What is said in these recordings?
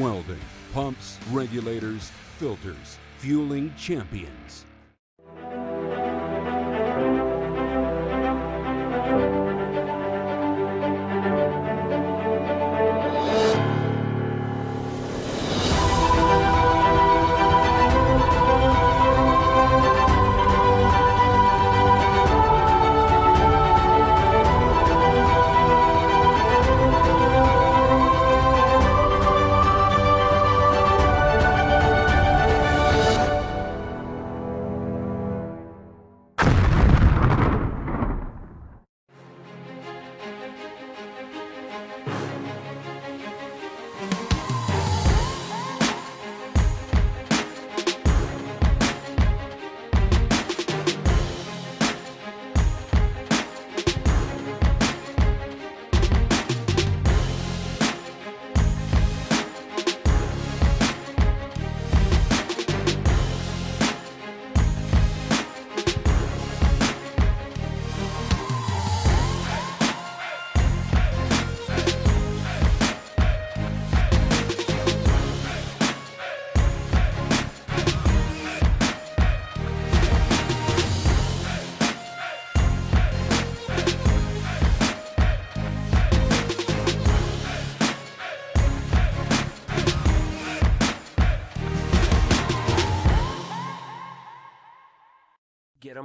welding, pumps, regulators, filters, fueling champions.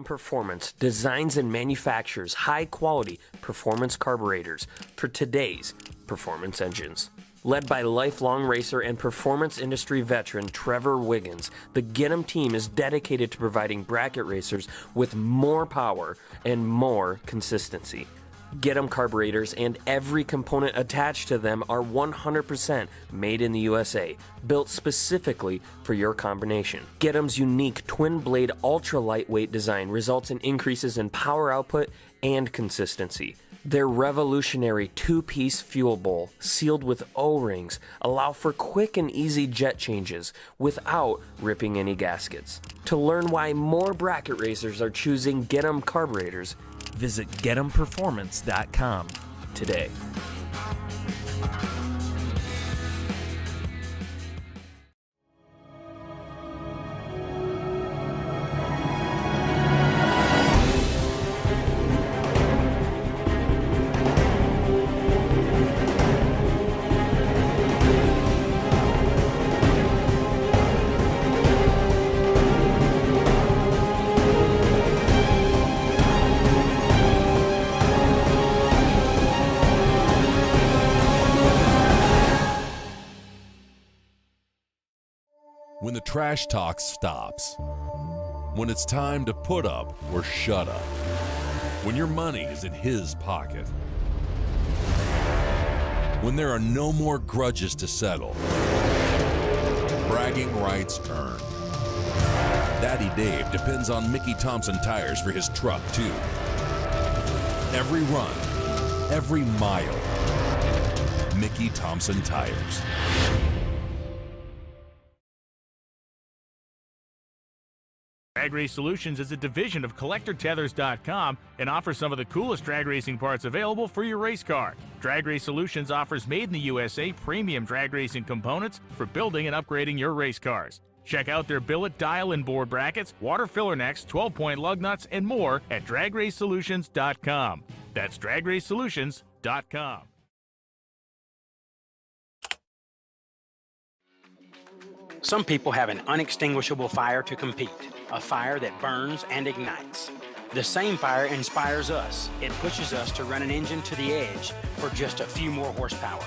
Performance designs and manufactures high-quality performance carburetors for today's performance engines. Led by lifelong racer and performance industry veteran Trevor Wiggins, the Get 'em team is dedicated to providing bracket racers with more power and more consistency. Get 'em carburetors and every component attached to them are 100% made in the USA, built specifically for your combination. Get 'em's unique twin-blade ultra-lightweight design results in increases in power output and consistency. Their revolutionary two-piece fuel bowl, sealed with O-rings, allow for quick and easy jet changes without ripping any gaskets. To learn why more bracket racers are choosing Get 'em carburetors, visit getemperformance.com today. When the trash talk stops. When it's time to put up or shut up. When your money is in his pocket. When there are no more grudges to settle. Bragging rights earned. Daddy Dave depends on Mickey Thompson tires for his truck, too. Every run, every mile. Mickey Thompson tires. Drag Race Solutions is a division of CollectorTethers.com and offers some of the coolest drag racing parts available for your race car. Drag Race Solutions offers made in the USA premium drag racing components for building and upgrading your race cars. Check out their billet, dial, and board brackets, water filler necks, 12-point lug nuts, and more at DragRaceSolutions.com. That's DragRaceSolutions.com. Some people have an unextinguishable fire to compete, a fire that burns and ignites. The same fire inspires us. It pushes us to run an engine to the edge for just a few more horsepower.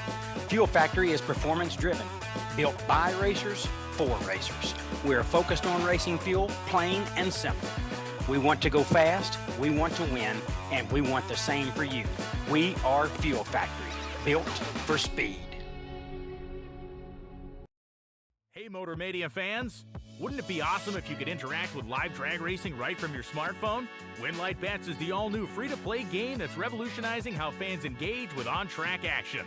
Fuel Factory is performance driven, built by racers for racers. We're focused on racing fuel, plain and simple. We want to go fast, we want to win, and we want the same for you. We are Fuel Factory, built for speed. Hey Motor Mania fans, wouldn't it be awesome if you could interact with live drag racing right from your smartphone? Winlight Bets is the all-new free-to-play game that's revolutionizing how fans engage with on-track action.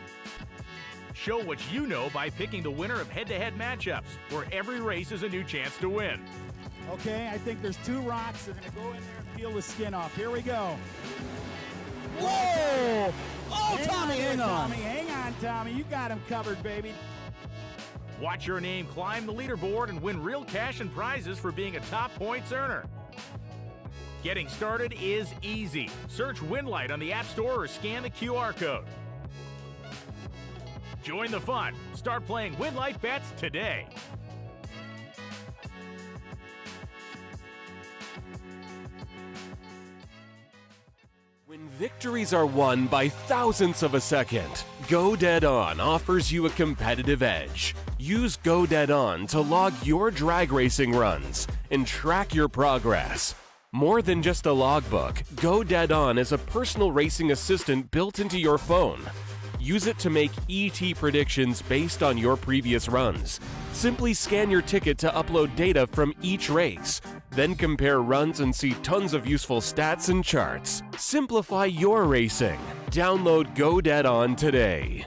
Show what you know by picking the winner of head-to-head matchups, where every race is a new chance to win. Okay, I think there's two rocks. They're going to go in there and peel the skin off. Here we go. Whoa! Oh, Tommy, hang on. Tommy, hang on, Tommy. You got him covered, baby. Watch your name climb the leaderboard and win real cash and prizes for being a top points earner. Getting started is easy. Search Winlight on the App Store or scan the QR code. Join the fun. Start playing Winlight bets today. When victories are won by thousandths of a second, Go Dead On offers you a competitive edge. Use Go Dead On to log your drag racing runs and track your progress. More than just a logbook, Go Dead On is a personal racing assistant built into your phone. Use it to make ET predictions based on your previous runs. Simply scan your ticket to upload data from each race. Then compare runs and see tons of useful stats and charts. Simplify your racing. Download Go Dead On today.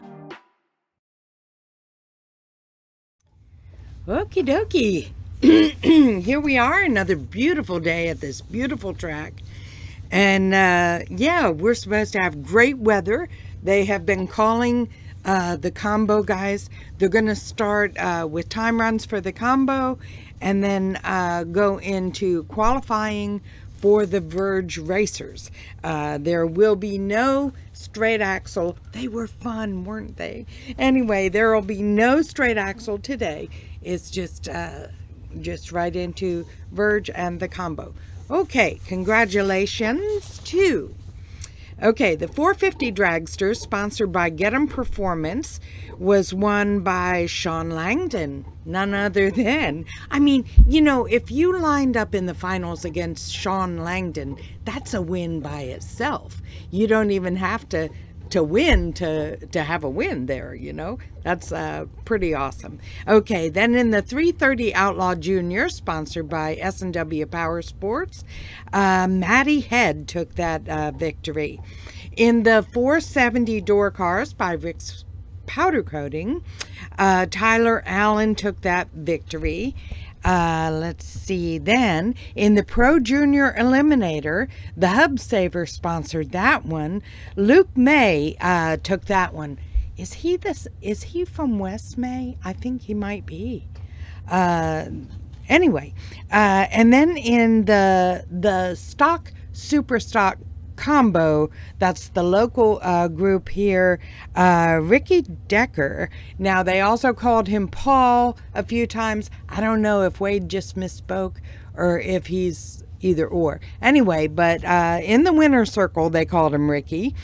Okie dokie. Here we are, another beautiful day at this beautiful track. And yeah, we're supposed to have great weather. They have been calling the combo guys. They're going to start with time runs for the combo and then go into qualifying for the Verge racers. There will be no straight axle. They were fun, weren't they? Anyway, there will be no straight axle today. It's just right into Verge and the combo. Okay, congratulations to... Okay, the 450 dragster, sponsored by Get 'em Performance, was won by Sean Langdon, none other than, I mean, you know, if you lined up in the finals against Sean Langdon, that's a win by itself. You don't even have to win to have a win there, you know. That's pretty awesome. Okay, then in the 330 Outlaw Junior, sponsored by S&W Power Sports, Maddie Head took that victory. In the 470 door cars by Rick's Powder Coating, Tyler Allen took that victory. Let's see, then in the Pro Junior Eliminator, the Hub Saver sponsored that one. Luke May took that one. Is he from West May? I think he might be. Anyway, and then in the stock super stock combo, that's the local group here, Ricky Decker. Now they also called him Paul a few times. I don't know if Wade just misspoke or if he's either or. Anyway, but in the winner's circle they called him Ricky.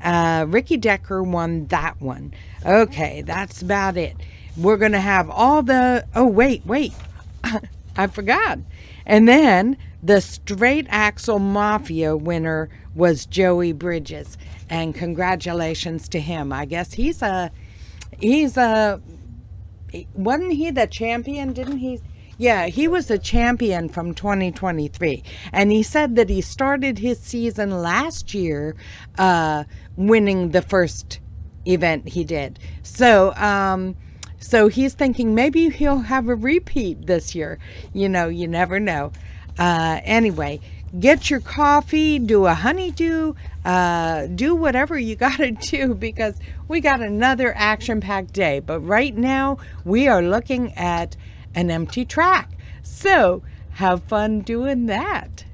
Ricky Decker won that one. Okay, that's about it. We're gonna have all the wait I forgot. And then the straight axle mafia winner was Joey Bridges, and congratulations to him. I guess he's wasn't he the champion? Didn't he? Yeah, he was the champion from 2023, and he said that he started his season last year winning the first event he did. So he's thinking maybe he'll have a repeat this year. You know, you never know. Anyway, get your coffee, do a honeydew, do whatever you gotta do, because we got another action-packed day. But right now, we are looking at an empty track. So, have fun doing that.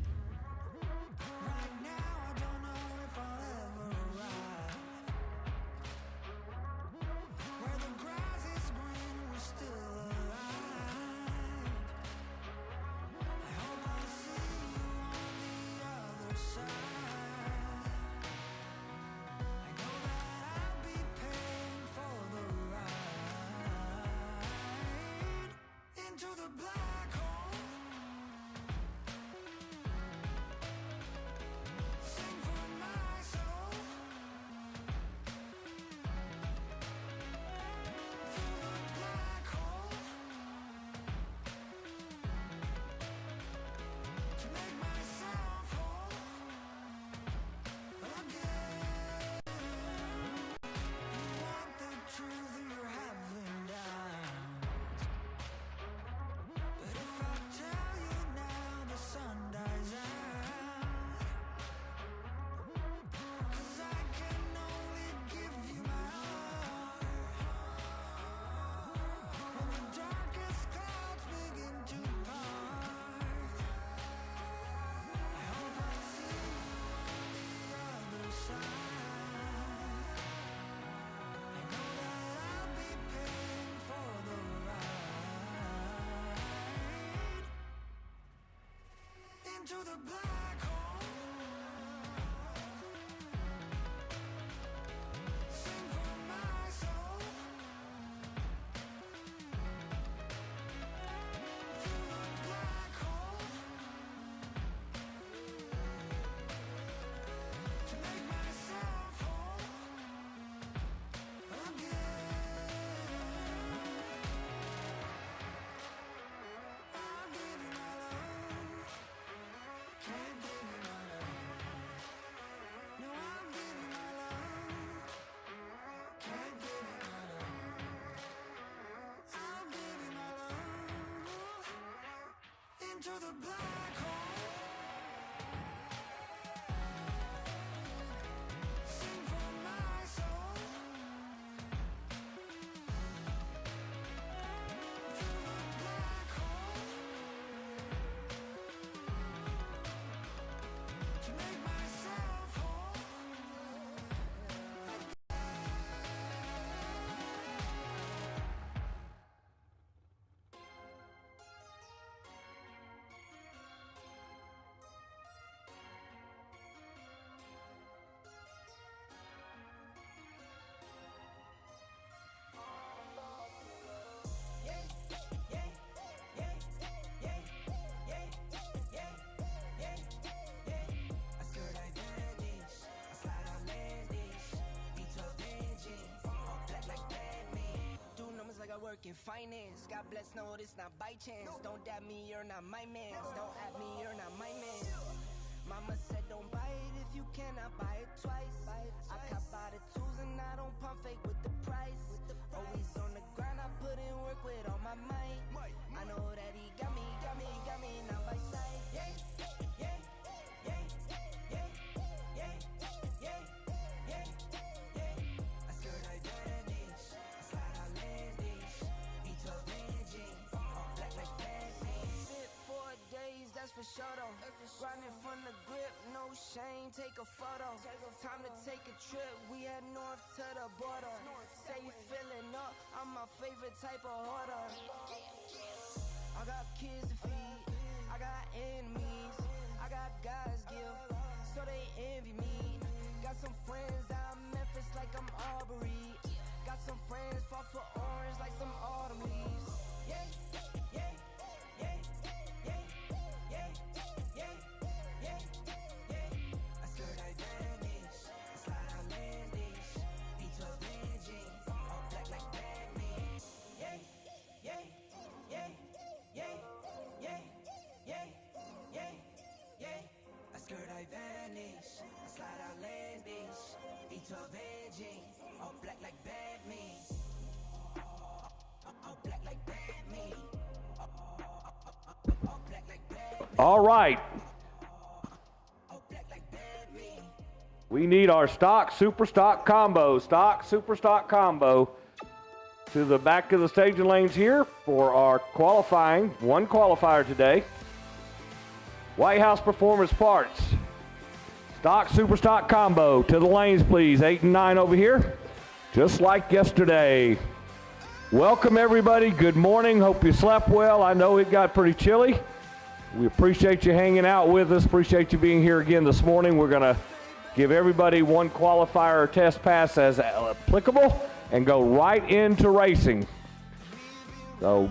work in finance. God bless, no, it's not by chance. Don't dab me, you're not my man. Don't at me, you're not my man. Mama said don't buy it if you cannot buy it twice. I cop by the tools and I don't pump fake with the price. Always on the grind, I put in work with all my might. I know that he got me, not by sight. Yeah, yeah, yeah, yeah, yeah, yeah, yeah, yeah. I skirt advantage, I slide out lens dish. V12 engine, all black like Batman. Sit 4 days, that's for sure though. Grinding from the grip, no shame, take a photo. Time to take a trip, we head north to the border. Say you feeling up, I'm my favorite type of hoarder. I got kids to feed, I got enemies, I got God's gift, so they envy me. Got some friends out in Memphis like I'm Aubrey. Got some friends fought for orange like some autumn leaves. Yeah, yeah, yeah, yeah, yeah, yeah, yeah, yeah. I skirt advantage, I slide out lens dish. V12 engine, all black like Batman. Yeah, yeah, yeah, yeah, yeah, yeah, yeah, yeah. I skirt advantage, I slide out lens dish. V12 engine, all black like Batman. All black like Batman. All black like Batman. All right. All black like Batman. We need our stock, super stock combo. Stock, super stock combo. To the back of the staging lanes here for our qualifying. One qualifier today. White House Performance Parts. Stock, super stock combo. To the lanes, please. 8 and 9 over here. Just like yesterday. Welcome, everybody. Good morning. Hope you slept well. I know it got pretty chilly. We appreciate you hanging out with us. Appreciate you being here again this morning. We're going to give everybody one qualifier or test pass as applicable and go right into racing. So,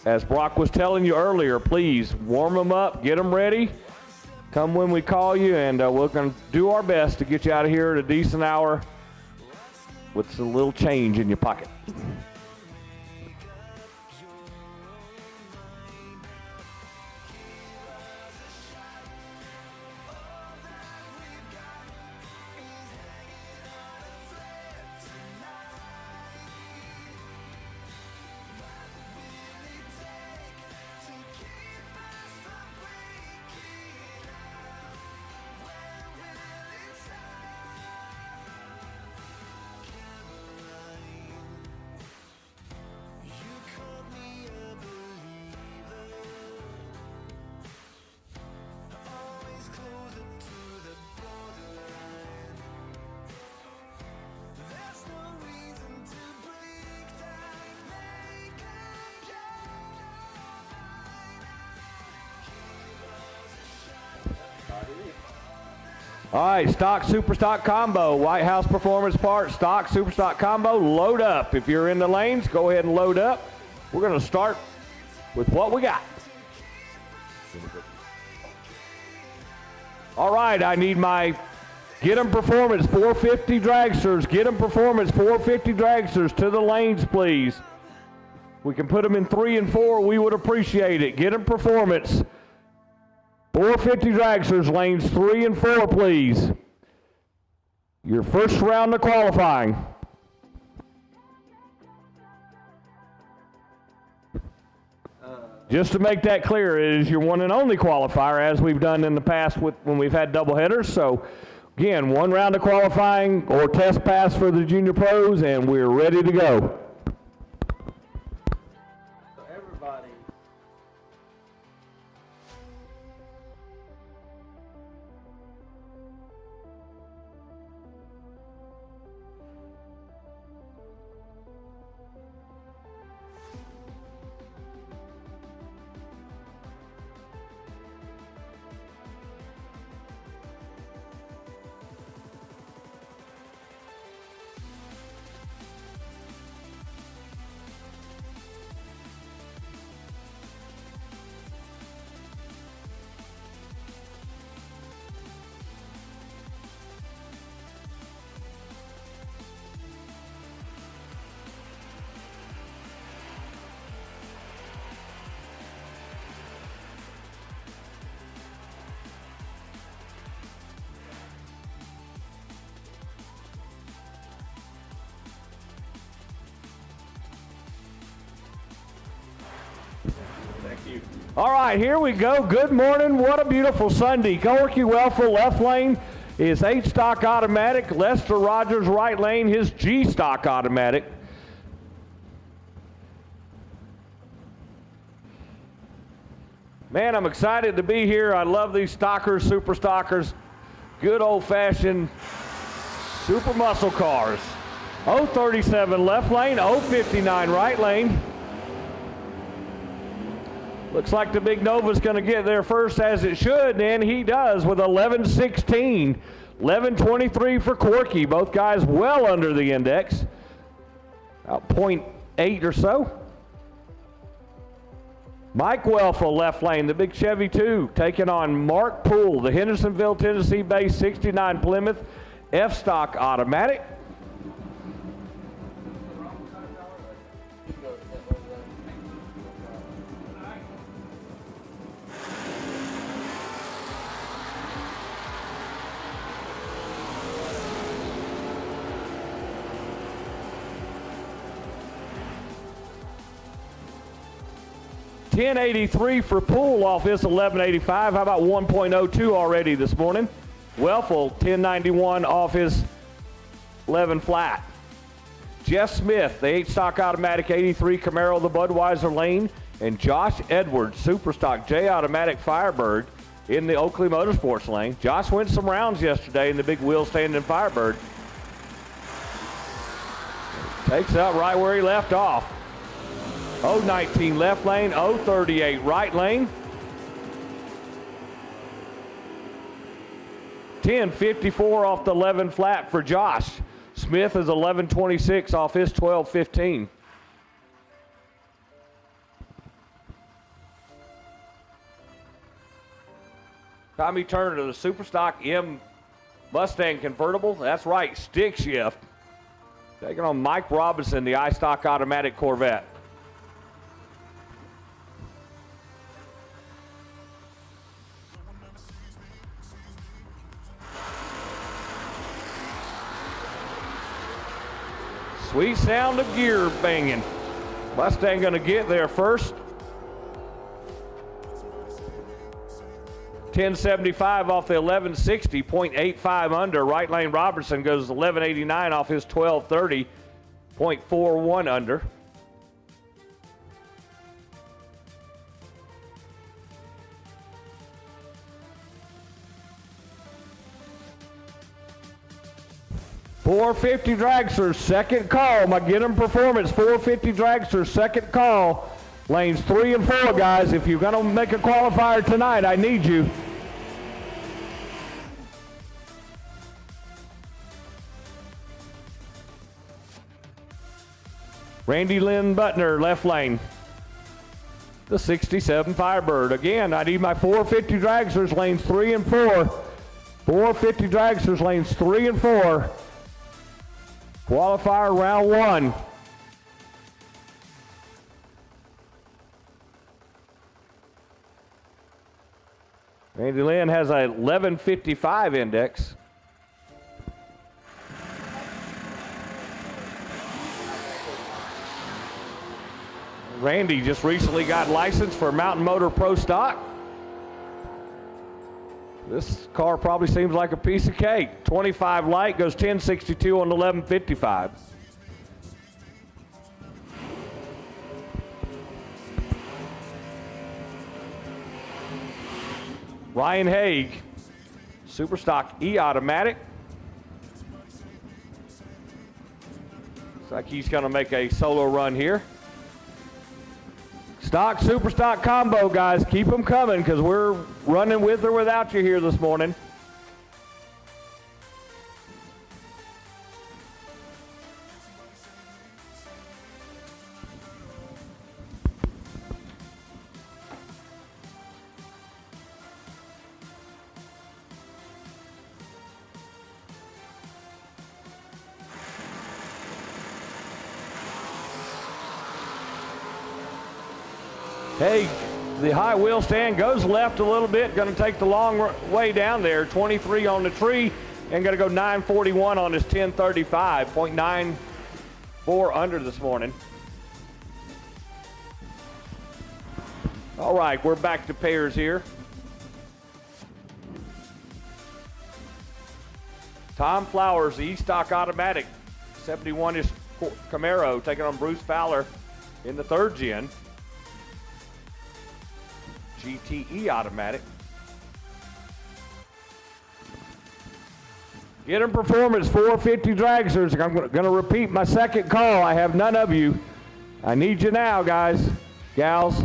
as Brock was telling you earlier, please warm them up, get them ready. Come when we call you, and we're going to do our best to get you out of here at a decent hour with a little change in your pocket. All right, stock, super stock combo. White House Performance Parts, stock, super stock combo. Load up. If you're in the lanes, go ahead and load up. We're going to start with what we got. All right, I need my Get 'em Performance 450 dragsters. Get 'em Performance 450 dragsters to the lanes, please. We can put them in 3 and 4. We would appreciate it. Get 'em Performance 450 dragsters, lanes 3 and 4, please. Your first round of qualifying. Just to make that clear, it is your one and only qualifier, as we've done in the past when we've had double headers. So, again, one round of qualifying or test pass for the junior pros, and we're ready to go. So everybody. you. All right, here we go. Good morning. What a beautiful Sunday. Corky Welfel, left lane, is H-stock automatic. Lester Rogers, right lane, his G-stock automatic. Man, I'm excited to be here. I love these stockers, super stockers. Good old-fashioned super muscle cars. 037 left lane, 059 right lane. Looks like the big Nova's going to get there first, as it should, and he does with 11:16. 11:23 for Corky. Both guys well under the index. About 0.8 or so. Mike Welfel, left lane, the big Chevy 2, taking on Mark Poole, the Hendersonville, Tennessee-based 69 Plymouth F-stock automatic. $10.83 for Poole off this 1185. How about 1.02 already this morning? Welfel, 1091 off his 11 flat. Jeff Smith, the 8-stock automatic 83 Camaro, the Budweiser lane, and Josh Edwards, super stock J automatic Firebird in the Oakley Motorsports lane. Josh went some rounds yesterday in the big wheel standing Firebird. Takes up right where he left off. 019 left lane, 038 right lane. 1054 off the 11 flat for Josh. Smith is 1126 off his 1215. Tommy Turner, the super stock M Mustang convertible. That's right, stick shift. Taking on Mike Robinson, the iStock automatic Corvette. Sweet sound of gear banging. Mustang gonna get there first. 1075 off the 1160, 0.85 under. Right lane Robertson goes 1189 off his 1230, 0.41 under. .450 dragster, second call. My Get 'em Performance, .450 dragster, second call. Lanes 3 and 4, guys. If you're gonna make a qualifier tonight, I need you. Randy Lynn Butner, left lane. The 67 Firebird. Again, I need my .450 dragsters, lanes 3 and 4. .450 dragsters, lanes 3 and 4. Qualifier round 1. Randy Lynn has a 1155 index. Randy just recently got licensed for Mountain Motor Pro Stock. This car probably seems like a piece of cake. 25 light, goes 1062 on the 1155. Ryan Haig, super stock E automatic. Looks like he's gonna make a solo run here. Stock, super stock combo, guys. Keep them coming because we're running with or without you here this morning. Hey, the high wheel stand goes left a little bit. Going to take the long way down there. 23 on the tree and going to go 941 on his 1035. 0.94 under this morning. All right, we're back to pairs here. Tom Flowers, the E-Stock Automatic, 71-ish Camaro, taking on Bruce Fowler in the third gen. GTE Automatic. Get 'em Performance 450 dragsters. I'm going to repeat my second call. I have none of you. I need you now, guys, gals.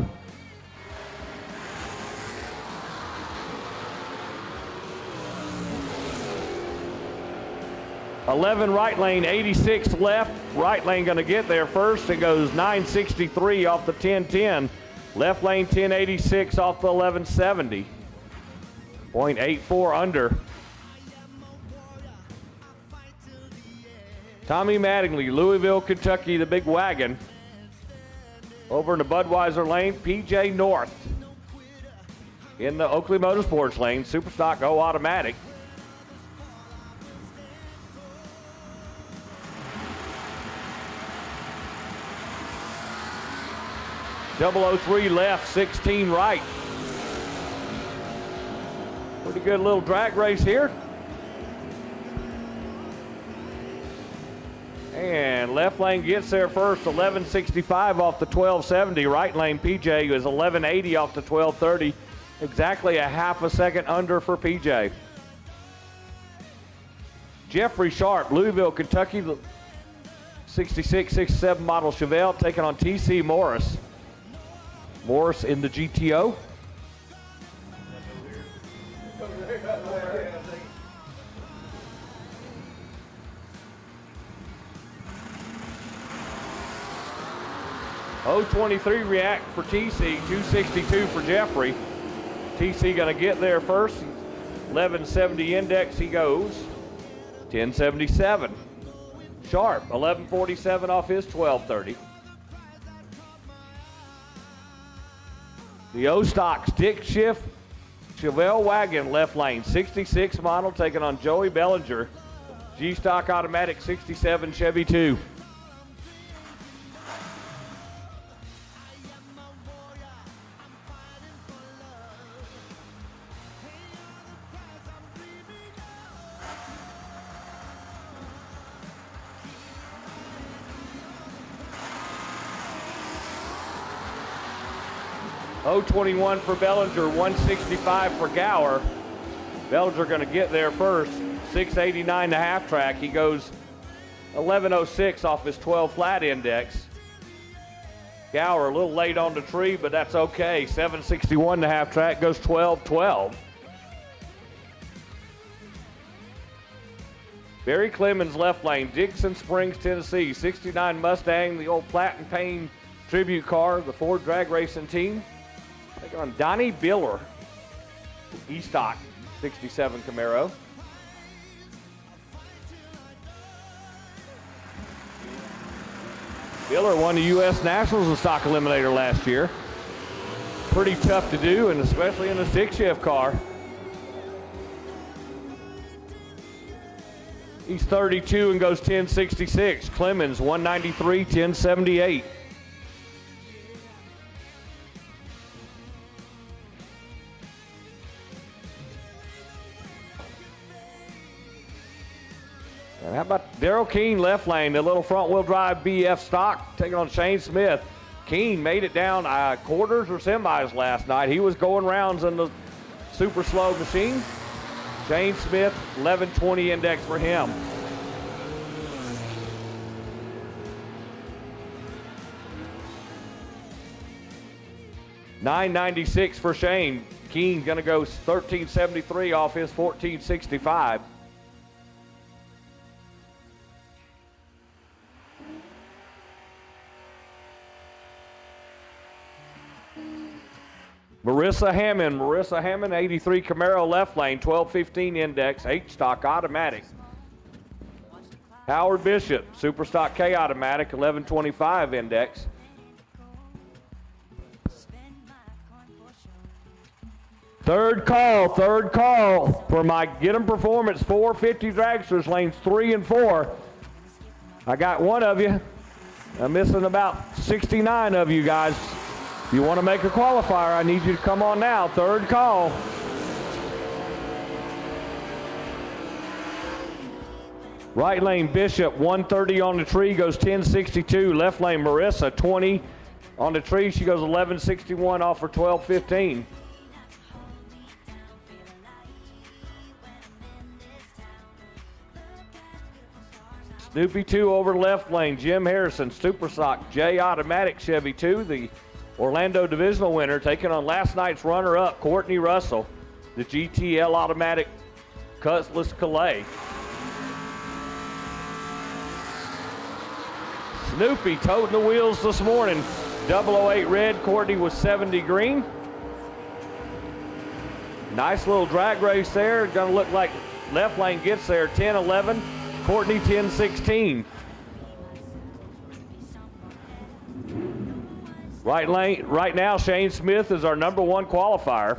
$11 right lane, 86 left. Right lane going to get there first. It goes 963 off the 1010. Left lane 1086 off the 1170. 0.84 under. Tommy Mattingly, Louisville, Kentucky, the big wagon. Over in the Budweiser lane, PJ North. In the Oakley Motorsports lane, Superstock Go Automatic. .003 left, 16 right. Pretty good little drag race here. And left lane gets there first, 1165 off the 1270. Right lane, PJ is 1180 off the 1230. Exactly a half a second under for PJ. Jeffrey Sharp, Louisville, Kentucky, the 66, 67 model Chevelle, taking on TC Morris. Morris in the GTO. .023 react for TC, 262 for Jeffrey. TC gonna get there first. 1170 index, he goes. 1077. Sharp, 1147 off his 1230. The O-Stock stick shift Chevelle wagon left lane, 66 model, taking on Joey Bellinger. G-Stock Automatic 67 Chevy 2. .021 for Bellinger, 165 for Gower. Bellinger going to get there first, 689 the half track. He goes 1106 off his 12 flat index. Gower a little late on the tree, but that's okay. 761 the half track, goes 1212. Barry Clemens left lane, Dixon Springs, Tennessee, 69 Mustang, the old Platin Payne tribute car, the Ford drag racing team. Take on Donnie Biller, E-Stock 67 Camaro. Biller won the U.S. Nationals in stock eliminator last year. Pretty tough to do, and especially in a stick shift car. He's 32 and goes 1066. Clemens 193, 1078. And how about Darrell Keene left lane, the little front wheel drive BF stock, taking on Shane Smith. Keene made it down quarters or semis last night. He was going rounds in the super slow machine. Shane Smith, 1120 index for him. $996 for Shane. Keene gonna go 1373 off his 1465. Marissa Hammond, 83 Camaro left lane, 1215 index, H-Stock Automatic. Howard Bishop, Superstock K Automatic, 1125 index. Third call for my Get 'em Performance 450 dragsters, lanes 3 and 4. I got one of you. I'm missing about 69 of you guys. If you want to make a qualifier, I need you to come on now. Third call. Right lane Bishop, 130 on the tree, goes 1062. Left lane Marissa, 20 on the tree. She goes 1161 off for 1215. Snoopy 2 over left lane. Jim Harrison, Super Sock, J Automatic Chevy 2, the Orlando Divisional winner, taking on last night's runner-up, Courtney Russell, the GTL Automatic Cutlass Calais. Snoopy toting the wheels this morning. 008 red, Courtney was 70 green. Nice little drag race there. Gonna look like left lane gets there 10-11. Courtney 10-16. Right lane, right now Shane Smith is our #1 qualifier.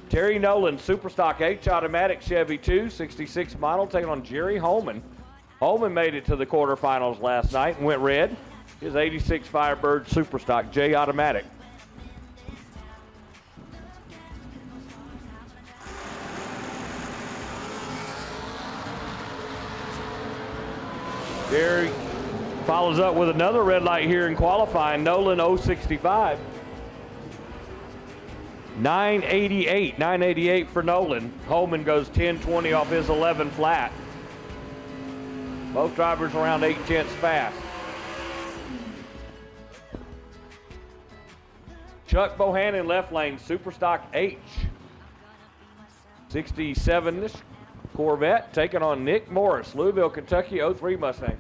Terry Nolan, Superstock H Automatic Chevy 2, 66 model, taking on Jerry Holman. Holman made it to the quarterfinals last night and went red. His 86 Firebird Superstock J Automatic. Jerry follows up with another red light here in qualifying. Nolan 065. 988 for Nolan. Holman goes 1020 off his 11 flat. Both drivers around 8/10 fast. Chuck Bohannon left lane, Superstock H. 67-ish Corvette, taking on Nick Morris, Louisville, Kentucky, 03 Mustang.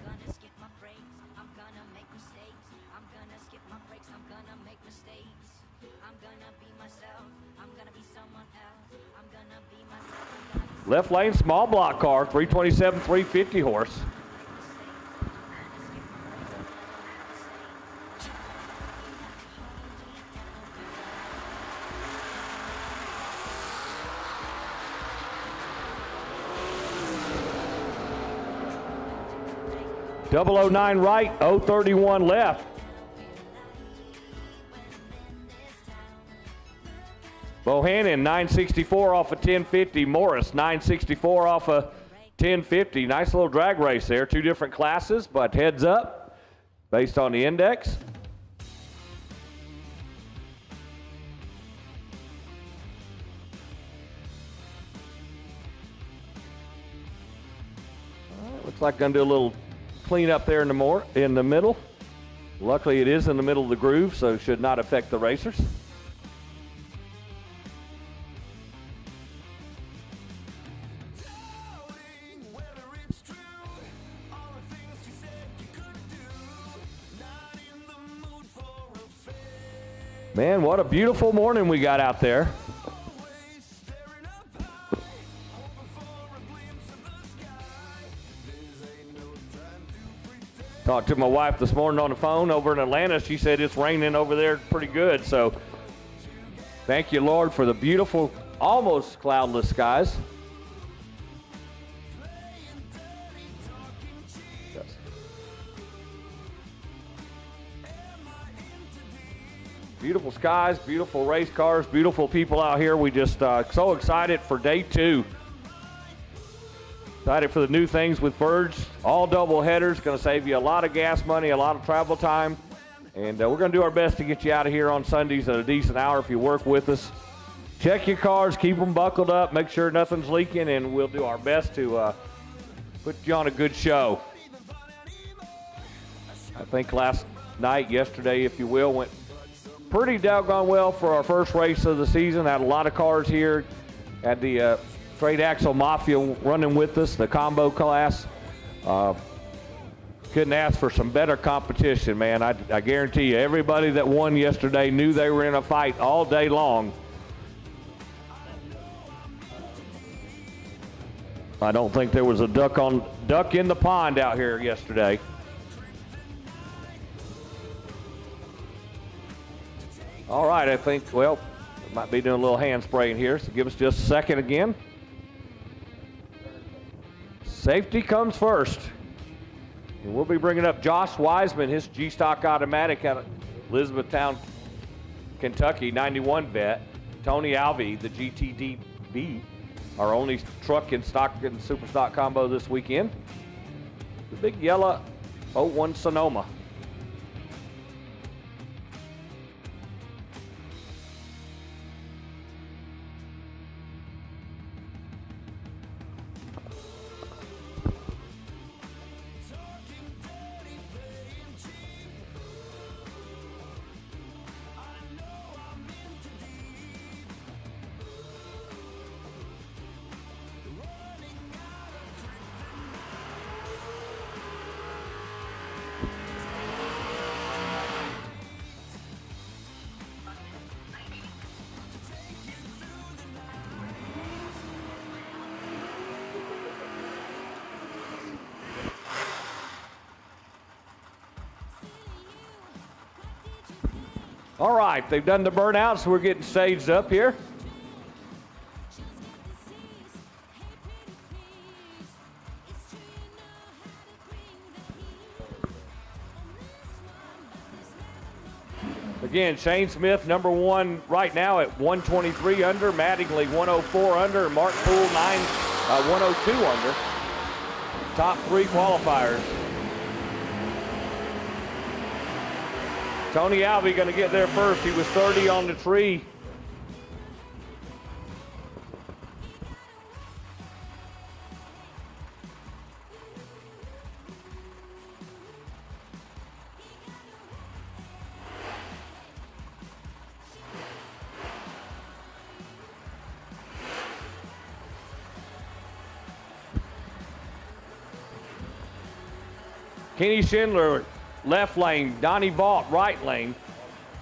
Left lane, small block car, 327, 350 horse. .009 right, 031 left. Bohannon 964 off of 1050. Morris 964 off of 1050. Nice little drag race there. Two different classes, but heads up based on the index. Looks like gonna do a little clean up there in the middle. Luckily it is in the middle of the groove, so it should not affect the racers. Man, what a beautiful morning we got out there. Talked to my wife this morning on the phone over in Atlanta. She said it's raining over there pretty good. So thank you, Lord, for the beautiful, almost cloudless skies. Beautiful skies, beautiful race cars, beautiful people out here. We just so excited for day 2. Excited for the new things with Verge. All double headers, going to save you a lot of gas money, a lot of travel time. And we're going to do our best to get you out of here on Sundays at a decent hour if you work with us. Check your cars, keep them buckled up, make sure nothing's leaking, and we'll do our best to put you on a good show. I think last night, yesterday, if you will, went pretty doggone well for our first race of the season. Had a lot of cars here. Had the Straight Axle Mafia running with us, the combo class. Couldn't ask for some better competition, man. I guarantee you, everybody that won yesterday knew they were in a fight all day long. I don't think there was a duck in the pond out here yesterday. All right, I think, well, might be doing a little hand spraying here, so give us just a second again. Safety comes first. And we'll be bringing up Josh Wiseman, his G-Stock Automatic out of Elizabethtown, Kentucky 91 vet. Tony Alvey, the GTDB, our only truck in stock and super stock combo this weekend. The big yellow 01 Sonoma. All right, they've done the burnout, so we're getting staged up here. Again, Shane Smith, number one right now at 123 under, Mattingly 104 under, and Mark Poole 102 under. Top three qualifiers. Tony Alvey going to get there first. He was 30 on the tree. Kenny Schindler, left lane. Donnie Vaught, right lane.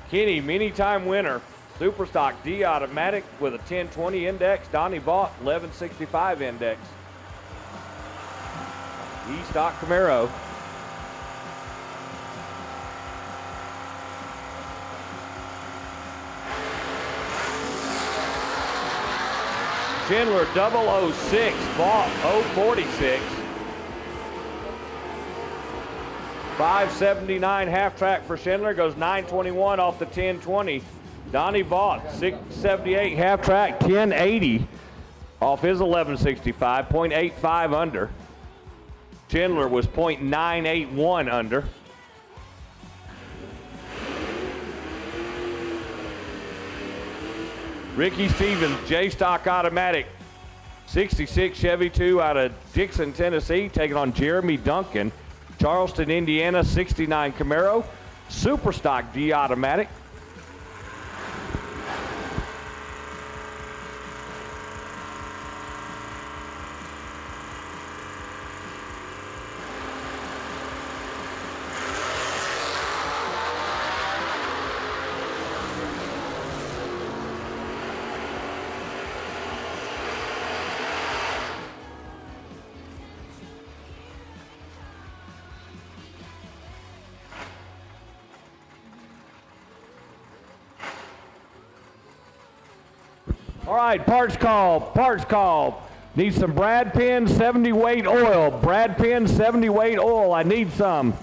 Kenny, many-time winner. Superstock D automatic with a 1020 index. Donnie Vaught, 1165 index. E-stock Camaro. Schindler, 006. Vaught, 046. 579 half track for Schindler, goes 921 off the 1020. Donnie Vaught, 678 half track, 1080 off his 1165, 0.85 under. Schindler was 0.981 under. Ricky Stevens, J-Stock automatic, 66 Chevy 2 out of Dixon, Tennessee, taking on Jeremy Duncan. Charleston, Indiana, 69 Camaro, Superstock D automatic. All right, parts call. Need some Brad Penn 70 weight oil. Brad Penn 70 weight oil, I need some.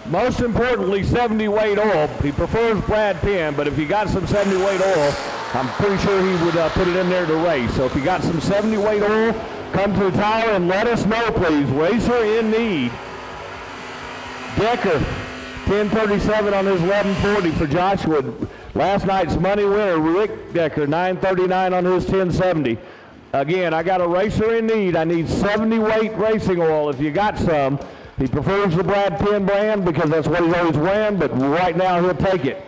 Most importantly, 70 weight oil. He prefers Brad Penn, but if you got some 70 weight oil, I'm pretty sure he would put it in there to race. So if you got some 70 weight oil, come to the tower and let us know, please. Racer in need. Decker, 1037 on his 1140 for Joshua. Last night's money winner, Rick Decker, 939 on his 1070. Again, I got a racer in need. I need 70 weight racing oil if you got some. He prefers the Brad Penn brand because that's what he's always wearing, but right now he'll take it.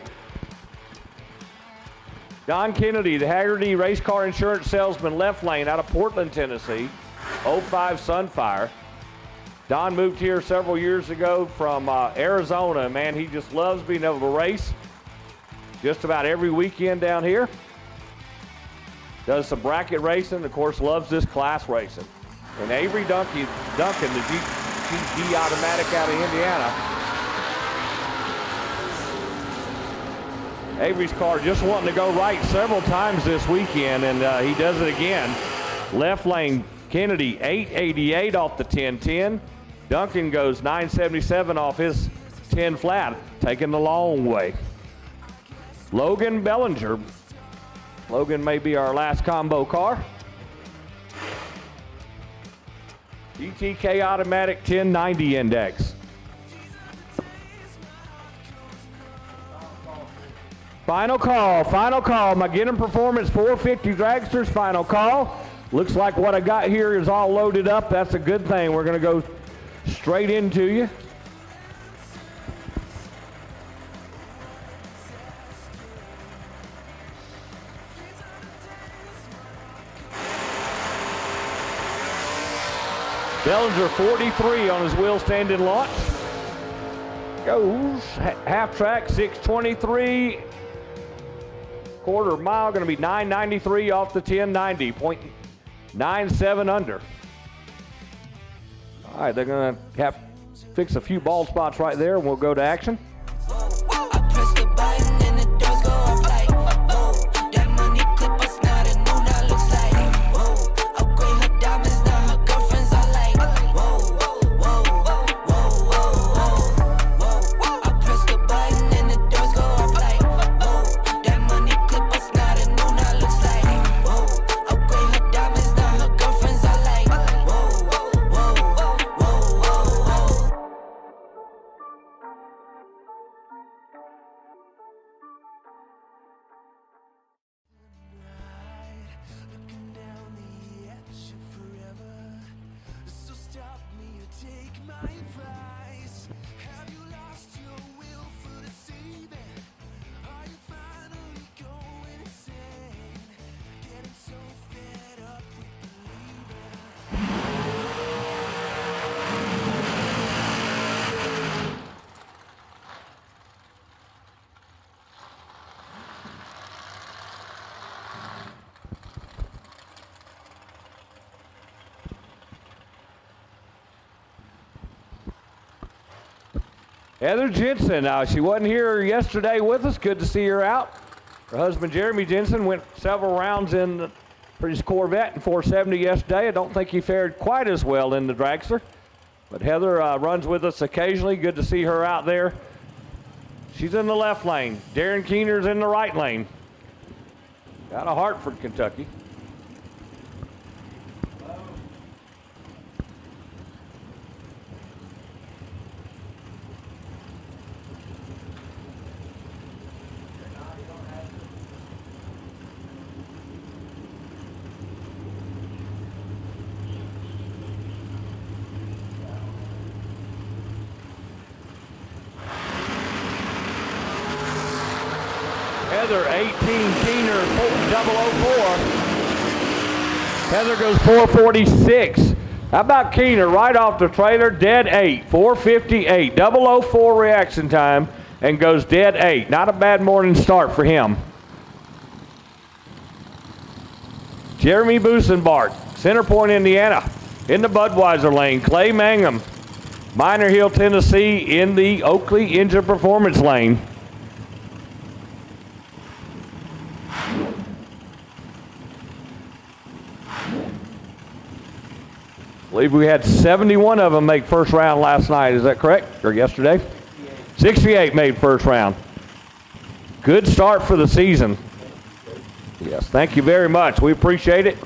Don Kennedy, the Haggerty race car insurance salesman, left lane out of Portland, Tennessee, 05 Sunfire. Don moved here several years ago from Arizona. Man, he just loves being able to race just about every weekend down here. Does some bracket racing, of course, loves this class racing. And Avery Duncan, the GTD automatic out of Indiana. Avery's car just wanting to go right several times this weekend, and he does it again. Left lane, Kennedy 888 off the 1010. Duncan goes 977 off his 10 flat, taking the long way. Logan Bellinger. Logan may be our last combo car. ETK Automatic 1090 Index. Final call. McGinnon Performance 450 Dragsters, final call. Looks like what I got here is all loaded up. That's a good thing. We're going to go straight into you. Bellinger 43 on his wheel standing launch. Goes half track 623. Quarter mile going to be 993 off the 1090. 0.97 under. All right, they're going to have to fix a few bald spots right there and we'll go to action. Heather Jensen, she wasn't here yesterday with us. Good to see her out. Her husband Jeremy Jensen went several rounds in his Corvette in 470 yesterday. I don't think he fared quite as well in the dragster. But Heather runs with us occasionally. Good to see her out there. She's in the left lane. Darren Keener's in the right lane. Out of Hartford, Kentucky. Heather 18, Keener 004. Heather goes 446. How about Keener right off the trailer, dead 8, 458, 004 reaction time, and goes dead 8. Not a bad morning start for him. Jeremy Busenbart, Center Point, Indiana, in the Budweiser lane. Clay Mangum, Minor Hill, Tennessee, in the Oakley Engine Performance lane. I believe we had 71 of them make first round last night. Is that correct? Or yesterday? 68 made first round. Good start for the season. Yes, thank you very much. We appreciate it.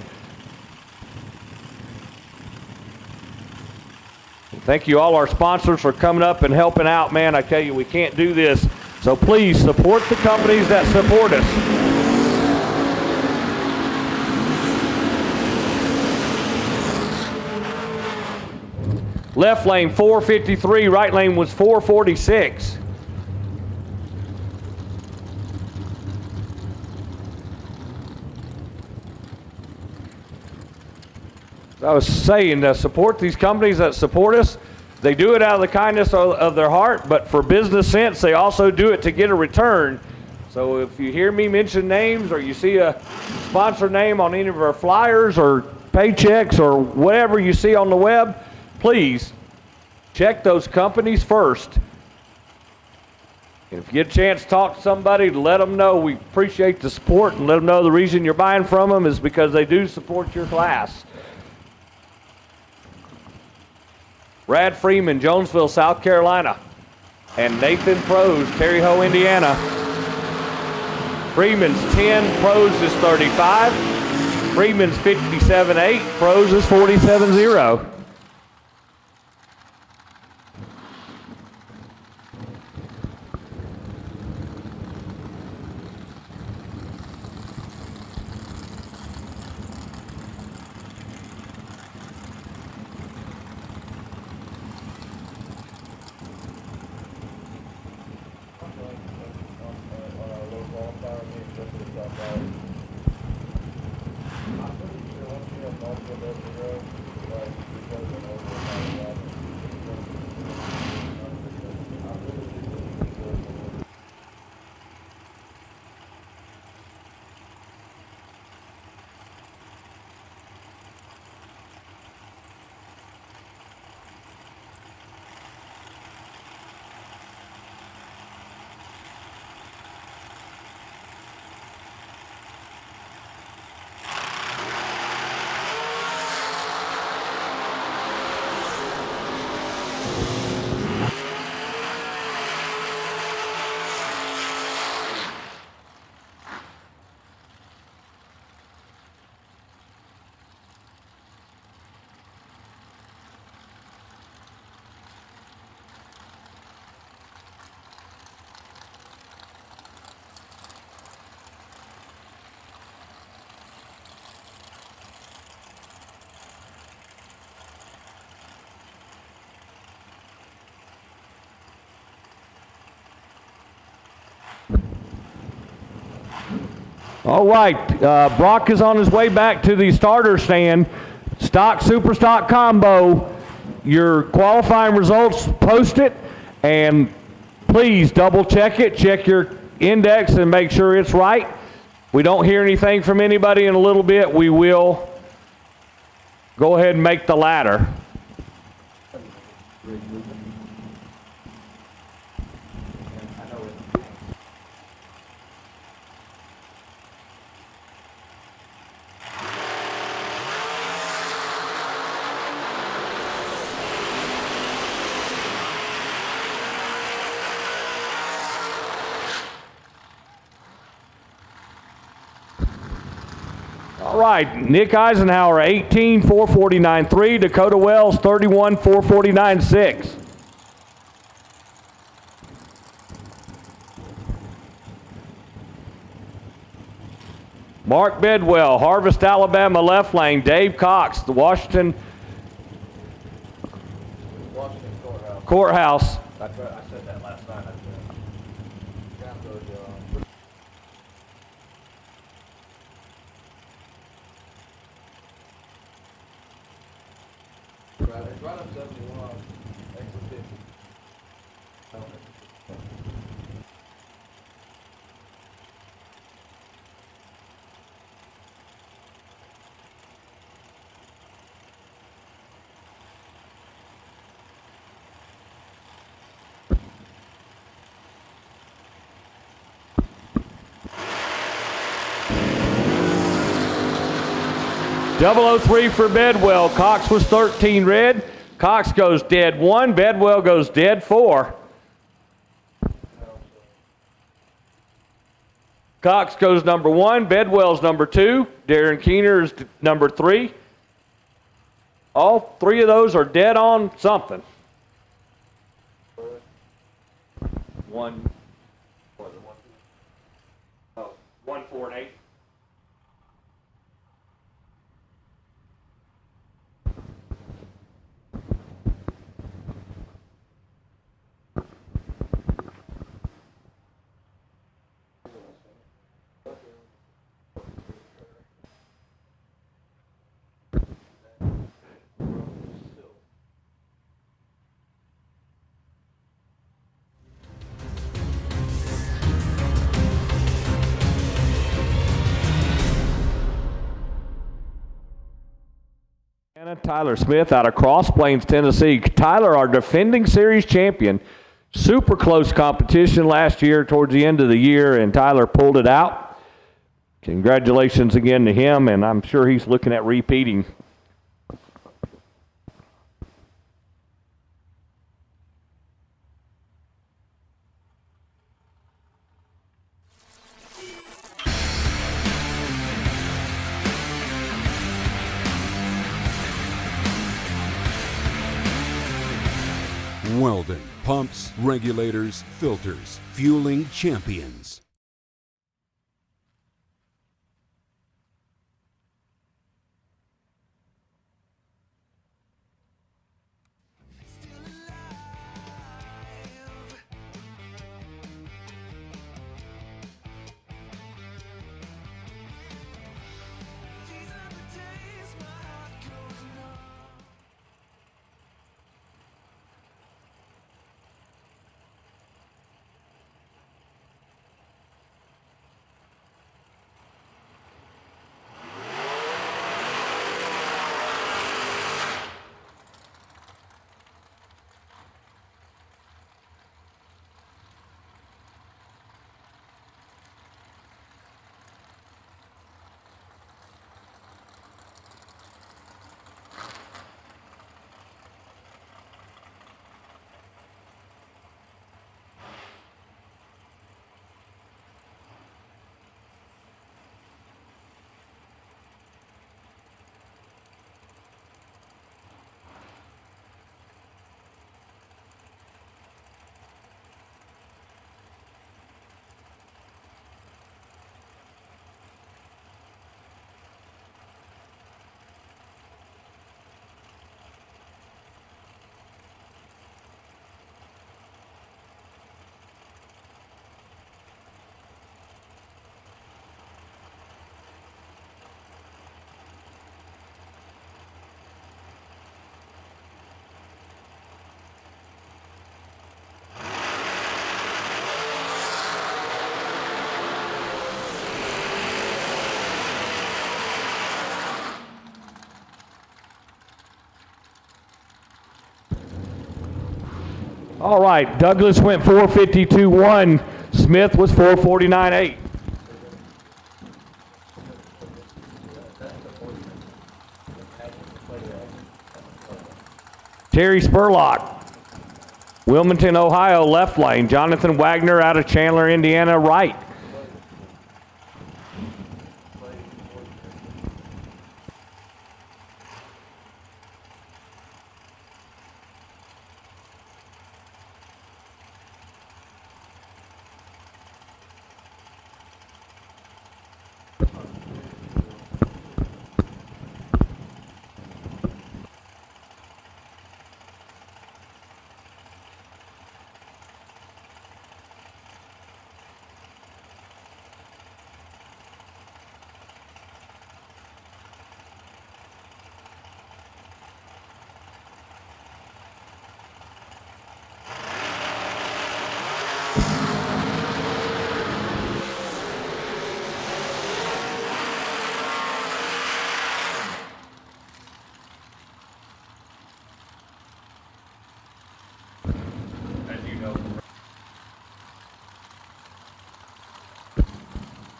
Thank you all our sponsors for coming up and helping out, man. I tell you, we can't do this. So please support the companies that support us. Left lane 453, right lane was 446. I was saying to support these companies that support us. They do it out of the kindness of their heart, but for business sense, they also do it to get a return. So if you hear me mention names or you see a sponsor name on any of our flyers or paychecks or whatever you see on the web, please check those companies first. If you get a chance to talk to somebody, let them know we appreciate the support and let them know the reason you're buying from them is because they do support your class. Brad Freeman, Jonesville, South Carolina. And Nathan Prose, Terre Haute, Indiana. Freeman's 10, Prose is 35. Freeman's 57.8, Prose is 47.0. All right, Brock is on his way back to the starter stand. Stock, super stock combo. Your qualifying results, post it, and please double check it. Check your index and make sure it's right. We don't hear anything from anybody in a little bit. We will go ahead and make the ladder. All right, Nick Eisenhower, 18, 449.3. Dakota Wells, 31, 449.6. Mark Bedwell, Harvest, Alabama, left lane. Dave Cox, the Washington Courthouse. I said that last night. It's right up 71, exit 50. .003 for Bedwell. Cox was 13 red. Cox goes dead 1. Bedwell goes dead 4. Cox goes number 1. Bedwell's number 2. Darren Keener is number 3. All 3 of those are dead on something. 1, 1, 4, and 8. Tyler Smith out of Cross Plains, Tennessee. Tyler, our defending series champion. Super close competition last year towards the end of the year, and Tyler pulled it out. Congratulations again to him, and I'm sure he's looking at repeating. Weldon, pumps, regulators, filters, fueling champions. All right, Douglas went 4:52.1. Smith was 4:49.8. Terry Spurlock, Wilmington, Ohio, left lane. Jonathan Wagner out of Chandler, Indiana, right.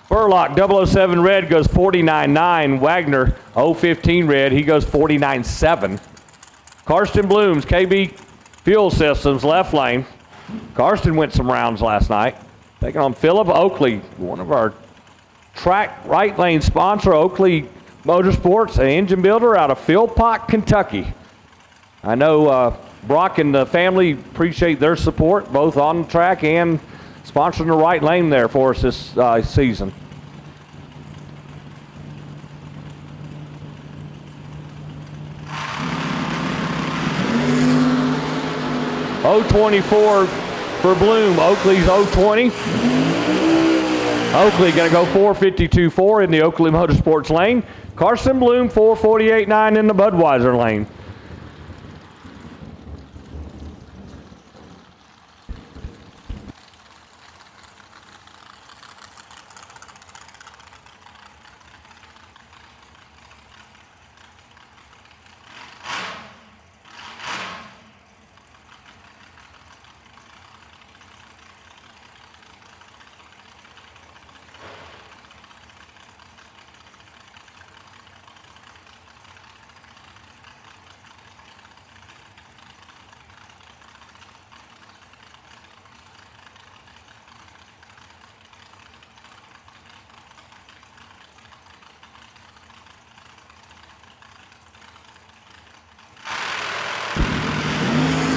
Spurlock 007 red goes 49.9. Wagner 015 red, he goes 49.7. Karsten Blooms, KB Fuel Systems, left lane. Karsten went some rounds last night. Taking on Philip Oakley, one of our track right lane sponsor, Oakley Motorsports, an engine builder out of Philpott, Kentucky. I know Brock and the family appreciate their support, both on the track and sponsoring the right lane there for us this season. .024 for Bloom. Oakley's .020. Oakley going to go 4:52.4 in the Oakley Motorsports lane. Karsten Bloom 4:48.9 in the Budweiser lane.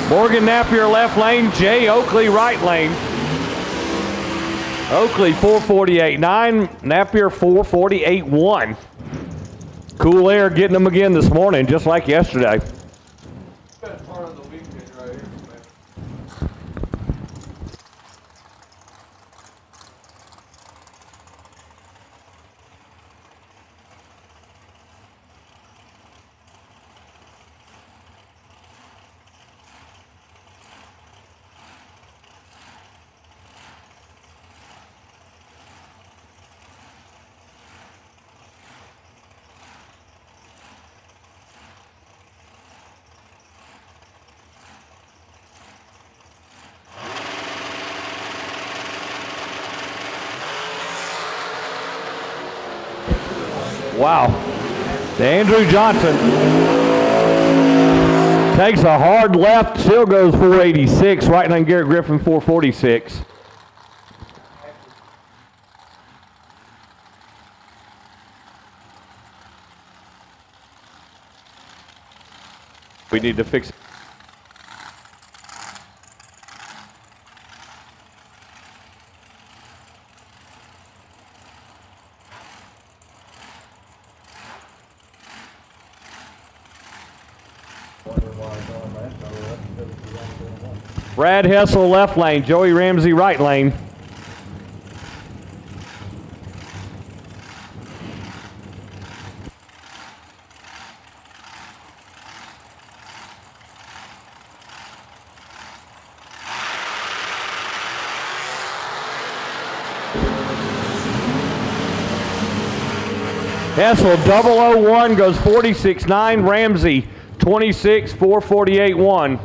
Morgan Napier left lane, Jay Oakley right lane. Oakley 448.9, Napier 448.1. Cool air getting them again this morning, just like yesterday. Best part of the weekend right here, man. Wow. Andrew Johnson takes a hard left, still goes 486. Right lane Garrett Griffin 446. We need to fix it. Brad Hessel left lane, Joey Ramsey right lane. Hessel 001 goes 46.9, Ramsey 26 448.1.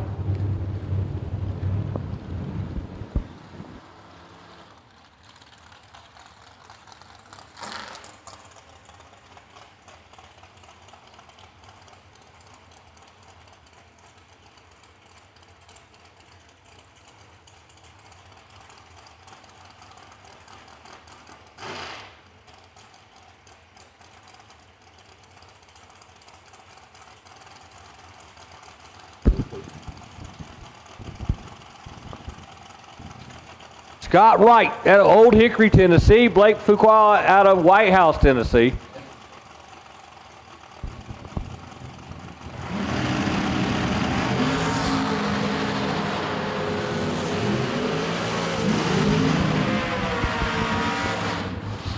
Scott Wright out of Old Hickory, Tennessee. Blake Fuqua out of White House, Tennessee.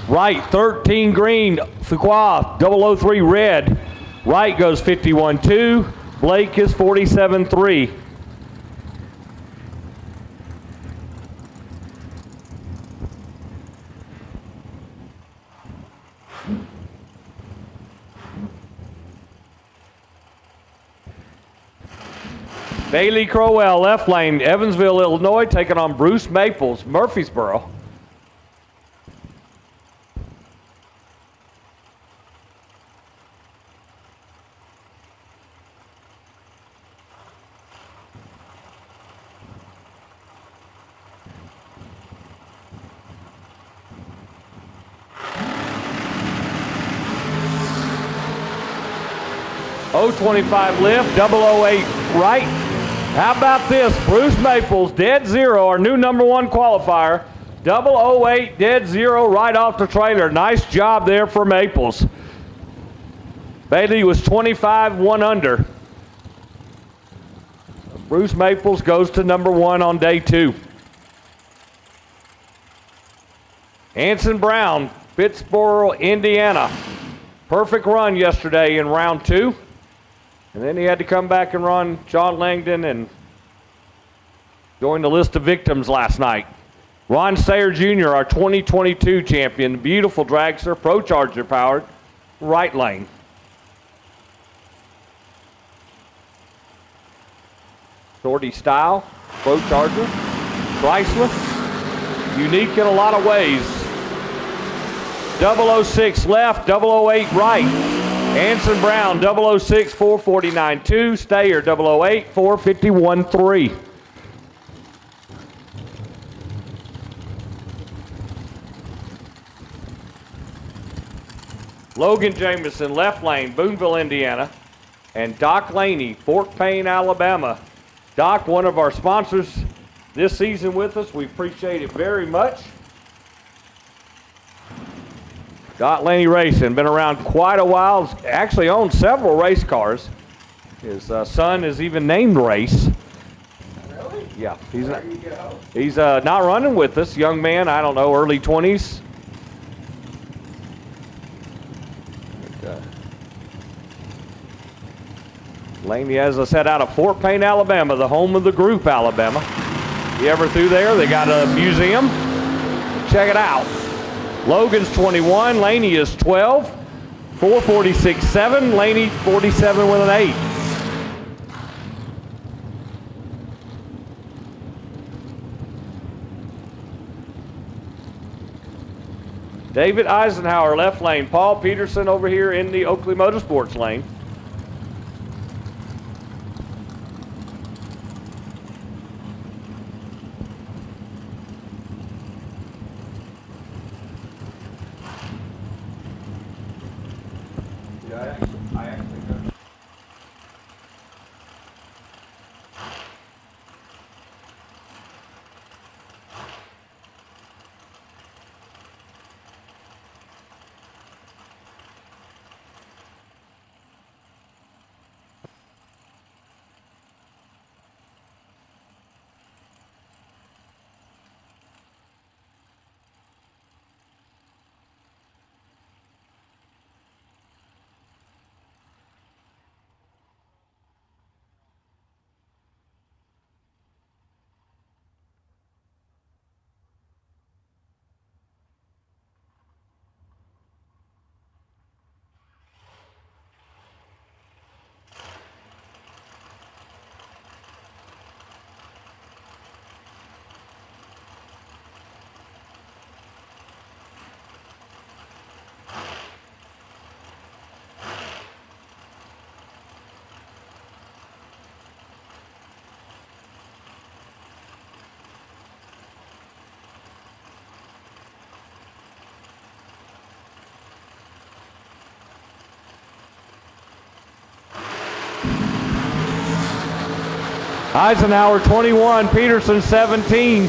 Wright 13 green, Fuqua 003 red. Wright goes 51.2. Blake is 47.3. Bailey Crowell, left lane, Evansville, Illinois, taking on Bruce Maples, Murfreesboro. .025 lift, 008 right. How about this? Bruce Maples, dead zero, our new #1 qualifier. 008 dead zero right off the trailer. Nice job there for Maples. Bailey was 25, 1 under. Bruce Maples goes to #1 on day 2. Anson Brown, Pittsboro, Indiana. Perfect run yesterday in round 2. And then he had to come back and run John Langdon and join the list of victims last night. Ron Sayer Jr., our 2022 champion, beautiful dragster, Pro Charger powered, right lane. Shorty style, Pro Charger, Chrysler, unique in a lot of ways. 006 left, 008 right. Anson Brown, 006, 449.2. Stayer, 008, 451.3. Logan Jameson, left lane, Boonville, Indiana. And Doc Laney, Fort Payne, Alabama. Doc, one of our sponsors this season with us. We appreciate it very much. Doc Laney Racing, been around quite a while. Actually owns several race cars. His son is even named Race. Really? Yeah, he's not running with us. Young man, I don't know, early 20s. Laney, as I said, out of Fort Payne, Alabama, the home of the group, Alabama. If you ever through there, they got a museum. Check it out. Logan's 21, Laney is 12. 446.7, Laney 47 with an 8. David Eisenhower, left lane. Paul Peterson over here in the Oakley Motorsports lane. Eisenhower 21, Peterson 17.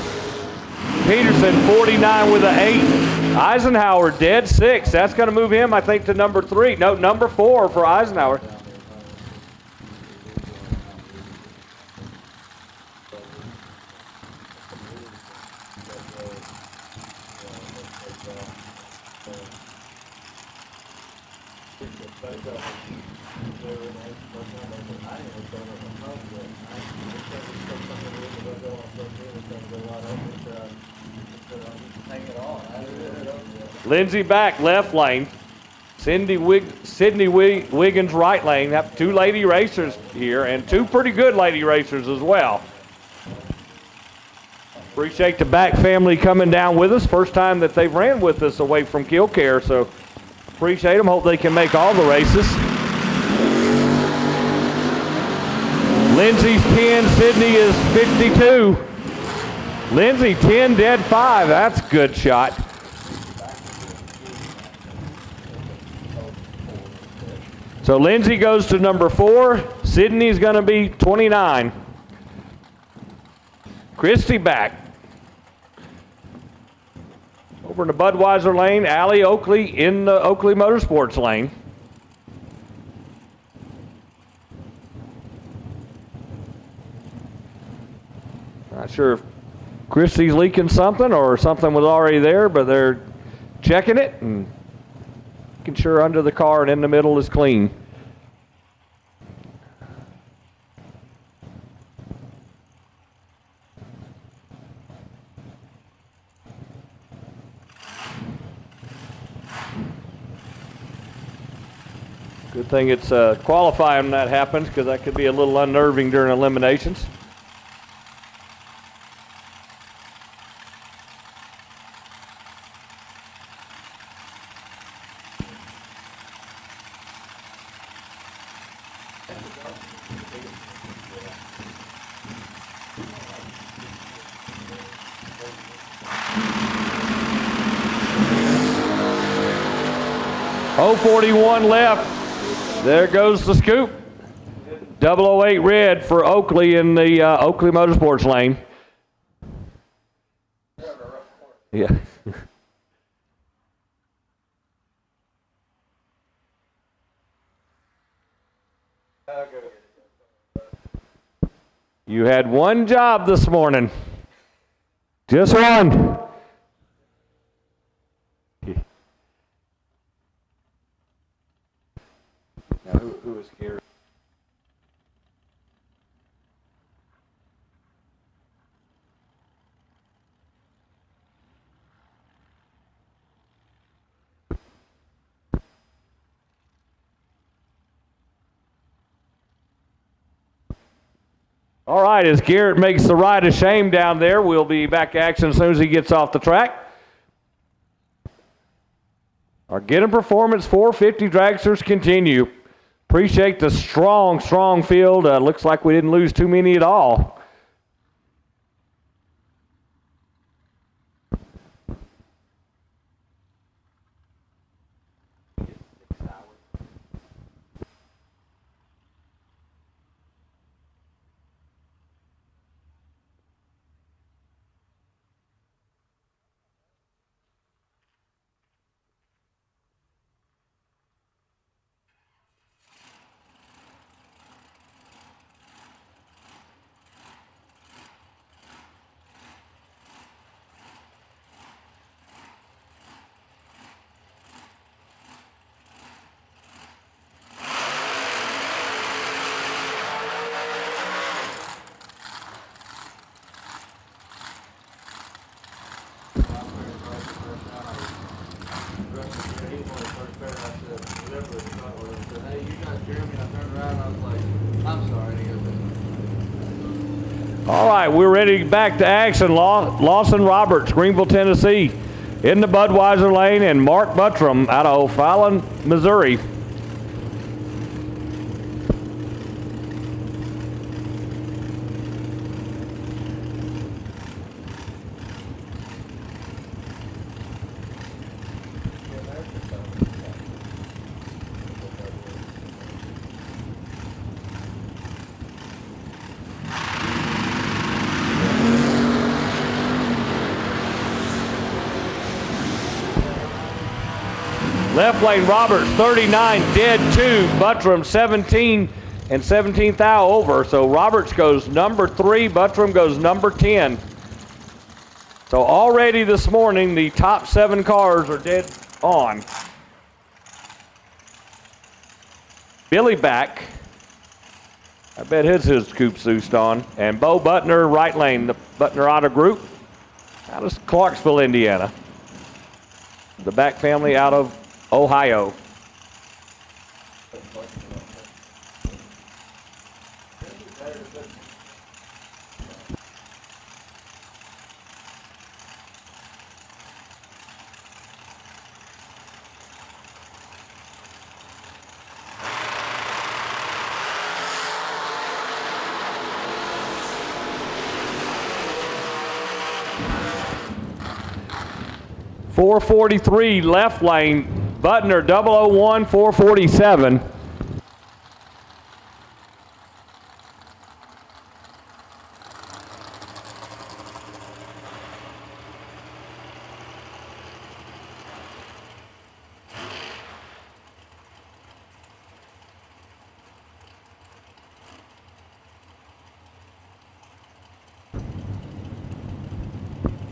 Peterson 49 with an 8. Eisenhower dead 6. That's going to move him, I think, to number 3. No, number 4 for Eisenhower. Lindsey back, left lane. Sydney Wiggins, right lane. Have 2 lady racers here and 2 pretty good lady racers as well. Appreciate the Back family coming down with us. First time that they've ran with us away from Killcare, so appreciate them. Hope they can make all the races. Lindsey's 10, Sydney is 52. Lindsey 10, dead 5. That's a good shot. So Lindsey goes to number 4. Sydney's going to be 29. Christie back. Over in the Budweiser lane, Allie Oakley in the Oakley Motorsports lane. Not sure if Christie's leaking something or something was already there, but they're checking it and making sure under the car and in the middle is clean. Good thing it's qualifying when that happens, because that could be a little unnerving during eliminations. .041 left. There goes the scoop. 008 red for Oakley in the Oakley Motorsports lane. Yeah. You had one job this morning. Just one. Now, who is here? All right, as Garrett makes the ride of shame down there, we'll be back to action as soon as he gets off the track. Our Get 'em Performance 450 dragsters continue. Appreciate the strong field. Looks like we didn't lose too many at all. All right, we're ready back to action. Lawson Roberts, Greenville, Tennessee, in the Budweiser lane, and Mark Buttram out of O'Fallon, Missouri. Left lane, Roberts, 39, dead 2. Buttram, 17 and 17th thou over. So Roberts goes number 3, Buttram goes number 10. So already this morning, the top 7 cars are dead on. Billy back. I bet his scoop soused on. And Bo Butner, right lane, the Butner Auto Group out of Clarksville, Indiana. The Back family out of Ohio. .443 left lane, Butner 001 447.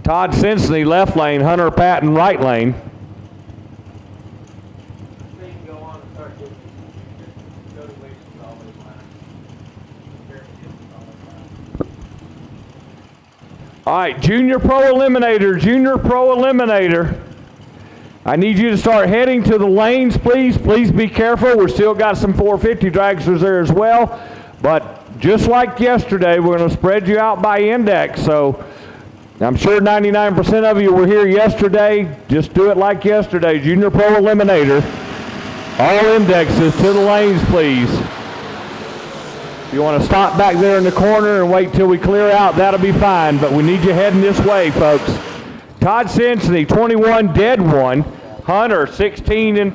Todd Simpson left lane, Hunter Patton right lane. All right, Junior Pro Eliminator. I need you to start heading to the lanes, please. Please be careful. We've still got some 450 dragsters there as well. But just like yesterday, we're going to spread you out by index. So I'm sure 99% of you were here yesterday. Just do it like yesterday. Junior Pro Eliminator. All indexes to the lanes, please. If you want to stop back there in the corner and wait till we clear out, that'll be fine, but we need you heading this way, folks. Todd Simpson, 21, dead 1. Hunter, 16 and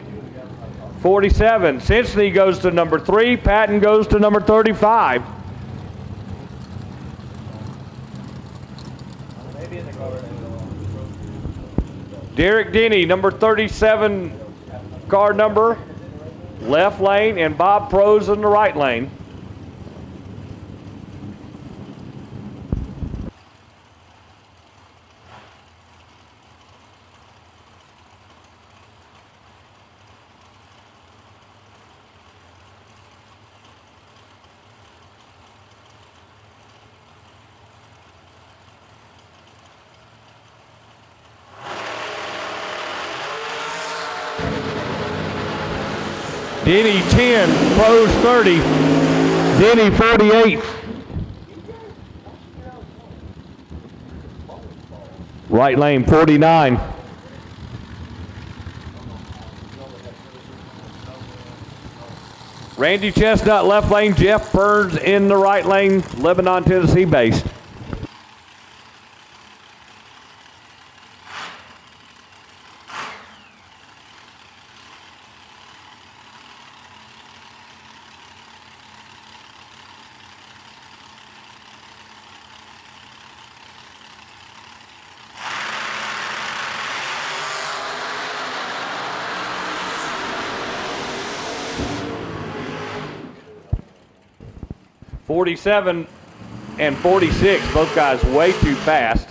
47. Cincinnati goes to number 3. Patton goes to number 35. Derek Denny, number 37 car number, left lane, and Bob Prose in the right lane. Denny 10, Pros 30, Denny 48. Right lane 49. Randy Chestnut left lane, Jeff Burns in the right lane, Lebanon, Tennessee based. .47 and 46, both guys way too fast.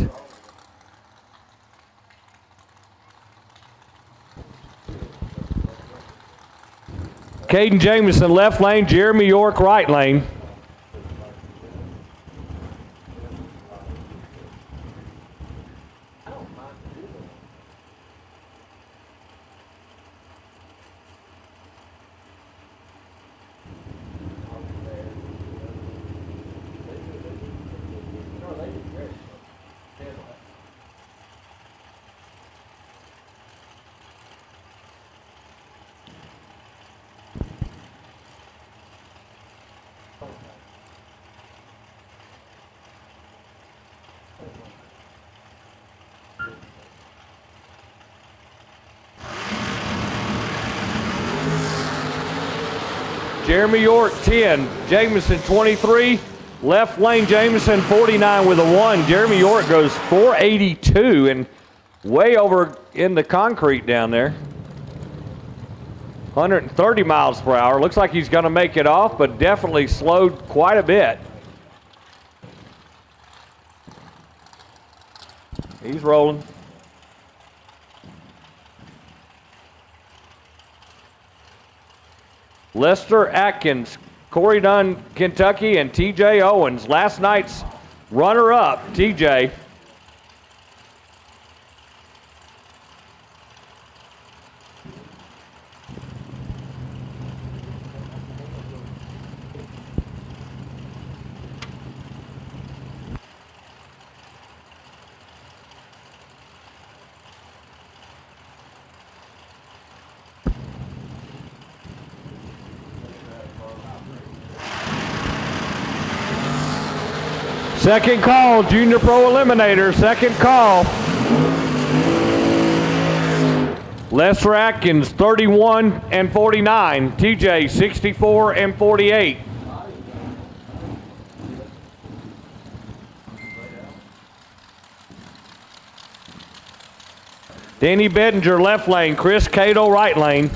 Caden Jamison left lane, Jeremy York right lane. Jeremy York 10, Jamison 23, left lane Jamison 49 with a 1. Jeremy York goes 482 and way over in the concrete down there. 130 miles per hour. Looks like he's going to make it off, but definitely slowed quite a bit. He's rolling. Lester Atkins, Corey Dunn, Kentucky, and TJ Owens. Last night's runner-up, TJ. Second call, Junior Pro Eliminator, second call. Lester Atkins, 31 and 49. TJ, 64 and 48. Danny Bettinger, left lane. Chris Cato, right lane.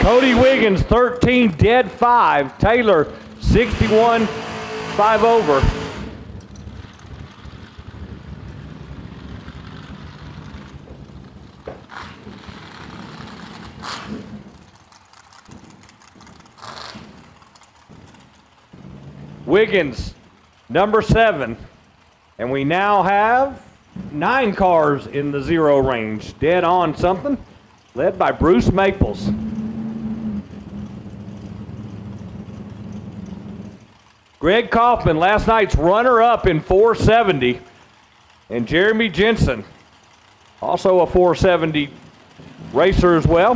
Cody Wiggins, 13, dead 5. Taylor, 61, 5 over. Wiggins, number 7. And we now have 9 cars in the 0 range. Dead on something, led by Bruce Maples. Greg Kaufman, last night's runner-up in 470. And Jeremy Jensen, also a 470 racer as well.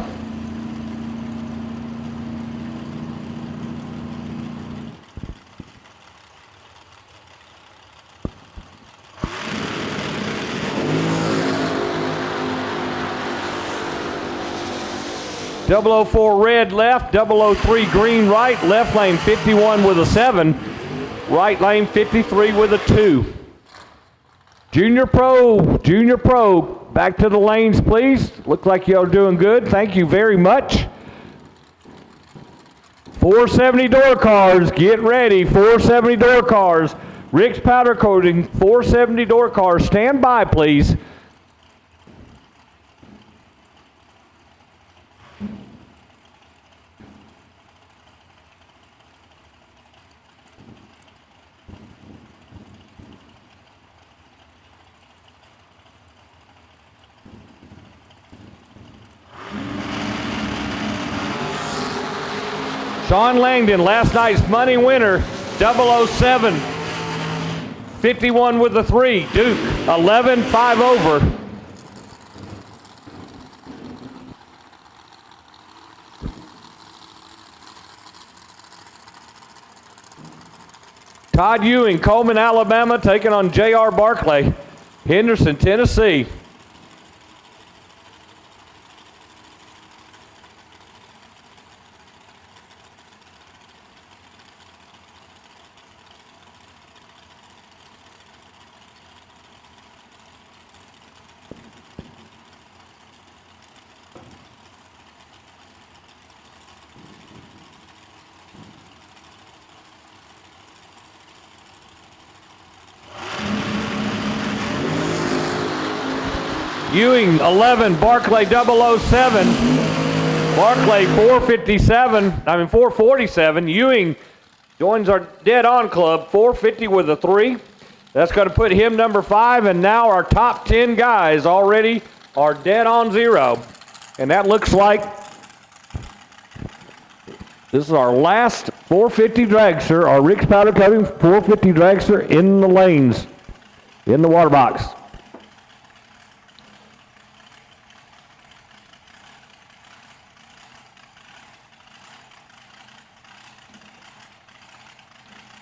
.004 red left, .003 green right, left lane 51 with a 7, right lane 53 with a 2. Junior Pro, back to the lanes please. Look like y'all are doing good, thank you very much. 470 door cars, get ready, 470 door cars. Rick's Powder Coating, 470 door cars, stand by please. Sean Langdon, last night's money winner, 007, 51 with the 3. Duke, 11, 5 over. Todd Ewing, Coleman, Alabama, taking on JR Barclay, Henderson, Tennessee. Ewing 11, Barclay 007. Barclay 447. Ewing joins our dead on club, 450 with a 3. That's going to put him number 5, and now our top 10 guys already are dead on 0. And that looks like this is our last 450 dragster, our Rick's Powder Coating 450 dragster in the lanes, in the water box.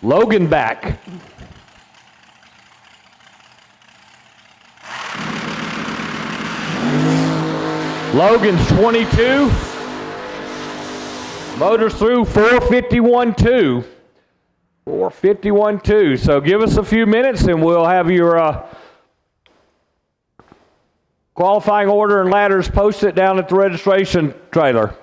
Logan back. Logan's 22. Motors through 451.2. 451.2. So give us a few minutes and we'll have your qualifying order and ladders posted down at the registration trailer.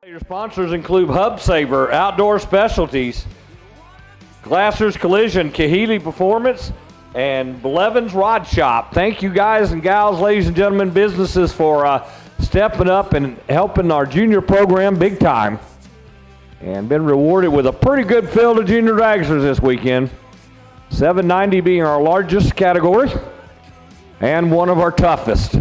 Your sponsors include Hub Saver, Outdoor Specialties, Glasser's Collision, Kahili Performance, and Blevins Rod Shop. Thank you guys and gals, ladies and gentlemen, businesses for stepping up and helping our junior program big time. And been rewarded with a pretty good field of junior dragsters this weekend. 790 being our largest category and one of our toughest.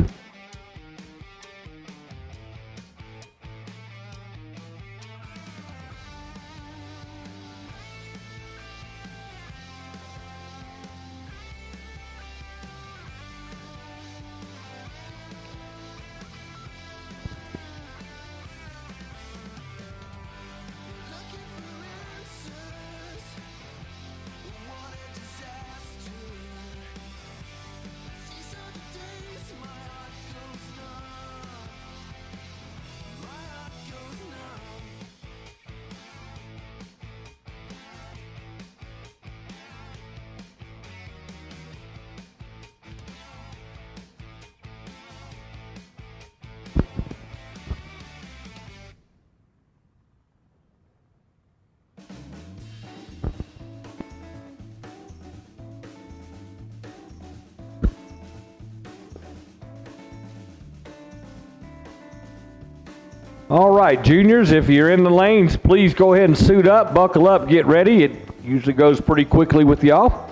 All right, juniors, if you're in the lanes, please go ahead and suit up, buckle up, get ready. It usually goes pretty quickly with y'all.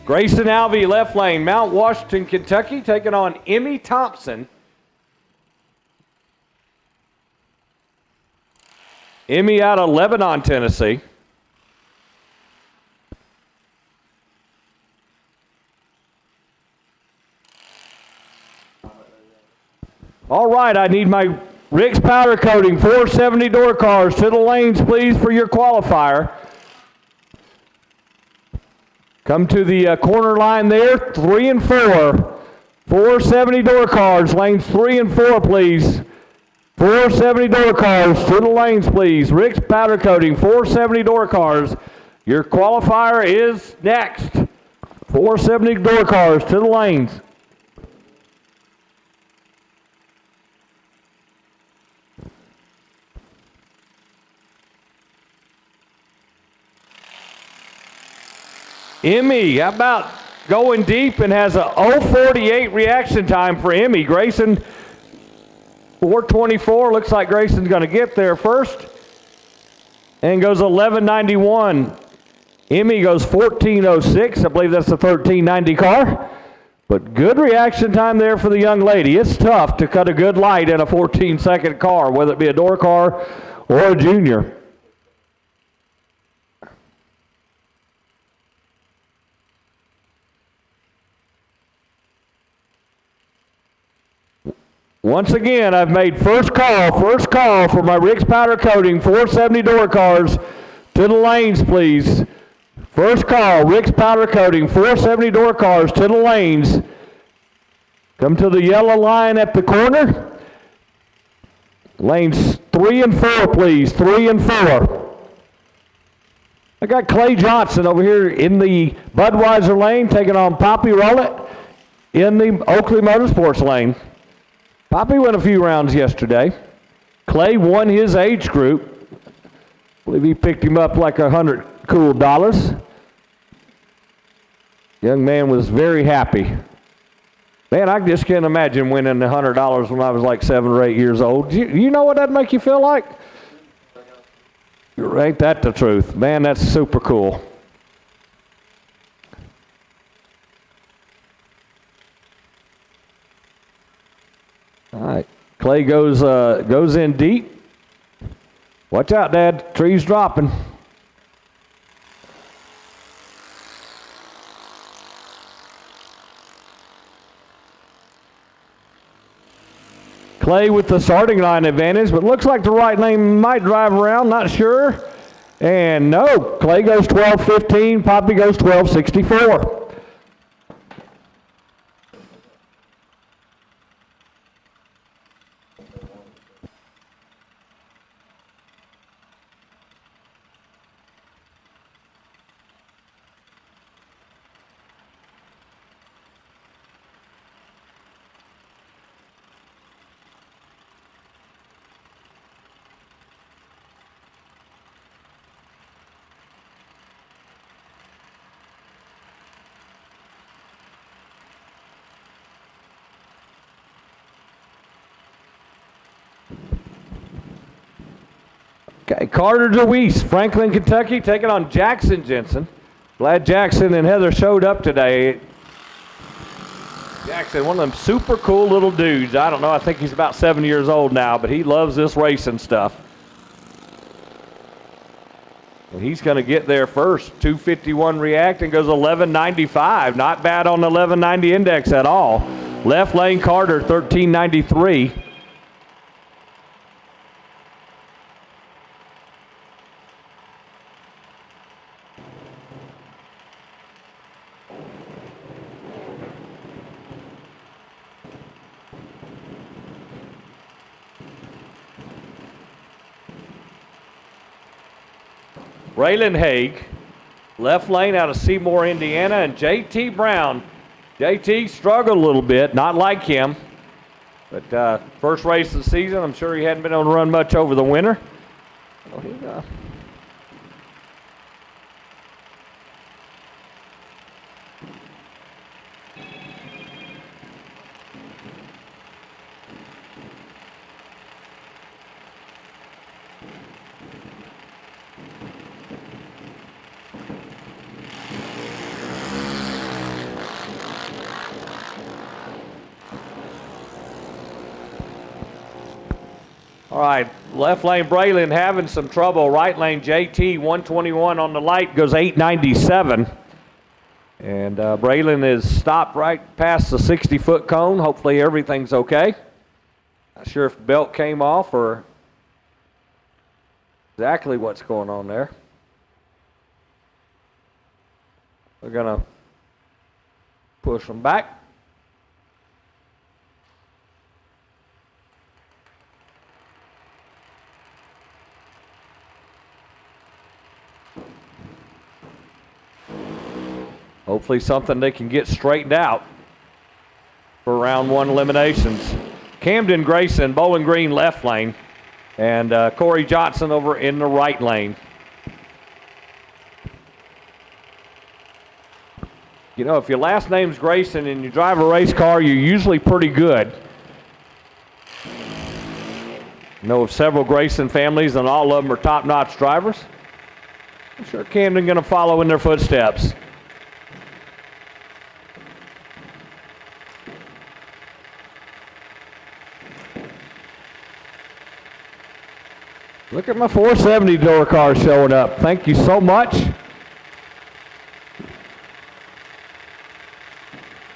Grayson Alvey, left lane, Mount Washington, Kentucky, taking on Emmy Thompson. Emmy out of Lebanon, Tennessee. All right, I need my Rick's powder coating, 470 door cars to the lanes, please, for your qualifier. Come to the corner line there, 3 and 4. 470 door cars, lanes 3 and 4, please. 470 door cars to the lanes, please. Rick's powder coating, 470 door cars. Your qualifier is next. 470 door cars to the lanes. Emmy, how about going deep and has a 0:48 reaction time for Emmy. Grayson, 4:24. Looks like Grayson's going to get there first. And goes 11:91. Emmy goes 14:06. I believe that's the 1390 car. But good reaction time there for the young lady. It's tough to cut a good light in a 14-second car, whether it be a door car or a junior. Once again, I've made first call for my Rick's powder coating, 470 door cars to the lanes, please. First call, Rick's powder coating, 470 door cars to the lanes. Come to the yellow line at the corner. Lanes 3 and 4, please, 3 and 4. I got Clay Johnson over here in the Budweiser lane, taking on Poppy Rowlett in the Oakley Motorsports lane. Poppy went a few rounds yesterday. Clay won his age group. I believe he picked him up like $100 cool dollars. Young man was very happy. Man, I just can't imagine winning $100 when I was like 7 or 8 years old. You know what that'd make you feel like? Ain't that the truth? Man, that's super cool. All right, Clay goes in deep. Watch out, Dad. Tree's dropping. Clay with the starting line advantage, but looks like the right lane might drive around, not sure. And no, Clay goes 12:15, Poppy goes 12:64. Okay, Carter DeWeese, Franklin, Kentucky, taking on Jackson Jensen. Glad Jackson and Heather showed up today. Jackson, one of them super cool little dudes. I don't know, I think he's about 7 years old now, but he loves this racing stuff. And he's going to get there first. 251 react and goes 1195. Not bad on the 1190 index at all. Left lane Carter, 1393. Raylan Haig, left lane out of Seymour, Indiana, and JT Brown. JT struggled a little bit, not like him. But first race of the season, I'm sure he hadn't been able to run much over the winter. So he, all right, left lane Braylon having some trouble. Right lane JT 121 on the light goes 897. And Braylon is stopped right past the 60-foot cone. Hopefully everything's okay. Not sure if belt came off or exactly what's going on there. We're going to push them back. Hopefully something they can get straightened out for round one eliminations. Camden Grayson, Bowling Green left lane, and Corey Johnson over in the right lane. You know, if your last name's Grayson and you drive a race car, you're usually pretty good. I know of several Grayson families, and all of them are top-notch drivers. I'm sure Camden going to follow in their footsteps. Look at my 470 door car showing up. Thank you so much.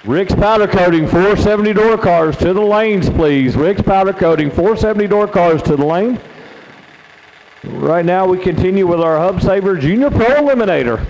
Rick's Powder Coating 470 door cars to the lanes, please. Rick's Powder Coating 470 door cars to the lane. Right now we continue with our Hub Saver Junior Pro Eliminator.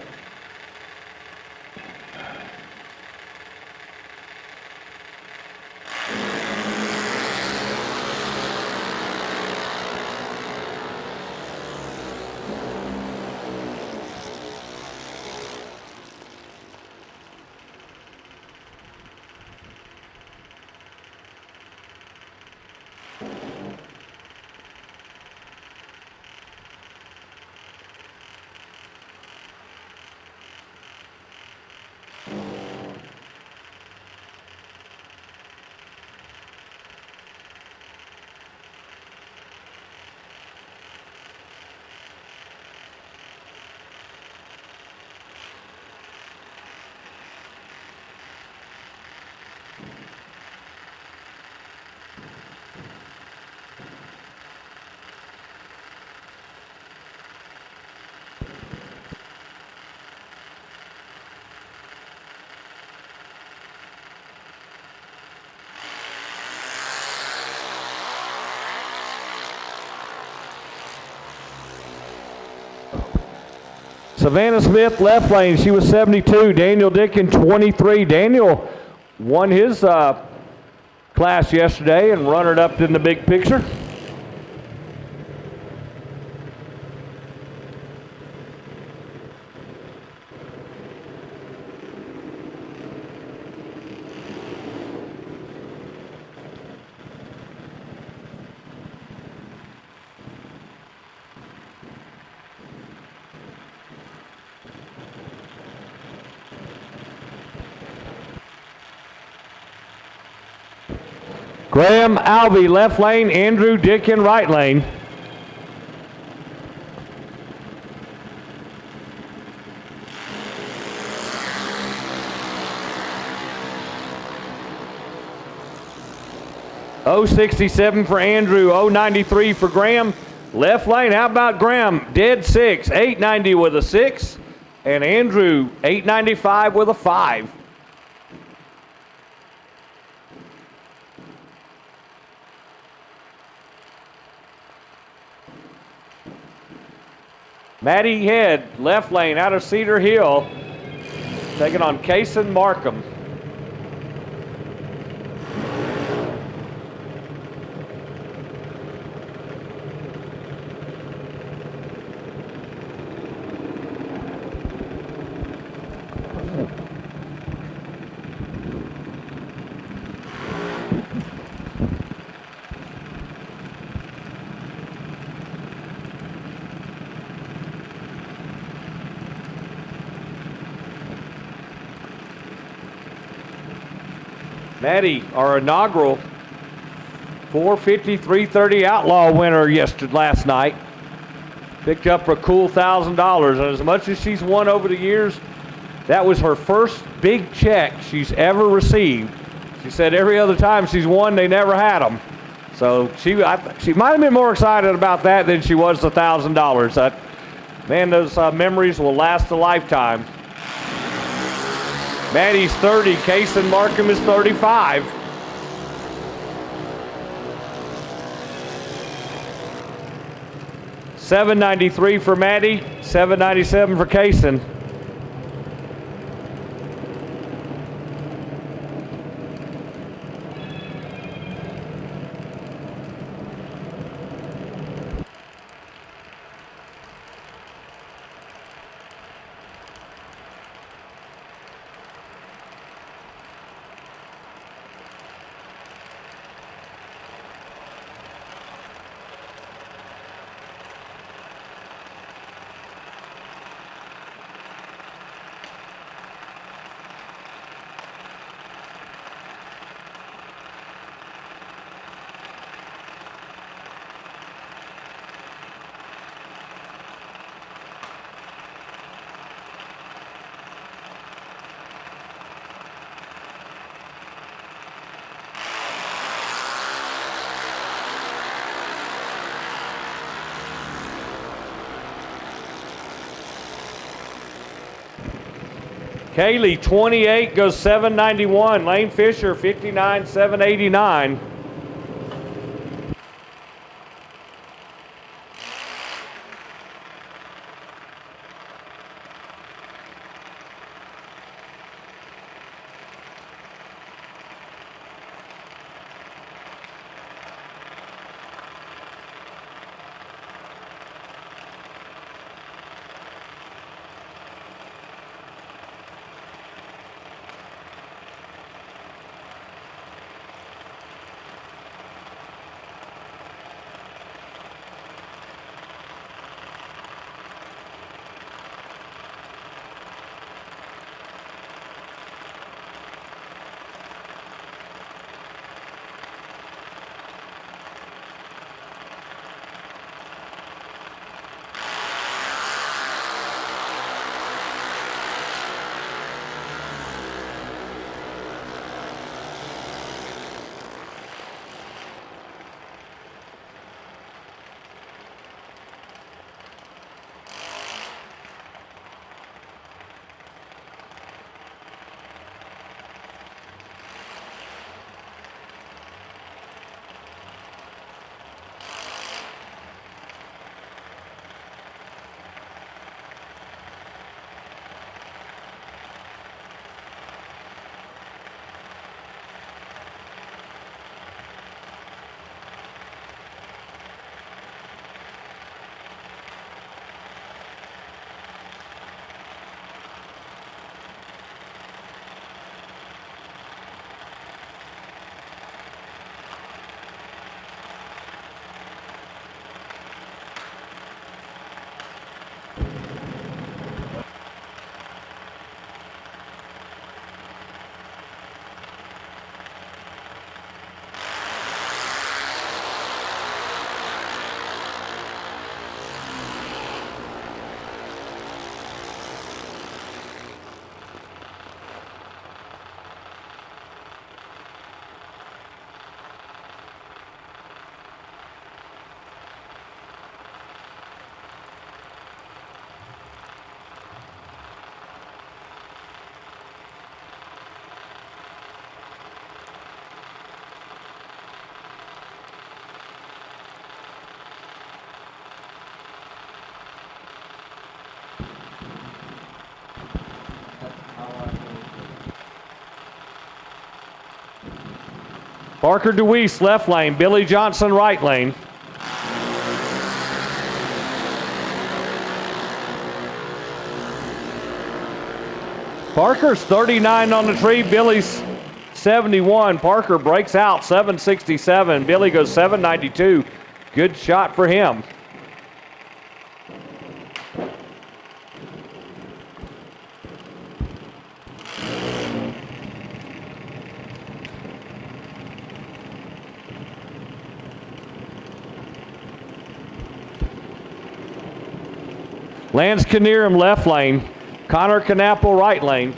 Savannah Smith, left lane, she was 72. Daniel Dickin, 23. Daniel won his class yesterday and runner-up in the big picture. Graham Albee, left lane. Andrew Dickin, right lane. .067 for Andrew, .093 for Graham. Left lane, how about Graham? Dead 6, .890 with a 6. And Andrew, .895 with a 5. Maddie Head, left lane out of Cedar Hill, taking on Kaysen Markham. Maddie, our inaugural 450 330 Outlaw winner last night. Picked up a cool $1,000. And as much as she's won over the years, that was her first big check she's ever received. She said every other time she's won, they never had them. So she might have been more excited about that than she was the $1,000. Man, those memories will last a lifetime. Maddie's 30, Case and Markham is 35. $793 for Maddie, $797 for Kaysen. Kaylee, 28, goes 791. Lane Fisher, 59, 789. Parker DeWeese, left lane. Billy Johnson, right lane. Parker's 39 on the tree. Billy's 71. Parker breaks out 767. Billy goes 792. Good shot for him. Lance Knierim left lane. Connor Knappel right lane.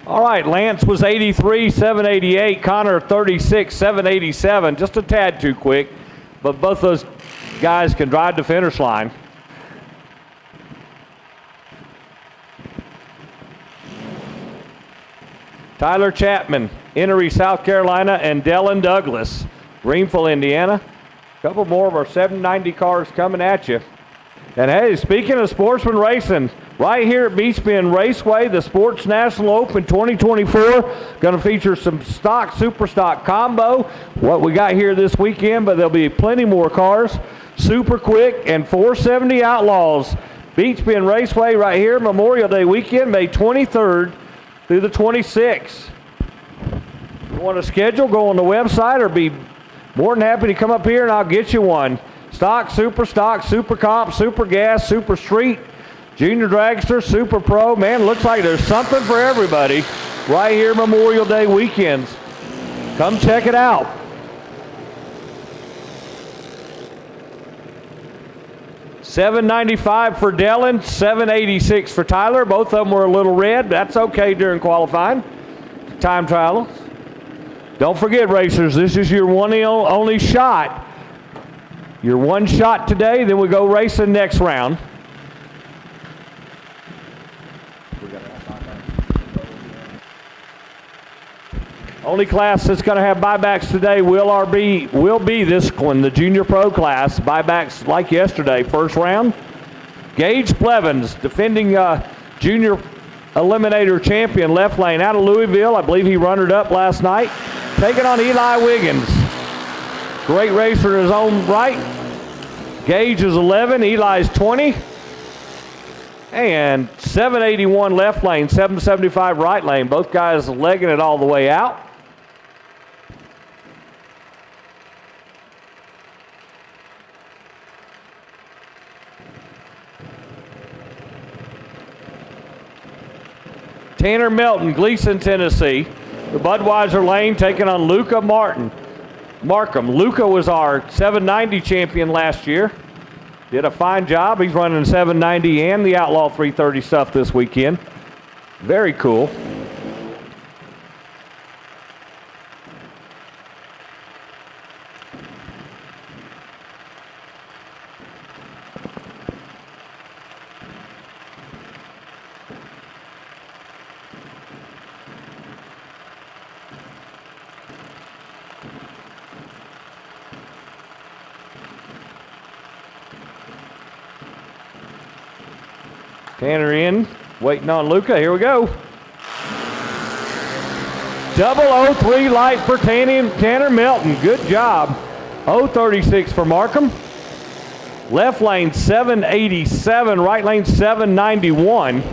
All right, Lance was 83, 788. Connor 36, 787. Just a tad too quick, but both those guys can drive the finish line. Tyler Chapman, Innery, South Carolina, and Dellin Douglas, Greenville, Indiana. A couple more of our 790 cars coming at you. And hey, speaking of sportsman racing, right here at Beech Bend Raceway, the Sports National Open 2024, going to feature some stock, super stock combo, what we got here this weekend, but there'll be plenty more cars. Super Quick and 470 Outlaws. Beech Bend Raceway right here, Memorial Day weekend, May 23rd through the 26th. If you want to schedule, go on the website or be more than happy to come up here and I'll get you one. Stock, super comp, super gas, super street, junior dragster, super pro. Man, looks like there's something for everybody right here Memorial Day weekends. Come check it out. $795 for Dellin, $786 for Tyler. Both of them were a little red. That's okay during qualifying. Time trials. Don't forget, racers, this is your one and only shot. Your one shot today, then we go racing next round. Only class that's going to have buybacks today will be this one, the Junior Pro class. Buybacks like yesterday, first round. Gage Blevins, defending Junior Eliminator champion, left lane out of Louisville. I believe he runnered up last night. Taking on Eli Wiggins. Great racer in his own right. Gage is 11, Eli's 20. And 781 left lane, 775 right lane. Both guys legging it all the way out. Tanner Melton, Gleason, Tennessee. The Budweiser lane taking on Luca Markham. Luca was our 790 champion last year. Did a fine job. He's running 790 and the Outlaw 330 stuff this weekend. Very cool. Tanner in, waiting on Luca. Here we go. 003 light for Tanner Melton. Good job. 036 for Markham. Left lane 787, right lane 791.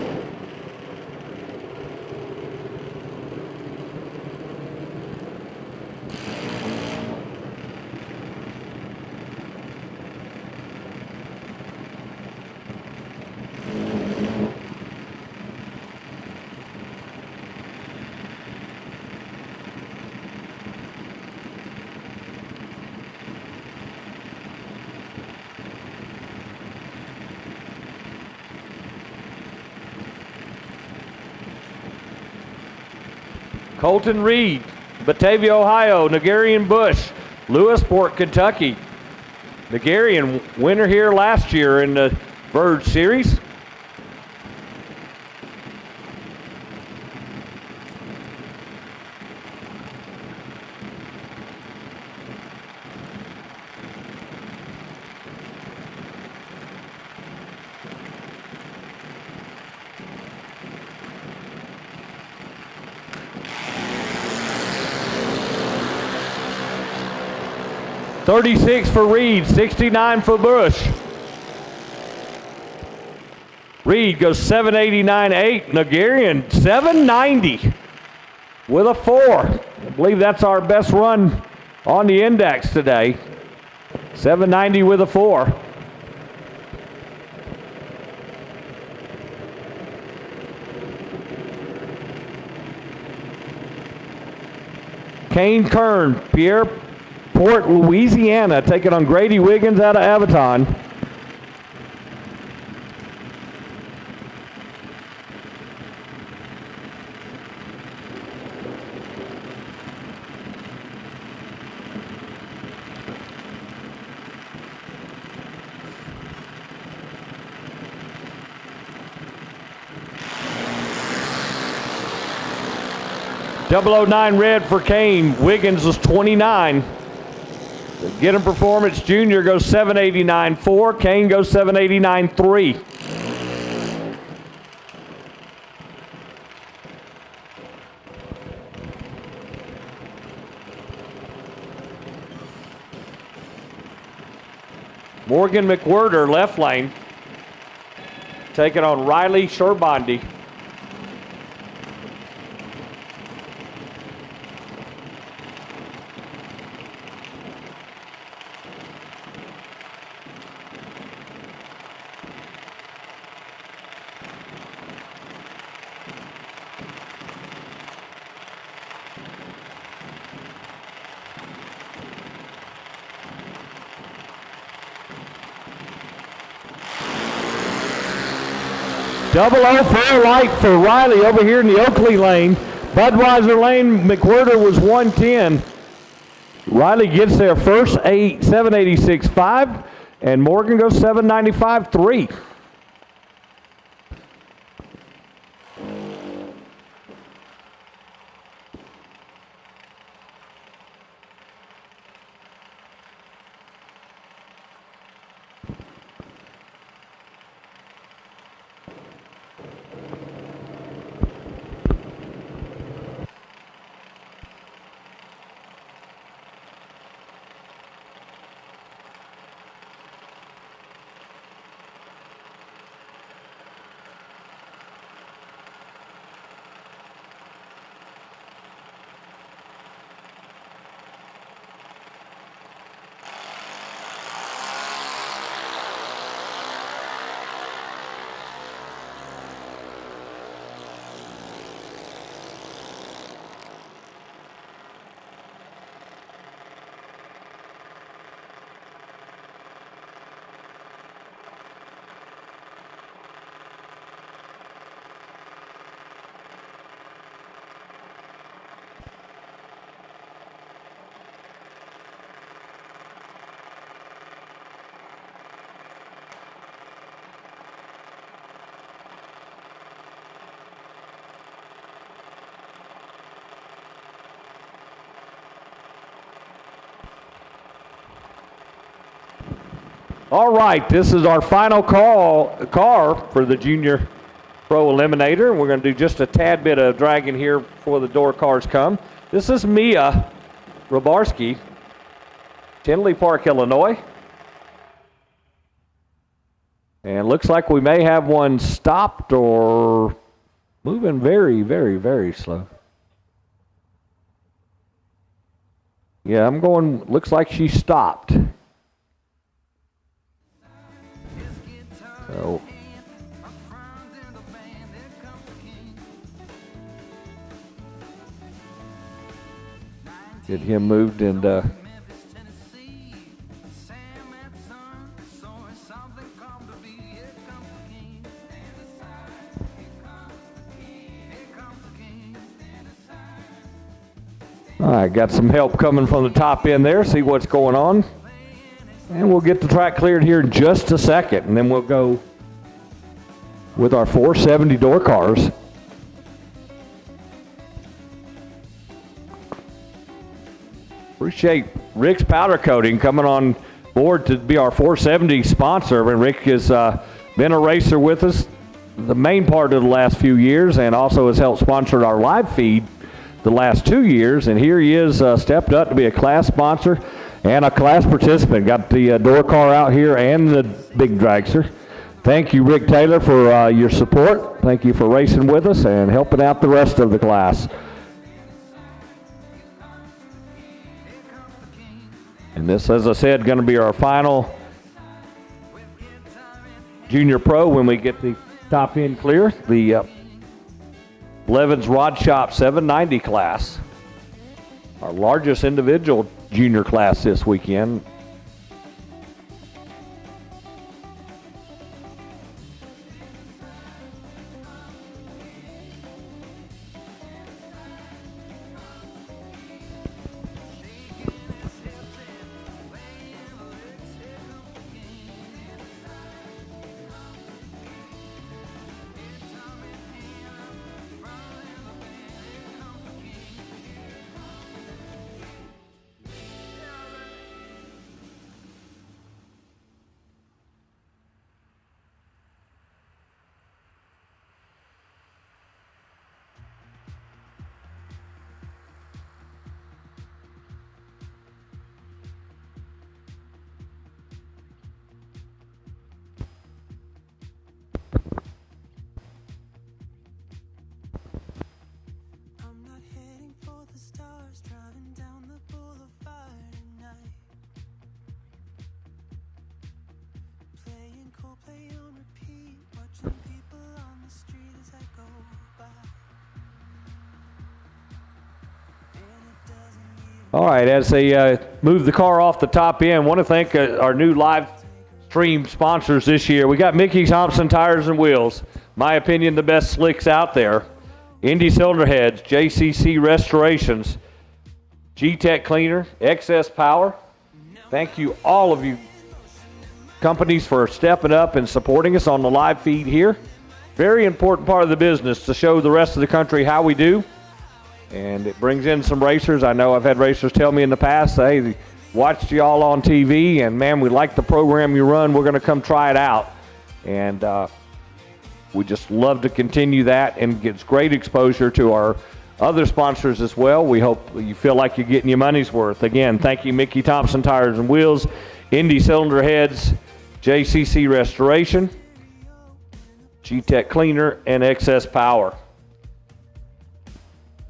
Colton Reed, Batavia, Ohio. Nagarian Bush, Lewisport, Kentucky. Nagarian winner here last year in the Verge Series. 36 for Reed, 69 for Bush. Reed goes 789.8. Nagarian 790 with a 4. I believe that's our best run on the index today. 790 with a 4. Kane Kern, Pierre Port, Louisiana, taking on Grady Wiggins out of Abaton. .009 red for Kane. Wiggins was 29. Get him Performance Jr. goes 789.4. Kane goes 789.3. Morgan McWhirter, left lane, taking on Riley Sherbondi. Double O fair light for Riley over here in the Oakley lane. Budweiser lane, McWhirter was 110. Riley gets there first, 786.5, and Morgan goes 795.3. All right, this is our final car for the Junior Pro Eliminator. We're going to do just a tad bit of dragging here before the door cars come. This is Mia Robarski, Tinley Park, Illinois. And looks like we may have one stopped or moving very, very, very slow. Yeah, I'm going, looks like she stopped. So, get him moved and all right, got some help coming from the top end there, see what's going on. And we'll get the track cleared here in just a second, and then we'll go with our 470 door cars. Appreciate Rick's Powder Coating coming on board to be our 470 sponsor. And Rick has been a racer with us the main part of the last few years and also has helped sponsor our live feed the last 2 years. And here he is stepped up to be a class sponsor. and a class participant. Got the door car out here and the big dragster. Thank you, Rick Taylor, for your support. Thank you for racing with us and helping out the rest of the class. And this, as I said, going to be our final Junior Pro when we get the top end clear. The Blevins Rod Shop 790 class. Our largest individual junior class this weekend. All right, as they move the car off the top end, want to thank our new live stream sponsors this year. We got Mickey Thompson Tires and Wheels. My opinion, the best slicks out there. INDY Cylinder Heads, JCC Restorations, G-Tech Cleaner, XS Power. Thank you, all of you companies, for stepping up and supporting us on the live feed here. Very important part of the business to show the rest of the country how we do. And it brings in some racers. I know I've had racers tell me in the past, hey, watched y'all on TV, and man, we like the program you run. We're going to come try it out. And we just love to continue that, and gets great exposure to our other sponsors as well. We hope you feel like you're getting your money's worth. Again, thank you, Mickey Thompson Tires and Wheels, INDY Cylinder Heads, JCC Restoration, G-Tech Cleaner, and XS Power.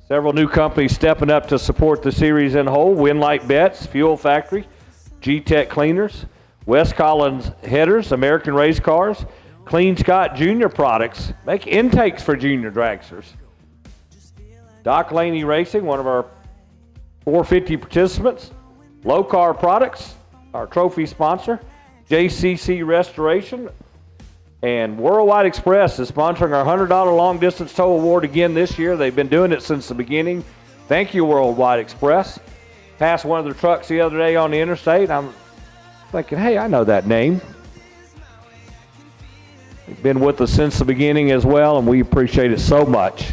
Several new companies stepping up to support the series in whole. Winlight Bets, Fuel Factory, G-Tech Cleaners, West Collins Headers, American Race Cars, Clean Scott Junior Products, make intakes for junior dragsters. Doc Laney Racing, one of our 450 participants. Low Car Products, our trophy sponsor. JCC Restoration. And Worldwide Express is sponsoring our $100 long distance tow award again this year. They've been doing it since the beginning. Thank you, Worldwide Express. Passed one of their trucks the other day on the interstate. I'm thinking, hey, I know that name. They've been with us since the beginning as well, and we appreciate it so much.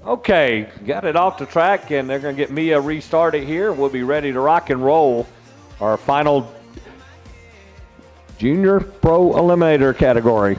Okay, got it off the track, and they're going to get Mia restarted here. We'll be ready to rock and roll our final Junior Pro Eliminator category.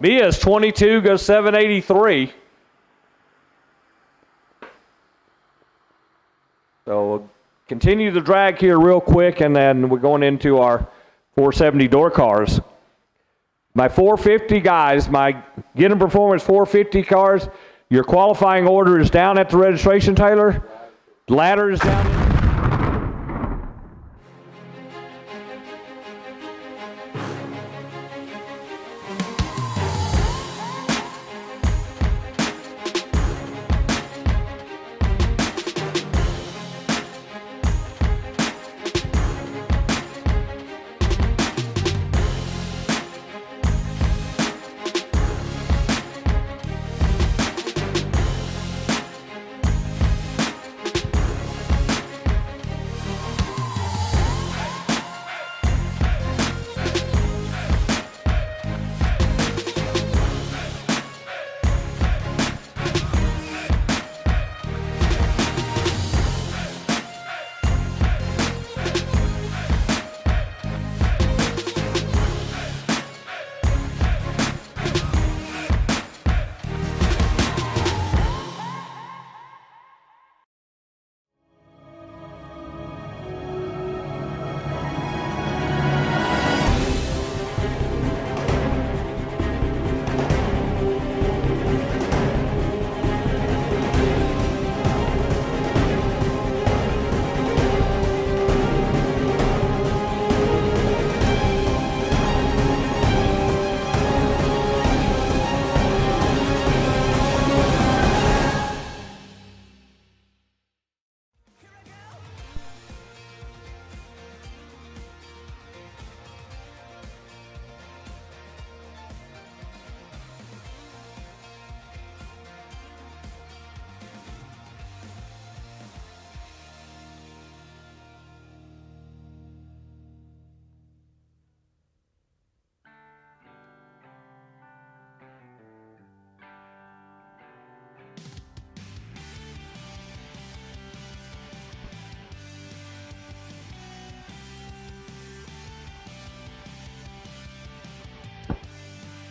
Via's 22 goes 783. So we'll continue the drag here real quick, and then we're going into our 470 door cars. My 450 guys, my Get Performance 450 cars, your qualifying order is down at the registration trailer. Ladder is down.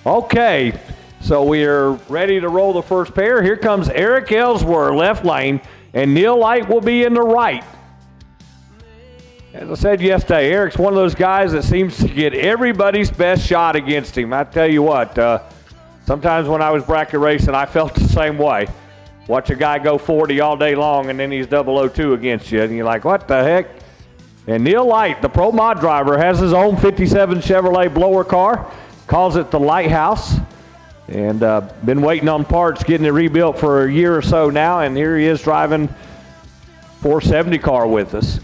Okay, so we are ready to roll the first pair. Here comes Eric Ellsworth, left lane, and Neil Light will be in the right. As I said yesterday, Eric's one of those guys that seems to get everybody's best shot against him. I tell you what, sometimes when I was bracket racing, I felt the same way. Watch a guy go 40 all day long, and then he's 002 against you, and you're like, what the heck? And Neil Light, the Pro Mod driver, has his own 57 Chevrolet blower car. Calls it the Lighthouse, and been waiting on parts, getting it rebuilt for a year or so now, and here he is driving 470 car with us.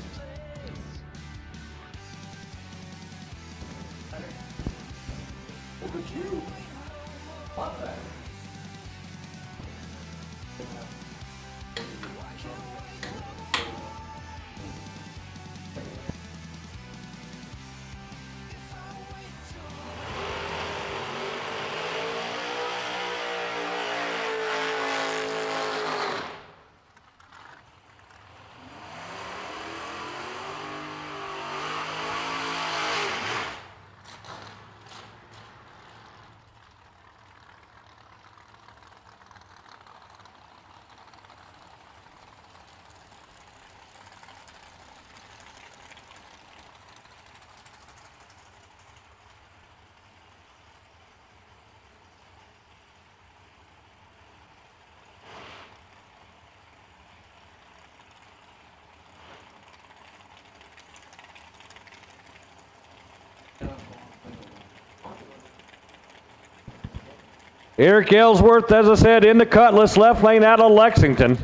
Eric Ellsworth, as I said, in the Cutlass, left lane out of Lexington.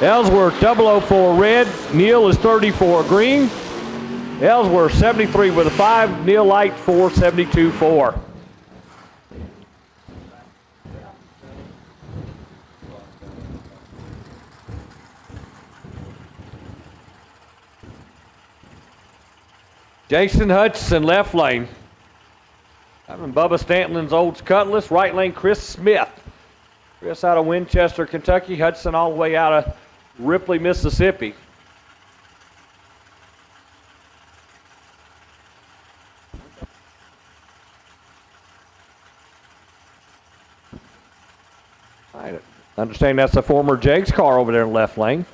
Ellsworth 004 red, Neil is 34 green. Ellsworth 73 with a 5, Neil Light 472 4. Jason Hutchinson, left lane. Having Bubba Stantlin's Olds Cutlass. Right lane, Chris Smith. Chris out of Winchester, Kentucky. Hudson all the way out of Ripley, Mississippi. I understand that's a former Jake's car over there in left lane.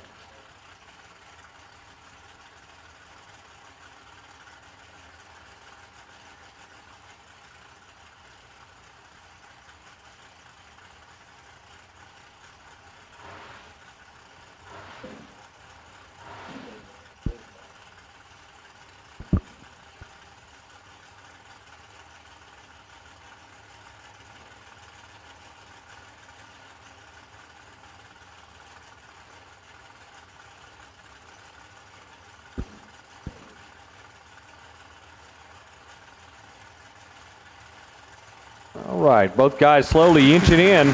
All right, both guys slowly inching in.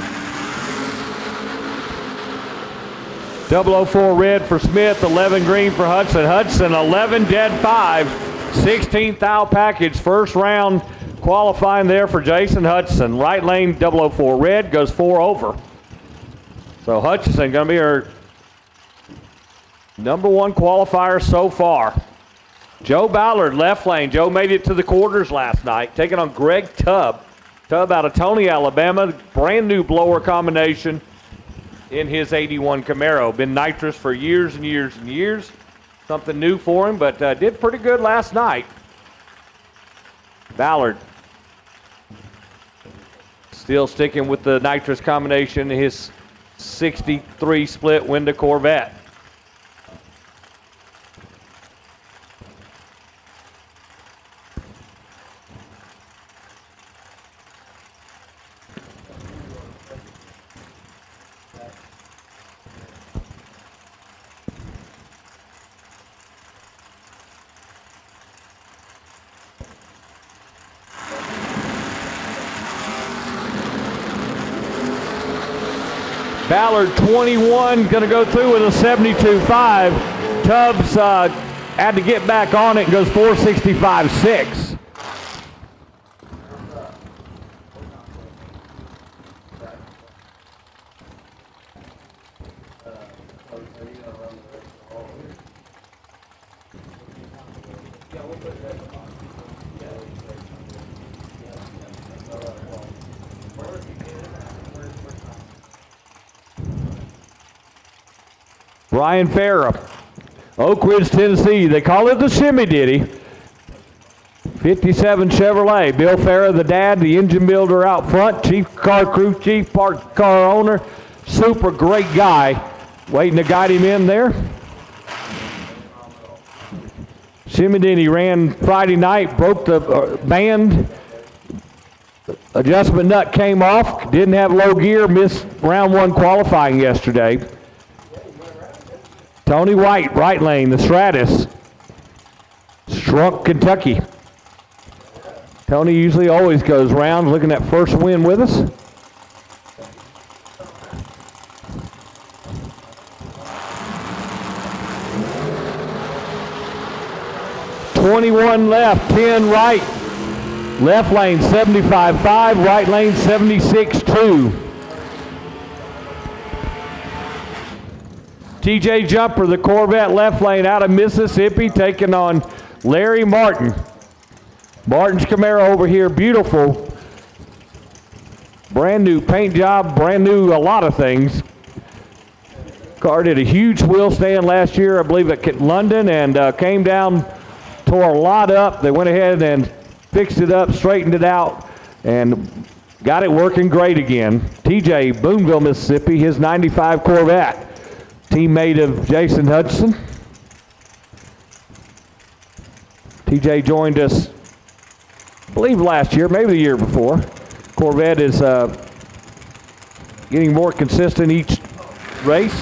004 red for Smith, 11 green for Hudson. Hudson 11 dead 5, 16th thou package. First round qualifying there for Jason Hudson. Right lane 004 red goes 4 over. So Hutchinson going to be our #1 qualifier so far. Joe Ballard, left lane. Joe made it to the quarters last night, taking on Greg Tubb. Tubb out of Tony, Alabama. Brand new blower combination in his 81 Camaro. Been nitrous for years and years and years. Something new for him, but did pretty good last night. Ballard still sticking with the nitrous combination in his 63 split window Corvette. Ballard 21 going to go through with a 72.5. Tubbs had to get back on it and goes 465.6. Brian Farah, Oak Ridge, Tennessee. They call it the Shimmy Ditty. 57 Chevrolet. Bill Farah, the dad, the engine builder out front, chief car crew chief, parked car owner. Super great guy. Waiting to guide him in there. Shimmy Ditty ran Friday night, broke the band. Adjustment nut came off. Didn't have low gear, missed round 1 qualifying yesterday. Tony White, right lane, the Stratus. Strunk, Kentucky. Tony usually always goes round, looking at first win with us. .21 left, 10 right. Left lane 75.5, right lane 76.2. TJ Jumper, the Corvette, left lane out of Mississippi, taking on Larry Martin. Martin's Camaro over here, beautiful. Brand new paint job, brand new a lot of things. Car did a huge wheel stand last year, I believe at London, and came down, tore a lot up. They went ahead and fixed it up, straightened it out, and got it working great again. TJ, Boonville, Mississippi, his 95 Corvette. Teammate of Jason Hudson. TJ joined us, I believe last year, maybe the year before. Corvette is getting more consistent each race.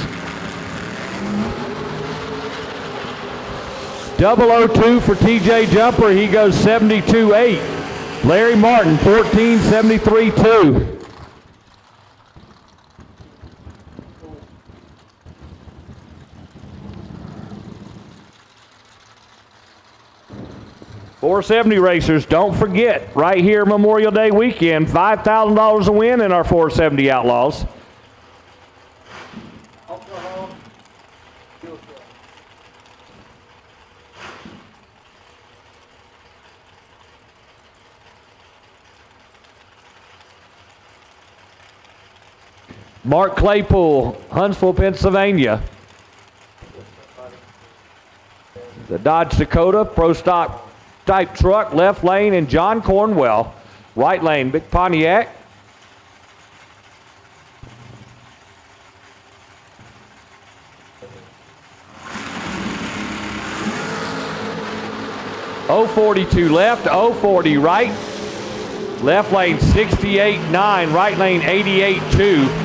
002 for TJ Jumper, he goes 72.8. Larry Martin, 14.73.2. 470 racers, don't forget, right here Memorial Day weekend, $5,000 a win in our 470 Outlaws. Mark Claypool, Huntsville, Pennsylvania. The Dodge Dakota Pro Stock type truck, left lane, and John Cornwell, right lane. Big Pontiac. .042 left, .040 right. Left lane 68.9, right lane 88.2.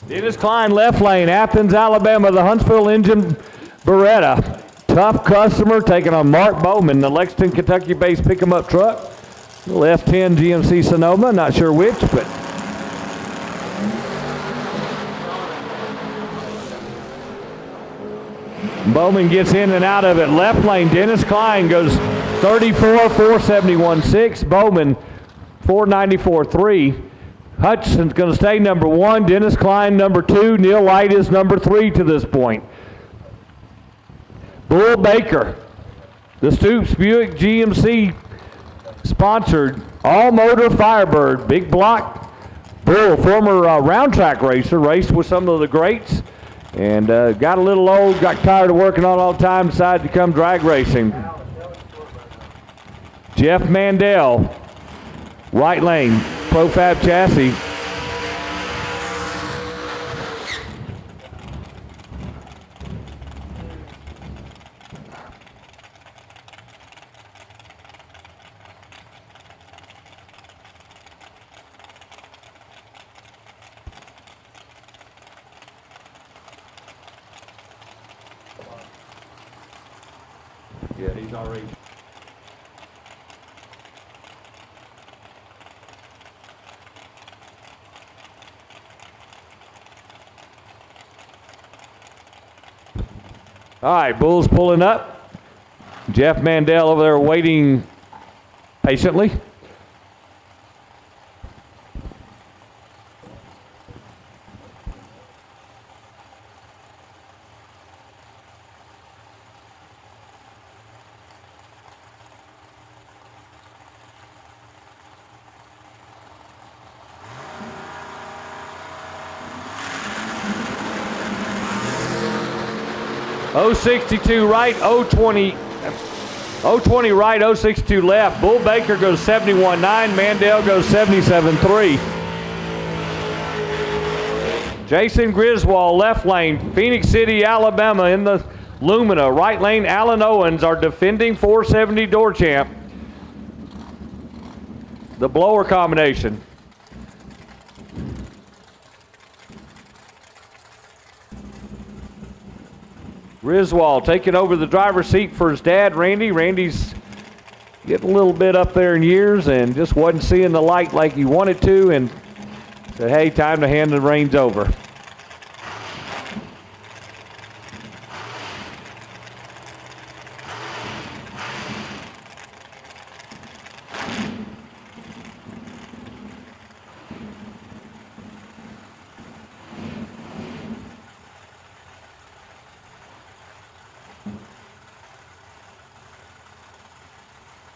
Dennis Klein, left lane, Athens, Alabama, the Huntsville Engine Beretta. Tough customer, taking on Mark Bowman, the Lexington, Kentucky-based pick-em-up truck. Little F10 GMC Sonoma, not sure which, but Bowman gets in and out of it. Left lane, Dennis Klein goes 34, 471.6. Bowman, 494.3. Hutchinson's going to stay number 1. Dennis Klein, number 2. Neil Light is number 3 to this point. Bull Baker, the Stoops Buick GMC sponsored All Motor Firebird. Big block. Bull, former round track racer, raced with some of the greats. And got a little old, got tired of working on all the time, decided to come drag racing. Jeff Mandel, right lane, Profab chassis. Yeah, he's already. All right, Bull's pulling up. Jeff Mandel over there waiting patiently. .062 right, 020 right, 062 left. Bull Baker goes 71.9, Mandel goes 77.3. Jason Griswold, left lane, Phoenix City, Alabama in the Lumina. Right lane, Alan Owens, our defending 470 door champ. The blower combination. Griswold taking over the driver's seat for his dad, Randy. Randy's getting a little bit up there in years and just wasn't seeing the light like he wanted to, and said, hey, time to hand the reins over.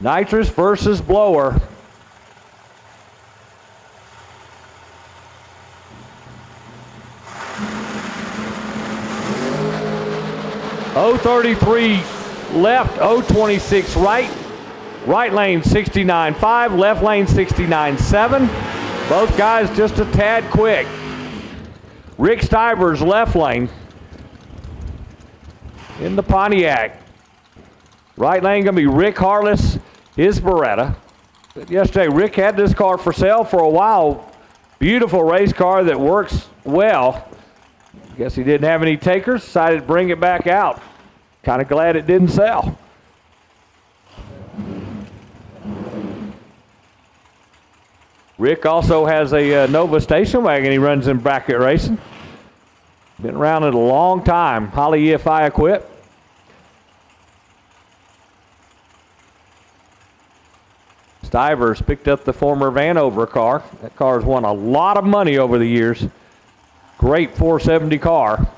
Nitrous versus blower. .033 left, .026 right. Right lane 69.5, left lane 69.7. Both guys just a tad quick. Rick Stivers left lane in the Pontiac. Right lane gonna be Rick Harless, his Beretta. But yesterday, Rick had this car for sale for a while. Beautiful race car that works well. Guess he didn't have any takers, decided to bring it back out. Kind of glad it didn't sell. Rick also has a Nova station wagon he runs in bracket racing. Been around it a long time, Holly EFI equipped. Stivers picked up the former Vanover car. That car's won a lot of money over the years. Great 470 car.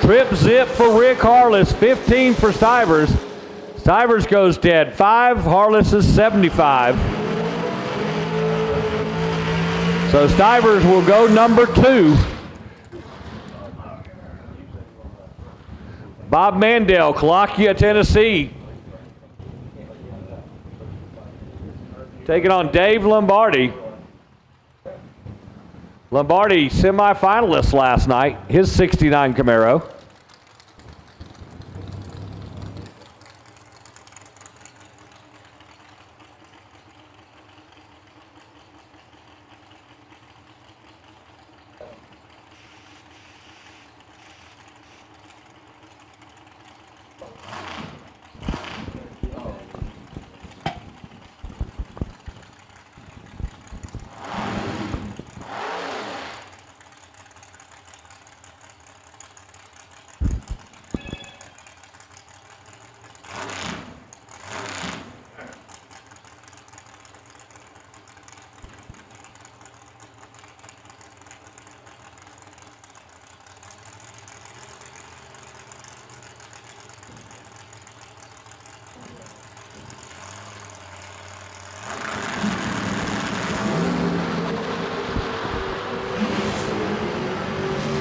Trip zip for Rick Harless, 15 for Stivers. Stivers goes dead 5, Harless is 75. So Stivers will go number 2. Bob Mandel, Colonia, Tennessee. Taking on Dave Lombardi. Lombardi, semifinalist last night, his 69 Camaro.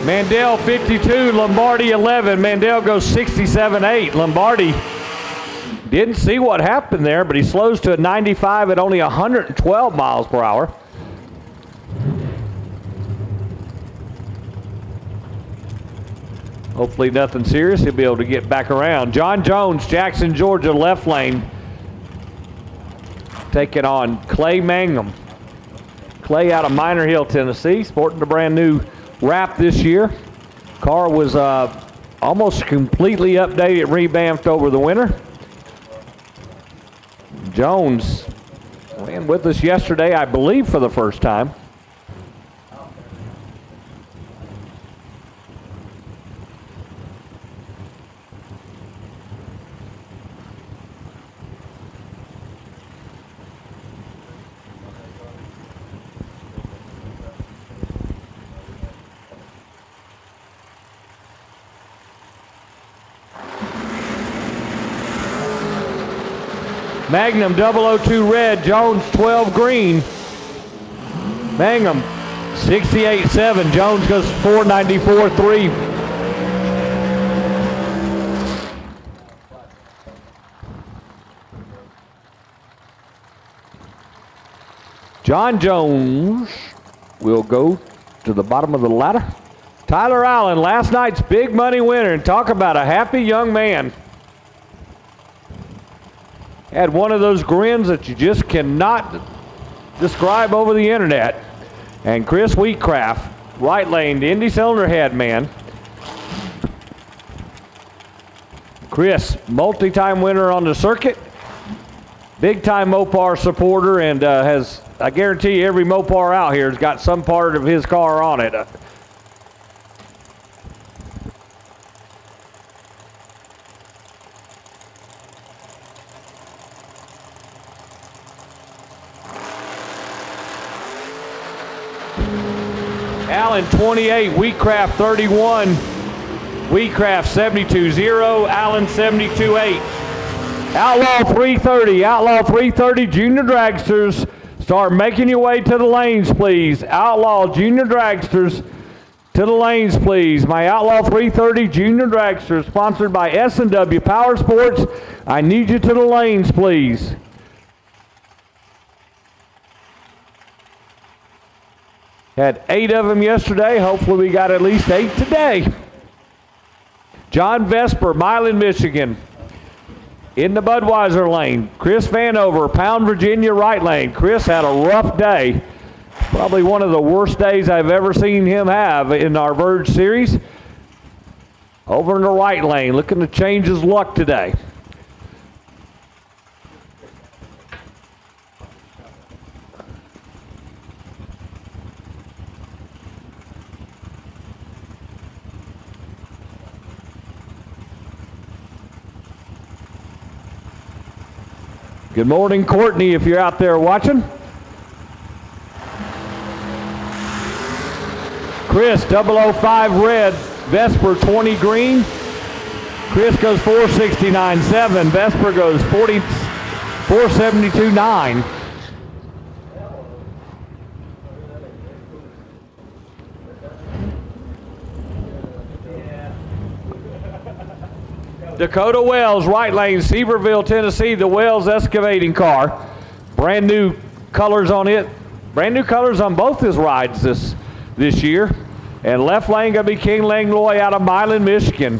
Mandel 52, Lombardi 11. Mandel goes 67.8. Lombardi didn't see what happened there, but he slows to a 95 at only 112 miles per hour. Hopefully nothing serious. He'll be able to get back around. John Jones, Jackson, Georgia, left lane. Taking on Clay Mangum. Clay out of Minor Hill, Tennessee, sporting the brand new wrap this year. Car was almost completely updated, revamped over the winter. Jones ran with us yesterday, I believe, for the first time. Magnum 002 red, Jones 12 green. Magnum 68.7, Jones goes 494.3. John Jones will go to the bottom of the ladder. Tyler Allen, last night's big money winner, and talk about a happy young man. Had one of those grins that you just cannot describe over the internet. And Chris Wheatcraft, right lane, the Indy cylinder head man. Chris, multi-time winner on the circuit. Big-time Mopar supporter, and has, I guarantee you, every Mopar out here has got some part of his car on it. Allen 28, Wheatcraft 31, Wheatcraft 72.0, Allen 72.8. Outlaw 330, Junior Dragsters. Start making your way to the lanes, please. Outlaw Junior Dragsters to the lanes, please. My Outlaw 330 Junior Dragster, sponsored by S&W Power Sports. I need you to the lanes, please. Had 8 of them yesterday. Hopefully we got at least 8 today. John Vesper, Milan, Michigan. In the Budweiser lane. Chris Vanover, Pound, Virginia, right lane. Chris had a rough day. Probably one of the worst days I've ever seen him have in our Verge series. Over in the right lane, looking to change his luck today. Good morning, Courtney, if you're out there watching. Chris, 005 red, Vesper 20 green. Chris goes 469.7, Vesper goes 472.9. Dakota Wells, right lane, Sevierville, Tennessee, the Wells excavating car. Brand new colors on it. Brand new colors on both his rides this year. And left lane gonna be King Langlois out of Milan, Michigan.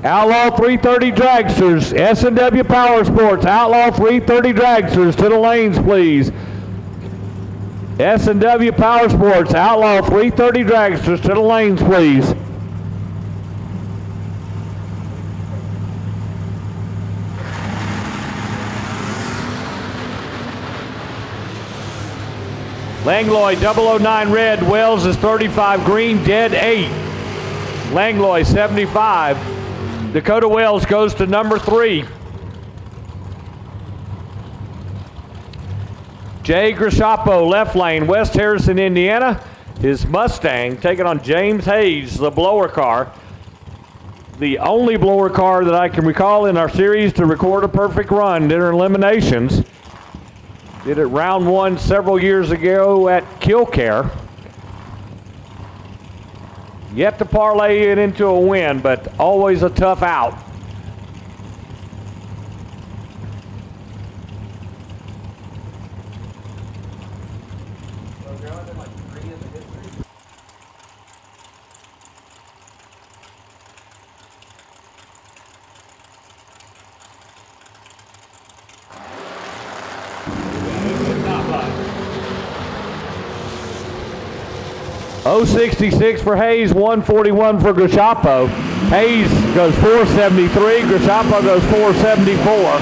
Outlaw 330 Dragsters, S&W Power Sports, Outlaw 330 Dragsters to the lanes, please. S&W Power Sports, Outlaw 330 Dragsters to the lanes, please. Langlois 009 red, Wells is 35 green, dead 8. Langlois 75. Dakota Wells goes to number 3. Jay Grishapo, left lane, West Harrison, Indiana. His Mustang taking on James Hayes, the blower car. The only blower car that I can recall in our series to record a perfect run during eliminations. Did it round 1 several years ago at Killcare. Yet to parlay it into a win, but always a tough out. .066 for Hayes, 141 for Grishapo. Hayes goes 473, Grishapo goes 474.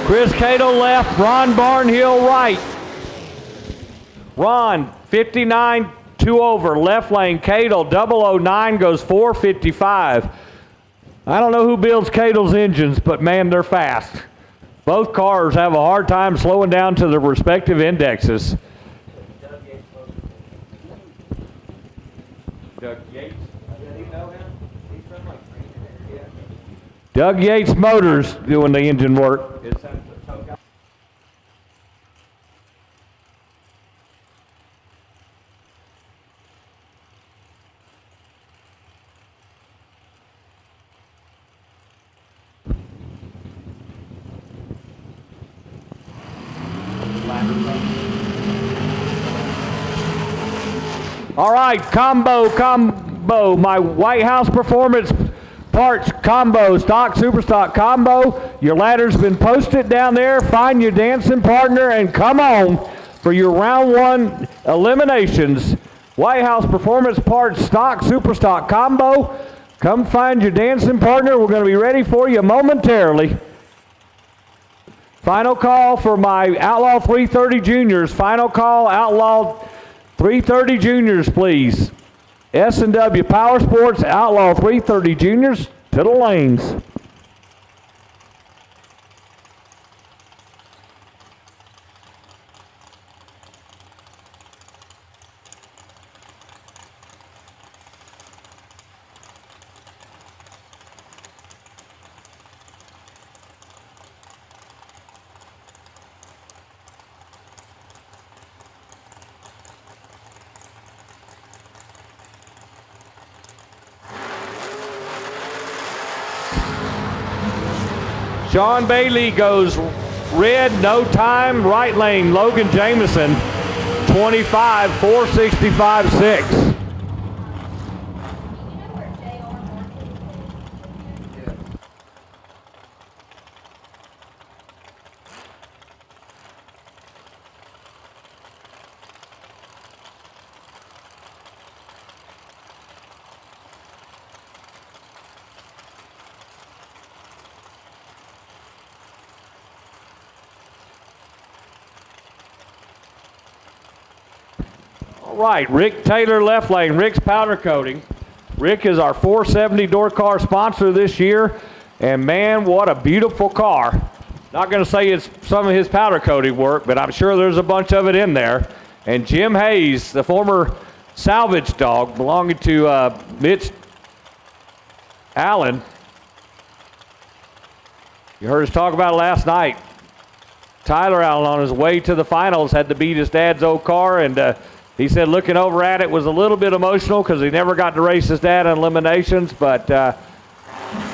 Chris Cato left, Ron Barnhill right. Ron, 59, 2 over, left lane. Cato, 009 goes 455. I don't know who builds Cadle's engines, but man, they're fast. Both cars have a hard time slowing down to their respective indexes. Doug Yates? Do you know him? He's from like Doug Yates Motors doing the engine work. All right, combo, my White House Performance Parts combo, stock, super stock combo. Your ladder's been posted down there. Find your dancing partner and come on for your round one eliminations. White House Performance Parts stock, super stock combo. Come find your dancing partner. We're going to be ready for you momentarily. Final call for my Outlaw 330 Juniors. Final call, Outlaw 330 Juniors, please. S&W Power Sports Outlaw 330 Juniors to the lanes. Sean Bailey goes red, no time, right lane, Logan Jameson, 25, 465, 6. Right, Rick Taylor left lane. Rick's powder coating. Rick is our 470 door car sponsor this year, and man, what a beautiful car. Not going to say it's some of his powder coating work, but I'm sure there's a bunch of it in there. And Jim Hayes, the former salvage dog belonging to Mitch Allen. You heard us talk about it last night. Tyler Allen on his way to the finals had to beat his dad's old car, and he said looking over at it was a little bit emotional because he never got to race his dad in eliminations, but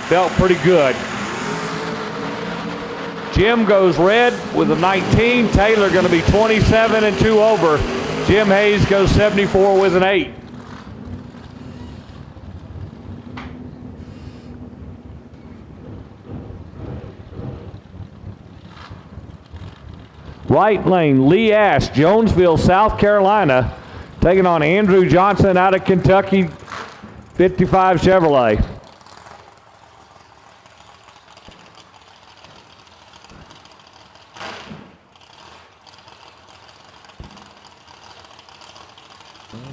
felt pretty good. Jim goes red with a 19. Taylor going to be 27 and 2 over. Jim Hayes goes 74 with an 8. Right lane, Lee Ash, Jonesville, South Carolina, taking on Andrew Johnson out of Kentucky, 55 Chevrolet.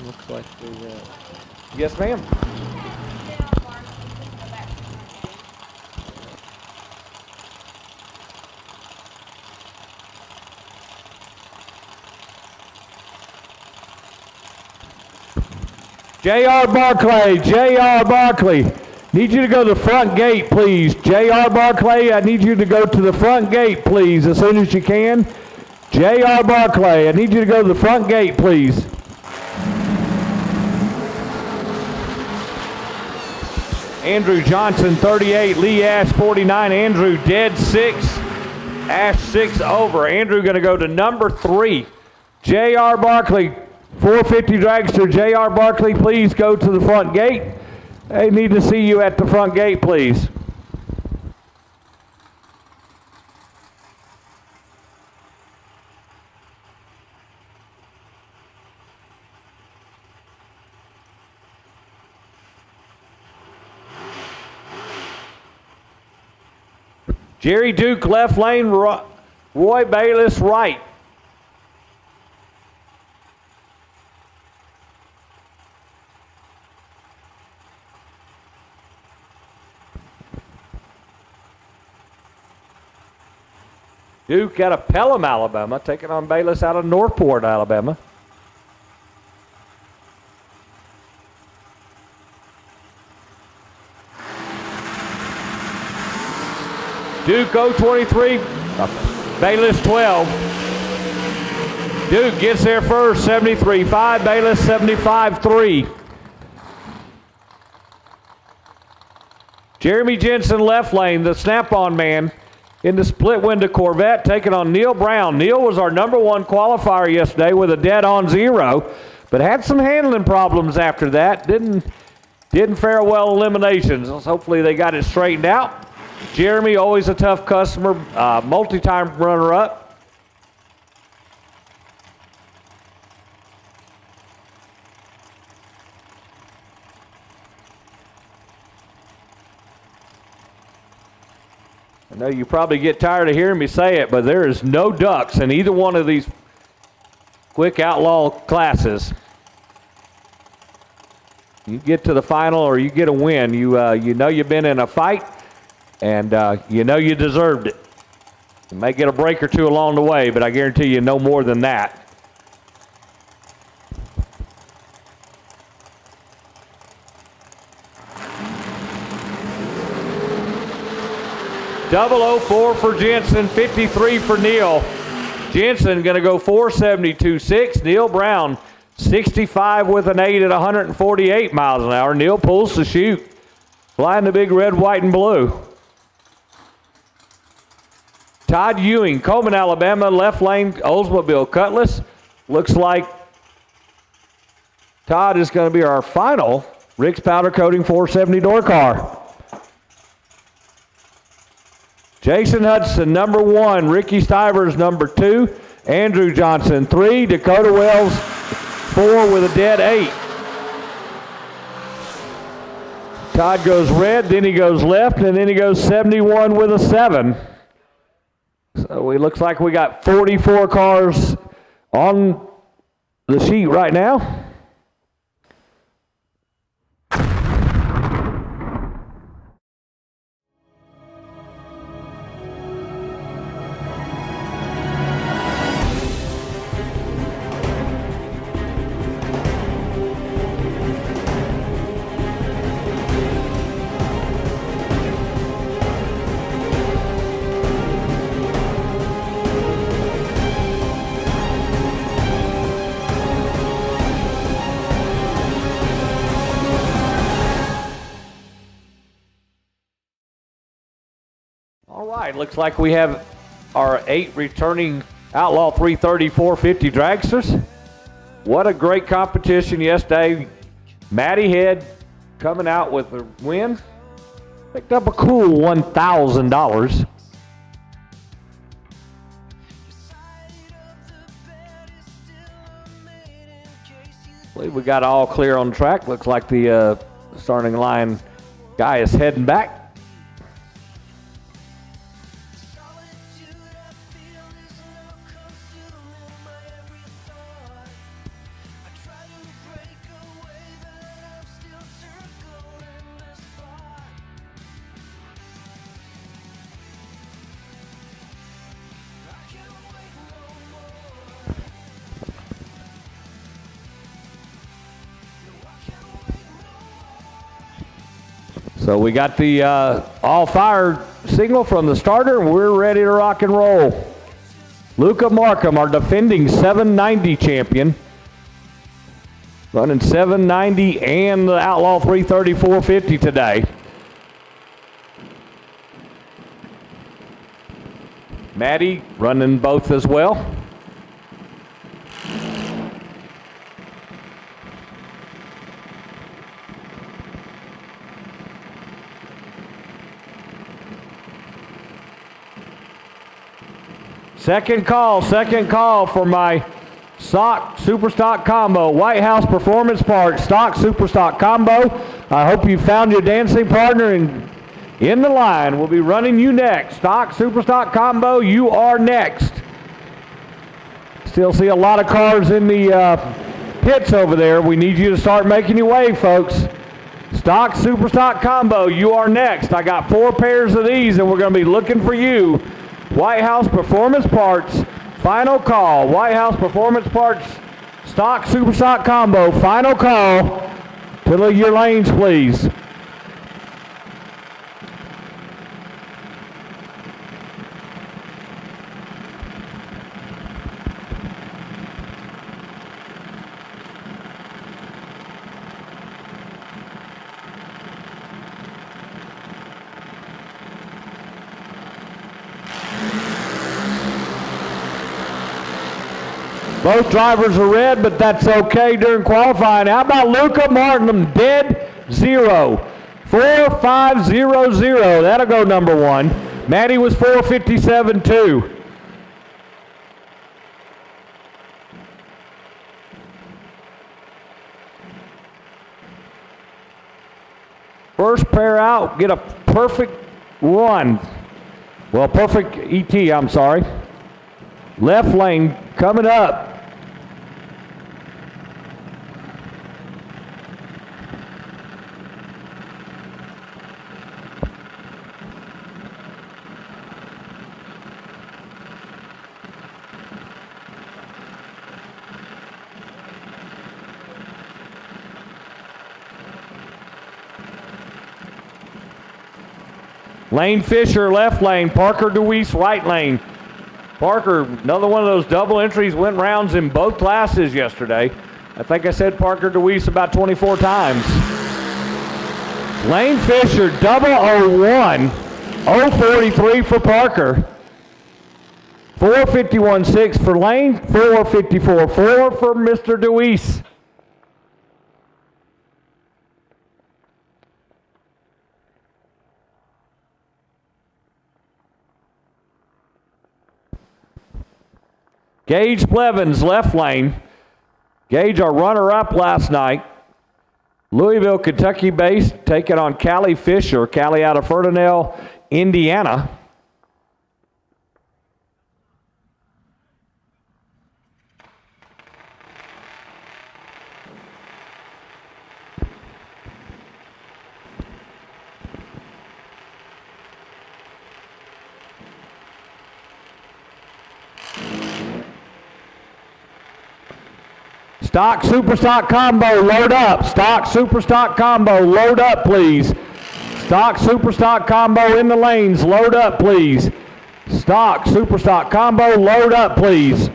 Looks like yes, ma'am. JR Barkley, need you to go to the front gate, please. JR Barkley, I need you to go to the front gate, please, as soon as you can. JR Barkley, I need you to go to the front gate, please. Andrew Johnson, 38, Lee Ash, 49. Andrew dead 6, Ash 6 over. Andrew going to go to number 3. JR Barkley, 450 dragster, JR Barkley, please go to the front gate. They need to see you at the front gate, please. Jerry Duke left lane, Roy Bayless right. Duke out of Pelham, Alabama, taking on Bayless out of Northport, Alabama. Duke 023, Bayless 12. Duke gets there first, 73.5, Bayless 75.3. Jeremy Jensen left lane, the snap-on man in the split window Corvette, taking on Neil Brown. Neil was our #1 qualifier yesterday with a dead-on 0, but had some handling problems after that. Didn't fare well eliminations. Hopefully they got it straightened out. Jeremy, always a tough customer, multi-time runner-up. I know you probably get tired of hearing me say it, but there is no ducks in either one of these quick outlaw classes. You get to the final or you get a win, you know you've been in a fight, and you know you deserved it. You may get a break or two along the way, but I guarantee you no more than that. Double 04 for Jensen, 53 for Neil. Jensen going to go 472.6. Neil Brown 65 with an 8 at 148 miles an hour. Neil pulls the chute, flying the big red, white, and blue. Todd Ewing, Coleman, Alabama, left lane, Oldsmobile Cutlass. Looks like Todd is going to be our final Rick's Powder Coating 470 door car. Jason Hudson, #1. Ricky Stivers, #2. Andrew Johnson, 3. Dakota Wells, 4 with a dead 8. Todd goes red, then he goes left, and then he goes 71 with a 7. So it looks like we got 44 cars on the sheet right now. Looks like we have our 8 returning Outlaw 330 450 dragsters. What a great competition yesterday. Matty Head coming out with a win. Picked up a cool $1,000. I believe we got all clear on track. Looks like the starting line guy is heading back. So we got the all fire signal from the starter, and we're ready to rock and roll. Luca Markham, our defending 790 champion, running 790 and the Outlaw 330 450 today. Maddie running both as well. Second call for my stock super stock combo. White House Performance Parts stock super stock combo. I hope you found your dancing partner and in the line. We'll be running you next. Stock super stock combo, you are next. Still see a lot of cars in the pits over there. We need you to start making your way, folks. Stock super stock combo, you are next. I got 4 pairs of these and we're going to be looking for you White House Performance Parts, final call. White House Performance Parts, stock, super stock combo, final call. To your lanes, please. Both drivers are red, but that's okay during qualifying. How about Luca Martin, dead zero. 4500, that'll go number one. Maddie was 457.2. First pair out, get a perfect run. Well, perfect ET, I'm sorry. Left lane coming up. Lane Fisher, left lane. Parker DeWeese, right lane. Parker, another one of those double entries, went rounds in both classes yesterday. I think I said Parker DeWeese about 24 times. Lane Fisher, 001, 043 for Parker. 451.6 for Lane, 454.4 for Mr. DeWeese. Gage Blevins, left lane. Gage, our runner-up last night. Louisville, Kentucky based, taking on Callie Fisher. Callie out of Ferdinand, Indiana. Stock, super stock combo, load up. Stock, super stock combo, load up, please. Stock, super stock combo in the lanes, load up, please. Stock, super stock combo, load up, please.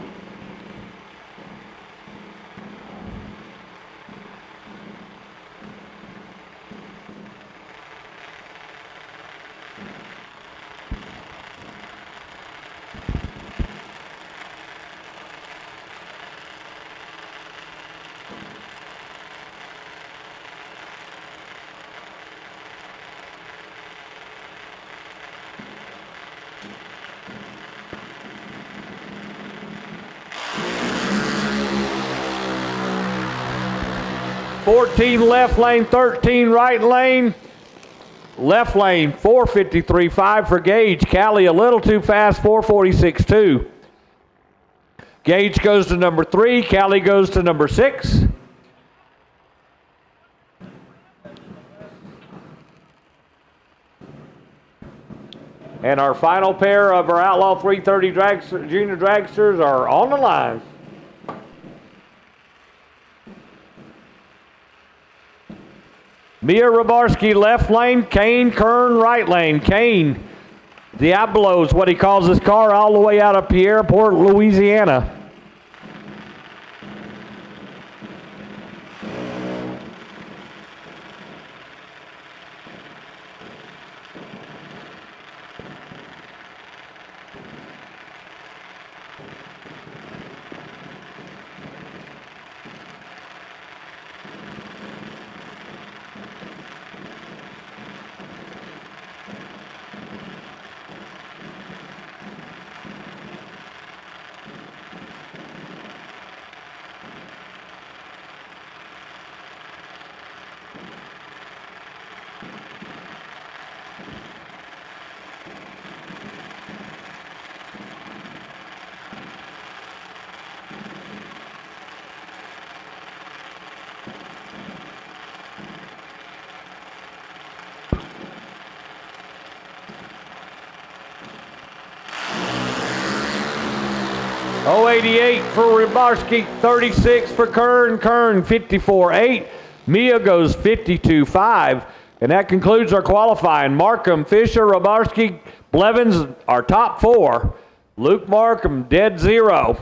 $14 left lane, 13 right lane. Left lane, 453.5 for Gage. Callie a little too fast, 446.2. Gage goes to number 3. Callie goes to number 6. And our final pair of our Outlaw 330 junior dragsters are on the line. Mia Rabarski, left lane. Kane Kern, right lane. Kane Diablo's what he calls his car, all the way out of Pierreport, Louisiana. 088 for Rybarski, 36 for Kern. Kern 54.8. Mia goes 52.5. And that concludes our qualifying. Markham, Fisher, Rybarski, Blevins, our top 4. Luke Markham, dead 0.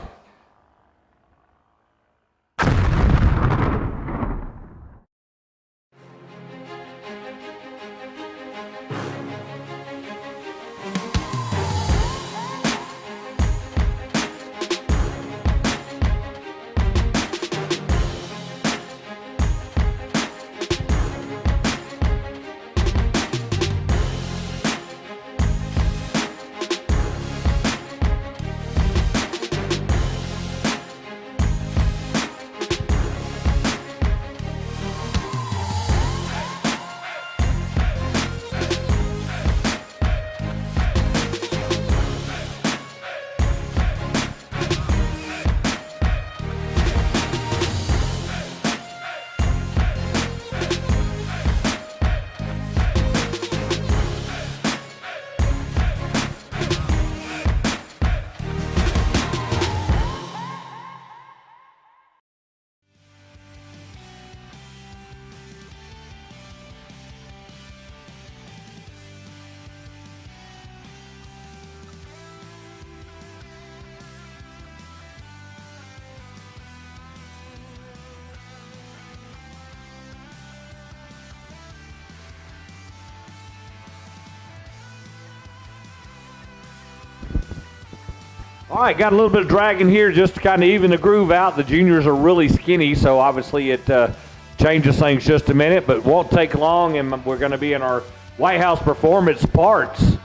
All right, got a little bit of drag in here just to kind of even the groove out. The juniors are really skinny, so obviously it changes things just a minute, but won't take long, and we're going to be in our White House Performance Parts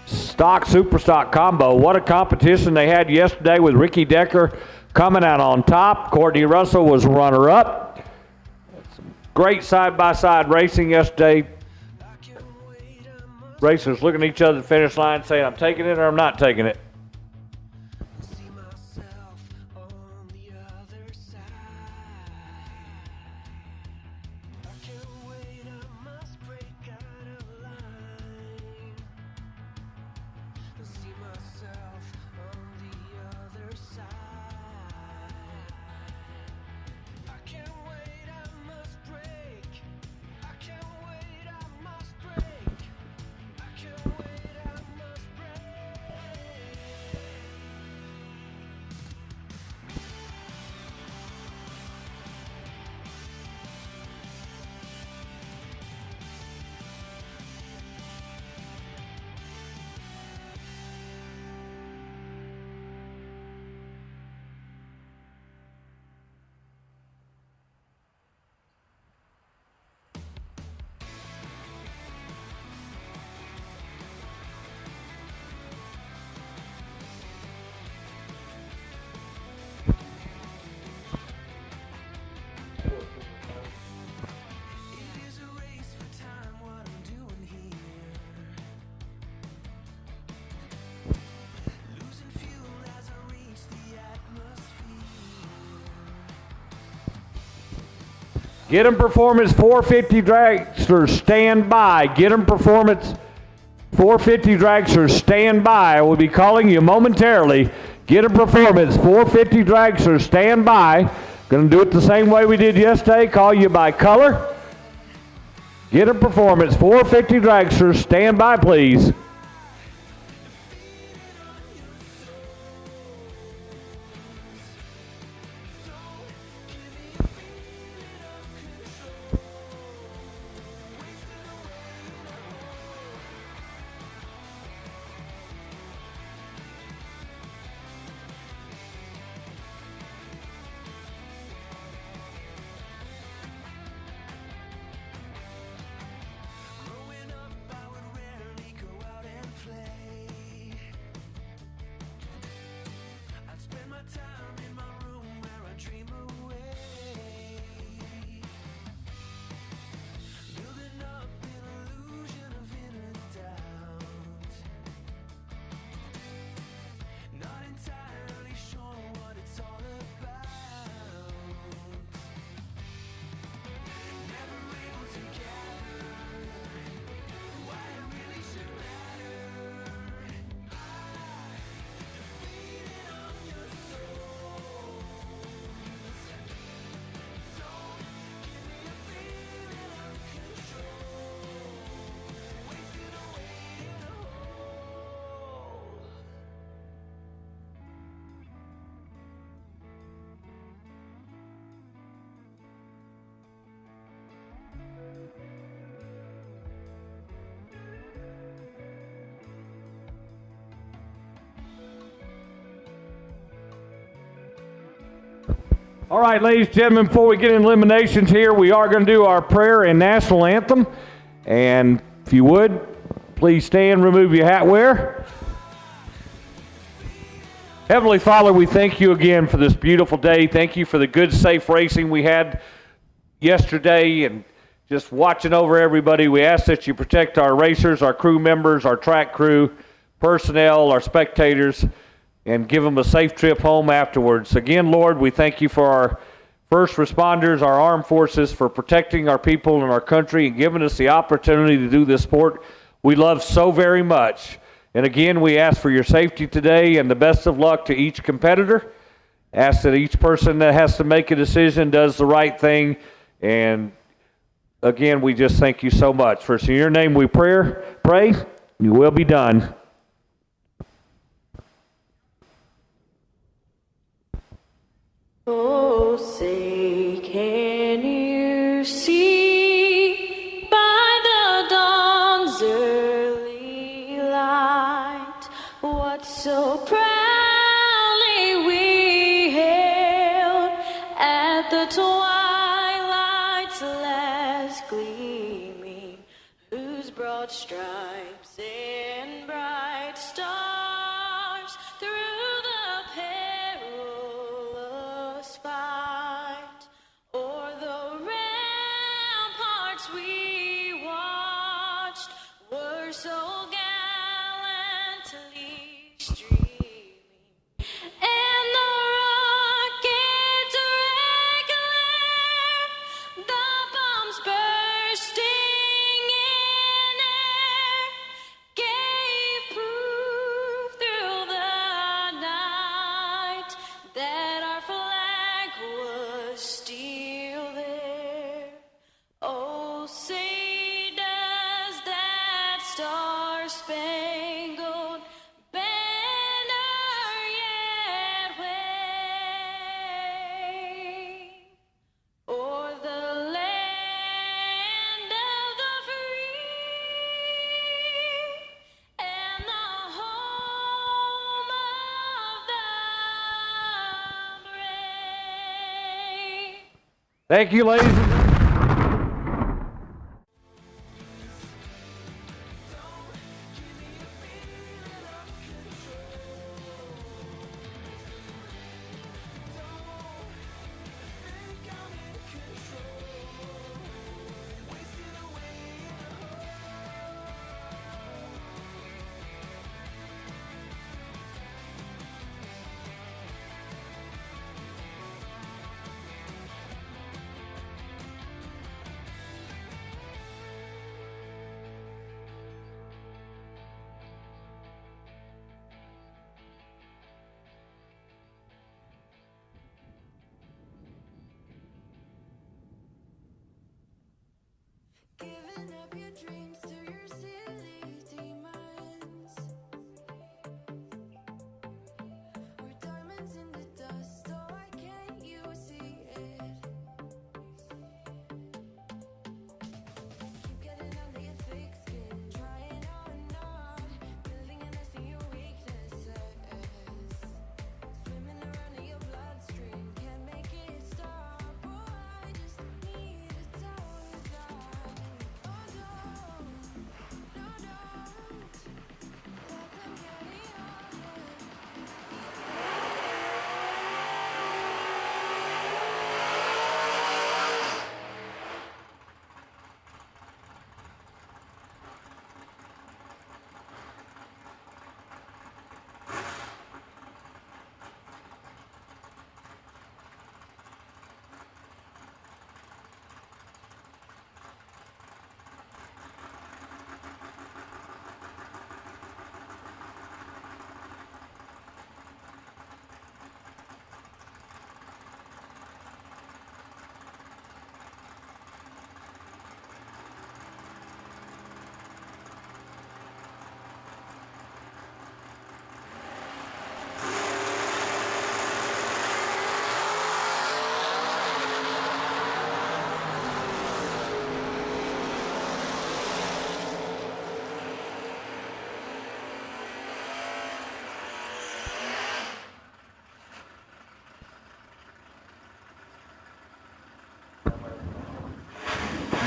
Stock Super Stock Combo. What a competition they had yesterday with Ricky Decker coming out on top. Courtney Russell was runner-up. Some great side-by-side racing yesterday. Racers looking at each other at the finish line saying, I'm taking it or I'm not taking it. Get 'em Performance 450 dragsters, stand by. Get 'em Performance 450 dragsters, stand by. We'll be calling you momentarily. Get 'em Performance 450 dragsters, stand by. Gonna do it the same way we did yesterday. Call you by color. Get 'em Performance 450 dragsters, stand by, please. All right, ladies and gentlemen, before we get in eliminations here, we are going to do our prayer and national anthem. And if you would, please stand, remove your hat wear. Heavenly Father, we thank you again for this beautiful day. Thank you for the good, safe racing we had yesterday and just watching over everybody. We ask that you protect our racers, our crew members, our track crew, personnel, our spectators, and give them a safe trip home afterwards. Again, Lord, we thank you for our first responders, our armed forces, for protecting our people and our country and giving us the opportunity to do this sport we love so very much. And again, we ask for your safety today and the best of luck to each competitor. Ask that each person that has to make a decision does the right thing. And again, we just thank you so much. First, in your name we pray, you will be done. Oh, say, can you see by the dawn's early light what so proudly we hailed at the twilight's last gleaming, whose broad stripes and bright stars through the perilous fight o'er the ramparts we watched were so gallantly streaming, and the rockets regular, the bombs bursting in air, gave proof through the night that our flag was still there. Oh, say does that star-spangled banner yet wave o'er the land of the free and the home of the brave? Thank you, ladies and gentlemen.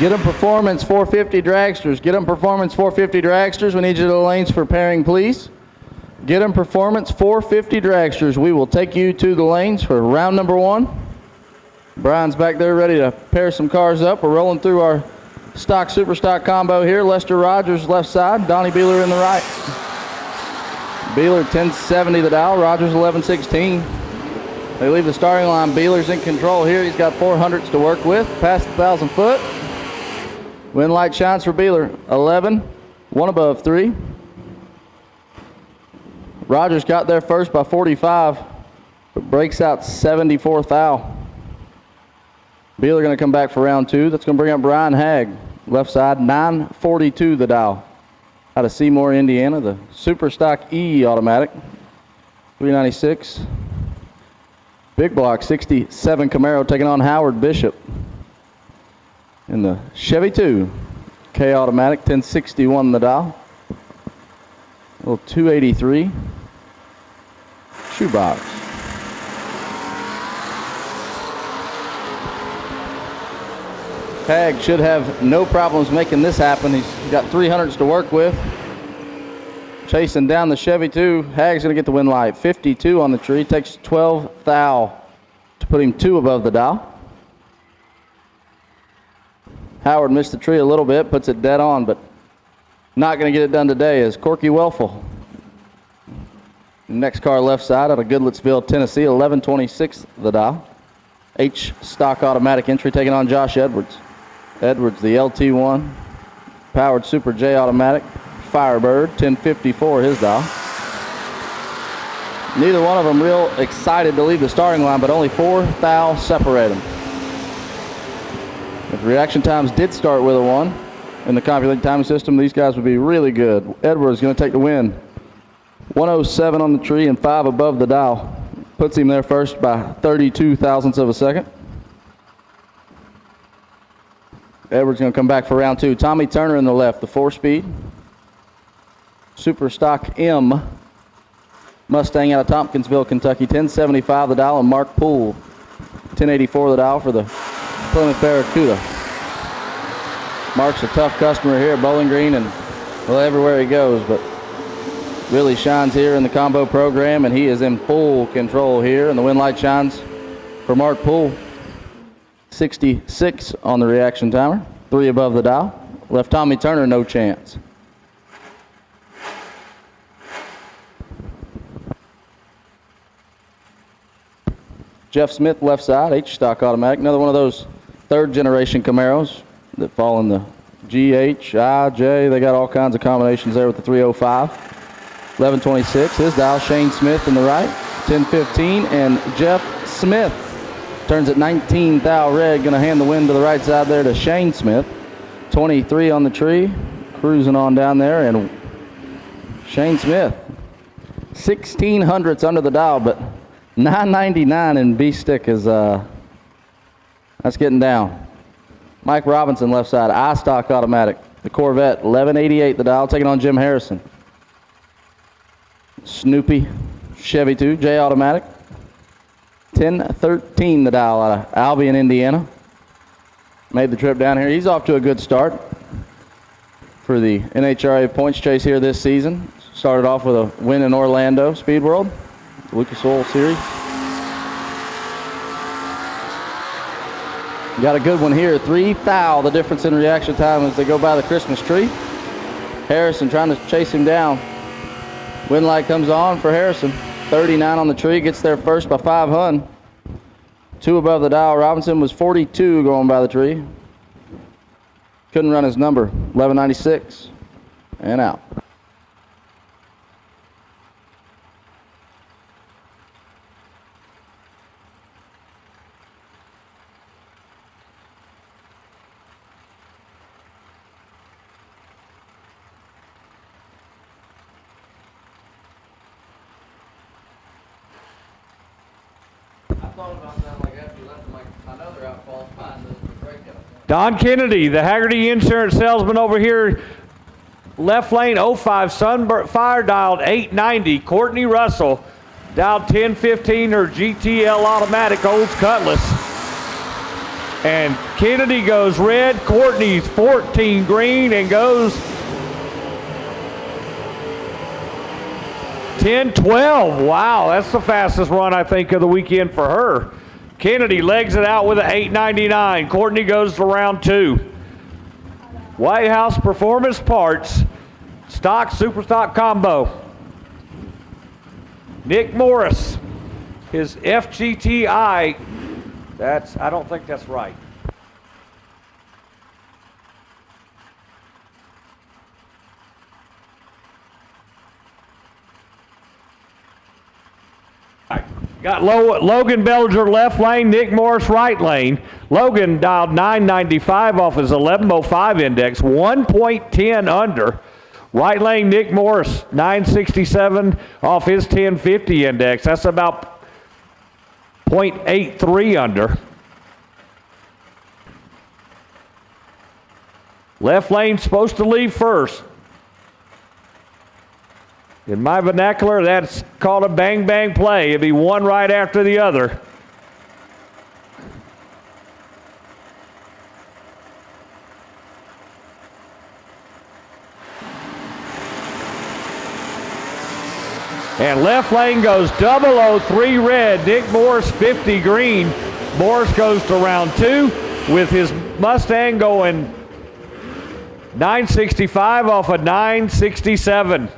Get 'em Performance 450 dragsters. Get 'em Performance 450 dragsters. We need you to the lanes for pairing, please. Get 'em Performance 450 dragsters. We will take you to the lanes for round number 1. Brian's back there ready to pair some cars up. We're rolling through our stock, super stock combo here. Lester Rogers left side, Donnie Beeler in the right. Beeler 1070 the dial, Rogers 1116. They leave the starting line. Beeler's in control here. He's got 400s to work with, past the 1,000 foot. Wind light shines for Beeler, 11, 1 above 3. Rogers got there first by 45, but breaks out 74 thou. Beeler going to come back for round 2. That's going to bring up Brian Hagg, left side, 942 the dial. Out of Seymour, Indiana, the Super Stock E automatic, 396. Big block, 67 Camaro taking on Howard Bishop. In the Chevy 2, K automatic, 1061 the dial. Little 283 shoebox. Hagg should have no problems making this happen. He's got 300s to work with. Chasing down the Chevy 2. Hagg's going to get the win light. 52 on the tree. Takes 12 thou to put him 2 above the dial. Howard missed the tree a little bit, puts it dead on, but not going to get it done today is Corky Welfel. Next car left side out of Goodlettsville, Tennessee, 1126 the dial. H stock automatic entry taking on Josh Edwards. Edwards, the LT1, powered Super J automatic, Firebird, 1054 his dial. Neither one of them real excited to leave the starting line, but only 4 thou separate them. If reaction times did start with a 1 in the CompuLink timing system, these guys would be really good. Edwards going to take the win. 107 on the tree and 5 above the dial. Puts him there first by 32 thousandths of a second. Edwards going to come back for round 2. Tommy Turner in the left, the 4-speed. Super Stock M Mustang out of Tompkinsville, Kentucky, 1075 the dial, and Mark Poole, 1084 the dial for the Plymouth Barracuda. Mark's a tough customer here at Bowling Green and well everywhere he goes, but really shines here in the combo program, and he is in full control here, and the win light shines for Mark Poole. 66 on the reaction timer, 3 above the dial. Left Tommy Turner no chance. Jeff Smith left side, H stock automatic, another one of those 3rd generation Camaros that fall in the G, H, I, J. They got all kinds of combinations there with the 305. 1126, his dial, Shane Smith in the right, 1015, and Jeff Smith turns at 19 thou red, going to hand the win to the right side there to Shane Smith. 23 on the tree, cruising on down there, and Shane Smith, 1600ths under the dial, but 999 in B stick is, that's getting down. Mike Robinson left side, I stock automatic, the Corvette, 1188 the dial, taking on Jim Harrison. Snoopy, Chevy 2, J automatic, 1013 the dial out of Albion, Indiana. Made the trip down here. He's off to a good start for the NHRA points chase here this season. Started off with a win in Orlando Speed World, Lucas Oil Series. Got a good one here, 3 thou, the difference in reaction time as they go by the Christmas tree. Harrison trying to chase him down. Wind light comes on for Harrison. 39 on the tree, gets there first by 500. 2 above the dial. Robinson was 42 going by the tree. Couldn't run his number. 1196 and out. Don Kennedy, the Haggerty Insurance salesman over here. Left lane 05, Sunfire dialed 890. Courtney Russell dialed 1015, her GTL automatic, Olds Cutlass. And Kennedy goes red, Courtney's 14 green, and goes 10-12. Wow, that's the fastest run, I think, of the weekend for her. Kennedy legs it out with an 8.99. Courtney goes to round 2. White House Performance Parts, stock, super stock combo. Nick Morris, his FGTI, I don't think that's right. Got Logan Bellinger left lane, Nick Morris right lane. Logan dialed 995 off his 1105 index, 1.10 under. Right lane, Nick Morris, 967 off his 1050 index. That's about 0.83 under. Left lane supposed to leave first. In my vernacular, that's called a bang-bang play. It'd be one right after the other. And left lane goes 003 red. Nick Morris 50 green. Morris goes to round 2 with his Mustang going 965 off of 967.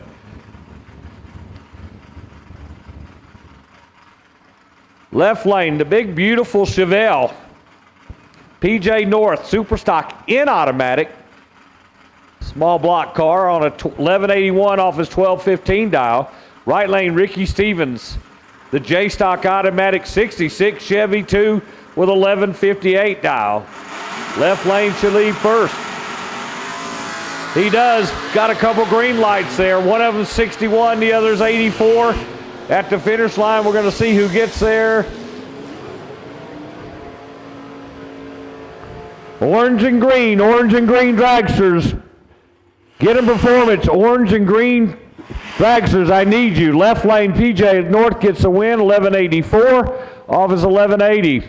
Left lane, the big beautiful Chevelle. PJ North, super stock in automatic. Small block car on a 1181 off his 1215 dial. Right lane, Ricky Stevens, the J-Stock automatic 66 Chevy 2 with 1158 dial. Left lane should leave first. He does. Got a couple green lights there. One of them 61, the other's 84. At the finish line, we're going to see who gets there. Orange and green dragsters. Get in performance, orange and green dragsters, I need you. Left lane, PJ North gets a win, 1184 off his 1180.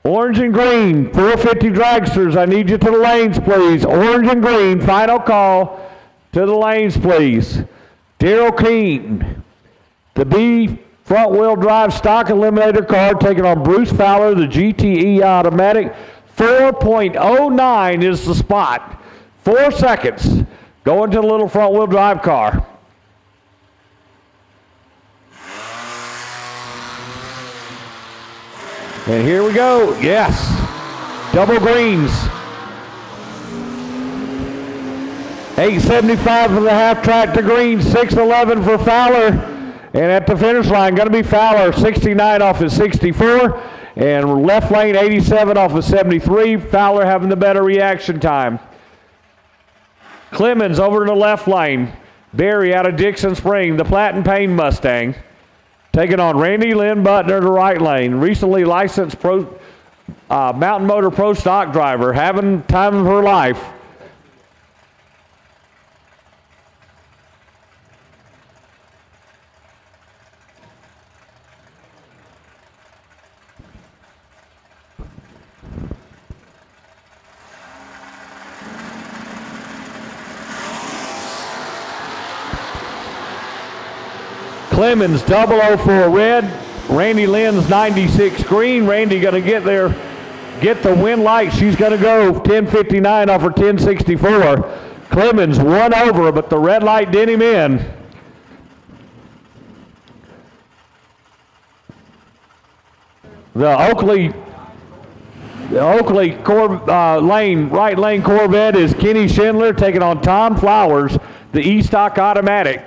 Orange and green, 450 dragsters, I need you to the lanes, please. Orange and green, final call to the lanes, please. Daryl Keene, the B front-wheel drive stock eliminator car taking on Bruce Fowler, the GTE automatic. 4.09 is the spot. 4 seconds. Going to the little front-wheel drive car. And here we go. Yes. Double greens. 875 for the half track to green, 611 for Fowler. And at the finish line, going to be Fowler, 69 off his 64. And left lane, 87 off of 73. Fowler having the better reaction time. Clemens over to the left lane. Barry out of Dixon Spring, the Platin Payne Mustang. Taking on Randy Lynn Butner, the right lane. Recently licensed Mountain Motor Pro stock driver, having time of her life. Clemens 004 red, Randy Lynn's 96 green. Randy going to get there, get the win light. She's going to go 1059 off her 1064. Clemens one over, but the red light did him in. The Oakley right lane Corvette is Kenny Schindler taking on Tom Flowers, the E-Stock automatic.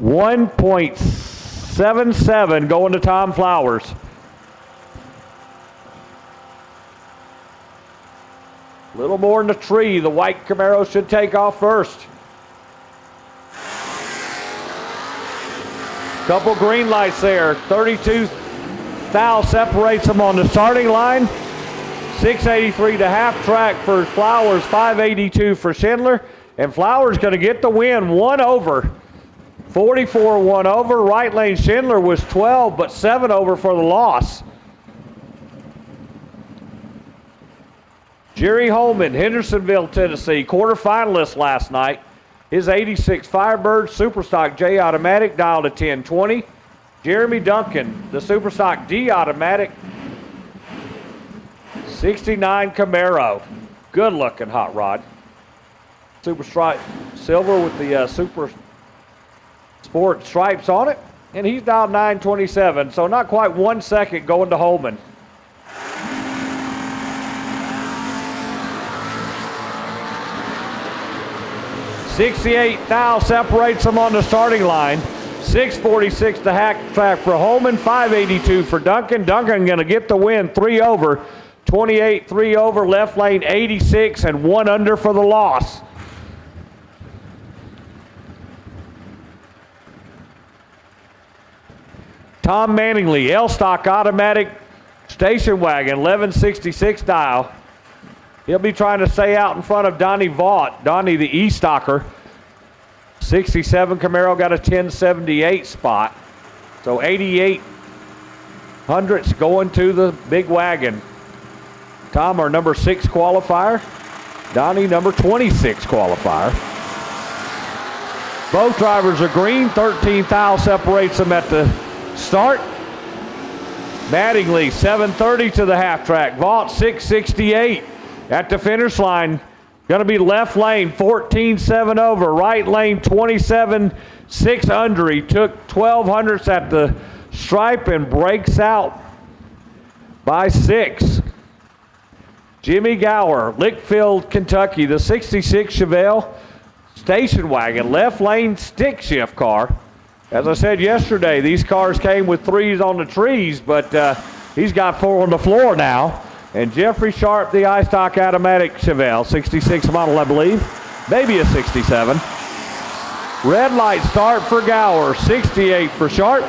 1.77 going to Tom Flowers. A little more in the tree. The white Camaro should take off first. Couple green lights there. 32 thou separates them on the starting line. 683 to half track for Flowers, 582 for Schindler. And Flowers going to get the win, one over. 44 one over. Right lane Schindler was 12, but 7 over for the loss. Jerry Holman, Hendersonville, Tennessee, quarterfinalist last night. His 86 Firebird Superstock J Automatic dialed to 1020. Jeremy Duncan, the Superstock D Automatic, 69 Camaro. Good looking hot rod. Super stripe silver with the Super Sport stripes on it. And he's dialed 927, so not quite 1 second going to Holman. .68 now separates them on the starting line. 646 the hack track for Holman, 582 for Duncan. Duncan gonna get the win, 3 over. 28, 3 over, left lane 86, and 1 under for the loss. Tom Manningly, L-Stock Automatic Station Wagon, 1166 dial. He'll be trying to stay out in front of Donnie Vaught. Donnie, the E-Stocker. 67 Camaro got a 1078 spot. So 88 hundredths going to the big wagon. Tom, our number 6 qualifier. Donnie, number 26 qualifier. Both drivers are green. 13 thou separates them at the start. Mattingly, 730 to the half track. Vaught, 668 at the finish line. Going to be left lane, 14-7 over. Right lane, 27-6 under. He took 12 hundredths at the stripe and breaks out by 6. Jimmy Gower, Lickfield, Kentucky, the 66 Chevelle station wagon, left lane stick shift car. As I said yesterday, these cars came with 3s on the trees, but he's got 4 on the floor now. And Jeffrey Sharp, the iStock Automatic Chevelle, 66 model, I believe, maybe a 67. Red light start for Gower, 68 for Sharp.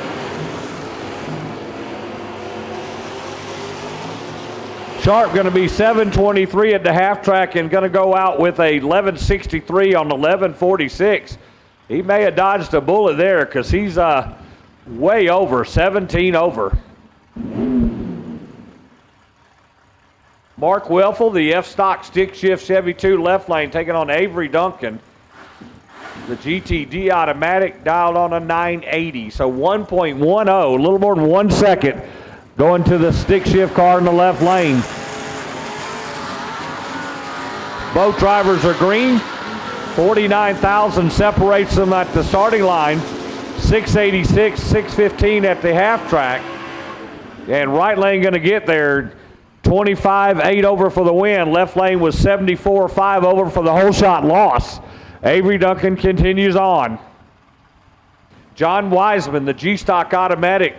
Sharp going to be 723 at the half track and going to go out with a 1163 on the 1146. He may have dodged a bullet there because he's way over, 17 over. Mark Welfel, the F-Stock stick shift Chevy 2 left lane, taking on Avery Duncan. The GTD Automatic dialed on a 980, so 1.10, a little more than 1 second, going to the stick shift car in the left lane. Both drivers are green. 49,000 separates them at the starting line. 686, 615 at the half track. And right lane going to get there. 25, 8 over for the win. Left lane was 74, 5 over for the whole shot loss. Avery Duncan continues on. John Wiseman, the G-Stock Automatic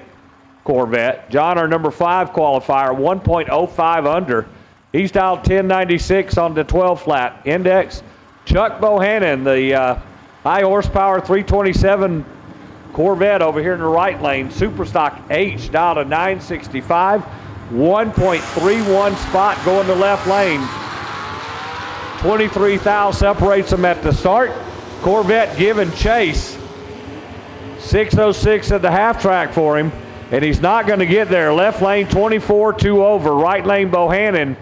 Corvette. John, our number 5 qualifier, 1.05 under. He's dialed 1096 on the 12 flat index. Chuck Bohannon, the high horsepower 327 Corvette over here in the right lane. Superstock H dialed a 965. 1.31 spot going to left lane. 23 thou separates them at the start. Corvette giving chase. 606 at the half track for him, and he's not going to get there. Left lane 24, 2 over. Right lane Bohannon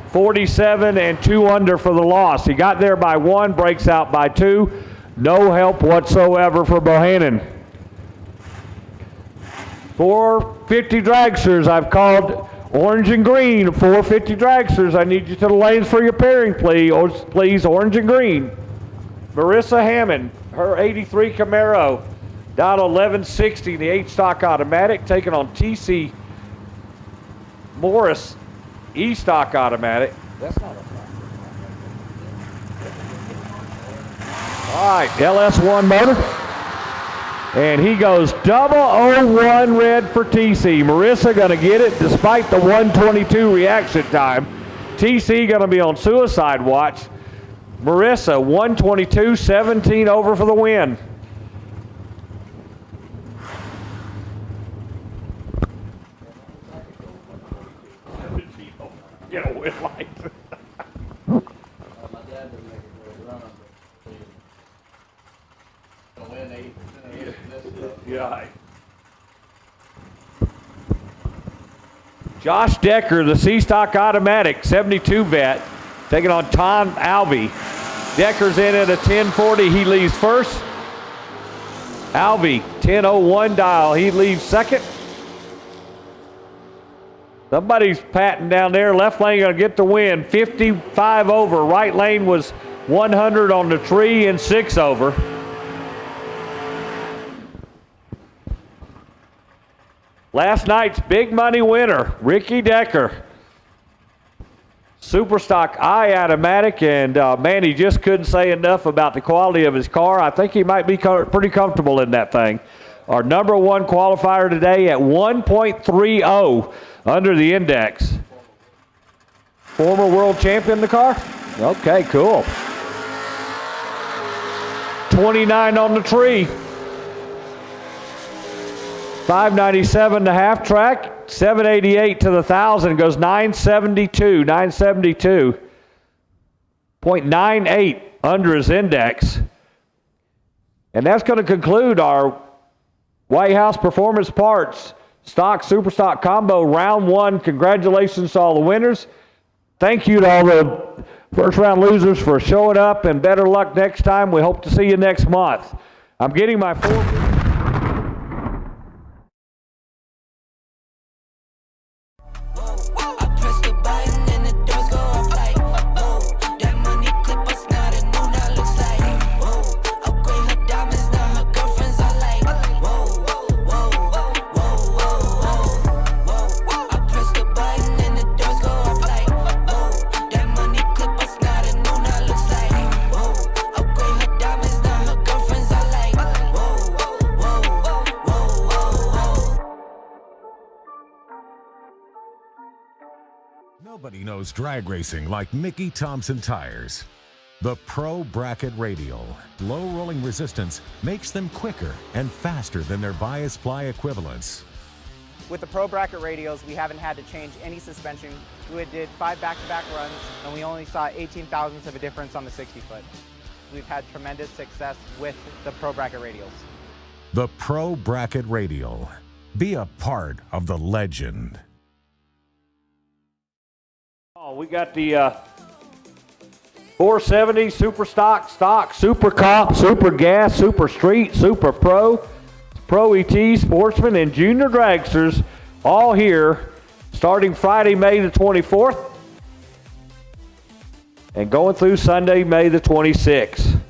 47 and 2 under for the loss. He got there by 1, breaks out by 2. No help whatsoever for Bohannon. 450 dragsters, I've called orange and green. 450 dragsters, I need you to the lanes for your pairing, please, orange and green. Marissa Hammond, her 83 Camaro, dialed 1160, the H-Stock Automatic, taking on TC Morris, E-Stock Automatic. That's not a All right, LS1 motor. And he goes 001 red for TC. Marissa going to get it despite the 122 reaction time. TC going to be on suicide watch. Marissa 122, 17 over for the win. Get a win light. Yeah. Josh Decker, the C-Stock Automatic, 72 vet, taking on Tom Alvey. Decker's in at a 10:40. He leaves first. Alvey, 10:01 dial. He leaves second. Somebody's patting down there. Left lane going to get the win. 55 over. Right lane was 100 on the tree and 6 over. Last night's big money winner, Ricky Decker. Superstock automatic, and man, he just couldn't say enough about the quality of his car. I think he might be pretty comfortable in that thing. Our number one qualifier today at 1.30 under the index. Former world champion in the car? Okay, cool. 29 on the tree. 597 to half track. 788 to the 1,000, goes 972, 972.98 under his index. And that's going to conclude our White House Performance Parts Stock Superstock Combo Round 1. Congratulations to all the winners. Thank you to all the first round losers for showing up, and better luck next time. We hope to see you next month. I'm getting my fourth. Nobody knows drag racing like Mickey Thompson tires. The Pro Bracket Radial low rolling resistance makes them quicker and faster than their bias ply equivalents. With the Pro Bracket Radials, we haven't had to change any suspension. We did 5 back-to-back runs, and we only saw 18 thousandths of a difference on the 60-foot. We've had tremendous success with the Pro Bracket Radials. The Pro Bracket Radial. Be a part of the legend. We got the 470 Super Stock, Super Comp, Super Gas, Super Street, Super Pro, Pro ET, Sportsman, and Junior Dragsters all here starting Friday, May the 24th and going through Sunday, May the 26th.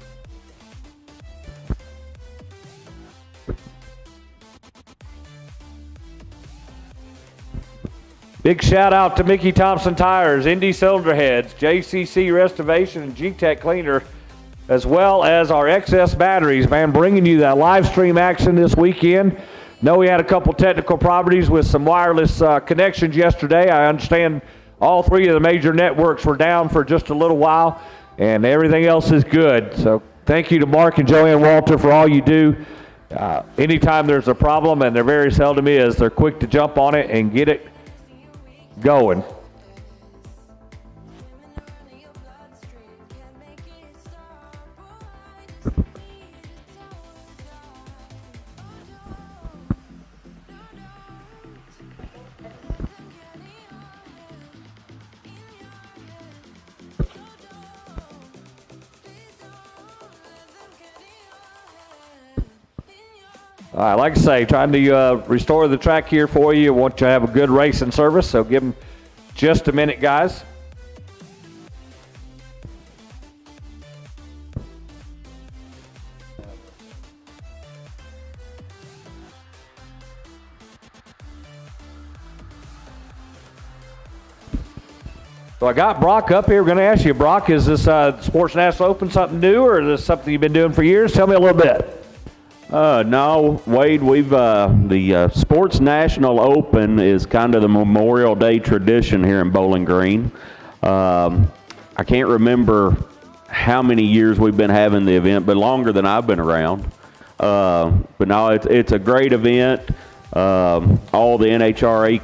Big shout out to Mickey Thompson Tires, INDY Cylinder Heads, JCC Restoration, and G-Tech Cleaner, as well as our excess batteries, man, bringing you that live stream action this weekend. Know we had a couple technical properties with some wireless connections yesterday. I understand all 3 of the major networks were down for just a little while, and everything else is good. So thank you to Mark and Joanne Walter for all you do. Anytime there's a problem, and there very seldom is, they're quick to jump on it and get it going. All right, like I say, trying to restore the track here for you. Want to have a good racing service, so give them just a minute, guys. So I got Brock up here. We're going to ask you, Brock, is this Sports National Open something new, or is this something you've been doing for years? Tell me a little bit. No, Wade, we've the Sports National Open is kind of the Memorial Day tradition here in Bowling Green. I can't remember how many years we've been having the event, but longer than I've been around. But no, it's a great event. All the NHRA,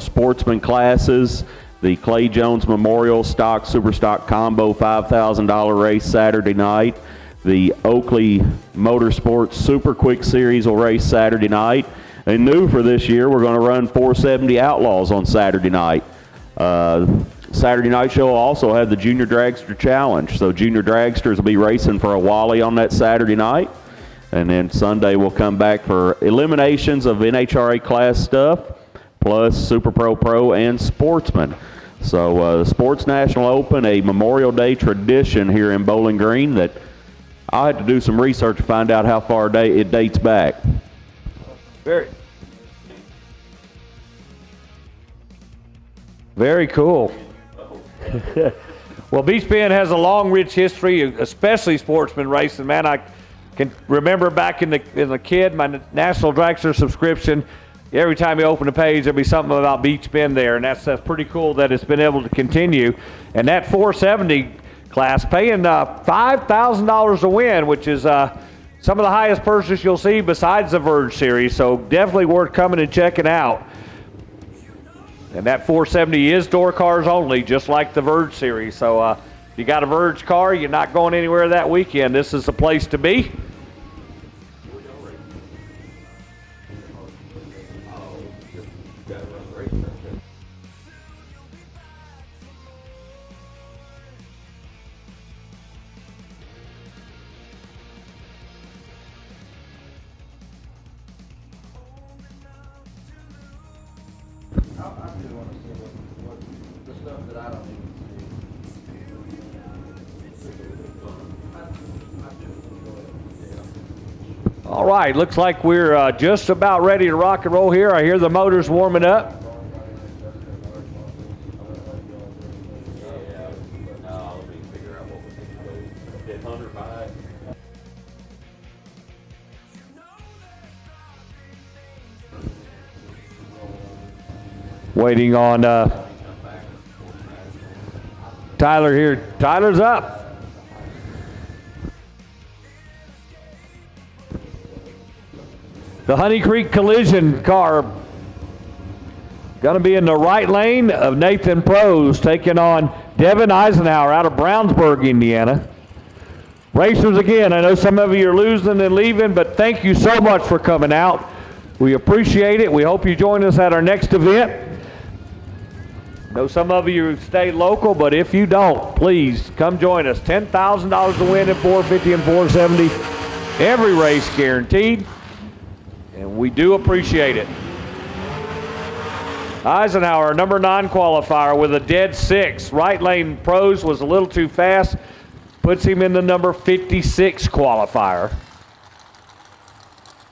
sportsman classes, the Clay Jones Memorial Stock Super Stock Combo $5,000 race Saturday night. The Oakley Motorsports Super Quick Series will race Saturday night. And new for this year, we're going to run 470 Outlaws on Saturday night. Saturday night show will also have the Junior Dragster Challenge. So Junior Dragsters will be racing for a Wally on that Saturday night. And then Sunday we'll come back for eliminations of NHRA class stuff, plus Super Pro, and Sportsman. So the Sports National Open, a Memorial Day tradition here in Bowling Green that I had to do some research to find out how far it dates back. Very cool. Well, Beech Bend has a long, rich history, especially sportsman racing. Man, I can remember back in the kid, my National Dragster subscription, every time you open a page, there'll be something about Beech Bend there, and that's pretty cool that it's been able to continue. And that 470 class paying $5,000 to win, which is some of the highest purses you'll see besides the Verge Series, so definitely worth coming and checking out. And that 470 is door cars only, just like the Verge Series. So if you got a Verge car, you're not going anywhere that weekend, this is the place to be. All right, looks like we're just about ready to rock and roll here. I hear the motors warming up. Waiting on Tyler here. Tyler's up. The Honey Creek Collision car going to be in the right lane of Nathan Prose, taking on Devin Eisenhower out of Brownsburg, Indiana. Racers, again, I know some of you are losing and leaving, but thank you so much for coming out. We appreciate it. We hope you join us at our next event. I know some of you stay local, but if you don't, please come join us. $10,000 to win at 450 and 470. Every race guaranteed. And we do appreciate it. Eisenhower, number 9 qualifier with a dead 6. Right lane Prose was a little too fast. Puts him in the number 56 qualifier.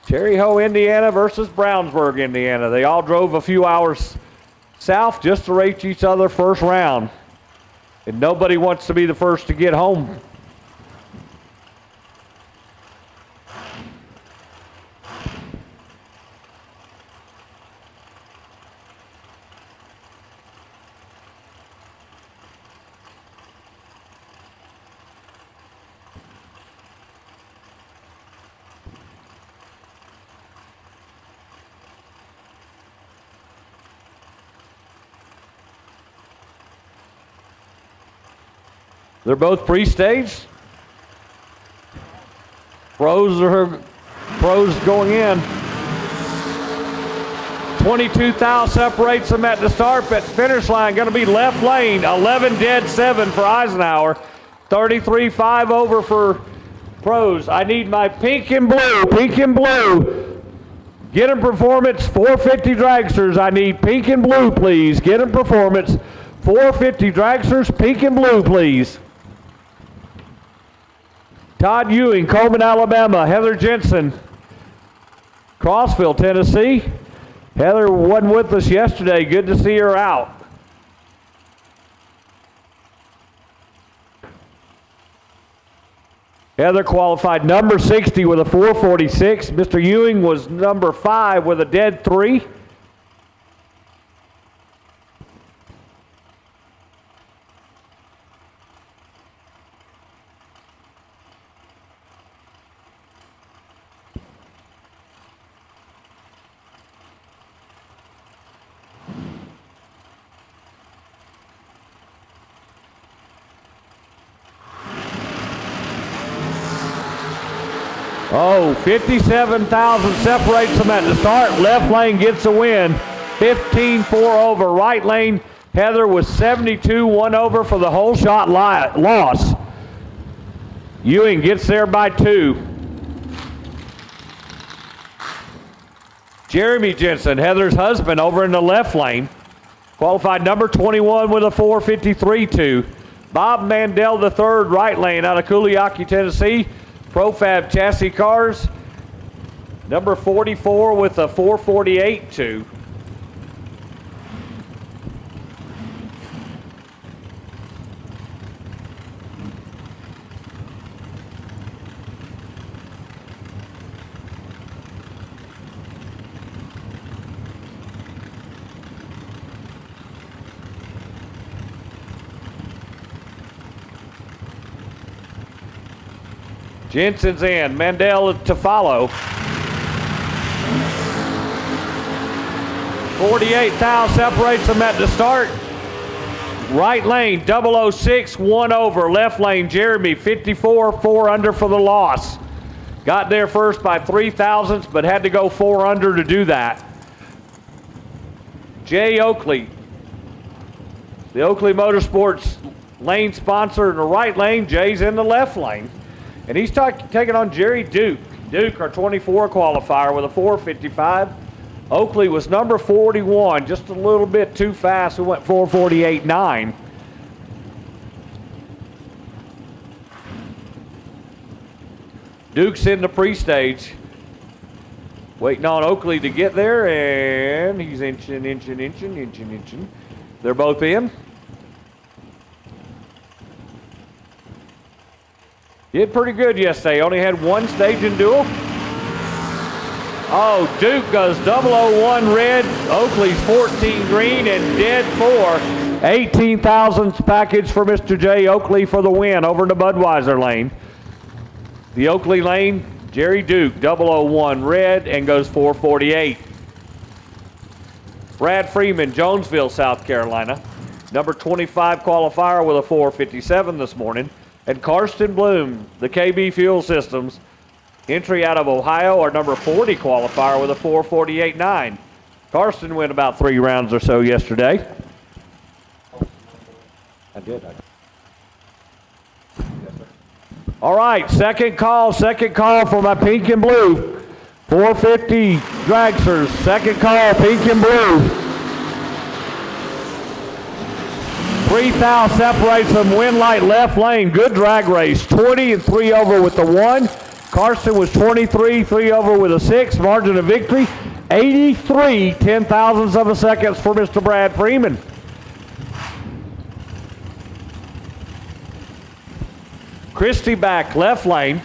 Cherry Ho, Indiana versus Brownsburg, Indiana. They all drove a few hours south just to race each other first round. And nobody wants to be the first to get home. They're both pre-staged. Pros going in. 22 thou separates them at the start, but finish line going to be left lane. 11 dead 7 for Eisenhower. 33.5 over for Pros. I need my pink and blue. Pink and blue. Get 'em Performance 450 dragsters. I need pink and blue, please. Get 'em Performance 450 dragsters. Pink and blue, please. Todd Ewing, Coleman, Alabama. Heather Jensen, Crossville, Tennessee. Heather wasn't with us yesterday. Good to see her out. Heather qualified number 60 with a 446. Mr. Ewing was number 5 with a dead 3. Oh, 57,000 separates them at the start. Left lane gets a win. 15-4 over. Right lane Heather was 72, 1 over for the whole shot loss. Ewing gets there by 2. Jeremy Jensen, Heather's husband, over in the left lane. Qualified number 21 with a 4:53.2. Bob Mandel III, right lane out of Culiacán, Tennessee. Profab chassis cars. Number 44 with a 4:48.2. Jensen's in, Mandel to follow. 48 thou separates them at the start. Right lane, 006, 1 over. Left lane, Jeremy, 54, 4 under for the loss. Got there first by 3 thousandths, but had to go 4 under to do that. Jay Oakley, the Oakley Motorsports lane sponsor in the right lane. Jay's in the left lane. And he's taking on Jerry Duke. Duke, our 24 qualifier with a 4:55. Oakley was number 41, just a little bit too fast. We went 4:48.9. Duke's in the pre-stage. Waiting on Oakley to get there, and he's inching. They're both in. Did pretty good yesterday. Only had one staging duel. Oh, Duke goes 001 red. Oakley's 14 green and dead 4. 18 thousandths package for Mr. J. Oakley for the win over in the Budweiser lane. The Oakley lane, Jerry Duke, 001 red and goes 4:48. Brad Freeman, Jonesville, South Carolina. Number 25 qualifier with a 4:57 this morning. And Karsten Bloom, the KB Fuel Systems, entry out of Ohio, our number 40 qualifier with a 4:48.9. Karsten went about 3 rounds or so yesterday. I did. Yes, sir. All right, second call for my pink and blue. 450 dragsters, second call, pink and blue. 3 thou separates them, win light left lane, good drag race. 20 and 3 over with the 1. Karsten was 23, 3 over with a 6, margin of victory. 83 ten thousandths of a second for Mr. Brad Freeman. Christie back left lane.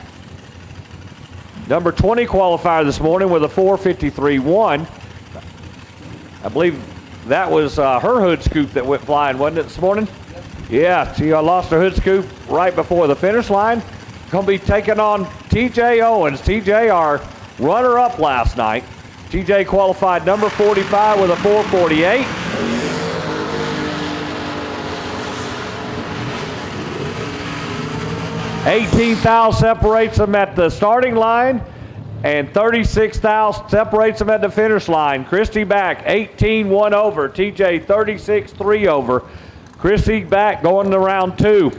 Number 20 qualifier this morning with a 4:53.1. I believe that was her hood scoop that went flying, wasn't it, this morning? Yeah, she lost her hood scoop right before the finish line. Going to be taking on TJ Owens. TJ, our runner-up last night. TJ qualified number 45 with a 4:48. $18 thou separates them at the starting line, and 36 thou separates them at the finish line. Christie back, 18-1 over. TJ 36-3 over. Christie back going to round 2.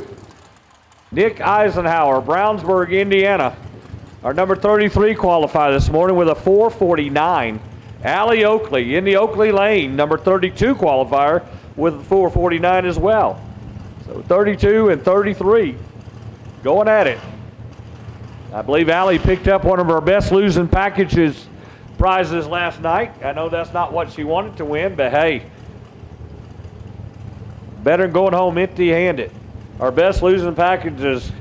Nick Eisenhower, Brownsburg, Indiana. Our number 33 qualifier this morning with a 4:49. Allie Oakley in the Oakley lane, number 32 qualifier with a 4:49 as well. So 32 and 33 going at it. I believe Allie picked up one of her best losing prizes last night. I know that's not what she wanted to win, but hey, better than going home empty-handed. Our best losing packages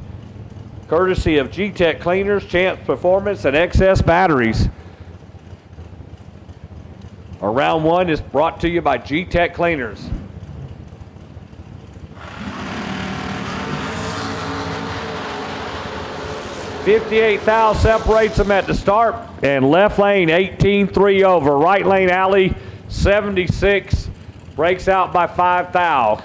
courtesy of G-Tech Cleaners, Chance Performance, and XS Batteries. Our round 1 is brought to you by G-Tech Cleaners. $58 thou separates them at the start, and left lane 18-3 over. Right lane Alley 76 breaks out by 5 thou.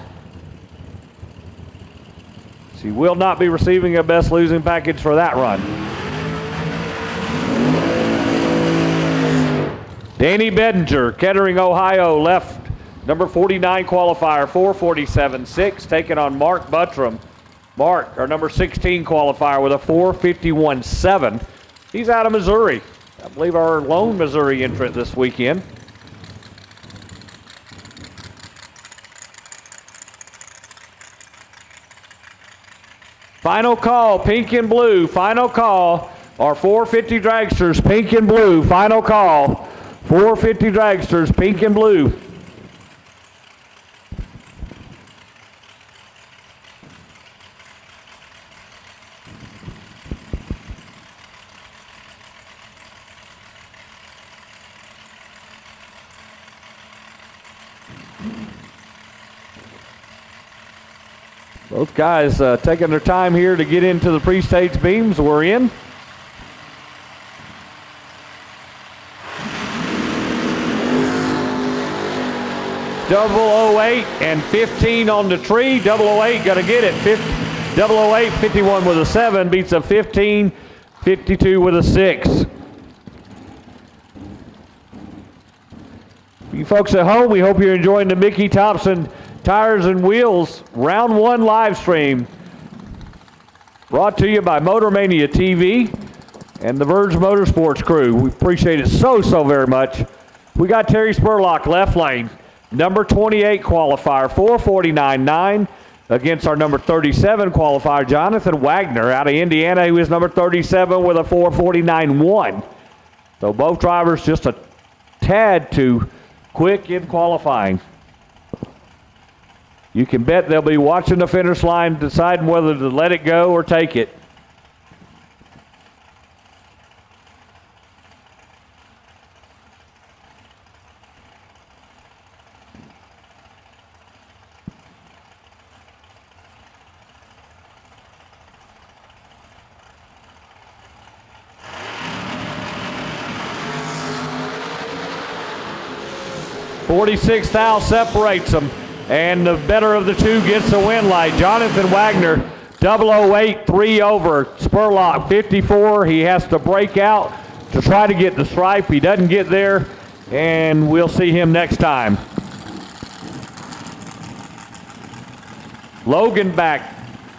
She will not be receiving a best losing package for that run. Danny Bedinger, Kettering, Ohio, left Number 49 qualifier, 447.6, taking on Mark Buttram. Mark, our number 16 qualifier with a 451.7. He's out of Missouri. I believe our lone Missouri entrant this weekend. Final call, pink and blue, final call. Our 450 dragsters, pink and blue, final call. 450 dragsters, pink and blue. Both guys taking their time here to get into the pre-stage beams. We're in. Double 08 and 15 on the tree. 008 gonna get it. 008, 51 with a 7 beats a 15, 52 with a 6. You folks at home, we hope you're enjoying the Mickey Thompson Tires and Wheels Round 1 live stream, brought to you by Motor Mania TV and the Verge Motorsports crew. We appreciate it so very much. We got Terry Spurlock left lane, number 28 qualifier, 449.9 against our number 37 qualifier, Jonathan Wagner out of Indiana. He was number 37 with a 449.1. So both drivers just a tad too quick in qualifying. You can bet they'll be watching the finish line, deciding whether to let it go or take it. .46 thou separates them. And the better of the two gets the win light. Jonathan Wagner, 008, 3 over. Spurlock, 54. He has to break out to try to get the stripe. He doesn't get there, and we'll see him next time. Logan back,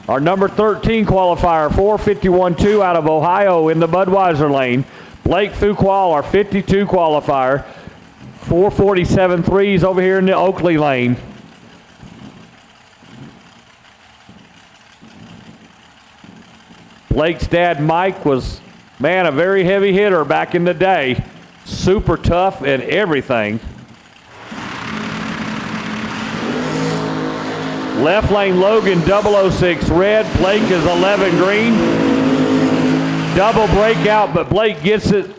our number 13 qualifier, 451.2 out of Ohio in the Budweiser lane. Blake Fuqua, our 52 qualifier, 447.3. He's over here in the Oakley lane. Blake's dad, Mike, was, man, a very heavy hitter back in the day. Super tough and everything. Left lane, Logan, 006 red. Blake is 11 green. Double breakout, but Blake gets it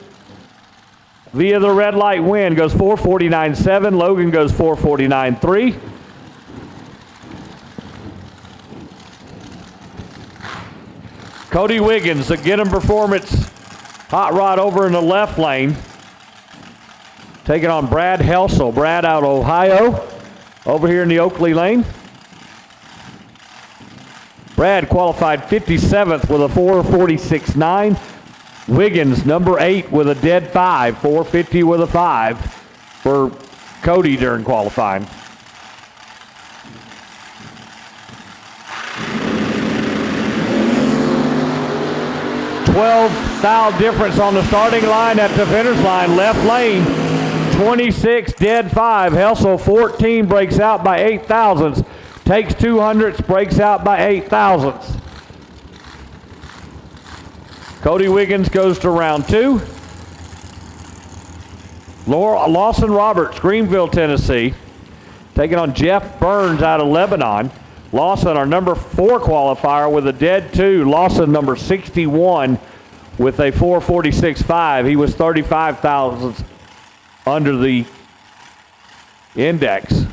via the red light win. Goes 449.7. Logan goes 449.3. Cody Wiggins, the Get 'em Performance hot rod over in the left lane. Taking on Brad Helsel. Brad out of Ohio, over here in the Oakley lane. Brad qualified 57th with a 446.9. Wiggins, number 8 with a dead 5, 450 with a 5 for Cody during qualifying. 12 thou difference on the starting line at the finish line. Left lane, 26, dead 5. Helsel, 14, breaks out by 8 thousandths. Takes 200ths, breaks out by 8 thousandths. Cody Wiggins goes to round 2. Lawson Roberts, Greenville, Tennessee, taking on Jeff Burns out of Lebanon. Lawson, our number 4 qualifier, with a dead 2. Lawson, number 61, with a 446.5. He was 35 thousandths under the index.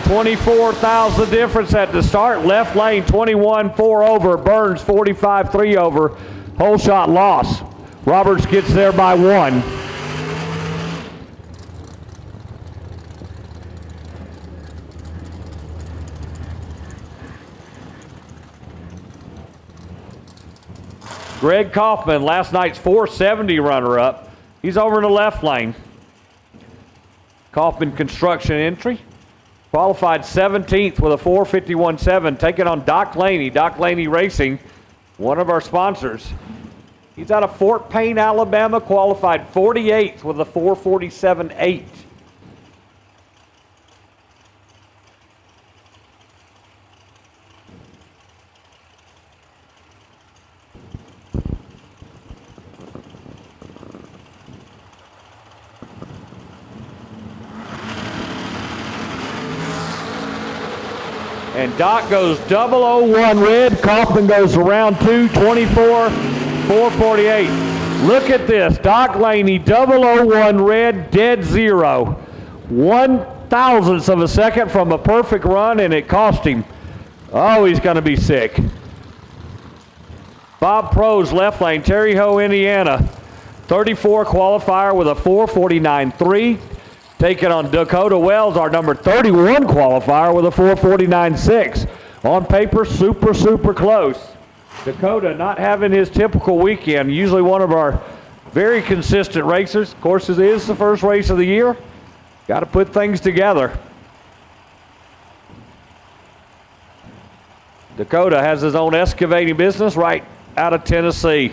$24,000 difference at the start. Left lane, 21.4 over. Burns, 45.3 over. Whole shot loss. Roberts gets there by 1. Greg Kaufman, last night's 470 runner-up. He's over in the left lane. Kaufman Construction entry. Qualified 17th with a 451.7, taking on Doc Laney. Doc Laney Racing, one of our sponsors. He's out of Fort Payne, Alabama, qualified 48th with a 447.8. And Doc goes 001 red. Kaufman goes around 224, 448. Look at this. Doc Laney 001 red, dead zero. 1/1000th of a second from a perfect run, and it cost him. Oh, he's going to be sick. Bob Pro's left lane, Terre Haute, Indiana. 34 qualifier with a 449.3. Taking on Dakota Wells, our number 31 qualifier with a 449.6. On paper, super close. Dakota not having his typical weekend, usually one of our very consistent racers. Of course, it is the first race of the year. Got to put things together. Dakota has his own excavating business right out of Tennessee.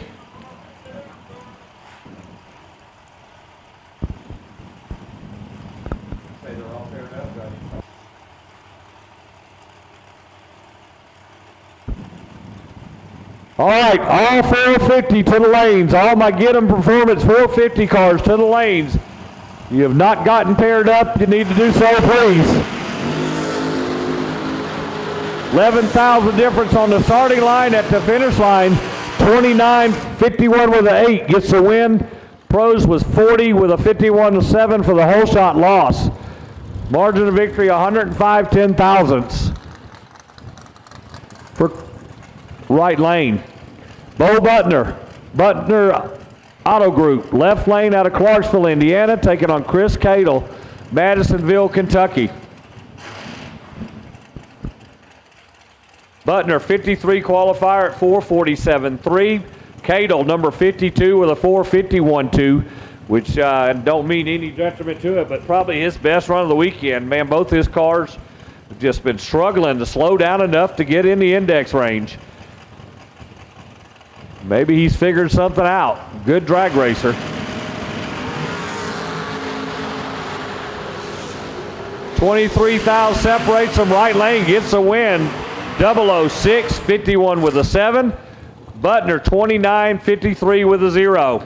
All right, all 450 to the lanes. All my Get 'em Performance 450 cars to the lanes. You have not gotten paired up. You need to do so, please. 11,000 difference on the starting line. At the finish line, 29.51 with an 8 gets the win. Pros was 40 with a 51.7 for the whole shot loss. Margin of victory 105 10/1000ths. For right lane, Bo Butner, Butner Auto Group, left lane out of Clarksville, Indiana, taking on Chris Cadle, Madisonville, Kentucky. Butner 53 qualifier at 447.3. Cadle number 52 with a 451.2, which don't mean any detriment to it, but probably his best run of the weekend. Man, both his cars have just been struggling to slow down enough to get in the index range. Maybe he's figured something out. Good drag racer. 23,000 separates him. Right lane gets a win. 006, 51 with a 7. Butner 29, 53 with a 0.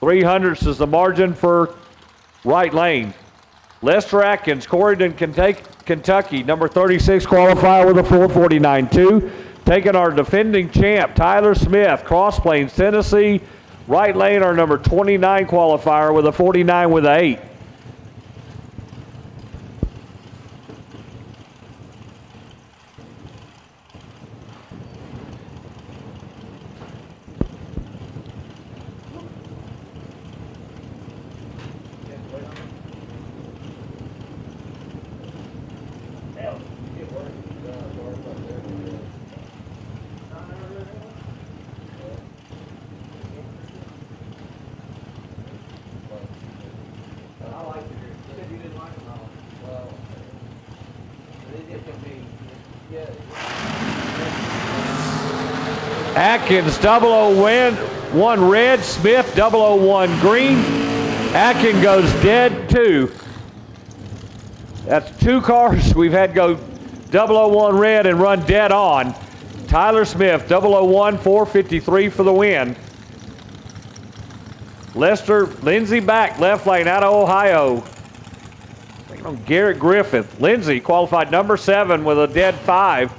300ths is the margin for right lane. Lester Atkins, Corydon, Kentucky, number 36 qualifier with a 449.2. Taking our defending champ, Tyler Smith, Cross Plains, Tennessee. Right lane, our number 29 qualifier with a 49 with an 8. Atkins 001 red, Smith 001 green. Atkins goes dead 2. That's 2 cars we've had go 001 red and run dead on. Tyler Smith 001 453 for the win. Lester Lindsey back left lane out of Ohio. Garrett Griffith. Lindsey qualified number 7 with a dead 5.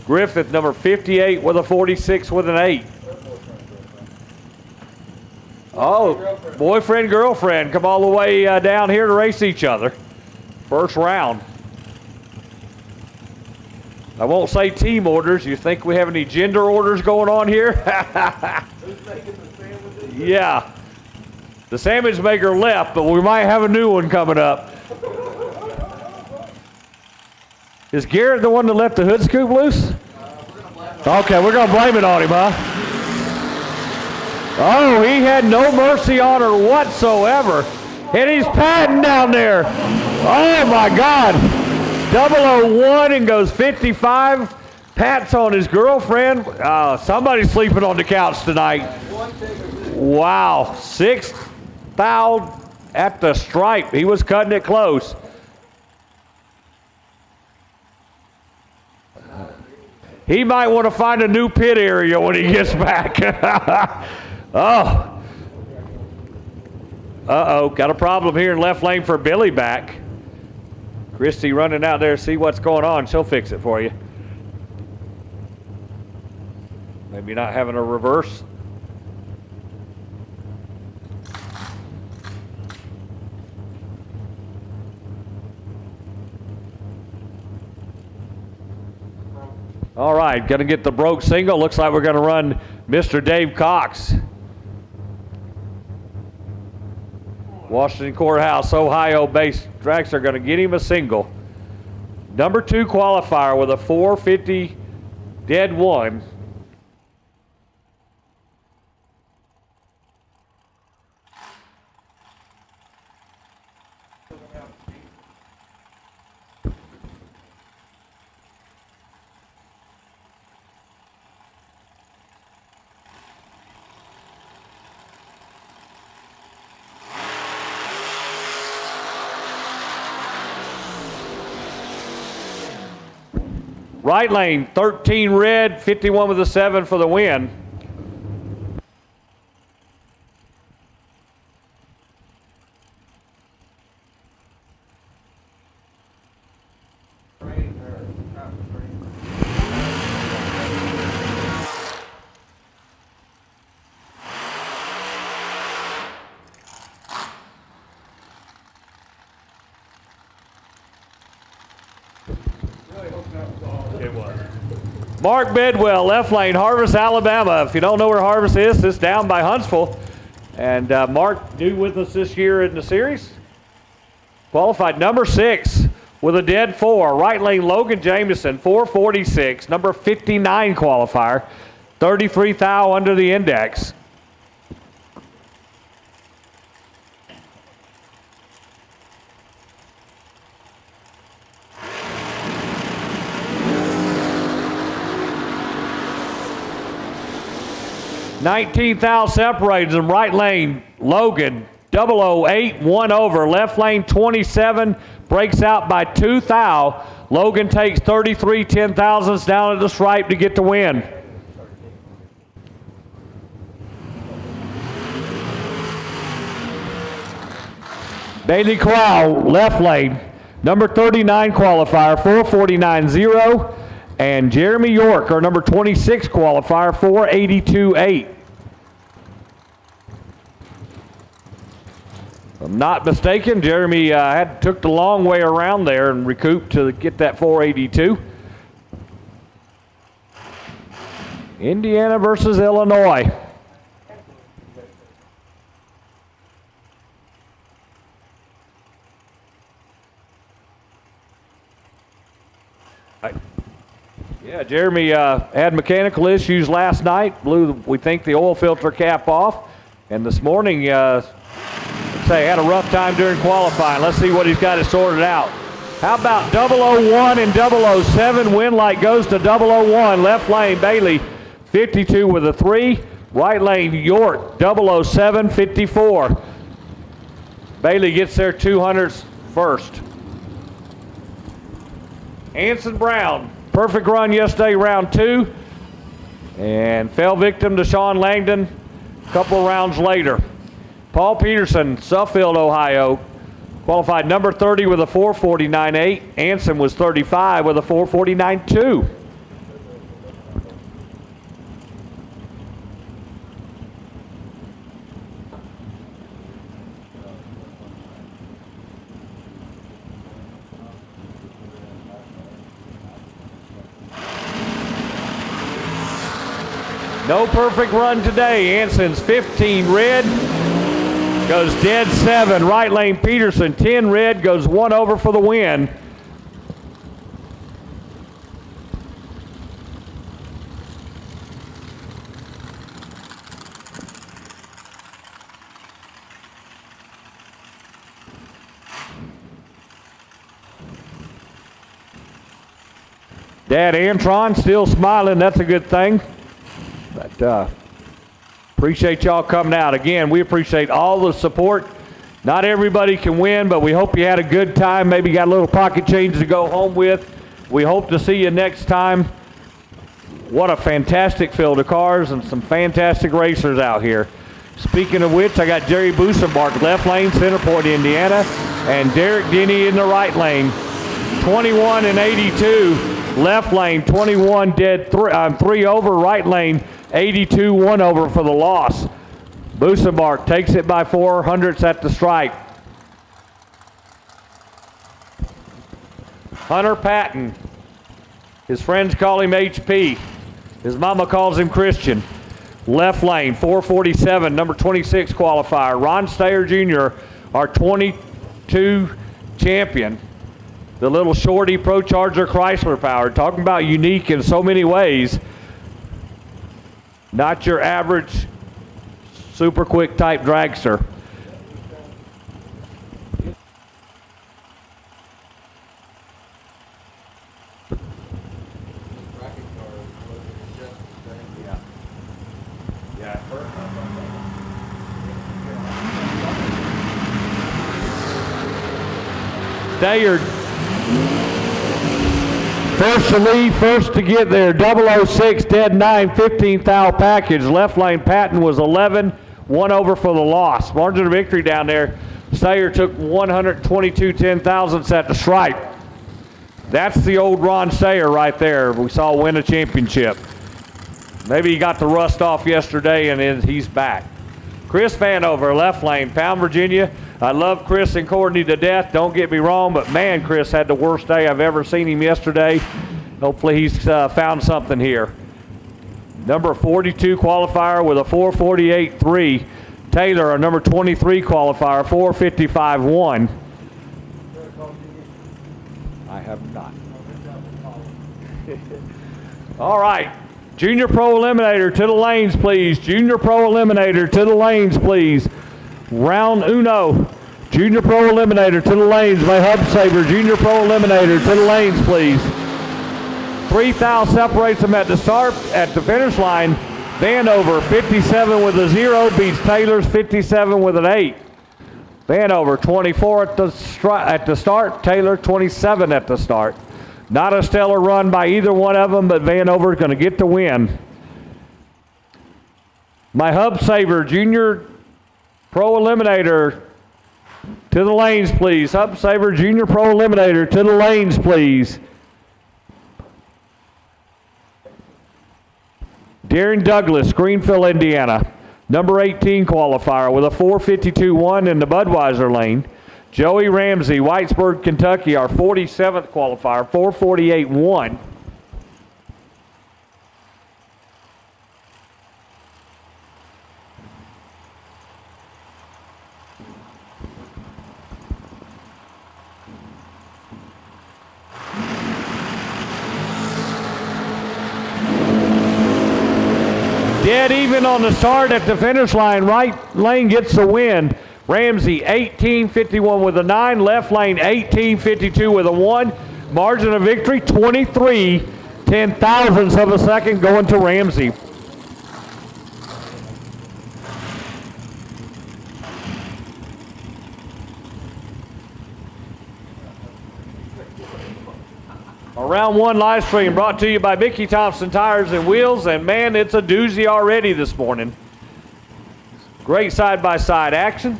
Griffith number 58 with a 46 with an 8. Oh, boyfriend, girlfriend come all the way down here to race each other. First round. I won't say team orders. You think we have any gender orders going on here? Who's making the sandwiches? Yeah. The sandwich maker left, but we might have a new one coming up. Is Garrett the one that let the hood scoop loose? Okay, we're going to blame it on him, huh? Oh, he had no mercy on her whatsoever. And he's patting down there. Oh, my God. 001 and goes 55. Pat's on his girlfriend. Somebody's sleeping on the couch tonight. Wow. 6th foul at the stripe. He was cutting it close. He might want to find a new pit area when he gets back. Oh. Uh-oh, got a problem here in left lane for Billy back. Christy running out there to see what's going on. She'll fix it for you. Maybe not having a reverse. All right, going to get the broke single. Looks like we're going to run Mr. Dave Cox. Washington Courthouse, Ohio-based dragster going to get him a single. Number 2 qualifier with a 450 dead 1. Right lane, 13 red, 51 with a 7 for the win. Mark Bedwell, left lane, Harvest, Alabama. If you don't know where Harvest is, it's down by Huntsville. And Mark, new with us this year in the series. Qualified number 6 with a dead 4. Right lane, Logan Jameson, 446. Number 59 qualifier. 33 thou under the index. $19 thou separates them. Right lane, Logan, 008, 1 over. Left lane, 27, breaks out by 2 thou. Logan takes 33 10,000ths down at the stripe to get the win. Bailey Crowell, left lane, number 39 qualifier, 449.0. And Jeremy York, our number 26 qualifier, 482.8. If I'm not mistaken, Jeremy took the long way around there and recouped to get that 482. Indiana versus Illinois. Yeah, Jeremy had mechanical issues last night. Blew, we think, the oil filter cap off. And this morning, had a rough time during qualifying. Let's see what he's got it sorted out. How about 001 and 007? Win light goes to 001. Left lane, Bailey, 52 with a 3. Right lane, York, 007, 54. Bailey gets their 200s first. Anson Brown, perfect run yesterday, round 2. And fell victim to Sean Langdon a couple rounds later. Paul Peterson, Suffield, Ohio, qualified number 30 with a 449.8. Anson was 35 with a 449.2. No perfect run today. Anson's 15 red, goes dead 7. Right lane, Peterson, 10 red, goes 1 over for the win. Dad Antron still smiling. That's a good thing. But appreciate y'all coming out. Again, we appreciate all the support. Not everybody can win, but we hope you had a good time. Maybe got a little pocket change to go home with. We hope to see you next time. What a fantastic field of cars and some fantastic racers out here. Speaking of which, I got Jerry Busenbark, left lane, Centerport, Indiana, and Derek Denny in the right lane. 21 and 82, left lane, 21 dead, 3 over, right lane, 82, 1 over for the loss. Busenbark takes it by 400ths at the stripe. Hunter Patton, his friends call him HP. His mama calls him Christian. Left lane, 447, number 26 qualifier. Ron Stayer Jr., our 22 champion. The little shorty Pro Charger Chrysler powered. Talking about unique in so many ways. Not your average super quick type dragster. Stayer, first to lead, first to get there. 006, dead 9, 15th thou package. Left lane, Patton was 11, 1 over for the loss. Margin of victory down there. Stayer took 122 10,000ths at the stripe. That's the old Ron Stayer right there. We saw win a championship. Maybe he got the rust off yesterday and then he's back. Chris Vanover, left lane, Pound, Virginia. I love Chris and Courtney to death, don't get me wrong, but man, Chris had the worst day I've ever seen him yesterday. Hopefully he's found something here. Number 42 qualifier with a 448.3. Taylor, a number 23 qualifier, 455.1. I have not. All right. Junior Pro Eliminator to the lanes, please. Junior Pro Eliminator to the lanes, please. Round uno. Junior Pro Eliminator to the lanes by Hub Saber. Junior Pro Eliminator to the lanes, please. 3 thou separates them at the start, at the finish line. Vanover, 57 with a 0, beats Taylor's 57 with an 8. Vanover, 24 at the start. Taylor, 27 at the start. Not a stellar run by either one of them, but Vanover is going to get the win. My Hub Saver, Junior Pro Eliminator to the lanes, please. Hub Saver, Junior Pro Eliminator to the lanes, please. Darren Douglas, Greenfield, Indiana. Number 18 qualifier with a 452.1 in the Budweiser lane. Joey Ramsey, Whitesburg, Kentucky, our 47th qualifier, 448.1. Dead even on the start at the finish line. Right lane gets the win. Ramsey, 18.51 with a 9. Left lane, 18.52 with a 1. Margin of victory, 23 10,000ths of a second going to Ramsey. A round one live stream brought to you by Mickey Thompson Tires and Wheels, and man, it's a doozy already this morning. Great side-by-side action.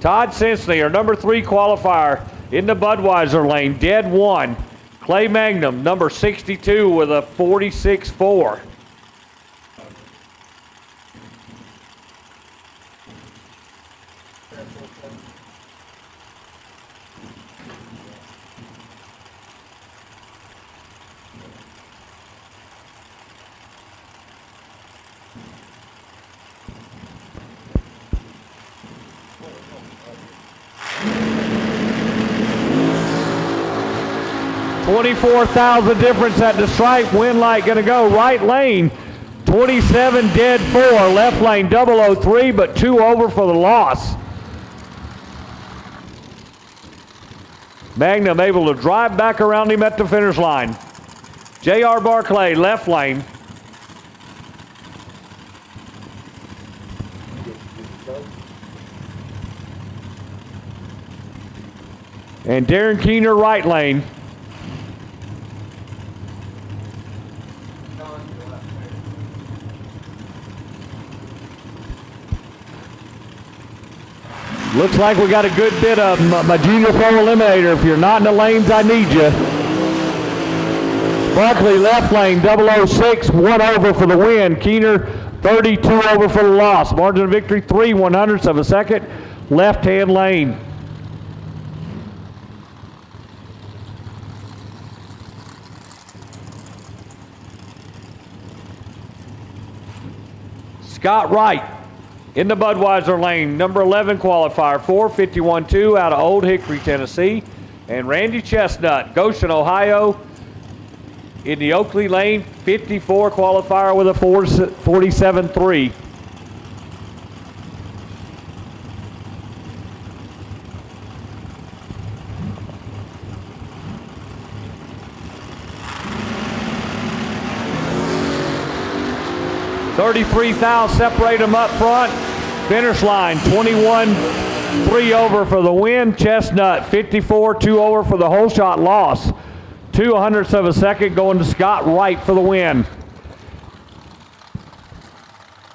Todd Sensley, our number 3 qualifier in the Budweiser lane, dead 1. Clay Magnum, number 62 with a 46.4. $24,000 difference at the stripe. Win light going to go right lane. 27 dead 4. Left lane 003, but 2 over for the loss. Magnum able to drive back around him at the finish line. JR Barclay, left lane. And Darren Keener, right lane. Looks like we got a good bit of my Junior Pro Eliminator. If you're not in the lanes, I need you. Barkley, left lane, 006, 1 over for the win. Keener, 32 over for the loss. Margin of victory, 3/100ths of a second. Left-hand lane. Scott Wright in the Budweiser lane, number 11 qualifier, 4:51.2 out of Old Hickory, Tennessee. And Randy Chestnut, Goshen, Ohio, in the Oakley lane, 54 qualifier with a 47.3. $33,000 separate them up front. Finish line, 21.3 over for the win. Chestnut, 54.2 over for the whole shot loss. 2/100ths of a second going to Scott Wright for the win.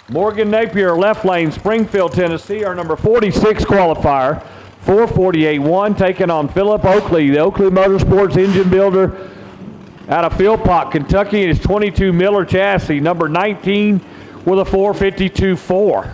Morgan Napier, left lane, Springfield, Tennessee, our number 46 qualifier, 4:48.1, taking on Philip Oakley, the Oakley Motorsports engine builder out of Philpott, Kentucky, and his 22 Miller chassis, number 19 with a 4:52.4.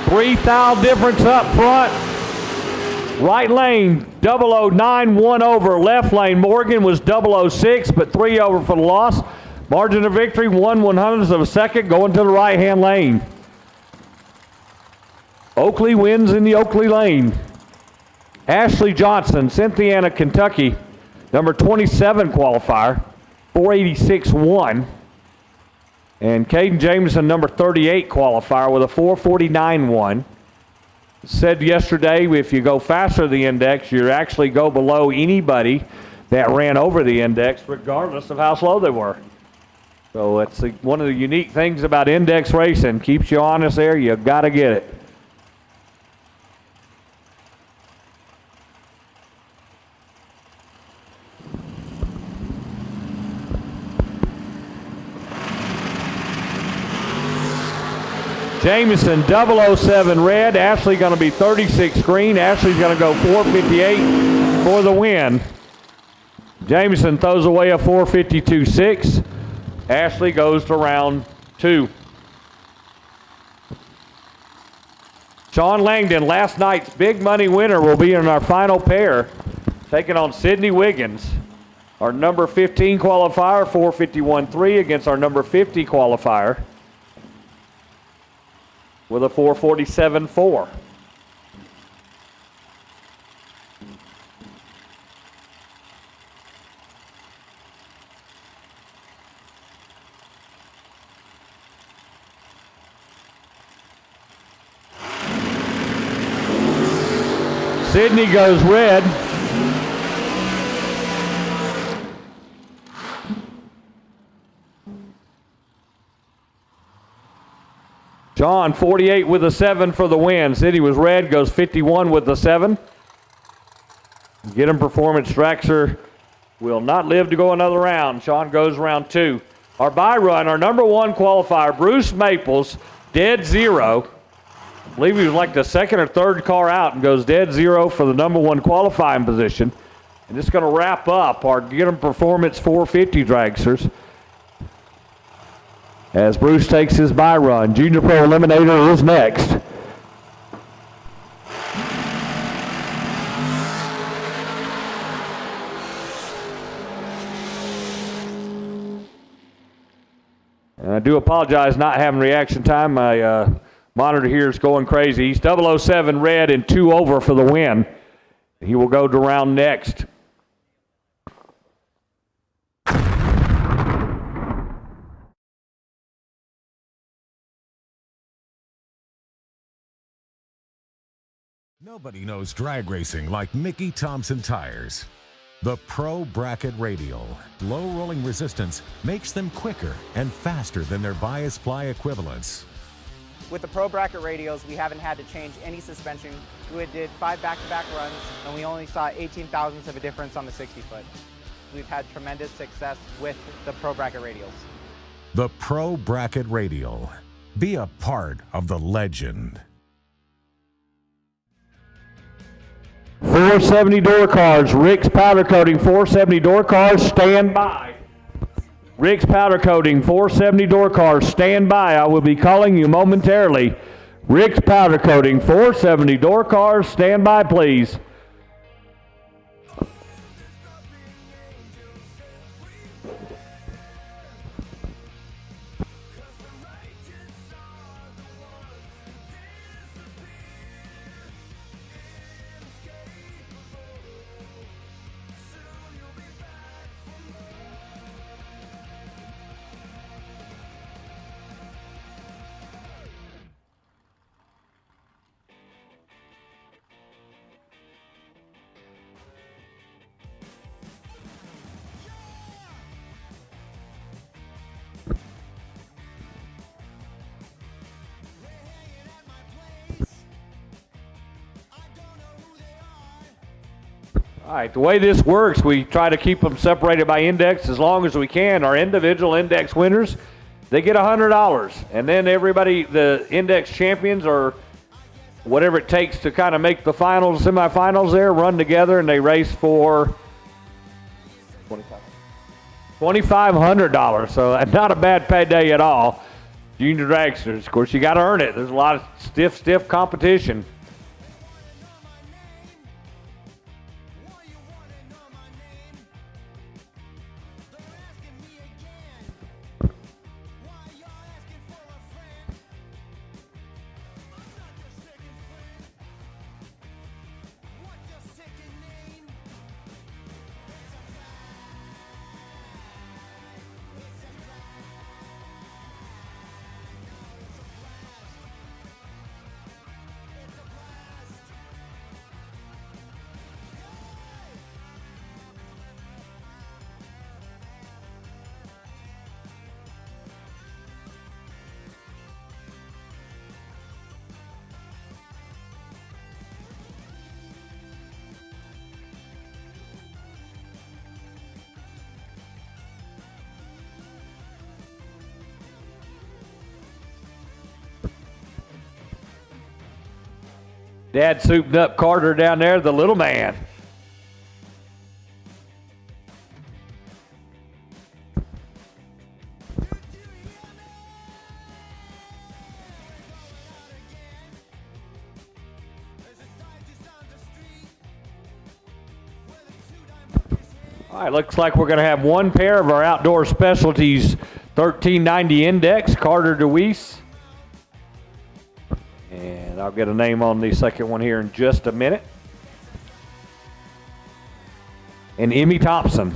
$3,000 difference up front. Right lane, 009, 1 over. Left lane, Morgan was 006, but 3 over for the loss. Margin of victory, 1/100th of a second, going to the right-hand lane. Oakley wins in the Oakley lane. Ashley Johnson, Cynthiana, Kentucky, number 27 qualifier, 486.1. And Caden Jameson, number 38 qualifier with a 449.1. Said yesterday, if you go faster than the index, you actually go below anybody that ran over the index, regardless of how slow they were. So it's one of the unique things about index racing. Keeps you honest there. You got to get it. Jameson, 007 red. Ashley going to be 36 green. Ashley's going to go 4:58 for the win. Jameson throws away a 4:52.6. Ashley goes to round 2. Sean Langdon, last night's big money winner, will be in our final pair, taking on Sydney Wiggins. Our number 15 qualifier, 4:51.3 against our number 50 qualifier with a 4:47.4. Sydney goes red. John, 48 with a 7 for the win. Sydney was red, goes 51 with the 7. Get him performance. Dragster will not live to go another round. Sean goes round 2. Our bye run, our number 1 qualifier, Bruce Maples, dead 0. I believe he was like the second or third car out and goes dead 0 for the number 1 qualifying position. And this is going to wrap up our Get 'em Performance 450 dragsters as Bruce takes his bye run. Junior Pro Eliminator is next. I do apologize not having reaction time. My monitor here is going crazy. He's 007 red and 2 over for the win. He will go to round next. Nobody knows drag racing like Mickey Thompson tires. The Pro Bracket Radial, low rolling resistance makes them quicker and faster than their bias ply equivalents. With the Pro Bracket radials, we haven't had to change any suspension. We did 5 back-to-back runs, and we only saw 18 thousandths of a difference on the 60-foot. We've had tremendous success with the Pro Bracket radials. The Pro Bracket Radial. Be a part of the legend. 470 door cars, Rick's powder coating, 470 door cars, stand by. Rick's powder coating, 470 door cars, stand by. I will be calling you momentarily. Rick's powder coating, 470 door cars, stand by, please. All right, the way this works, we try to keep them separated by index as long as we can. Our individual index winners, they get $100. And then everybody, the index champions or whatever it takes to kind of make the finals, semifinals there, run together and they race for $2,500. So not a bad payday at all. Junior dragsters, of course, you got to earn it. There's a lot of stiff competition. Dad souped up Carter down there, the little man. All right, looks like we're going to have one pair of our outdoor specialties 1390 index, Carter DeWeese. And I'll get a name on the second one here in just a minute. And Emmy Thompson.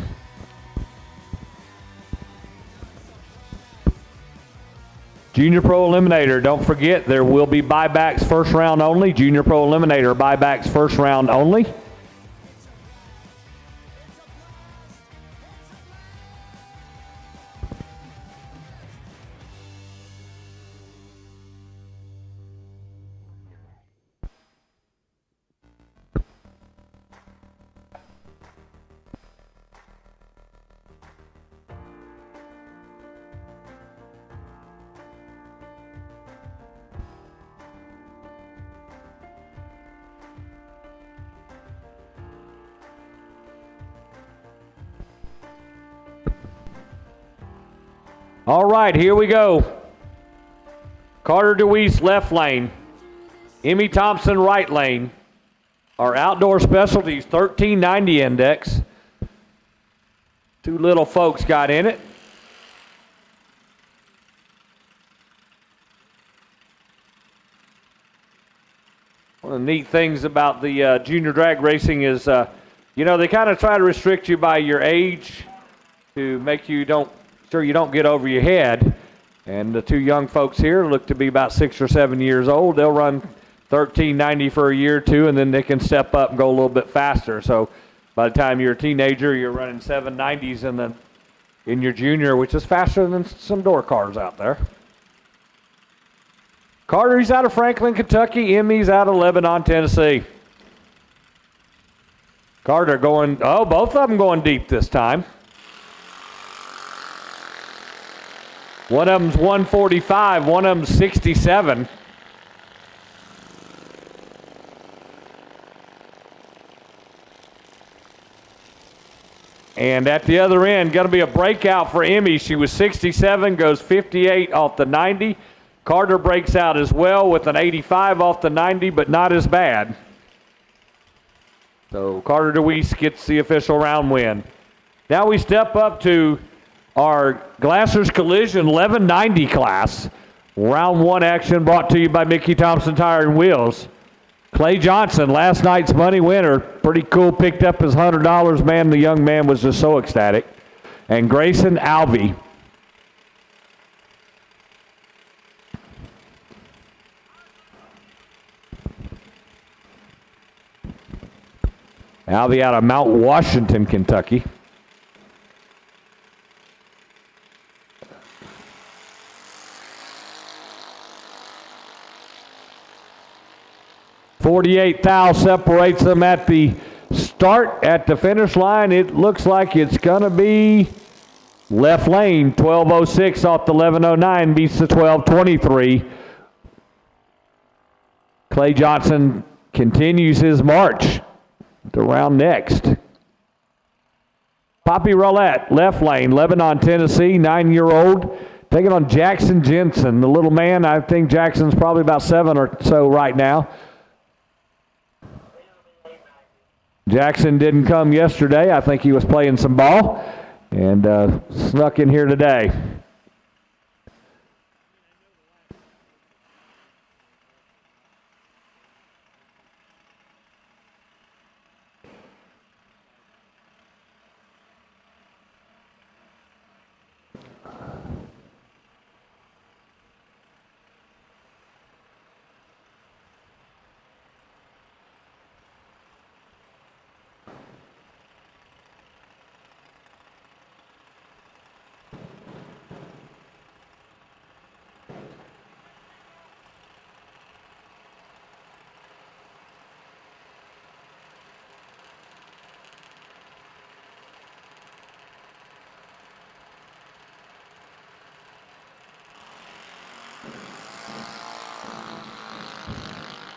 Junior Pro Eliminator, don't forget there will be buybacks first round only. Junior Pro Eliminator buybacks first round only. All right, here we go. Carter DeWeese left lane. Emmy Thompson right lane. Our outdoor specialties 1390 index. Two little folks got in it. One of the neat things about the junior drag racing is, you know, they kind of try to restrict you by your age to make you sure you don't get over your head. And the two young folks here look to be about 6 or 7 years old. They'll run 1390 for a year or two, and then they can step up and go a little bit faster. So by the time you're a teenager, you're running 790s in your junior, which is faster than some door cars out there. Carter's out of Franklin, Kentucky. Emmy's out of Lebanon, Tennessee. Carter going, both of them going deep this time. One of them's 145, one of them's 67. And at the other end, going to be a breakout for Emmy. She was 67, goes 58 off the 90. Carter breaks out as well with an 85 off the 90, but not as bad. So Carter DeWeese gets the official round win. Now we step up to our Glassers Collision 1190 class. Round one action brought to you by Mickey Thompson Tire and Wheels. Clay Johnson, last night's money winner. Pretty cool, picked up his $100, man. The young man was just so ecstatic. And Grayson Alvey. Alvey out of Mount Washington, Kentucky. .48 thou separates them at the start. At the finish line, it looks like it's going to be left lane. 12:06 off the 11:09 beats the 12:23. Clay Johnson continues his march to round next. Poppy Roulette, left lane, Lebanon, Tennessee, 9-year-old, taking on Jackson Jensen. The little man, I think Jackson's probably about 7 or so right now. Jackson didn't come yesterday. I think he was playing some ball and snuck in here today.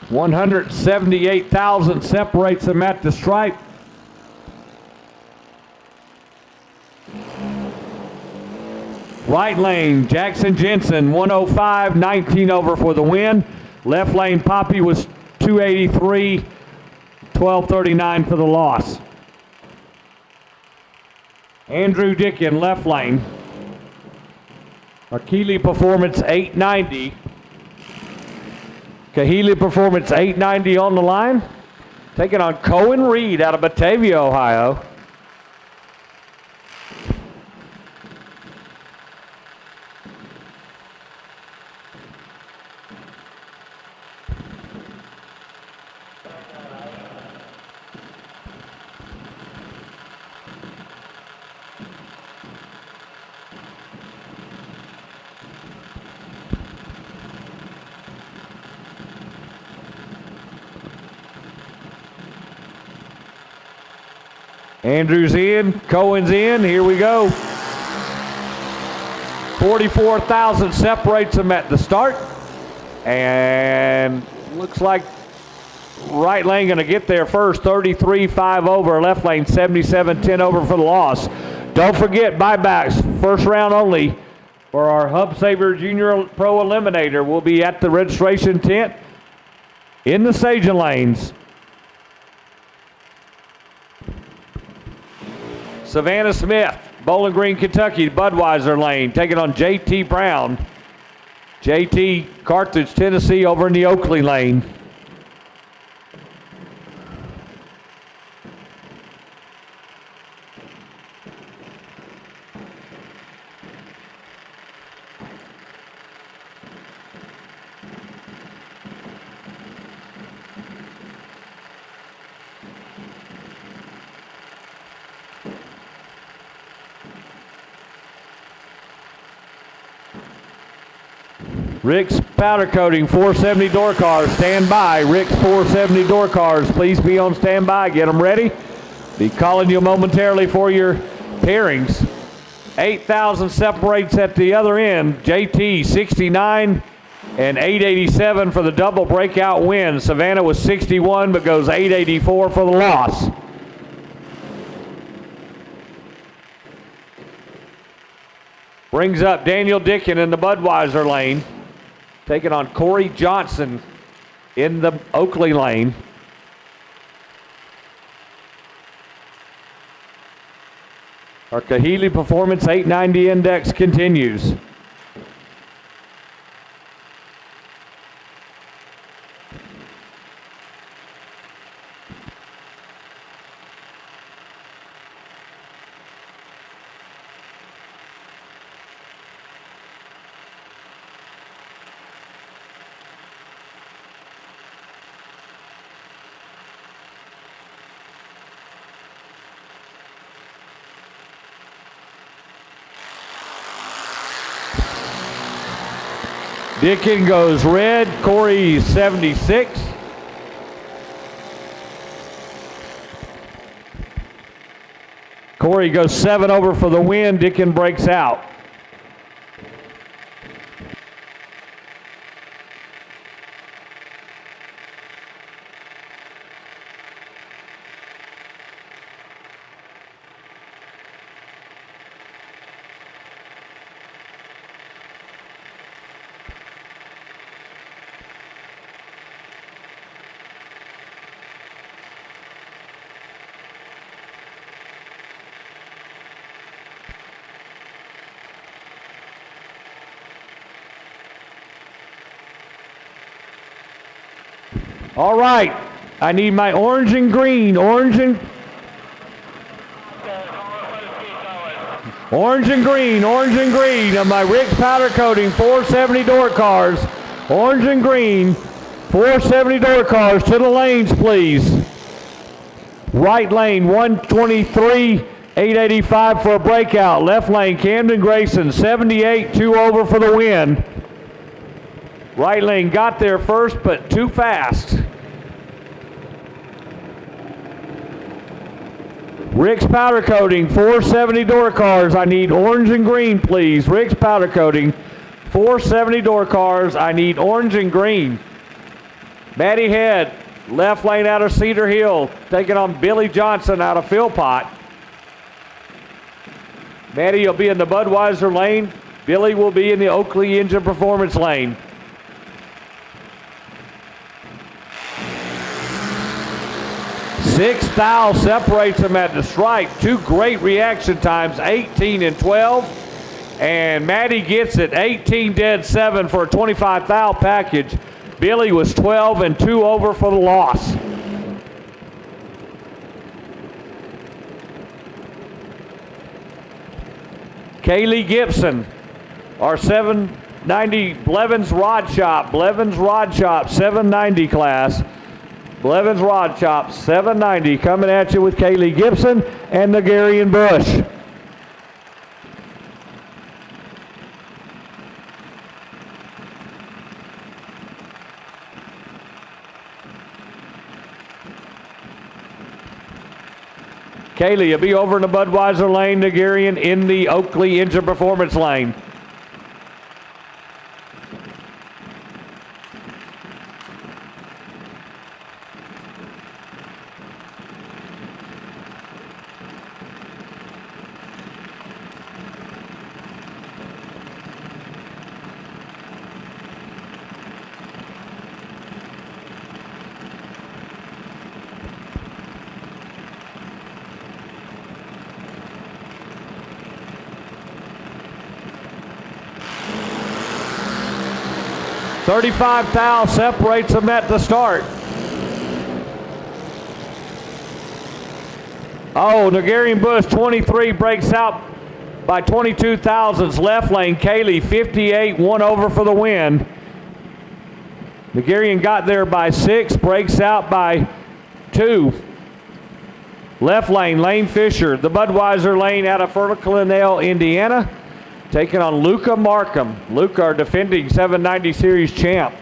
$178,000 separates them at the stripe. Right lane, Jackson Jensen, 105, 19 over for the win. Left lane, Poppy was 283, 1239 for the loss. Andrew Dickin, left lane. Akili Performance, 890. Kahili Performance 890 on the line. Taking on Cohen Reed out of Batavia, Ohio. Andrews in, Cohen's in, here we go. 44,000 separates them at the start. And looks like right lane gonna get there first, 33.5 over, left lane 77.10 over for the loss. Don't forget buybacks, first round only for our Hub Saver Junior Pro Eliminator. We'll be at the registration tent in the staging lanes. Savannah Smith, Bowling Green, Kentucky, Budweiser lane, taking on JT Brown. JT Carthage, Tennessee, over in the Oakley lane. Rick's Powder Coating 470 door cars, stand by. Rick's 470 door cars, please be on standby. Get them ready. Be calling you momentarily for your pairings. 8,000 separates at the other end. JT 69 and 887 for the double breakout win. Savannah was 61 but goes 884 for the loss. Brings up Daniel Dickin in the Budweiser lane. Taking on Corey Johnson in the Oakley lane. Our Kahili Performance 890 Index continues. Dickin goes red, Corey 76. Corey goes 7 over for the win, Dickin breaks out. All right, I need my orange and green, orange and green of my Rick's Powder Coating 470 door cars. Orange and green, 470 door cars to the lanes, please. Right lane, 123, 885 for a breakout. Left lane, Camden Grayson, 78, 2 over for the win. Right lane got there first, but too fast. Rick's Powder Coating, 470 door cars. I need orange and green, please. Rick's Powder Coating, 470 door cars. I need orange and green. Matty Head, left lane out of Cedar Hill, taking on Billy Johnson out of Philpott. Matty will be in the Budweiser lane. Billy will be in the Oakley Engine Performance lane. 6 thou separates them at the stripe. 2 great reaction times, 18 and 12. And Matty gets it, 18 dead 7 for a 25 thou package. Billy was 12 and 2 over for the loss. Kaylee Gibson, our 790 Blevins Rod Shop, 790 class. Blevins Rod Shop, 790, coming at you with Kaylee Gibson and Nagarian Bush. Kaylee will be over in the Budweiser lane, Nagarian in the Oakley Engine Performance lane. $35 thou separates them at the start. Oh, Nagarian Bush 23 breaks out by 22 thousandths. Left lane, Kaylee 58, 1 over for the win. Nagarian got there by 6, breaks out by 2. Left lane, Lane Fisher, the Budweiser lane out of Fertile Colonel, Indiana. taking on Luca Markham. Luca, our defending 790 Series champ.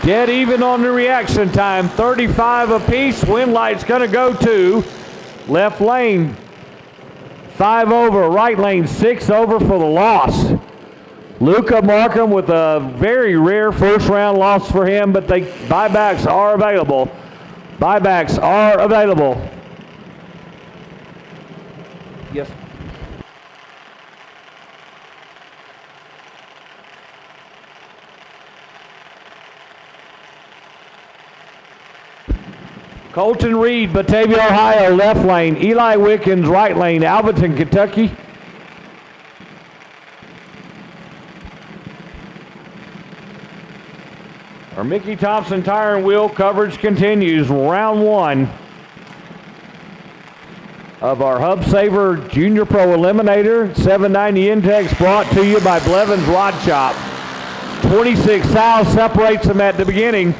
Dead even on the reaction time, 35 apiece. Wind light's gonna go to left lane, 5 over, right lane, 6 over for the loss. Luca Markham with a very rare first round loss for him, but buybacks are available. Buybacks are available. Yes. Colton Reed, Batavia, Ohio, left lane. Eli Wickens, right lane. Alberton, Kentucky. Our Mickey Thompson Tire and Wheel coverage continues. Round 1 of our Hub Saver Junior Pro Eliminator 790 Intex, brought to you by Blevins Rod Shop. 26 south separates them at the beginning.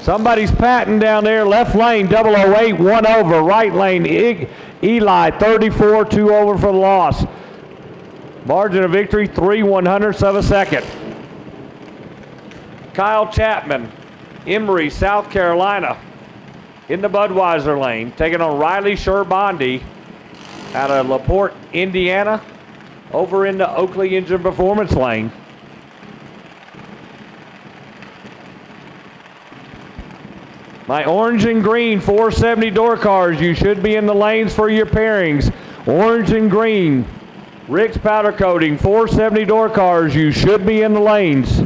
Somebody's patting down there, left lane, 008, 1 over, right lane, Eli, 34, 2 over for the loss. Margin of victory, 3/100ths of a second. Kyle Chapman, Emory, South Carolina, in the Budweiser lane, taking on Riley Sherbondi out of LaPorte, Indiana, over in the Oakley Engine Performance lane. My orange and green 470 door cars, you should be in the lanes for your pairings. Orange and green, Rick's powder coating, 470 door cars, you should be in the lanes.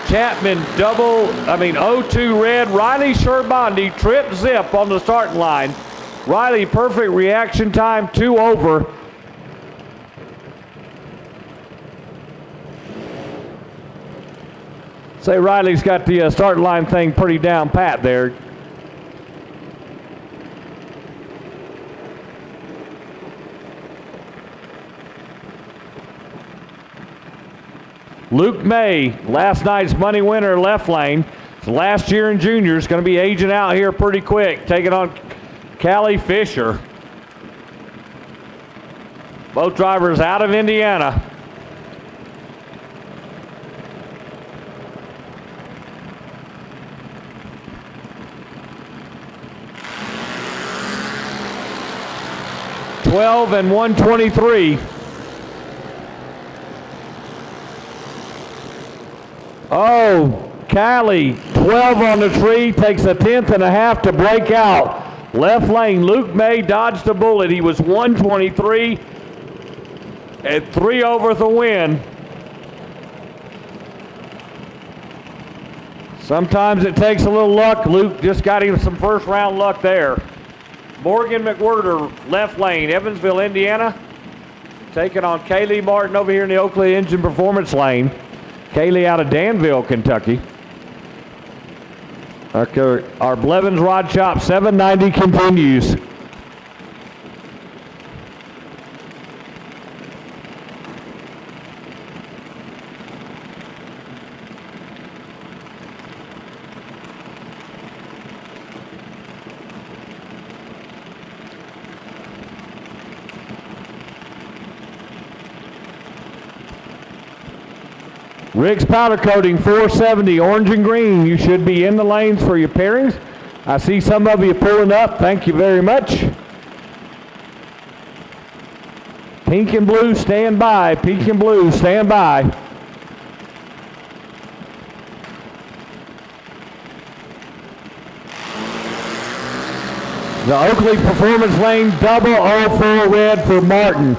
Chapman 02 red. Riley Sherbondi trip zip on the starting line. Riley perfect reaction time, 2 over. Say Riley's got the starting line thing pretty down pat there. Luke May, last night's money winner, left lane. Last year in juniors, going to be aging out here pretty quick, taking on Callie Fisher. Both drivers out of Indiana. $12 and 123. Oh, Callie, 12 on the tree, takes a 10th and a half to break out. Left lane, Luke May dodged a bullet. He was 123 at 3 over the win. Sometimes it takes a little luck. Luke just got him some first round luck there. Morgan McWhirter, left lane, Evansville, Indiana, taking on Kaylee Martin over here in the Oakley Engine Performance lane. Kaylee out of Danville, Kentucky. Our Blevins Rod Shop 790 continues. Rick's powder coating 470, orange and green. You should be in the lanes for your pairings. I see some of you pulling up. Thank you very much. Pink and blue, stand by. Pink and blue, stand by. The Oakley Performance Lane, double 04 red for Martin.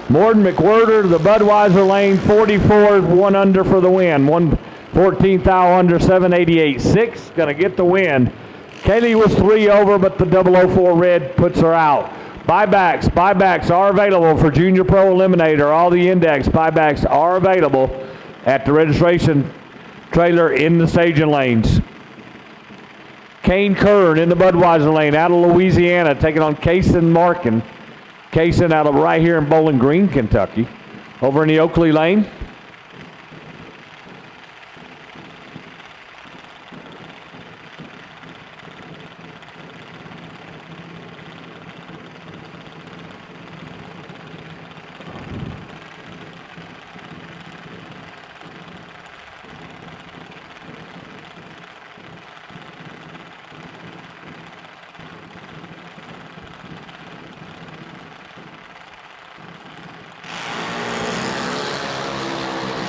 Morton McWhirter, the Budweiser Lane, 44, 1 under for the win. 114 thou under, 788.6, gonna get the win. Kaylee was 3 over, but the 004 red puts her out. Buybacks are available for Junior Pro Eliminator. All the index buybacks are available at the registration trailer in the staging lanes. Kane Kern in the Budweiser Lane out of Louisiana, taking on Kaysen Markin. Kaysen out of right here in Bowling Green, Kentucky. Over in the Oakley Lane.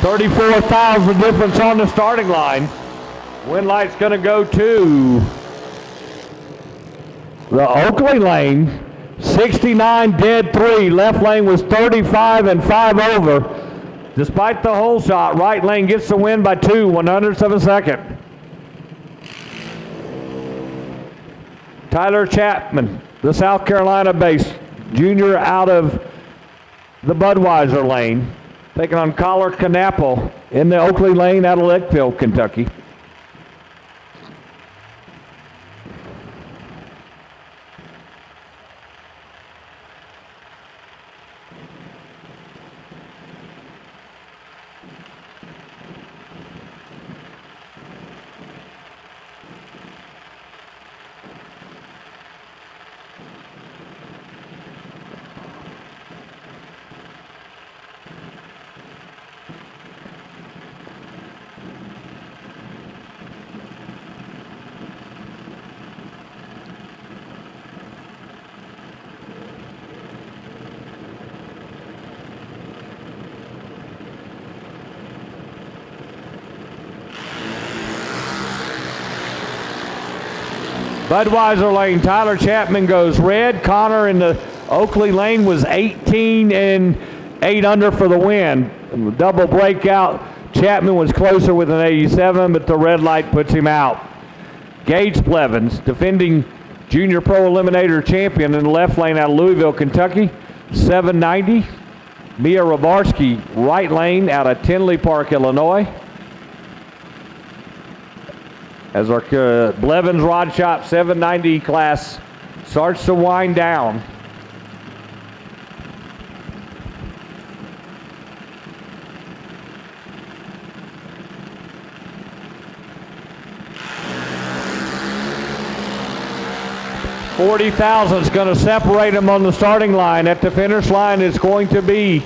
$34,000 difference on the starting line. Win light's going to go to the Oakley Lane. 69 dead 3. Left lane was 35 and 5 over. Despite the hole shot, right lane gets the win by 2, 100ths of a second. Tyler Chapman, the South Carolina-based junior out of the Budweiser Lane, taking on Collar Knappel in the Oakley Lane out of Leckville, Kentucky. Budweiser Lane, Tyler Chapman goes red. Connor in the Oakley Lane was 18 and 8 under for the win. Double breakout. Chapman was closer with an 87, but the red light puts him out. Gage Blevins, defending Junior Pro Eliminator champion in the left lane out of Louisville, Kentucky, 790. Mia Rabarski, right lane out of Tinley Park, Illinois. As our Blevins Rod Shop 790 class starts to wind down. $40,000 is going to separate them on the starting line. At the finish line is going to be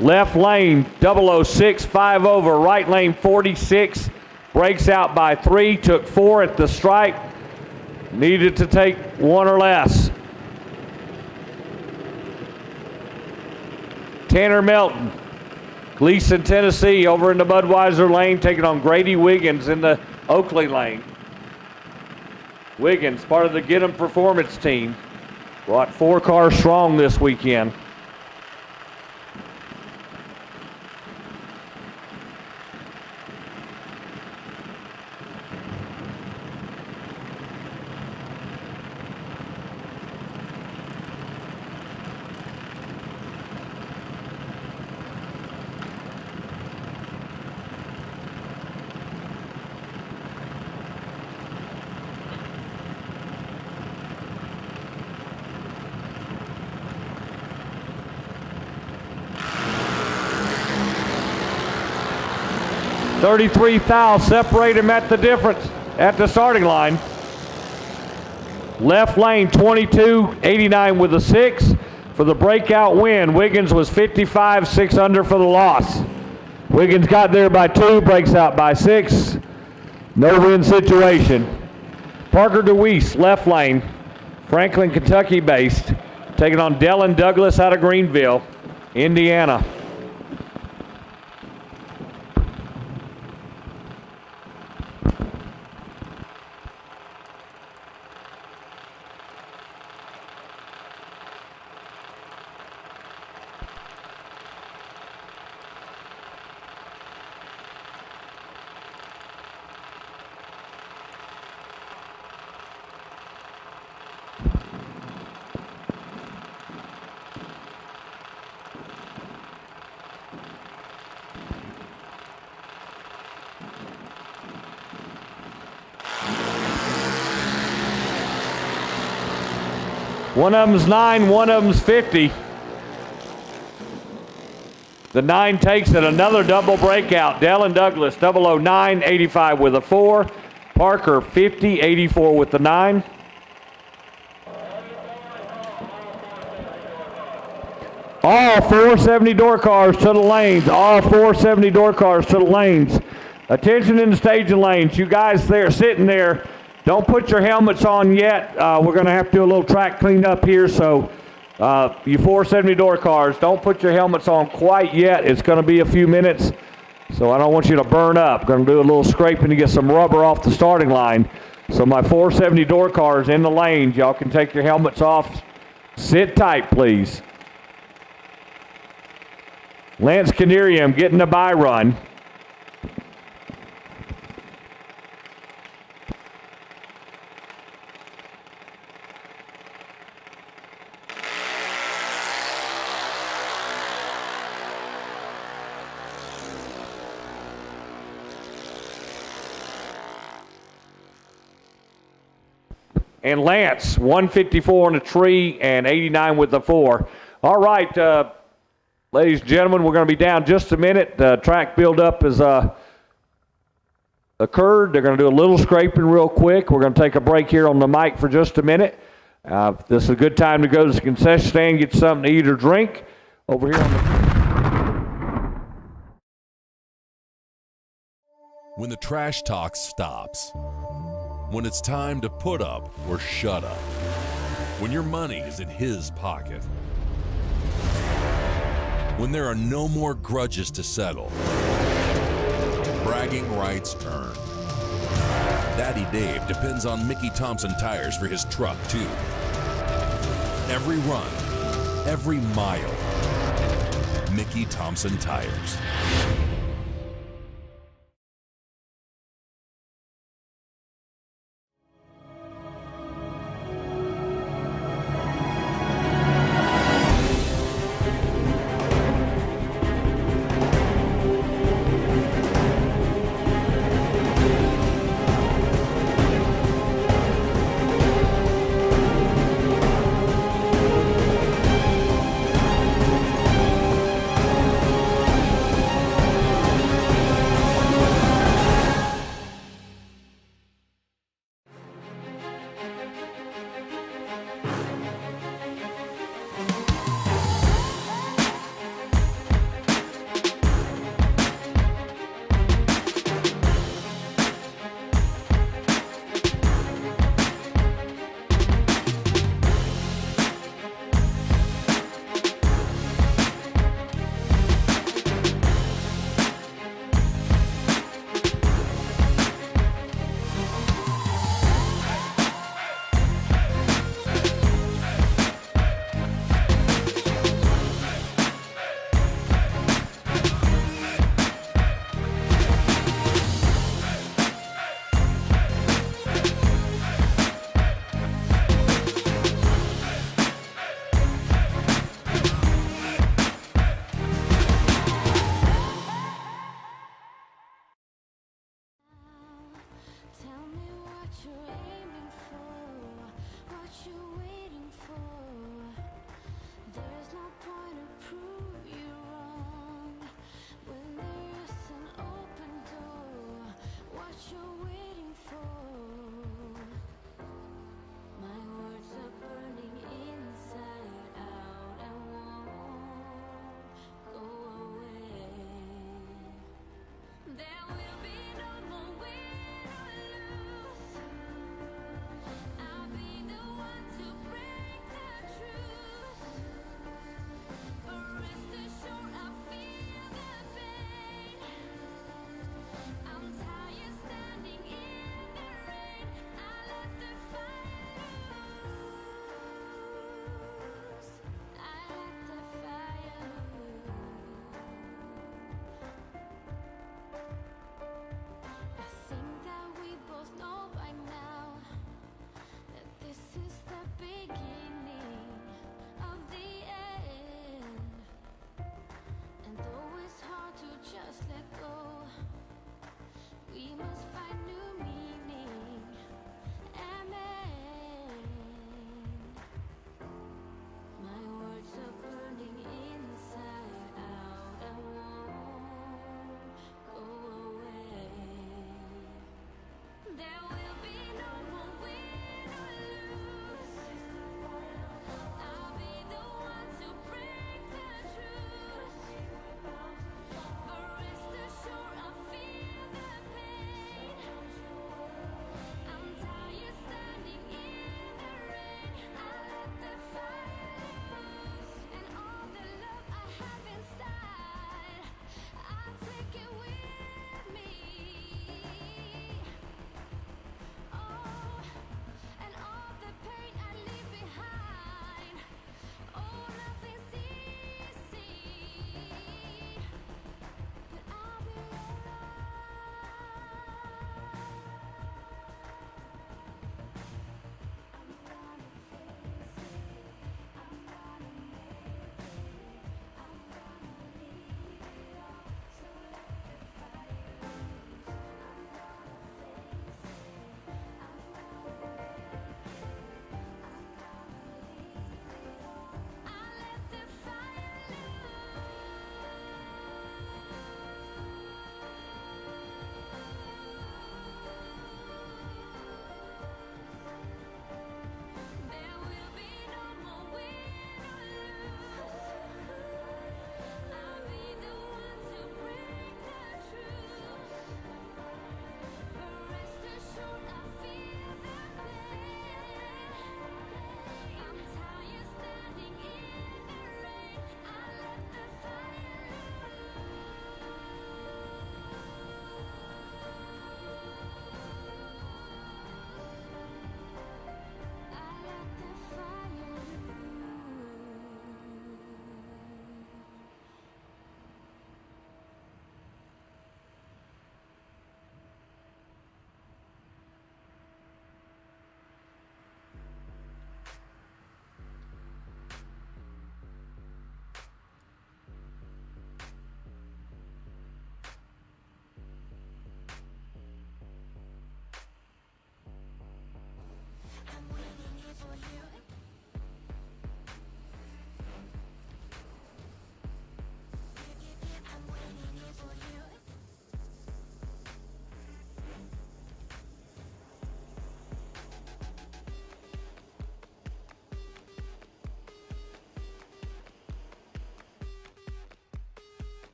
left lane 006, 5 over, right lane 46. Breaks out by 3, took 4 at the stripe. Needed to take 1 or less. Tanner Melton, Gleason, Tennessee, over in the Budweiser Lane, taking on Grady Wiggins in the Oakley Lane. Wiggins, part of the Get 'em Performance team. Brought 4 cars strong this weekend. $33,000 separate him at the difference at the starting line. Left lane 22.89 with a 6 for the breakout win. Wiggins was 55, 6 under for the loss. Wiggins got there by 2, breaks out by 6. No win situation. Parker DeWeese, left lane, Franklin, Kentucky based, taking on Dylan Douglas out of Greenville, Indiana. One of them's 9, one of them's 50. The 9 takes it, another double breakout. Dellin Douglas, 009, 85 with a 4. Parker, 50, 84 with the 9. All 470 door cars to the lanes. All 470 door cars to the lanes. Attention in the staging lanes. You guys there sitting there, don't put your helmets on yet. We're going to have to do a little track cleanup here, so you 470 door cars, don't put your helmets on quite yet. It's going to be a few minutes, so I don't want you to burn up. Going to do a little scraping to get some rubber off the starting line. So my 470 door cars in the lanes, y'all can take your helmets off. Sit tight, please. Lance Canerium getting the bye run. And Lance, 154 on the tree and 89 with the 4. All right, ladies and gentlemen, we're going to be down just a minute. The track buildup has occurred. They're going to do a little scraping real quick. We're going to take a break here on the mic for just a minute. This is a good time to go to the concession stand, get something to eat or drink. Over here on the... When the trash talk stops. When it's time to put up or shut up. When your money is in his pocket. When there are no more grudges to settle. Bragging rights earned. Daddy Dave depends on Mickey Thompson tires for his truck, too. Every run, every mile. Mickey Thompson tires.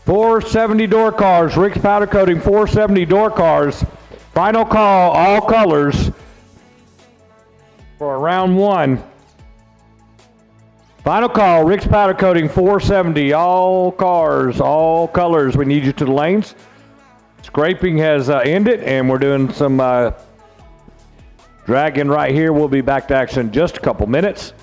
470 door cars, Rick's Powder Coating 470 door cars. Final call, all colors for round 1. Final call, Rick's Powder Coating 470, all cars, all colors. We need you to the lanes. Scraping has ended, and we're doing some dragging right here. We'll be back to action in just a couple minutes.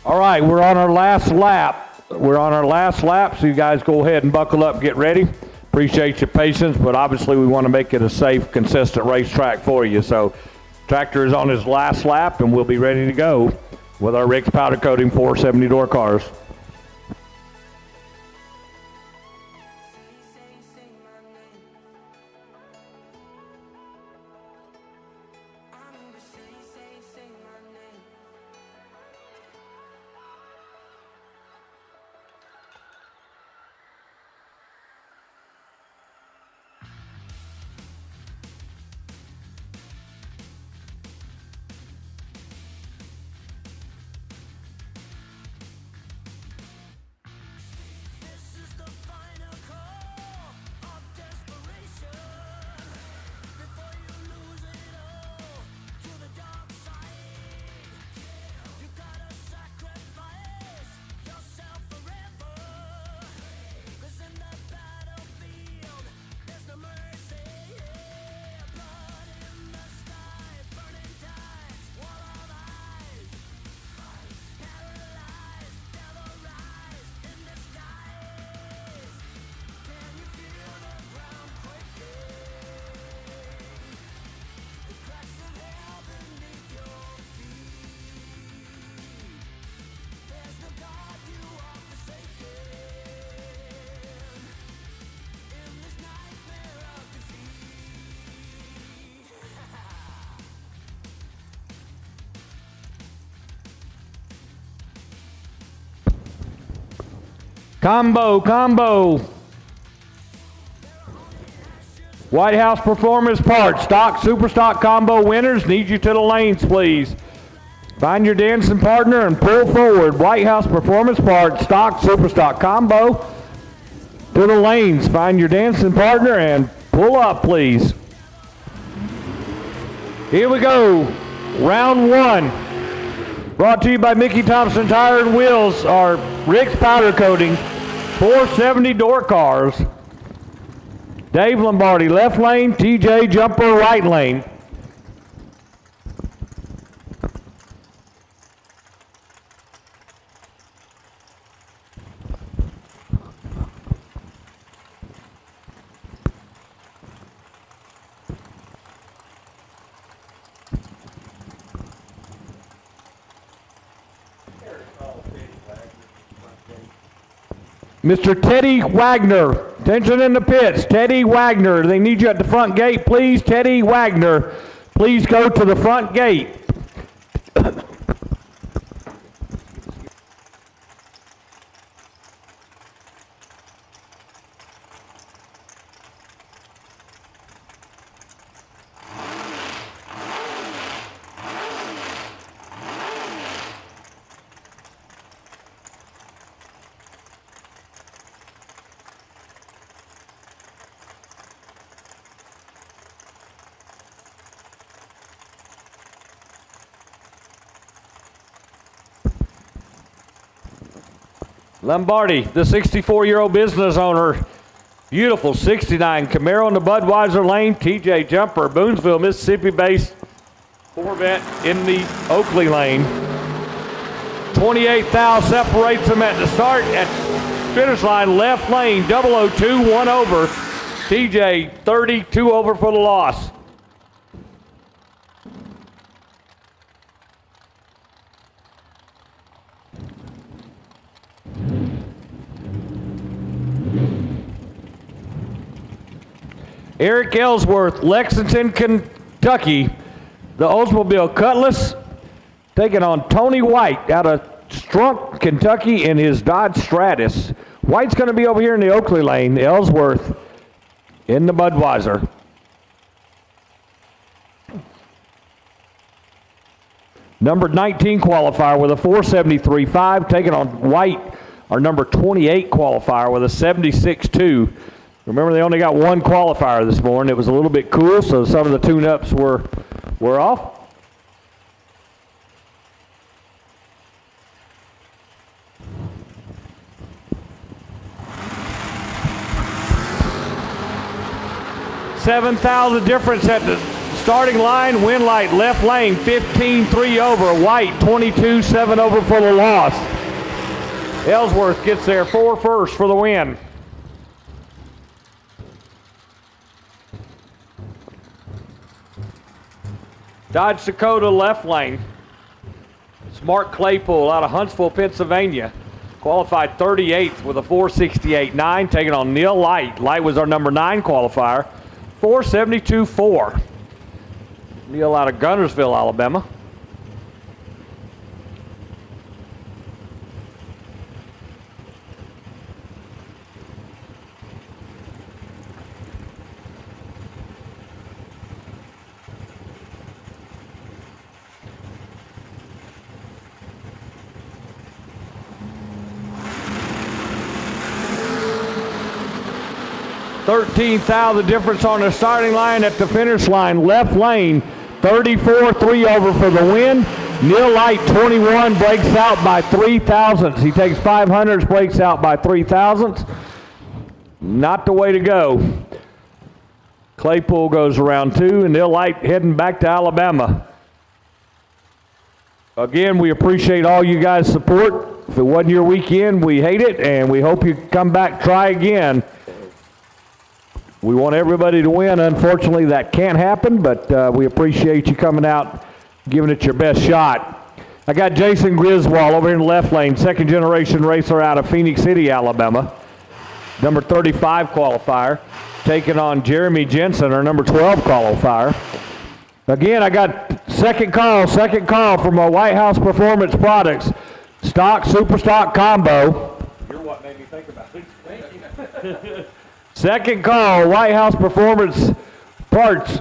All right, we're on our last lap. So you guys go ahead and buckle up, get ready. Appreciate your patience, but obviously we want to make it a safe, consistent racetrack for you. So tractor is on his last lap, and we'll be ready to go with our Rick's Powder Coating 470 door cars. Combo. White House Performance Parts, stock, super stock combo winners, need you to the lanes, please. Find your dancing partner and pull forward. White House Performance Parts, stock, super stock combo to the lanes. Find your dancing partner and pull up, please. Here we go. Round 1. Brought to you by Mickey Thompson Tire and Wheels, our Rick's Powder Coating 470 door cars. Dave Lombardi, left lane. TJ Jumper, right lane. Mr. Teddy Wagner, attention in the pits. Teddy Wagner, they need you at the front gate, please. Teddy Wagner, please go to the front gate. Lombardi, the 64-year-old business owner. Beautiful 69 Camaro in the Budweiser lane. TJ Jumper, Boonesville, Mississippi-based Corvette in the Oakley lane. 28th thou separates them at the start. At finish line, left lane, 002, 1 over. TJ, 32 over for the loss. Eric Ellsworth, Lexington, Kentucky. The Oldsmobile Cutlass taking on Tony White out of Strunk, Kentucky in his Dodge Stratus. White's going to be over here in the Oakley lane. Ellsworth in the Budweiser. Number 19 qualifier with a 473.5 taking on White, our number 28 qualifier with a 76.2. Remember, they only got one qualifier this morning. It was a little bit cool, so some of the tune-ups were off. $7,000 difference at the starting line. Winlight left lane, 15.3 over. White, 22.7 over for the loss. Ellsworth gets there 4 first for the win. Dodge Dakota left lane. It's Mark Claypool out of Huntsville, Pennsylvania. Qualified 38th with a 468.9, taking on Neil Light. Light was our number 9 qualifier, 472.4. Neil out of Gunnersville, Alabama. $13,000 difference on the starting line at the finish line. Left lane, 34.3 over for the win. Neil Light, 21, breaks out by 3 thousandths. He takes 500s, breaks out by 3 thousandths. Not the way to go. Claypool goes around 2, and Neil Light heading back to Alabama. Again, we appreciate all you guys' support. If it wasn't your weekend, we hate it, and we hope you come back, try again. We want everybody to win. Unfortunately, that can't happen, but we appreciate you coming out, giving it your best shot. I got Jason Griswold over here in the left lane, second-generation racer out of Phoenix City, Alabama. Number 35 qualifier, taking on Jeremy Jensen, our number 12 qualifier. Again, I got second call from our White House Performance Products, stock, super stock combo. You're what made me think about it. Thank you. Second call, White House Performance Parts,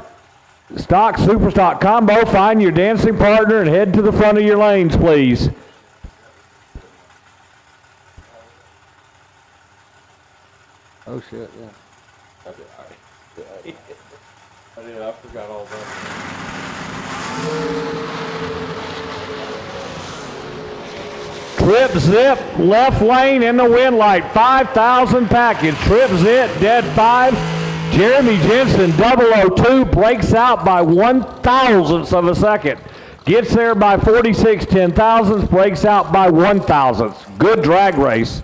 stock, super stock combo. Find your dancing partner and head to the front of your lanes, please. Oh shit, yeah. I forgot all that. Trip Zip, left lane in the Winlight, 5,000 package. Trip Zip, dead 5. Jeremy Jensen, 002, breaks out by 1,000th of a second. Gets there by 46 10,000ths, breaks out by 1,000th. Good drag race.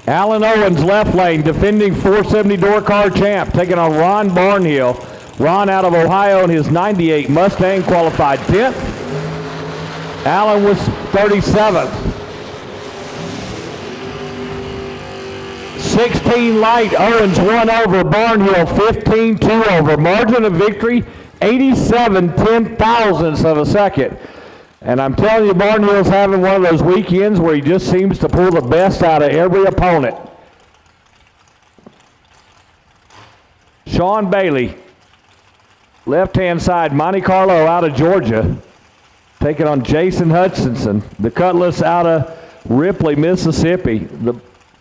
Alan Owens, left lane, defending 470 door car champ, taking on Ron Barnhill. Ron out of Ohio in his 98 Mustang, qualified 10th. Alan was 37th. 16 light, Owens 1 over, Barnhill 15-2 over. Margin of victory, 87 10,000ths of a second. And I'm telling you, Barnhill's having one of those weekends where he just seems to pull the best out of every opponent. Sean Bailey, left-hand side, Monte Carlo out of Georgia, taking on Jason Hutchinson, the Cutlass out of Ripley, Mississippi, the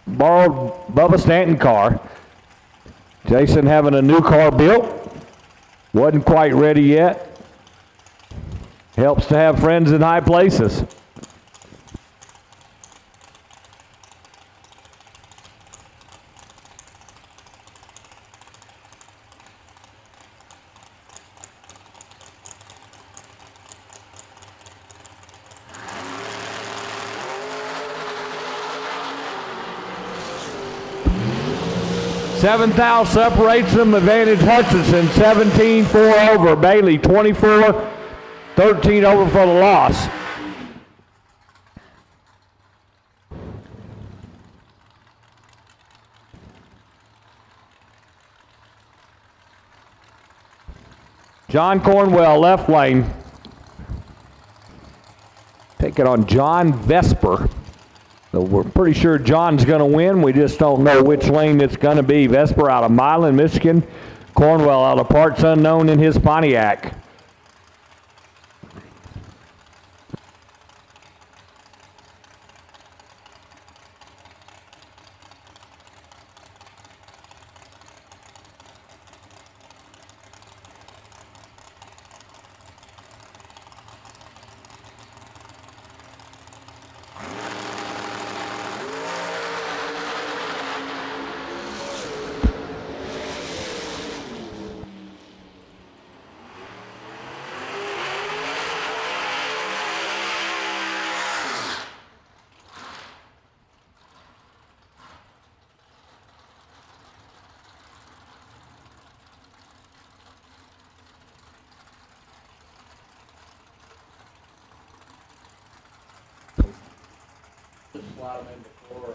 borrowed Bubba Stanton car. Jason having a new car built, wasn't quite ready yet. Helps to have friends in high places. Seventh thou separates them, advantage Hutchinson, 17-4 over. Bailey, 24-13 over for the loss. John Cornwell, left lane. Taking on John Vesper. So we're pretty sure John's going to win. We just don't know which lane it's going to be. Vesper out of Milan, Michigan. Cornwell out of parts unknown in his Pontiac. Slide them in before,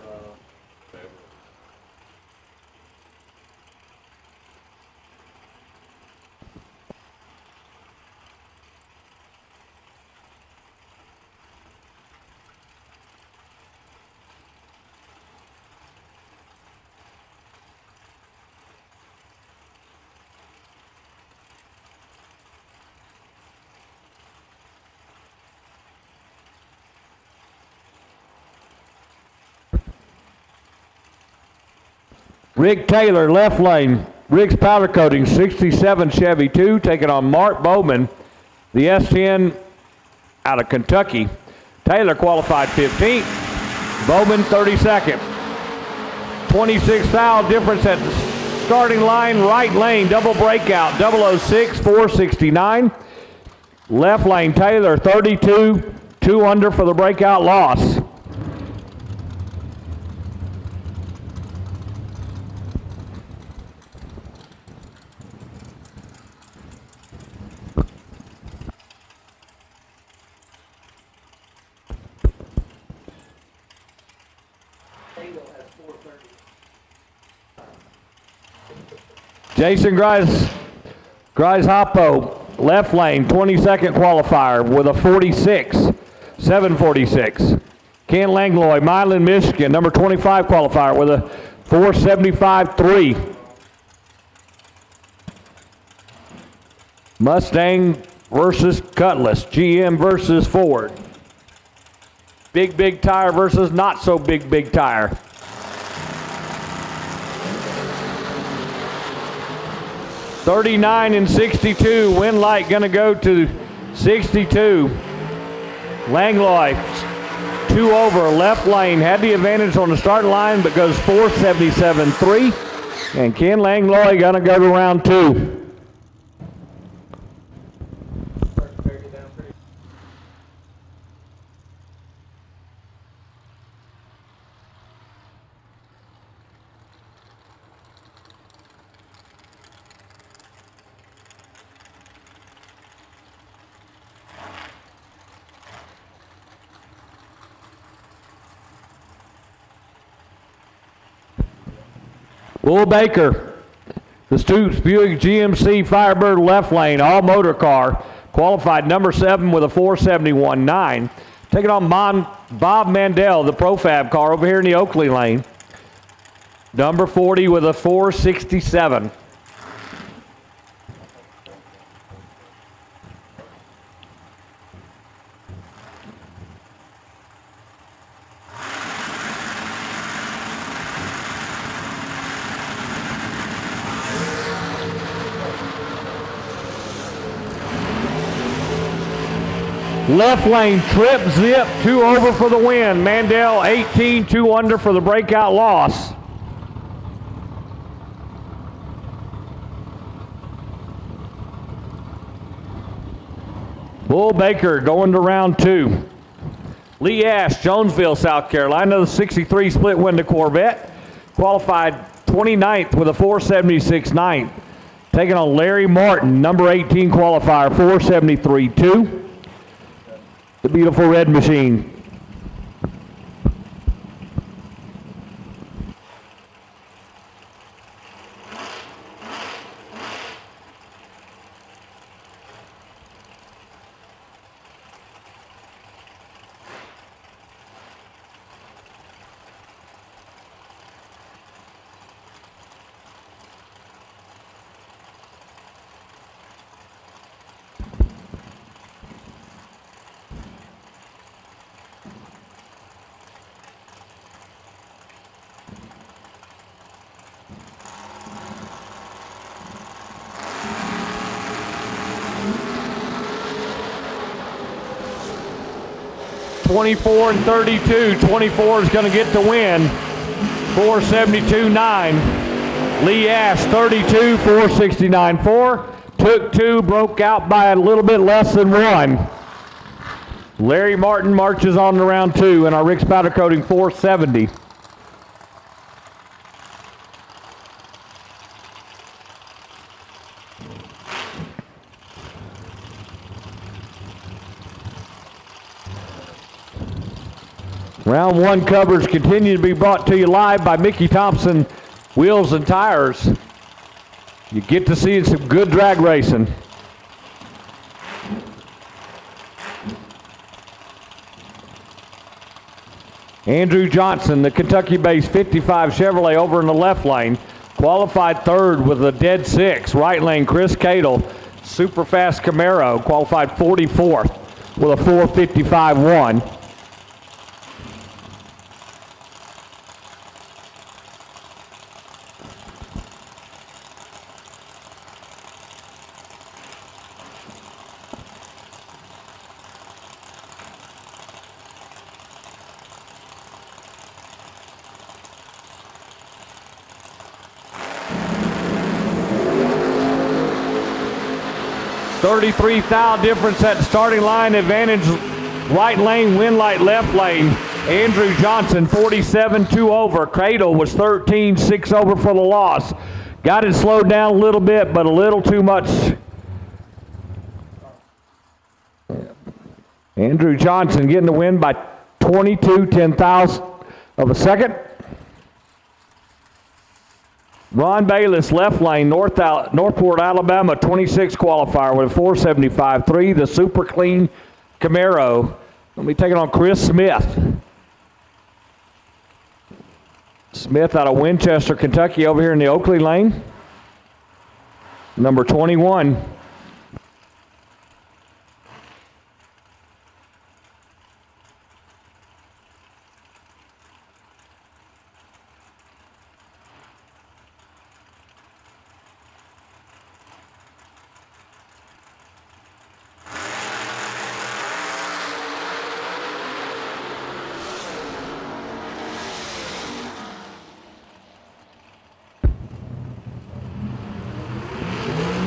Rick Taylor, left lane. Rick's powder coating, 67 Chevy 2, taking on Mark Bowman, the S10 out of Kentucky. Taylor qualified 15th, Bowman 32nd. 26 foul difference at the starting line, right lane, double breakout, 006, 469. Left lane, Taylor, 32, 2 under for the breakout loss. Jason Hoppo, left lane, 22nd qualifier with a 46, 746. Ken Langlois, Milan, Michigan, number 25 qualifier with a 475.3. Mustang versus Cutlass, GM versus Ford. Big tire versus not so big tire. 39 and 62. Wind light going to go to 62. Langlois, 2 over, left lane. Had the advantage on the starting line, but goes 477.3. And Ken Langlois going to go to round 2. Bull Baker, the Stoops Buick GMC Firebird left lane, all motor car, qualified number 7 with a 471.9. Taking on Bob Mandel, the Profab car over here in the Oakley lane. Number 40 with a 467. Left lane, trip, zip, 2 over for the win. Mandel 18, 2 under for the breakout loss. Bull Baker going to round 2. Lee Ash, Jonesville, South Carolina, the 63 split window Corvette. Qualified 29th with a 476.9. Taking on Larry Martin, number 18 qualifier, 473.2. The beautiful red machine. .24 and 32. 24 is going to get the win. 472.9. Lee Ash 32, 469.4. Took 2, broke out by a little bit less than 1. Larry Martin marches on to round 2 and our Rick's powder coating 470. Round 1 coverage continue to be brought to you live by Mickey Thompson Wheels and Tires. You get to see some good drag racing. Andrew Johnson, the Kentucky-based 55 Chevrolet over in the left lane. Qualified 3rd with a dead 6. Right lane, Chris Cadle, super fast Camaro, qualified 44th with a 455.1. $33,000 difference at the starting line. Advantage right lane, win light left lane. Andrew Johnson 47-2 over. Cradle was 13-6 over for the loss. Got it slowed down a little bit, but a little too much. Andrew Johnson getting the win by 22 10,000 of a second. Ron Bayless, left lane, Northport, Alabama, 26 qualifier with a 475.3. The super clean Camaro. Let me take it on Chris Smith. Smith out of Winchester, Kentucky, over here in the Oakley lane. Number 21.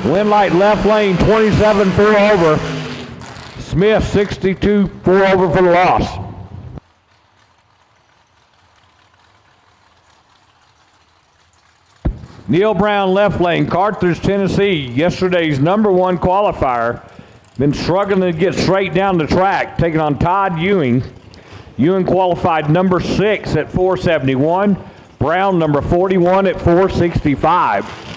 Win light left lane, 27-4 over. Smith, 62-4 over for the loss. Neil Brown, left lane, Carthage, Tennessee, yesterday's number 1 qualifier. Been struggling to get straight down the track, taking on Todd Ewing. Ewing qualified number 6 at 471. Brown, number 41 at 465.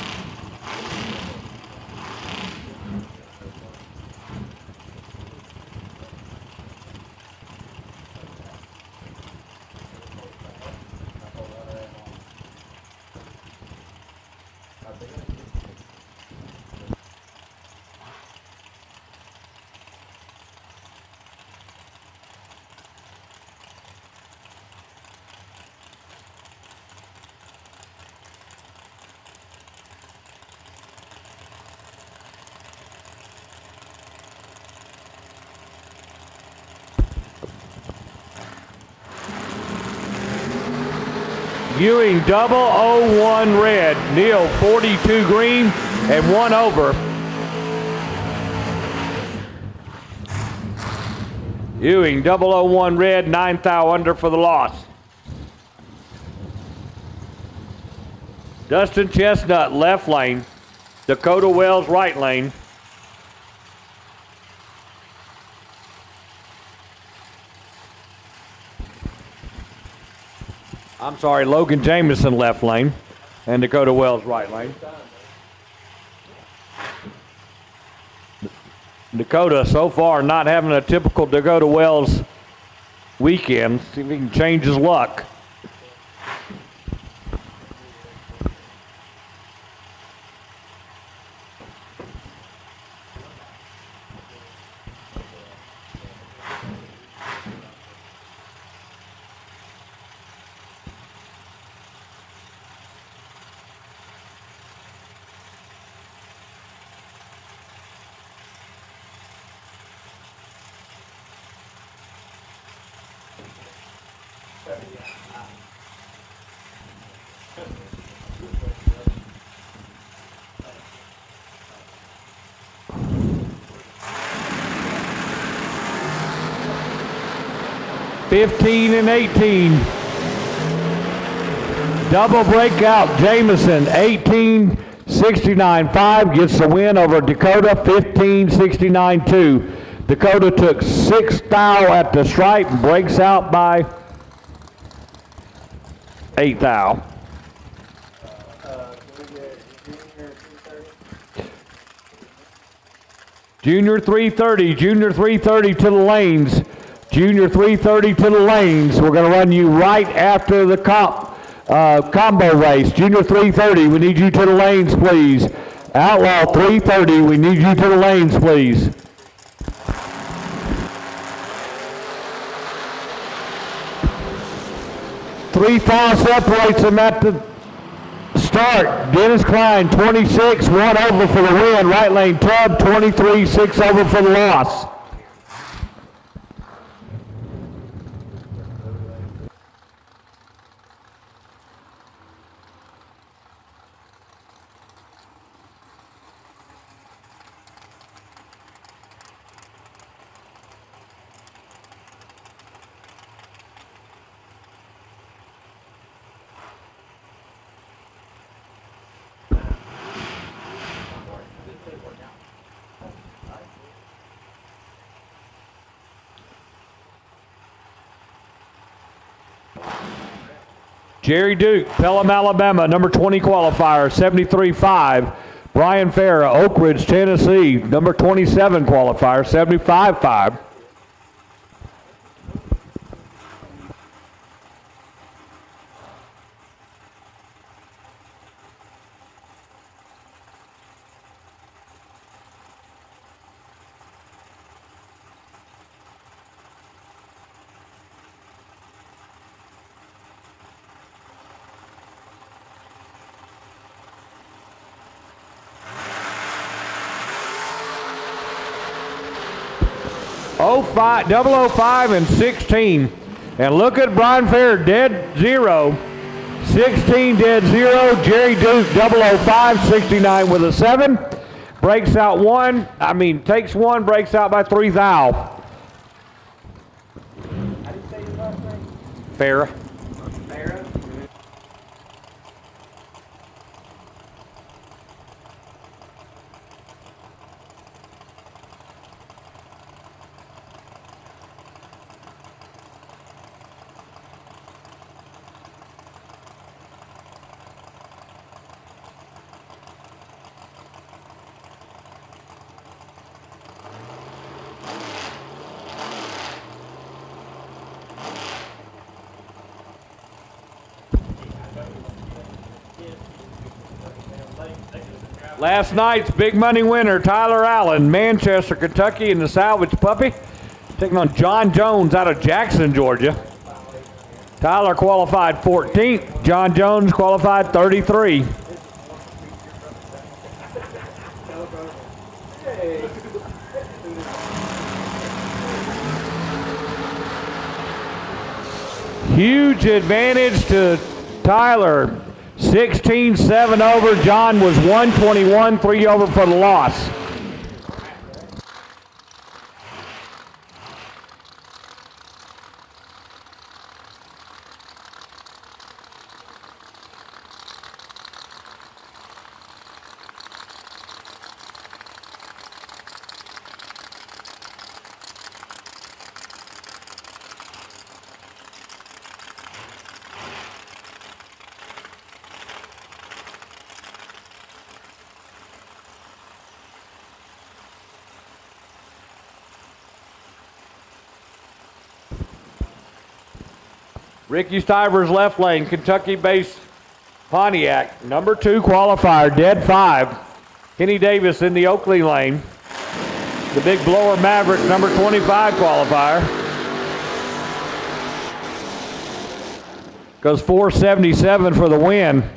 Ewing 001 red. Neal 42 green and 1 over. Ewing 001 red, 9 thou under for the loss. Dustin Chestnut left lane. Dakota Wells right lane. I'm sorry, Logan Jameson left lane and Dakota Wells right lane. Dakota so far not having a typical Dakota Wells weekend. See if he can change his luck. $15 and $18. Double breakout, Jameson, 18-69-5 gets the win over Dakota, 15-69-2. Dakota took 6 thou at the stripe and breaks out by 8 thou. Junior 330 to the lanes. Junior 330 to the lanes. We're going to run you right after the combo race. Junior 330, we need you to the lanes, please. Outlaw 330, we need you to the lanes, please. Three thou separates them at the start. Dennis Klein, 26, 1 over for the win. Right lane Tubb, 23, 6 over for the loss. Jerry Duke, Pelham, Alabama, number 20 qualifier, 73.5. Brian Farah, Oak Ridge, Tennessee, number 27 qualifier, 75.5. Double 05 and 16. And look at Brian Fair, dead 0. 16 dead 0. Jerry Duke, 005, 69 with a 7. Breaks out takes 1, breaks out by 3 thou. How do you say your last name? Farah. Farah? Last night's big money winner, Tyler Allen, Manchester, Kentucky, in the Salvage Puppy, taking on John Jones out of Jackson, Georgia. Tyler qualified 14th. John Jones qualified 33. Huge advantage to Tyler, 16-7 over. John was 121, 3 over for the loss. Ricky Stivers left lane, Kentucky-based Pontiac. Number 2 qualifier, dead 5. Kenny Davis in the Oakley lane. The big blower Maverick, number 25 qualifier. Goes 477 for the win.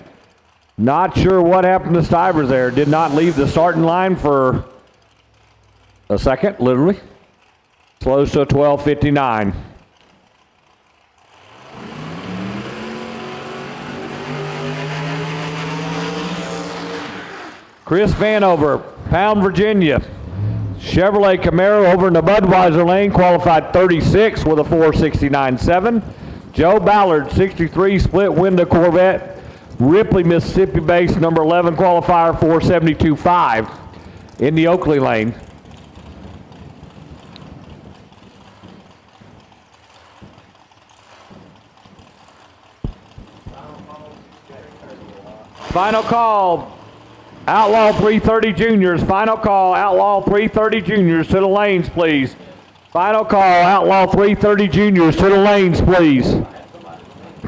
Not sure what happened to Stivers there. Did not leave the starting line for a second, literally. Slows to a 12:59. Chris Vanover, Pound, Virginia. Chevrolet Camaro over in the Budweiser lane, qualified 36 with a 469.7. Joe Ballard, 63 split window Corvette. Ripley, Mississippi based, number 11 qualifier, 472.5 in the Oakley lane. Final call. Outlaw 330 Juniors, final call, Outlaw 330 Juniors to the lanes, please. Final call, Outlaw 330 Juniors to the lanes, please.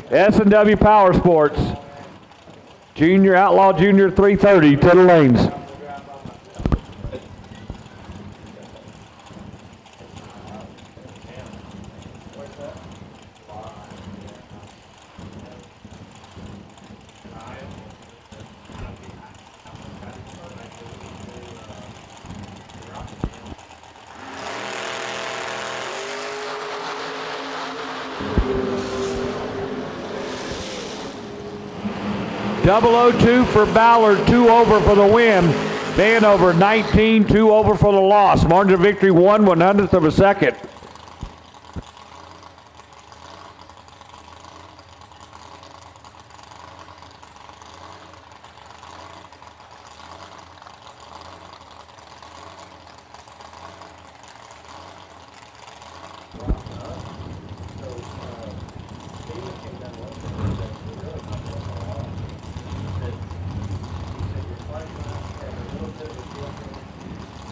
S&W Power Sports, Junior, Outlaw Junior 330 to the lanes. .002 for Ballard, 2 over for the win. Vanover 19, 2 over for the loss. Margin of victory 1/100th of a second.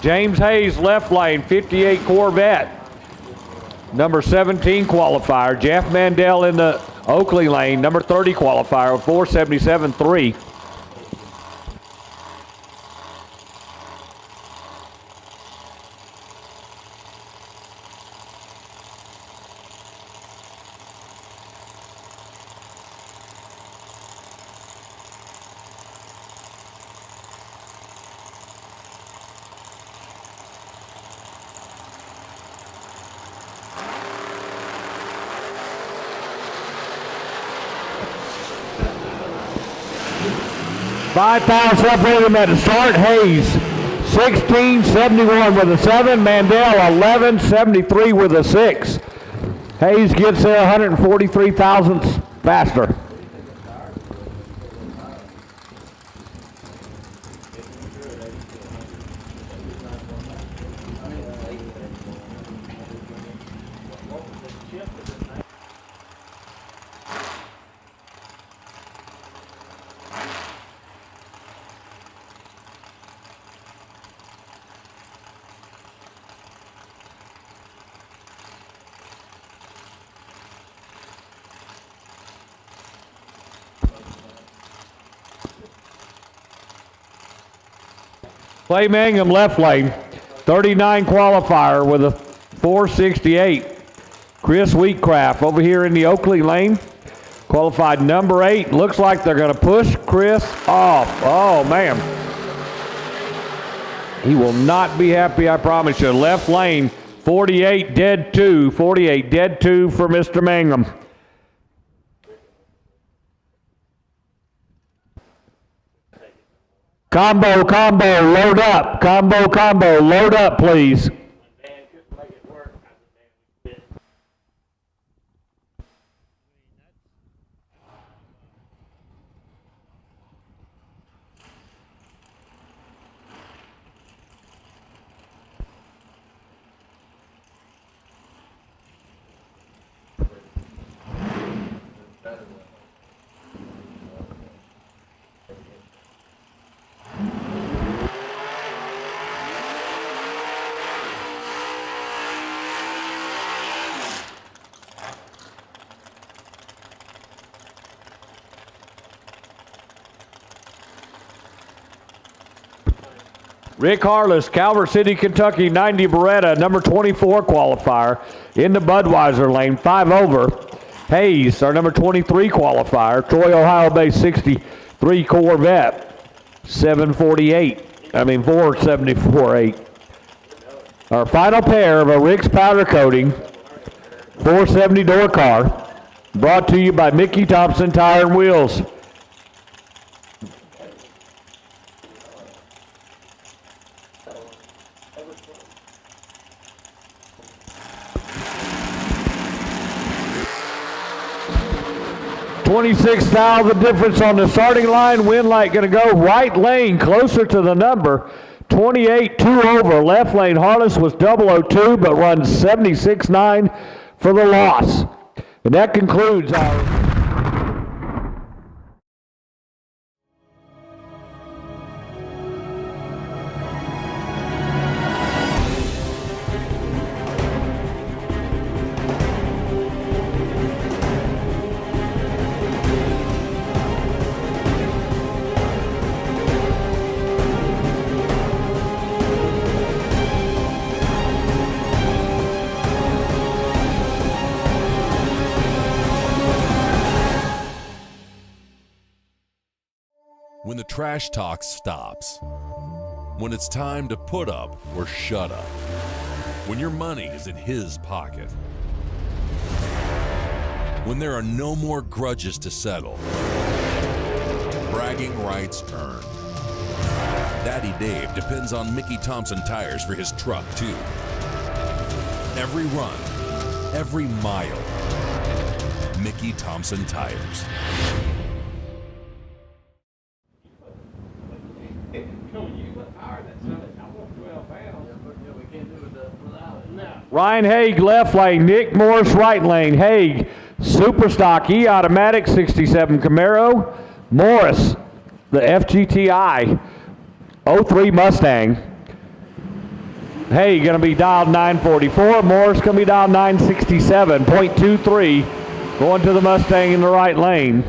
James Hayes, left lane, 58 Corvette, number 17 qualifier. Jeff Mandel in the Oakley lane, number 30 qualifier, 477.3. $5,000 separated him at the start. Hayes, 1671 with a 7. Mandel, 1173 with a 6. Hayes gets there 143 thousandths faster. Clay Mangum, left lane, 39 qualifier with a 468. Chris Wheatcraft over here in the Oakley lane, qualified number 8. Looks like they're going to push Chris off. Oh, man. He will not be happy, I promise you. Left lane, 48 dead 2. 48 dead 2 for Mr. Mangum. Combo, load up. Combo, load up, please. Rick Harless, Calvert City, Kentucky, 90 Beretta, number 24 qualifier in the Budweiser lane, 5 over. Hayes, our number 23 qualifier, Troy, Ohio based 63 Corvette, 474.8. Our final pair of a Rick's powder coating, 470 door car, brought to you by Mickey Thompson Tire and Wheels. $26,000 difference on the starting line. Wind light going to go right lane closer to the number. 28, 2 over. Left lane Harless was 002, but runs 76.9 for the loss. And that concludes our... When the trash talk stops. When it's time to put up or shut up. When your money is in his pocket. When there are no more grudges to settle. Bragging rights earned. Daddy Dave depends on Mickey Thompson tires for his truck, too. Every run, every mile. Mickey Thompson tires. Ryan Haig, left lane. Nick Morris, right lane. Haig, Superstock E-Automatic 67 Camaro. Morris, the FGTI 03 Mustang. Haig going to be dialed 944. Morris going to be dialed 967.23. Going to the Mustang in the right lane.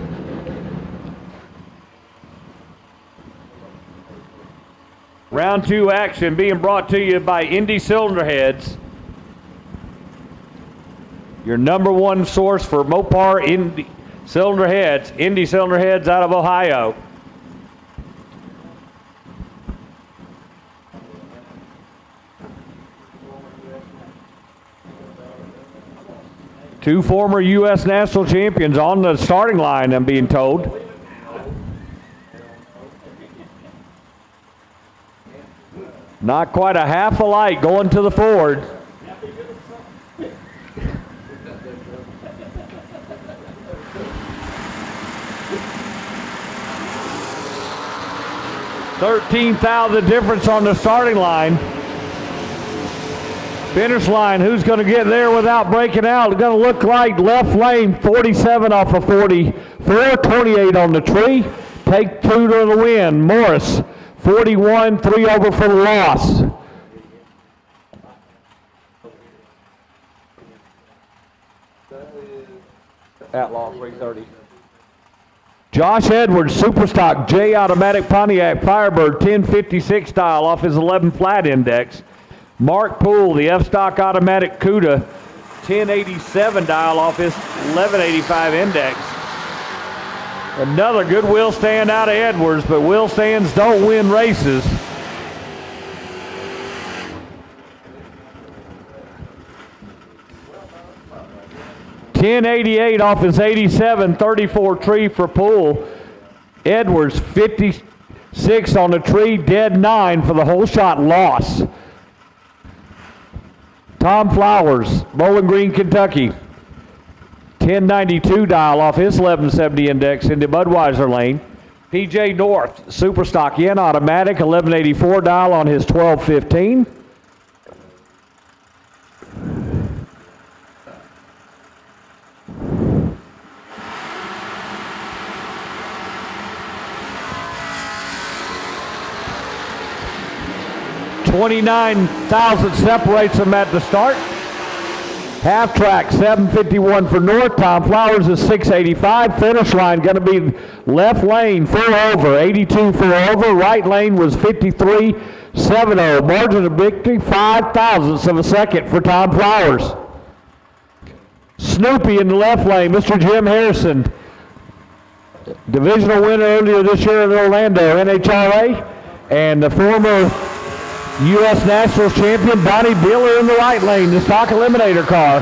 Round 2 action being brought to you by INDY Cylinder Heads. Your number one source for Mopar INDY Cylinder Heads. INDY Cylinder Heads out of Ohio. Two former U.S. national champions on the starting line, I'm being told. Not quite a half a light going to the Ford. $13,000 difference on the starting line. Finish line, who's going to get there without breaking out? It's going to look like left lane, 47 off of 44, 28 on the tree. Take 2 to the win. Morris, 41, 3 over for the loss. Outlaw 330. Josh Edwards, Superstock J Automatic Pontiac Firebird 1056 style off his 11 flat index. Mark Poole, the F-Stock Automatic Cuda 1087 dial off his 1185 index. Another good wheel stand out of Edwards, but wheel stands don't win races. $10.88 off his 87, 34 tree for Poole. Edwards 6 on the tree, dead 9 for the whole shot loss. Tom Flowers, Bowling Green, Kentucky. 1092 dial off his 1170 index into Budweiser lane. PJ North, Superstock in automatic, 1184 dial on his 1215. $29,000 separates them at the start. Half track 751 for North. Tom Flowers is 685. Finish line going to be left lane 4 over, 82 4 over. Right lane was 53.70. Margin of victory 0.05 of a second for Tom Flowers. Snoopy in the left lane, Mr. Jim Harrison. Divisional winner earlier this year in Orlando, NHRA. And the former U.S. Nationals champion Bonnie Beeler in the right lane, the stock eliminator car.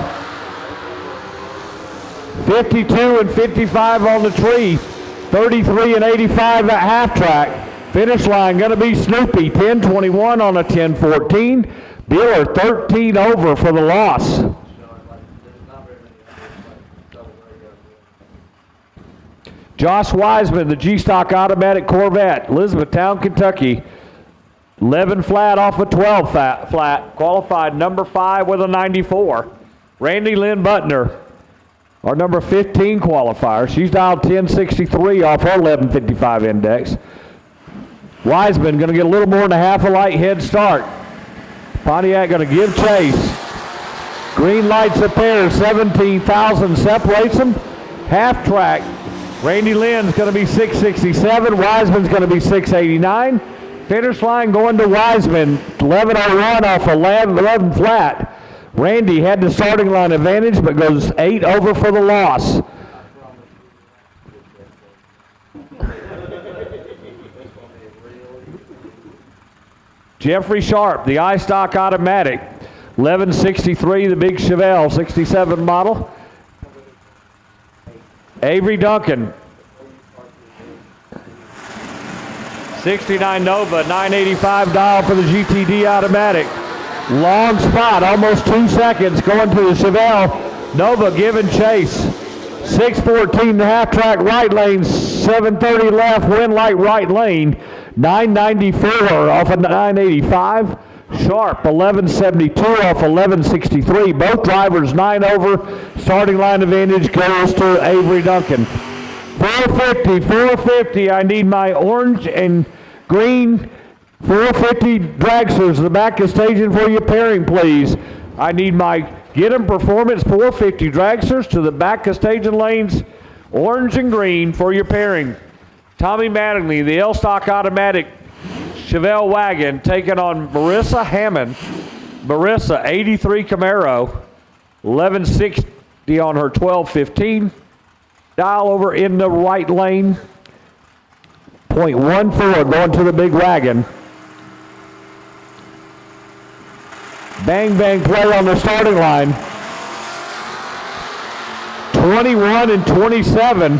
52 and 55 on the tree, 33 and 85 at half track. Finish line going to be Snoopy, 10:21 on a 10:14. Beeler 13 over for the loss. Josh Wiseman, the G-Stock Automatic Corvette, Elizabethtown, Kentucky. 11 flat off a 12 flat. Qualified number 5 with a 94. Randy Lynn Butner, our number 15 qualifier. She's dialed 1063 off her 1155 index. Wiseman going to get a little more than a half a light head start. Pontiac going to give chase. Green lights a pair, 17,000 separates them. Half track. Randy Lynn's going to be 667. Wiseman's going to be 689. Finish line going to Wiseman, 11:01 off 11 flat. Randy had the starting line advantage, but goes 8 over for the loss. Jeffrey Sharp, the iStock Automatic, 1163, the big Chevelle, 67 model. Avery Duncan, 69 Nova, 985 dial for the GTD Automatic. Long spot, almost 2 seconds going to the Chevelle. Nova giving chase. 614 the half track right lane, 730 left, wind light right lane. 994 off of 985. Sharp, 1172 off 1163. Both drivers 9 over. Starting line advantage goes to Avery Duncan. 450, I need my orange and green 450 dragsters. The back is staging for your pairing, please. I need my Get 'em Performance 450 dragsters to the back of staging lanes, orange and green for your pairing. Tommy Mattingly, the L-Stock Automatic Chevelle wagon, taking on Marissa Hammond. Marissa, 83 Camaro, 1160 on her 1215. Dial over in the right lane. 0.14 going to the big wagon. Bang, bang play on the starting line. 21 and 27.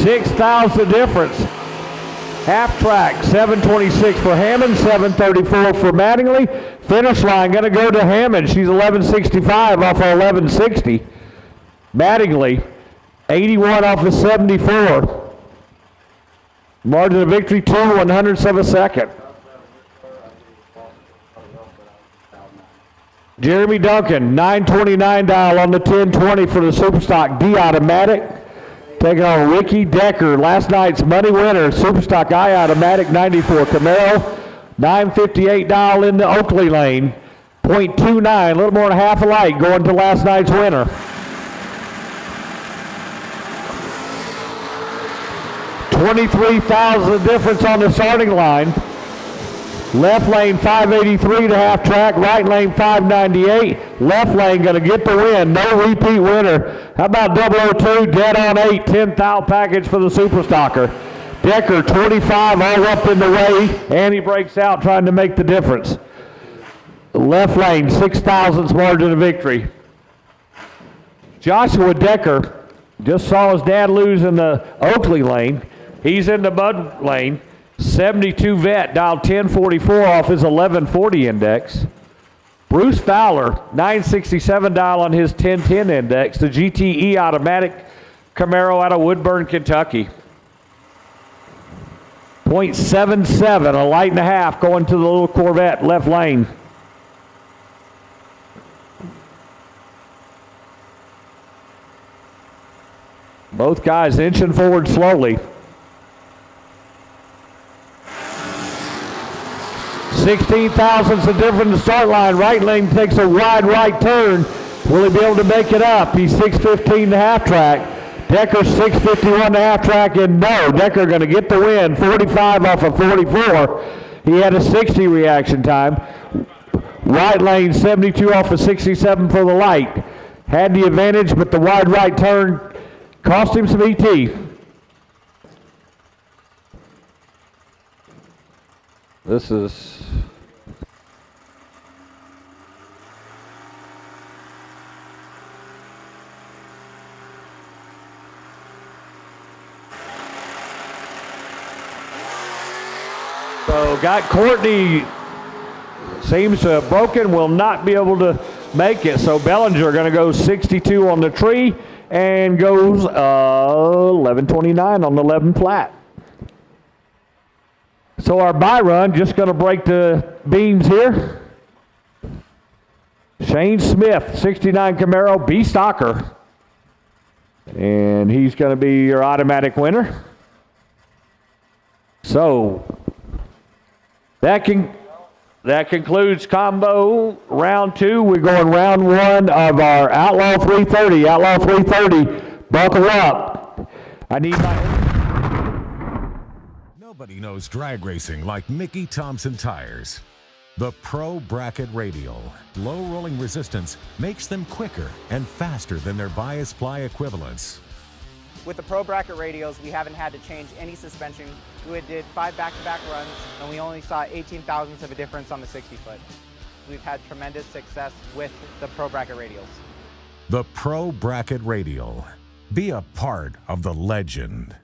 6,000 difference. Half track, 726 for Hammond, 734 for Mattingly. Finish line going to go to Hammond. She's 1165 off her 1160. Mattingly, 81 off of 74. Margin of victory, 2/100ths of a second. Jeremy Duncan, 929 dial on the 1020 for the Superstock D Automatic. Taking on Ricky Decker, last night's money winner, Superstock I Automatic 94 Camaro. 958 dial in the Oakley lane. 0.29, a little more than half a light going to last night's winner. $23,000 difference on the starting line. Left lane 583 to half track, right lane 598. Left lane going to get the win, no repeat winner. How about 002, dead on 8, 10,000 package for the Superstocker. Decker 25 all up in the way, and he breaks out trying to make the difference. Left lane 6,000ths margin of victory. Joshua Decker just saw his dad lose in the Oakley lane. He's in the Bud lane. 72 vet dialed 1044 off his 1140 index. Bruce Fowler, 967 dial on his 1010 index. The GTE automatic Camaro out of Woodburn, Kentucky. .77, a light and a half going to the little Corvette left lane. Both guys inching forward slowly. 16 thousandths of difference in the start line. Right lane takes a wide right turn. Will he be able to make it up? He's 6:15 the half track. Decker 6:51 the half track, and no, Decker going to get the win. 45 off of 44. He had a 60 reaction time. Right lane 72 off of 67 for the light. Had the advantage, but the wide right turn cost him some ET. This is so got Courtney, seems to have broken, will not be able to make it. So Bellinger going to go 62 on the tree and goes 11:29 on the 11 flat. So our bye run, just going to break the beams here. Shane Smith, 69 Camaro, B Stocker. And he's going to be your automatic winner. So that concludes combo round 2. We're going round 1 of our Outlaw 330. Outlaw 330, buckle up. I need my... Nobody knows drag racing like Mickey Thompson tires. The Pro Bracket Radial, low rolling resistance makes them quicker and faster than their bias ply equivalents. With the Pro Bracket radials, we haven't had to change any suspension. We did 5 back-to-back runs, and we only saw 18 thousandths of a difference on the 60-foot. We've had tremendous success with the Pro Bracket radials. The Pro Bracket Radial. Be a part of the legend.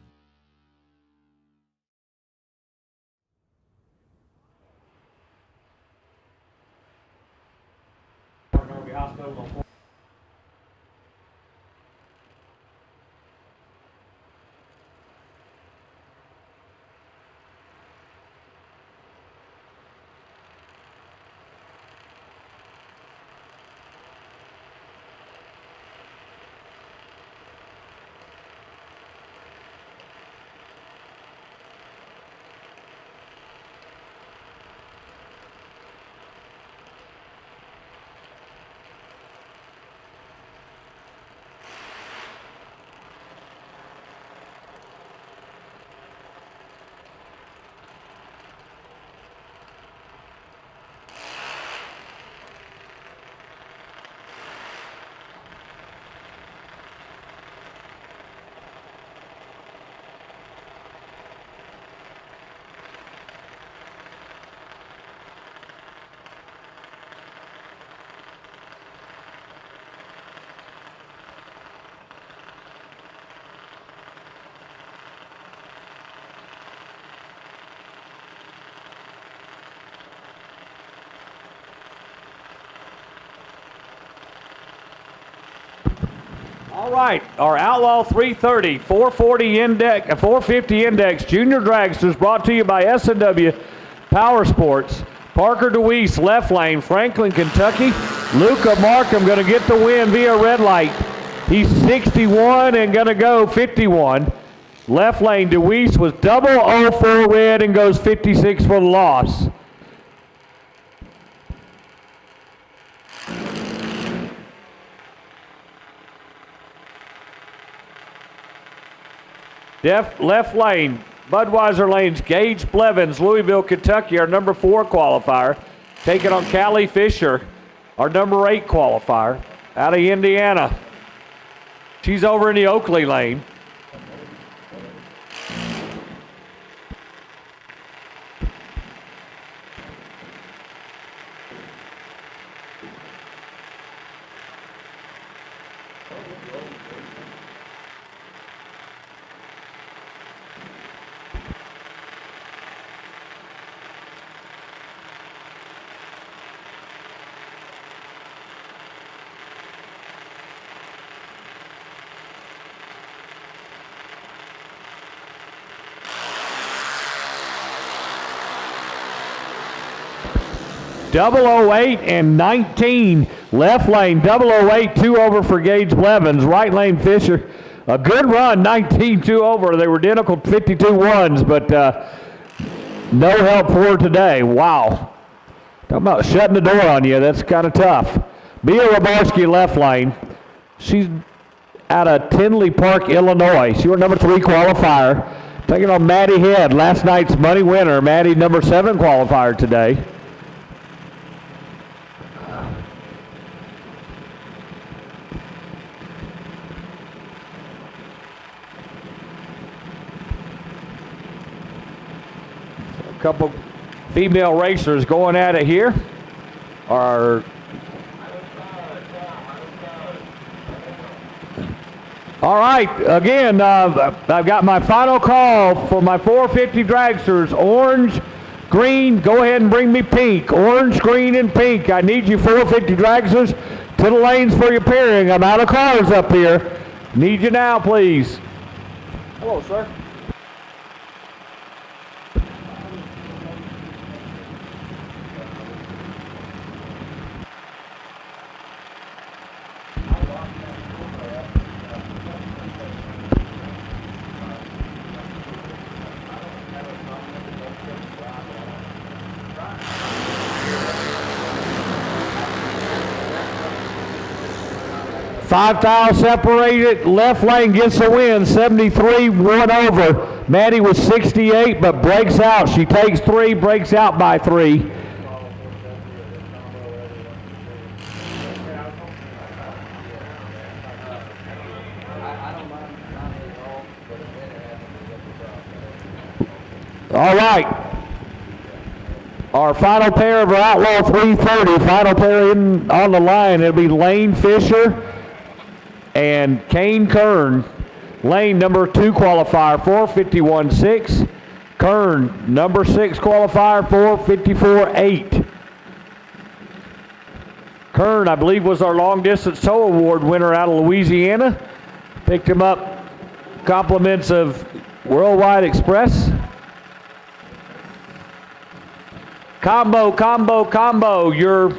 All right, our Outlaw 330, 440 index, 450 index junior dragsters brought to you by S&W Power Sports. Parker DeWeese, left lane, Franklin, Kentucky. Luca Markham going to get the win via red light. He's 61 and going to go 51. Left lane, DeWeese was 004 red and goes 56 for the loss. Left lane, Budweiser lanes, Gage Blevins, Louisville, Kentucky, our number 4 qualifier. Taking on Callie Fisher, our number 8 qualifier, out of Indiana. She's over in the Oakley lane. 008 and 19. Left lane, 008, 2 over for Gage Blevins. Right lane, Fisher. A good run, 19, 2 over. They were identical 52 ones, but no help for her today. Wow. Talking about shutting the door on you. That's kind of tough. Mia Rabarski, left lane. She's out of Tinley Park, Illinois. She was number 3 qualifier. Taking on Maddie Head, last night's money winner. Maddie, number 7 qualifier today. A couple female racers going at it here. All right, again, I've got my final call for my 450 dragsters. Orange, green, go ahead and bring me pink. Orange, green, and pink. I need you 450 dragsters to the lanes for your pairing. I'm out of cars up here. Need you now, please. Hello, sir. Five tile separated, left lane gets the win, 73, 1 over. Maddie was 68, but breaks out. She takes 3, breaks out by 3. All right. Our final pair of our Outlaw 330, final pair in on the line, it'll be Lane Fisher and Kane Kern. Lane, number 2 qualifier, 451.6. Kern, number 6 qualifier, 454.8. Kern, I believe, was our long distance tow award winner out of Louisiana. Picked him up compliments of Worldwide Express. Combo, combo, combo. Your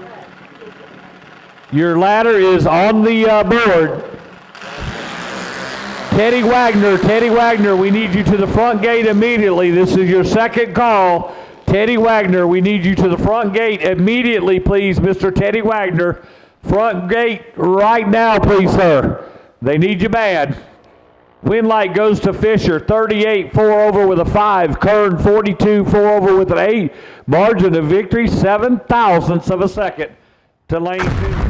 ladder is on the board. Teddy Wagner, we need you to the front gate immediately. This is your second call. Teddy Wagner, we need you to the front gate immediately, please, Mr. Teddy Wagner. Front gate right now, please, sir. They need you bad. Win light goes to Fisher, 38, 4 over with a 5. Kern, 42, 4 over with an 8. Margin of victory, 7 thousandths of a second to Lane Fisher.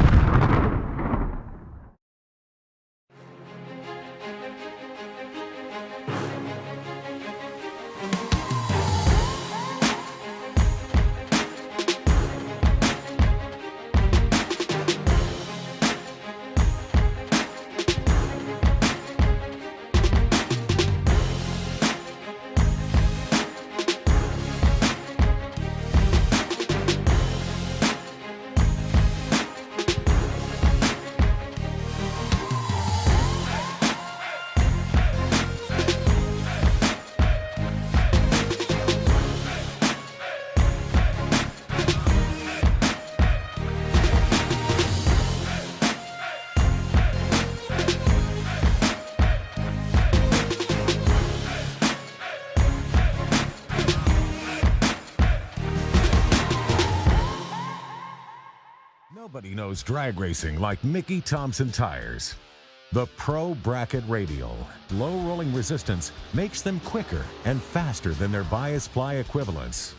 Nobody knows drag racing like Mickey Thompson tires. The Pro Bracket Radial, low rolling resistance makes them quicker and faster than their bias ply equivalents.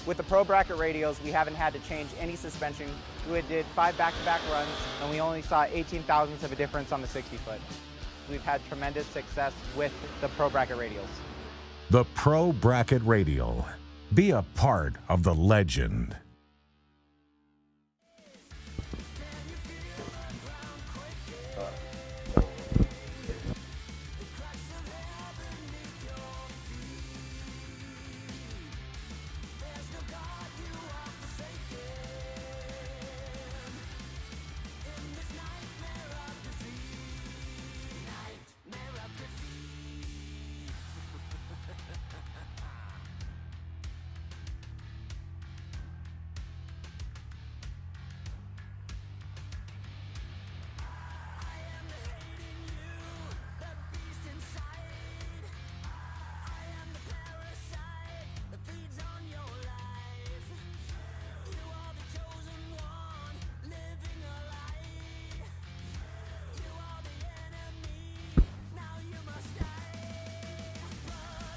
With the Pro Bracket Radials, we haven't had to change any suspension. We did 5 back-to-back runs, and we only saw 18 thousandths of a difference on the 60-foot. We've had tremendous success with the Pro Bracket Radials. The Pro Bracket Radial. Be a part of the legend.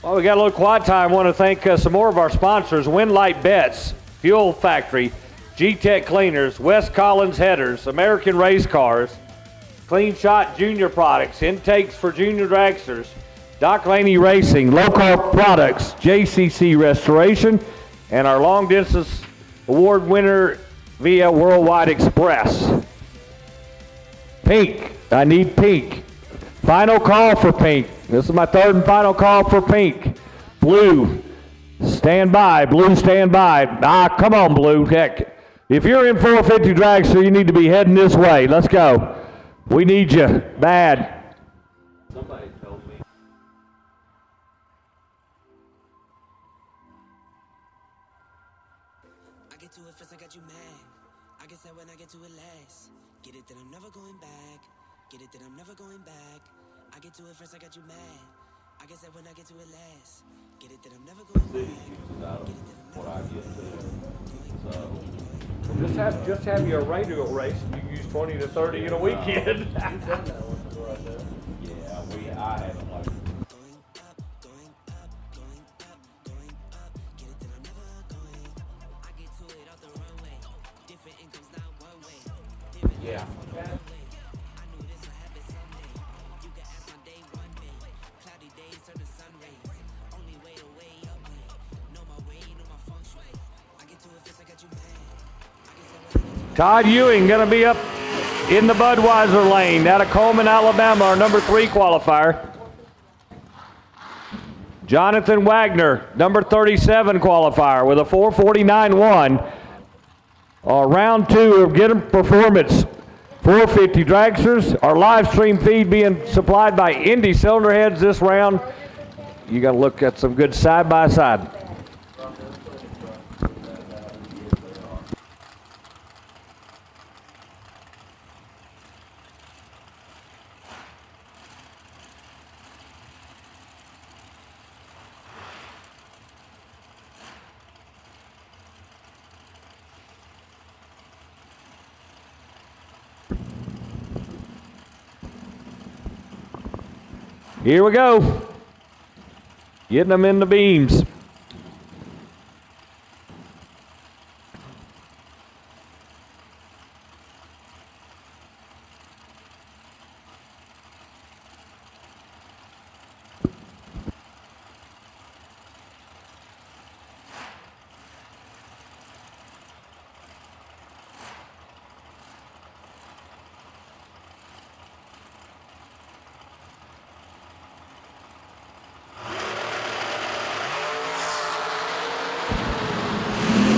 Well, we got a little quiet time. I want to thank some more of our sponsors: Windlight Bets, Fuel Factory, G-Tech Cleaners, West Collins Headers, American Race Cars, Clean Shot Junior Products, Intakes for Junior Dragsters, Doc Laney Racing, Local Products, JCC Restoration, and our long distance award winner via Worldwide Express. Pink, I need pink. Final call for pink. This is my third and final call for pink. Blue, stand by. Blue, stand by. Ah, come on, blue. Heck, if you're in 450 dragster, you need to be heading this way. Let's go. We need you bad. Somebody told me. I get to it first, I got you mad. I guess that when I get to it last. Get it that I'm never going back. Get it that I'm never going back. I get to it first, I got you mad. I guess that when I get to it last. Get it that I'm never going back. Get it that I'm never going back. Just have your radio race. You can use 20 to 30 in a weekend. Yeah, I haven't like. Yeah. Todd Ewing going to be up in the Budweiser lane out of Coleman, Alabama, our number 3 qualifier. Jonathan Wagner, number 37 qualifier with a 4:49.1. Round 2 of Get 'em Performance 450 dragsters. Our live stream feed being supplied by INDY cylinder heads this round. You got to look at some good side by side. Here we go. Getting them in the beams.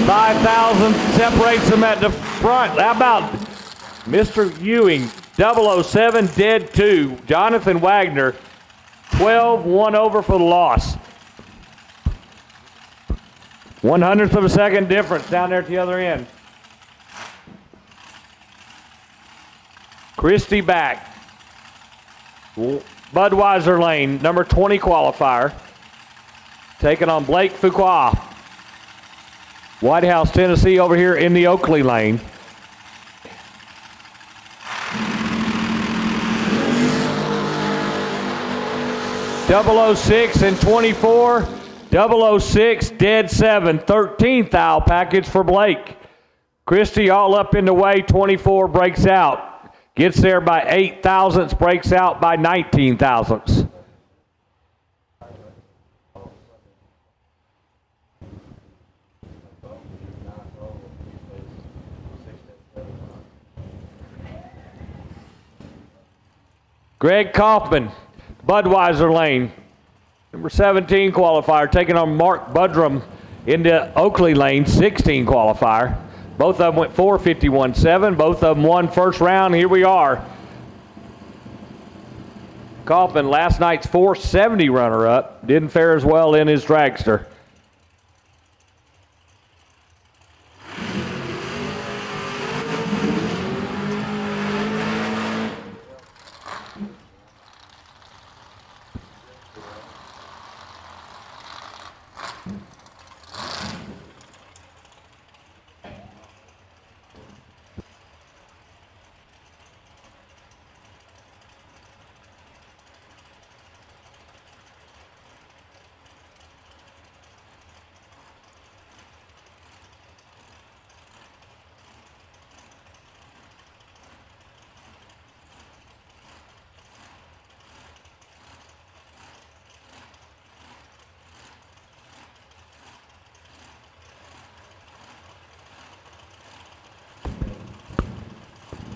$5,000 separates them at the front. How about Mr. Ewing, 007, dead 2. Jonathan Wagner, 12, 1 over for the loss. 1/100th of a second difference down there at the other end. Christie back. Budweiser lane, number 20 qualifier. Taking on Blake Fuqua. White House, Tennessee over here in the Oakley lane. .006 and 24. 006, dead 7. 13th owl package for Blake. Christie all up in the way. 24 breaks out. Gets there by 8 thousandths, breaks out by 19 thousandths. Greg Kaufman, Budweiser lane, number 17 qualifier, taking on Mark Budrum into Oakley lane, 16 qualifier. Both of them went 4:51.7. Both of them won first round. Here we are. Kaufman, last night's 470 runner-up, didn't fare as well in his dragster.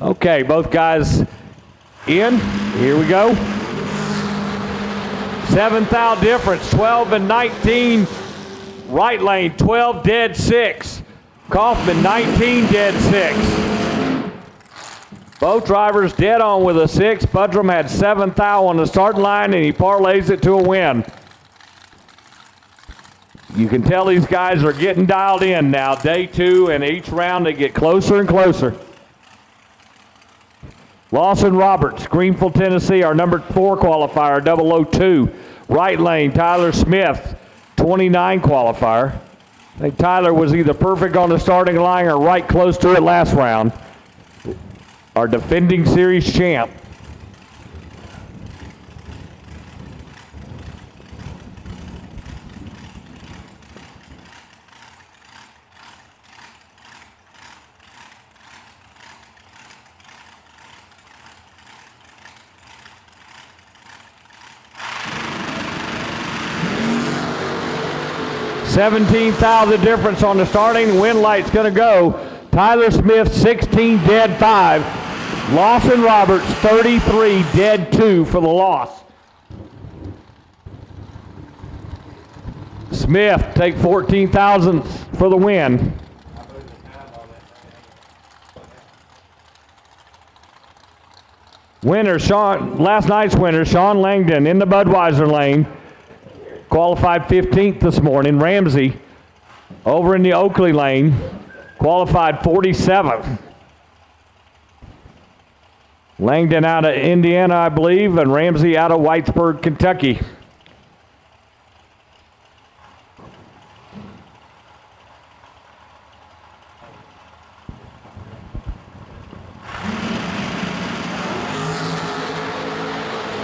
Okay, both guys in. Here we go. 7th out difference, 12 and 19. Right lane, 12 dead 6. Kaufman, 19 dead 6. Both drivers dead on with a 6. Budrum had 7th out on the starting line, and he parlays it to a win. You can tell these guys are getting dialed in now. Day 2, and each round they get closer and closer. Lawson Roberts, Greenfield, Tennessee, our number 4 qualifier, 002. Right lane, Tyler Smith, 29 qualifier. I think Tyler was either perfect on the starting line or right close to it last round. Our defending series champ. $17,000 the difference on the starting. Win light's going to go. Tyler Smith, 16 dead 5. Lawson Roberts, 33 dead 2 for the loss. Smith take 14,000 for the win. Winner, last night's winner, Sean Langdon in the Budweiser lane. Qualified 15th this morning. Ramsey over in the Oakley lane, qualified 47th. Langdon out of Indiana, I believe, and Ramsey out of Whitesburg, Kentucky.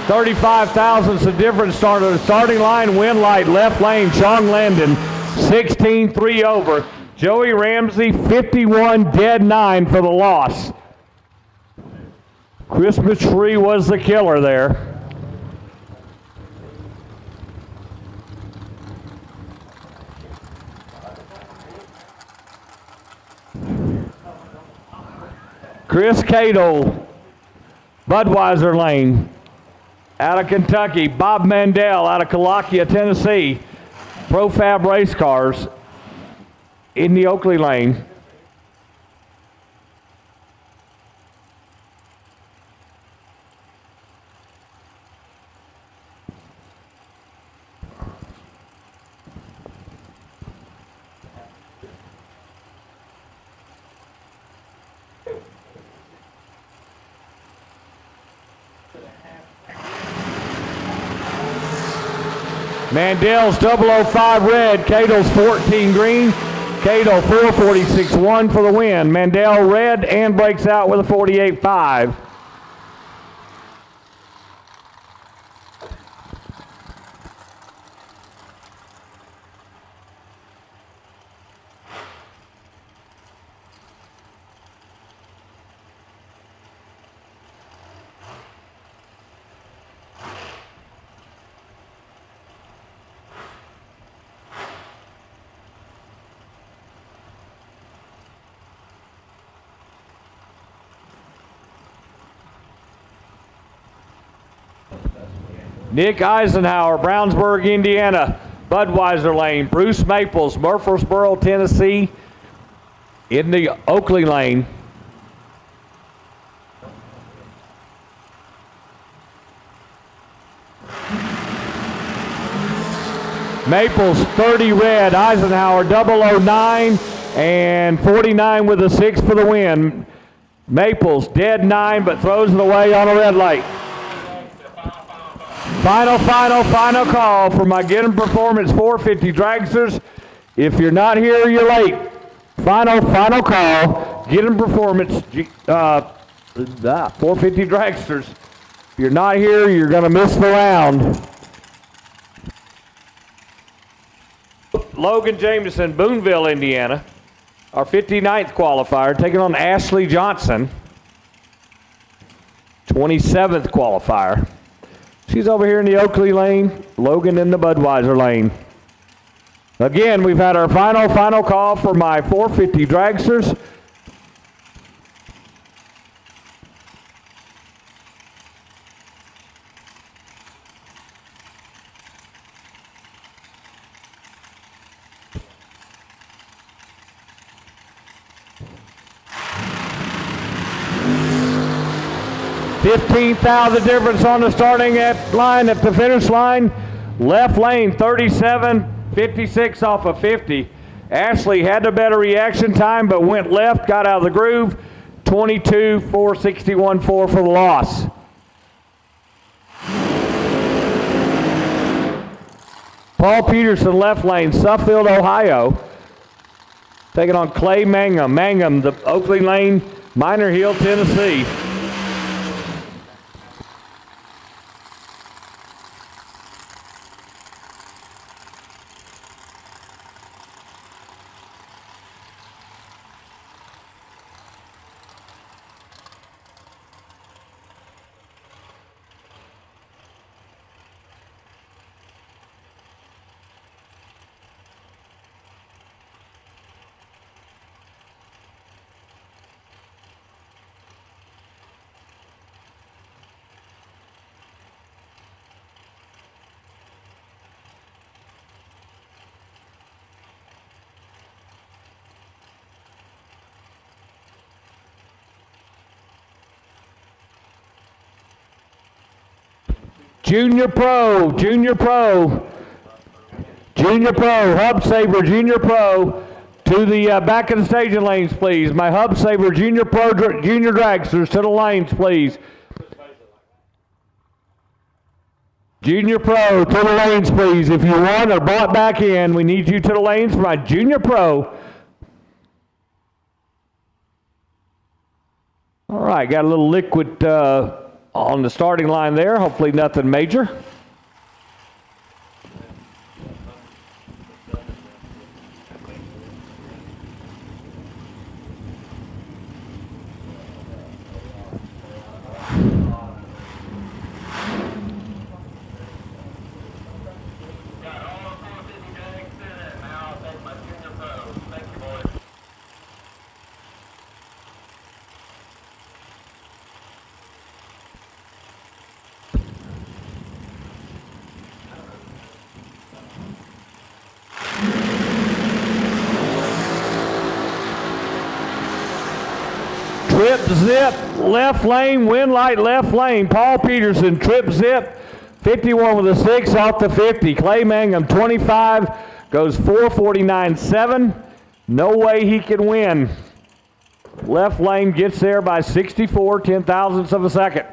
$35,000's the difference. Starting line, win light, left lane, Sean Landon, 16-3 over. Joey Ramsey, 51 dead 9 for the loss. Christmas tree was the killer there. Chris Cato, Budweiser lane. Out of Kentucky, Bob Mandel out of Calakia, Tennessee. Profab race cars in the Oakley lane. Mandel's 005 red, Cato's 14 green. Cato 446.1 for the win. Mandel red and breaks out with a 48.5. Nick Eisenhower, Brownsburg, Indiana, Budweiser lane. Bruce Maples, Murfreesboro, Tennessee, in the Oakley lane. Maples 30 red, Eisenhower 009 and 49 with a 6 for the win. Maples dead 9 but throws it away on a red light. Final call for my Get 'em Performance 450 dragsters. If you're not here, you're late. Final call. Get 'em Performance 450 dragsters. If you're not here, you're going to miss the round. Logan Jameson, Boonville, Indiana, our 59th qualifier, taking on Ashley Johnson, 27th qualifier. She's over here in the Oakley lane, Logan in the Budweiser lane. Again, we've had our final call for my 450 dragsters. 15,000 difference on the starting line at the finish line. Left lane 37.56 off of 50. Ashley had the better reaction time, but went left, got out of the groove. 22.461.4 for the loss. Paul Peterson, left lane, Suffield, Ohio. Taking on Clay Mangum. Mangum, the Oakley Lane, Minor Hill, Tennessee. Junior Pro, Hub Saber, Junior Pro, to the back of the staging lanes, please. My Hub Saber, Junior Pro, Junior Dragsters, to the lanes, please. Junior Pro, to the lanes, please. If you won or bought back in, we need you to the lanes for my Junior Pro. All right, got a little liquid on the starting line there. Hopefully nothing major. Trip zip, left lane, wind light, left lane. Paul Peterson, trip zip, 51 with a 6 off the 50. Clay Mangum, 25, goes 4:49.7. No way he can win. Left lane gets there by 64 ten-thousandths of a second.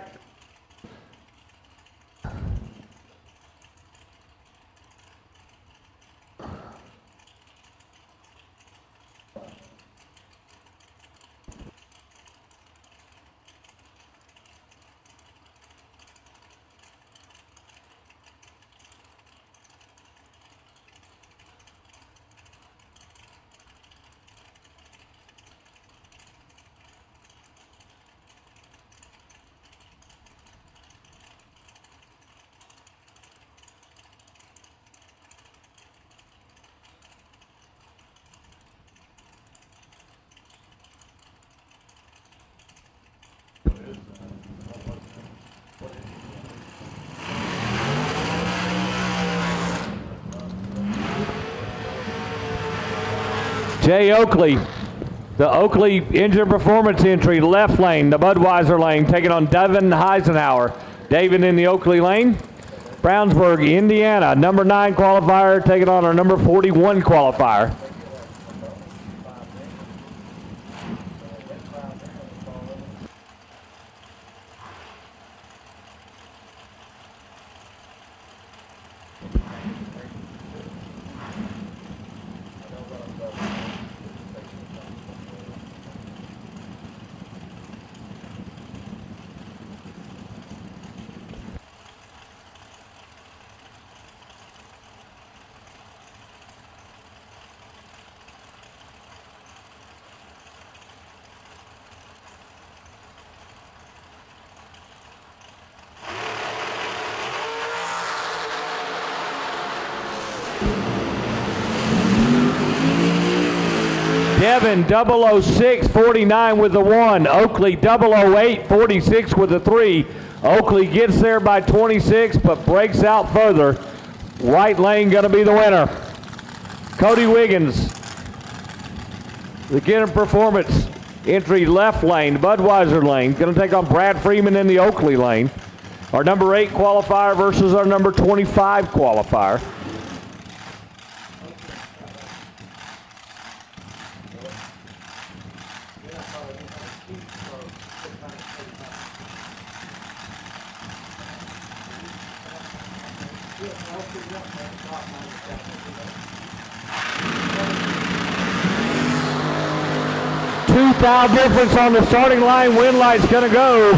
Jay Oakley, the Oakley Engine Performance entry, left lane, the Budweiser lane, taking on Devin Heisenhower. David in the Oakley lane. Brownsburg, Indiana, number 9 qualifier, taking on our number 41 qualifier. Devin 006.49 with the 1. Oakley 008.46 with the 3. Oakley gets there by 26 but breaks out further. Right lane going to be the winner. Cody Wiggins, the Gideon Performance Entry left lane, Budweiser lane. Going to take on Brad Freeman in the Oakley lane. Our number 8 qualifier versus our number 25 qualifier. $2,000 difference on the starting line. Wind light's going to go.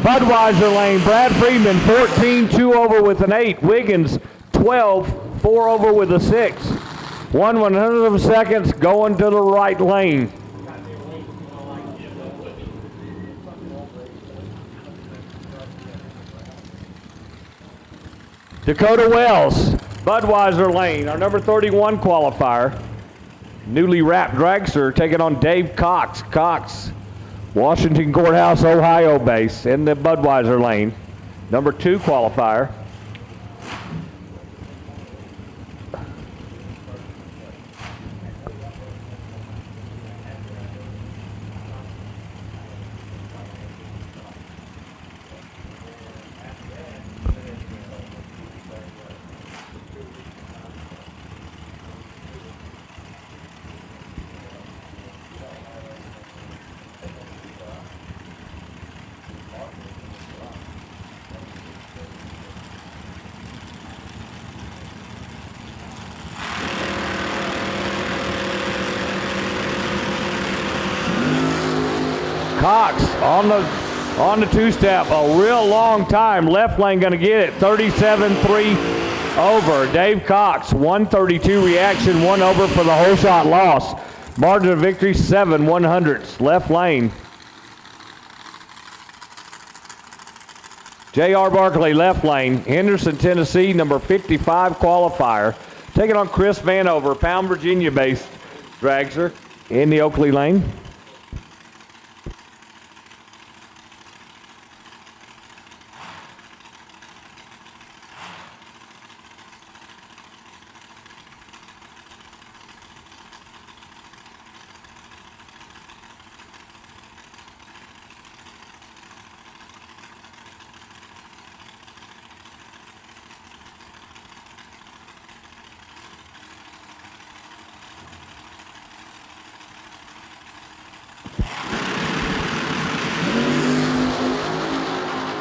Budweiser lane, Brad Freeman, 14, 2 over with an 8. Wiggins, 12, 4 over with a 6. 1/100th of a second going to the right lane. Dakota Wells, Budweiser lane, our number 31 qualifier. Newly wrapped dragster taking on Dave Cox. Cox, Washington Courthouse, Ohio base in the Budweiser lane. Number 2 qualifier. Cox on the two-step, a real long time. Left lane going to get it, 37-3 over. Dave Cox, 132 reaction, 1 over for the whole shot loss. Margin of victory, 7/100ths. Left lane. JR Barkley, left lane. Henderson, Tennessee, number 55 qualifier. Taking on Chris Vanover, Pound, Virginia-based dragster in the Oakley lane.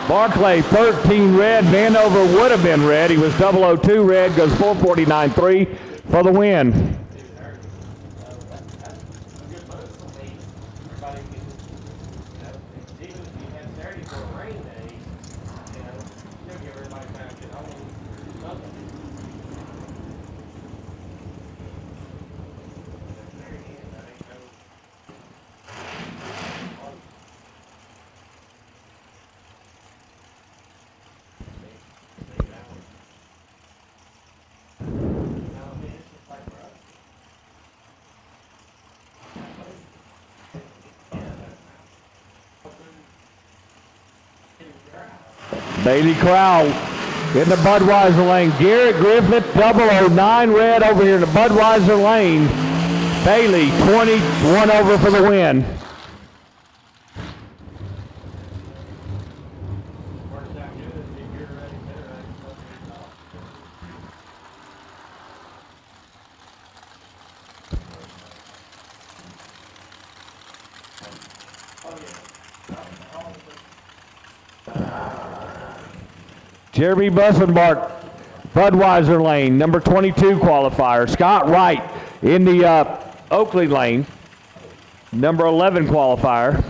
Barclay, 13 red. Vanover would have been red. He was 002 red, goes 449.3 for the win. Bailey Crowell in the Budweiser lane. Garrett Griffith, 009 red over here in the Budweiser lane. Bailey, 21 over for the win. Jeremy Bussenbart, Budweiser lane, number 22 qualifier. Scott Wright in the Oakley lane, number 11 qualifier.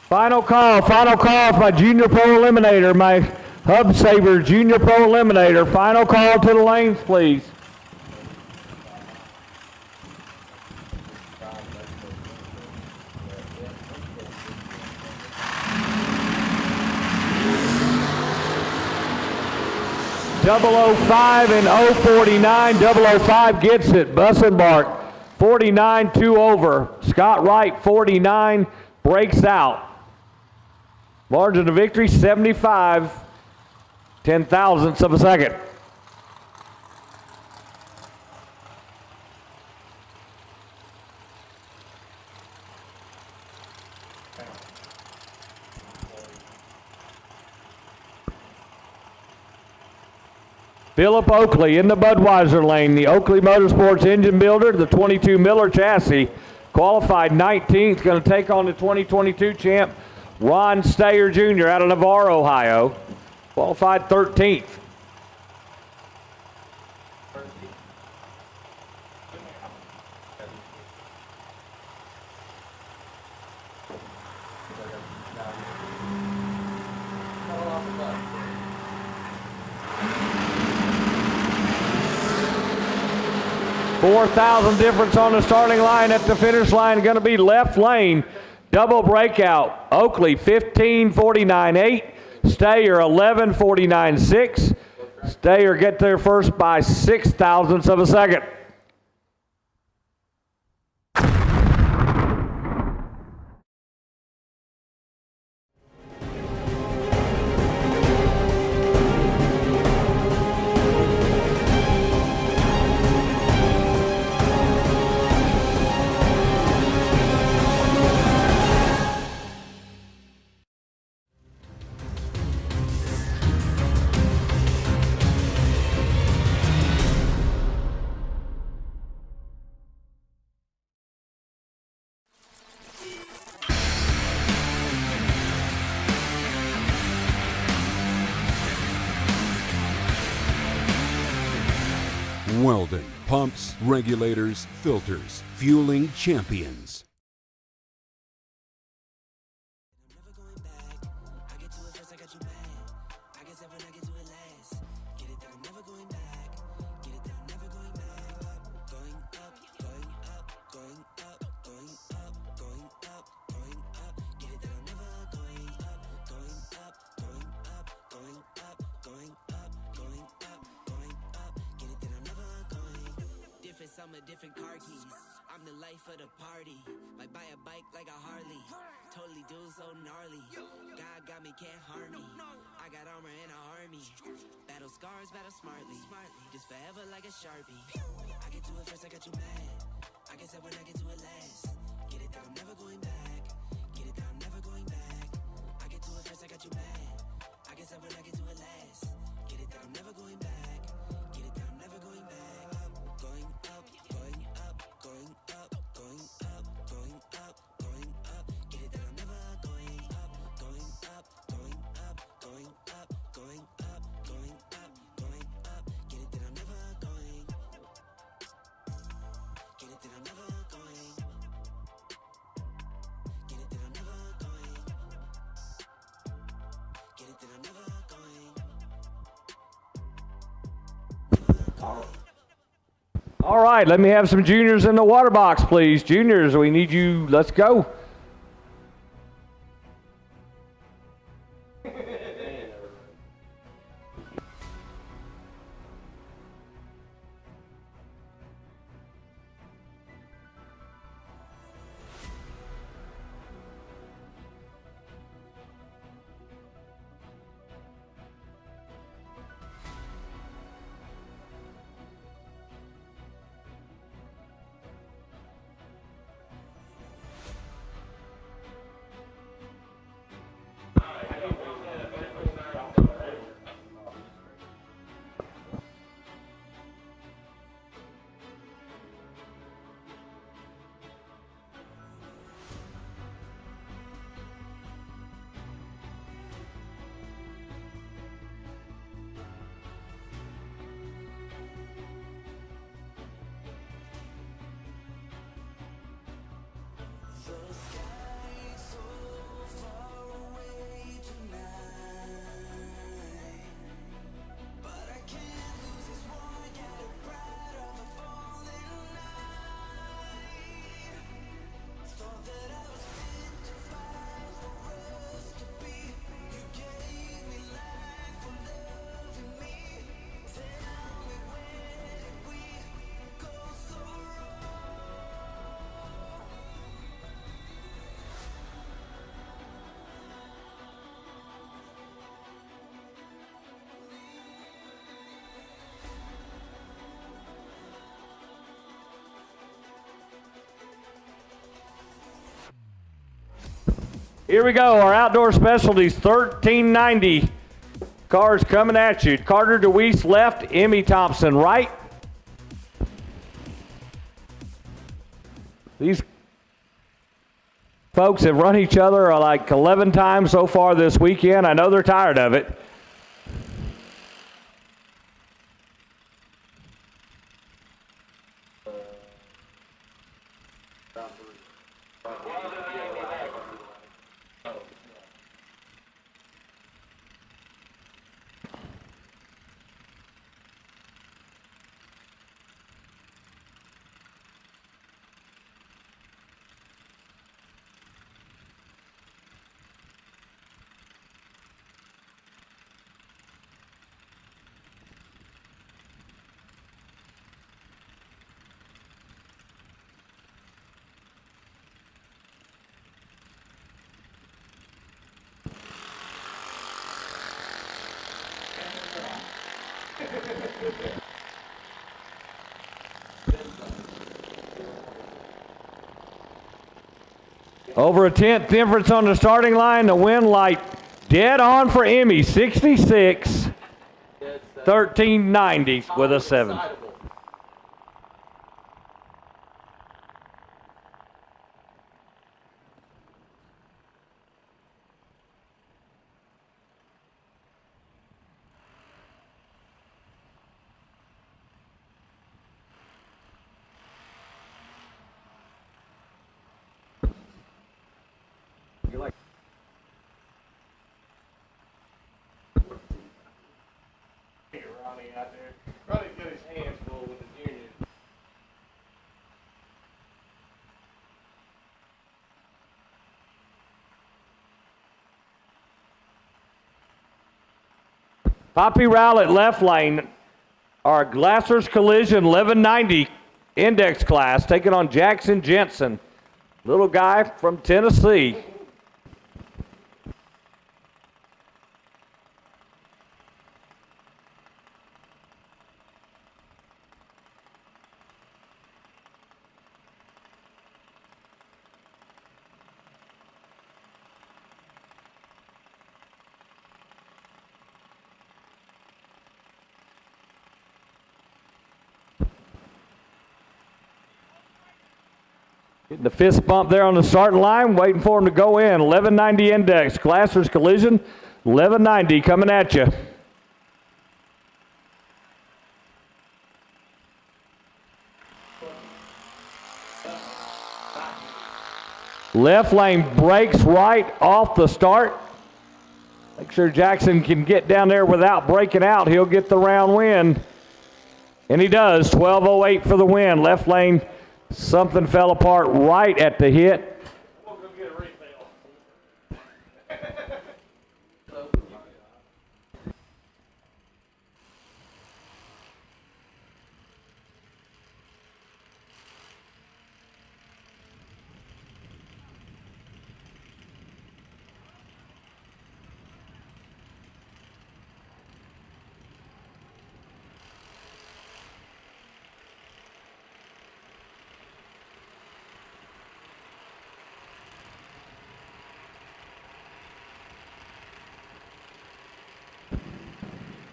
Final call for my Junior Pro Eliminator, my Hub Saver Junior Pro Eliminator. Final call to the lanes, please. .005 and 049. 005 gets it. Bussenbart, 49, 2 over. Scott Wright, 49, breaks out. Margin of victory, 75 10,000ths of a second. Philip Oakley in the Budweiser lane, the Oakley Motorsports engine builder, the 22 Miller chassis, qualified 19th, going to take on the 2022 champ, Ron Stayer Jr. out of Navarre, Ohio, qualified 13th. $4,000 difference on the starting line. At the finish line, going to be left lane. Double breakout. Oakley 15:49.8. Stayer 11:49.6. Stayer get there first by 0.06 of a second. Weldon, pumps, regulators, filters, fueling champions. I'm a different car keys. I'm the life of the party. Might buy a bike like a Harley. Totally do so gnarly. God got me, can't harm me. I got armor and an army. Battle scars, battle smartly. Just forever like a Sharpie. I get to it first, I got you mad. I guess that when I get to it last. Get it that I'm never going back. Get it that I'm never going back. I get to it first, I got you mad. I guess that when I get to it last. Get it that I'm never going back. Get it that I'm never going back. Going up, going up, going up, going up, going up, going up. Get it that I'm never going up, going up, going up, going up, going up, going up, going up. Get it that I'm never going. Get it that I'm never going. Get it that I'm never going. Get it that I'm never going. All right, let me have some juniors in the water box, please. Juniors, we need you. Let's go. Here we go, our outdoor specialties, 1390 cars coming at you. Carter DeWeese left, Emmy Thompson right. These folks have run each other like 11 times so far this weekend. I know they're tired of it. Over a 10th difference on the starting line. The win light dead on for Emmy, 66, 1390 with a 7. Poppy Rowlett left lane. Our Glasser's Collision 1190 index class taking on Jackson Jensen. Little guy from Tennessee. Getting the fist bump there on the starting line, waiting for him to go in. 1190 index, Glasser's Collision, 1190 coming at you. Left lane breaks right off the start. Make sure Jackson can get down there without breaking out. He'll get the round win. And he does, 12:08 for the win. Left lane, something fell apart right at the hit.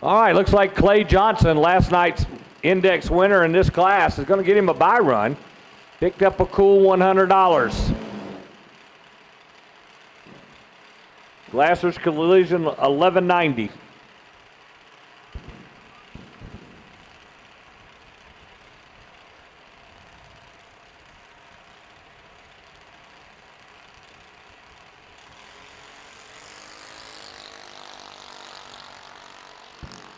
All right, looks like Clay Johnson, last night's index winner in this class, is going to get him a buy run. Picked up a cool $100. Glasser's Collision 1190.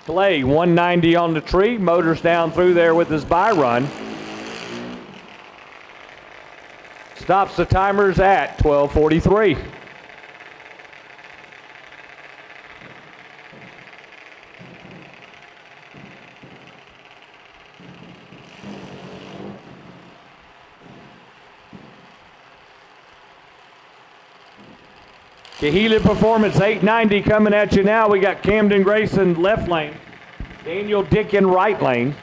Clay, 190 on the tree, motors down through there with his buy run. Stops the timers at 12:43. Kahila Performance 890 coming at you now. We got Camden Grayson left lane, Daniel Dickin right lane.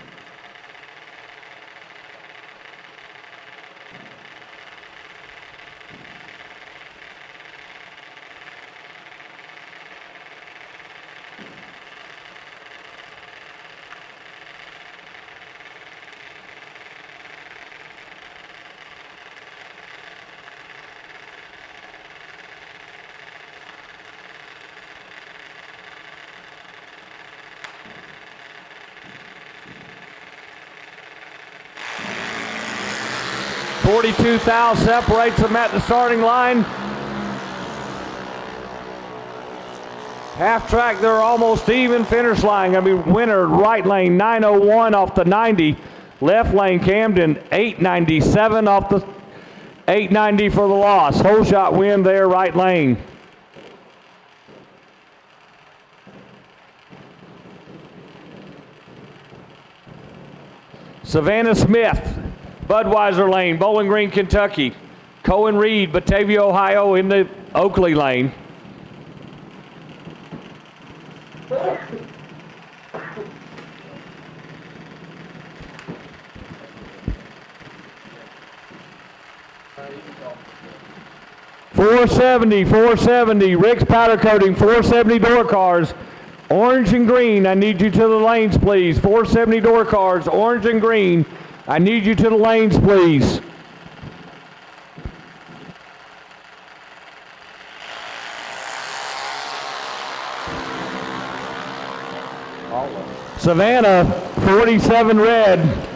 42 thou separates them at the starting line. Half track, they're almost even. Finish line gonna be winner right lane 901 off the 90. Left lane Camden 897 off the 890 for the loss. Whole shot win there, right lane. Savannah Smith, Budweiser lane, Bowling Green, Kentucky. Cohen Reed, Batavia, Ohio in the Oakley lane. $470, Rick's Powder Coating, 470 door cars, orange and green. I need you to the lanes, please. 470 door cars, orange and green. I need you to the lanes, please. Savannah, 47 red.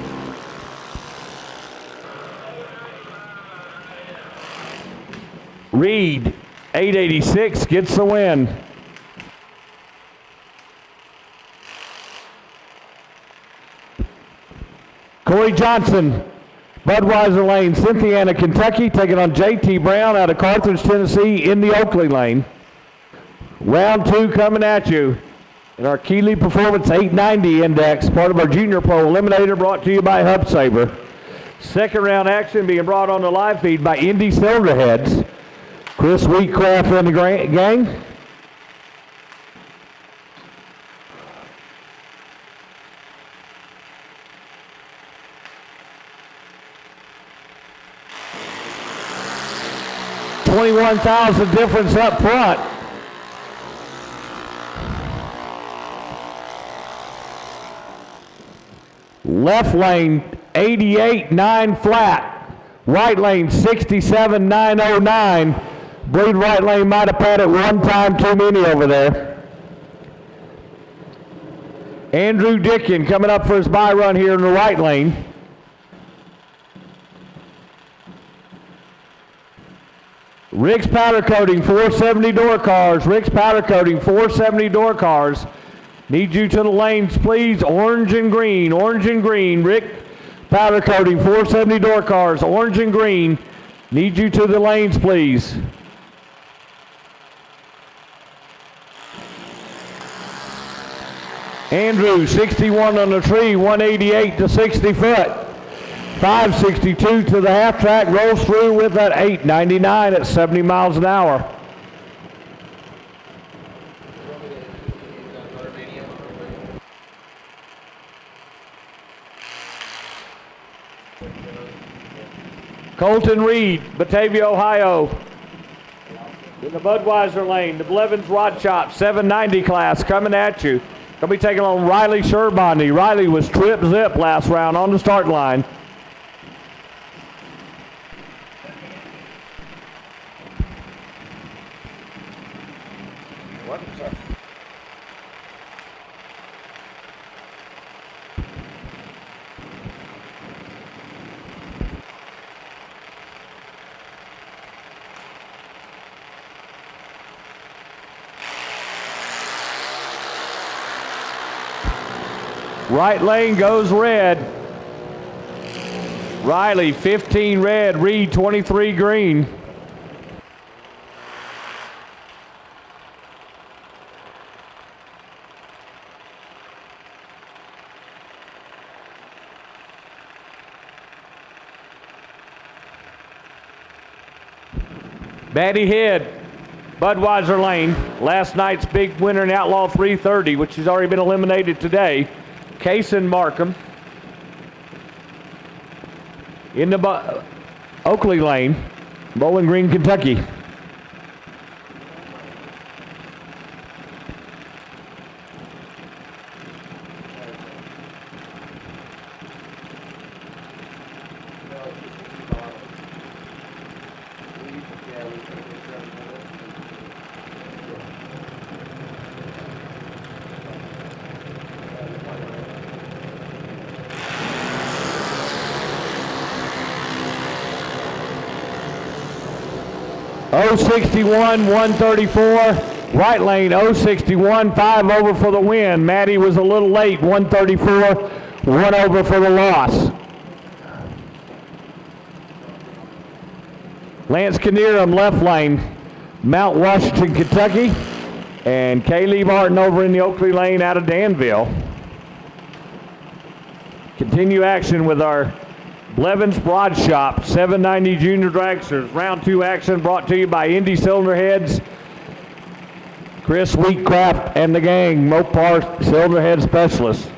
Reed, 886, gets the win. Corey Johnson, Budweiser lane, Cynthiana, Kentucky, taking on JT Brown out of Carthage, Tennessee in the Oakley lane. Round 2 coming at you. In our Keeley Performance 890 Index, part of our Junior Pro Eliminator, brought to you by Hub Saver. Second round action being brought on the live feed by INDY Silverheads. Chris Wheatcraft and the gang. $21,000 difference up front. Left lane 88.9 flat. Right lane 67.909. Bleed right lane might have had it one time too many over there. Andrew Dickin coming up for his bye run here in the right lane. Rick's Powder Coating, 470 door cars. Rick's Powder Coating, 470 door cars. Need you to the lanes, please. Orange and green, orange and green. Rick Powder Coating, 470 door cars, orange and green. Need you to the lanes, please. Andrew, 61 on the tree, 188 to 60 foot. 562 to the half track, rolls through with that 899 at 70 miles an hour. Colton Reed, Batavia, Ohio. In the Budweiser lane, the Blevins Rod Shop 790 class coming at you. Gonna be taking on Riley Sherbondi. Riley was trip zip last round on the start line. Right lane goes red. Riley 15 red, Reed 23 green. Batty Head, Budweiser lane. Last night's big winner in Outlaw 330, which has already been eliminated today. Kaysen Markham in the Oakley lane, Bowling Green, Kentucky. 061, 134. Right lane, 061, 5 over for the win. Maddie was a little late, 134, 1 over for the loss. Lance Kinnear, left lane, Mount Washington, Kentucky. And Kaylee Martin over in the Oakley lane out of Danville. Continue action with our Blevins Broad Shop 790 Junior Dragsters. Round 2 action brought to you by INDY Cylinder Heads, Chris Wheatcraft and the gang, Mopar Cylinder Head Specialists.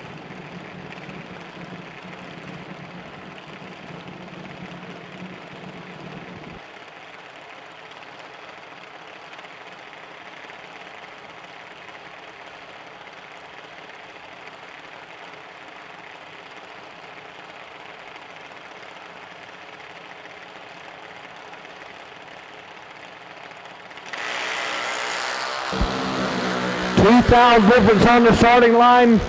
$2,000 difference on the starting line,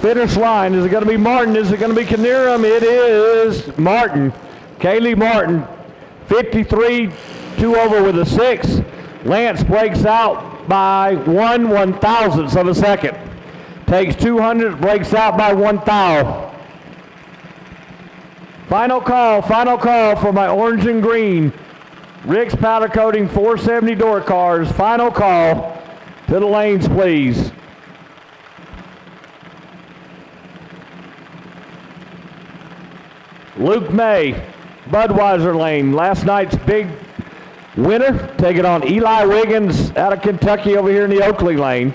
finish line. Is it going to be Martin? Is it going to be Kinnearum? It is Martin. Kaylee Martin, 53, 2 over with a 6. Lance breaks out by 1/1000th of a second. Takes 200, breaks out by 1 thou. Final call for my orange and green Rick's Powder Coating 470 door cars. Final call. To the lanes, please. Luke May, Budweiser lane. Last night's big winner, taking on Eli Wiggins out of Kentucky over here in the Oakley lane.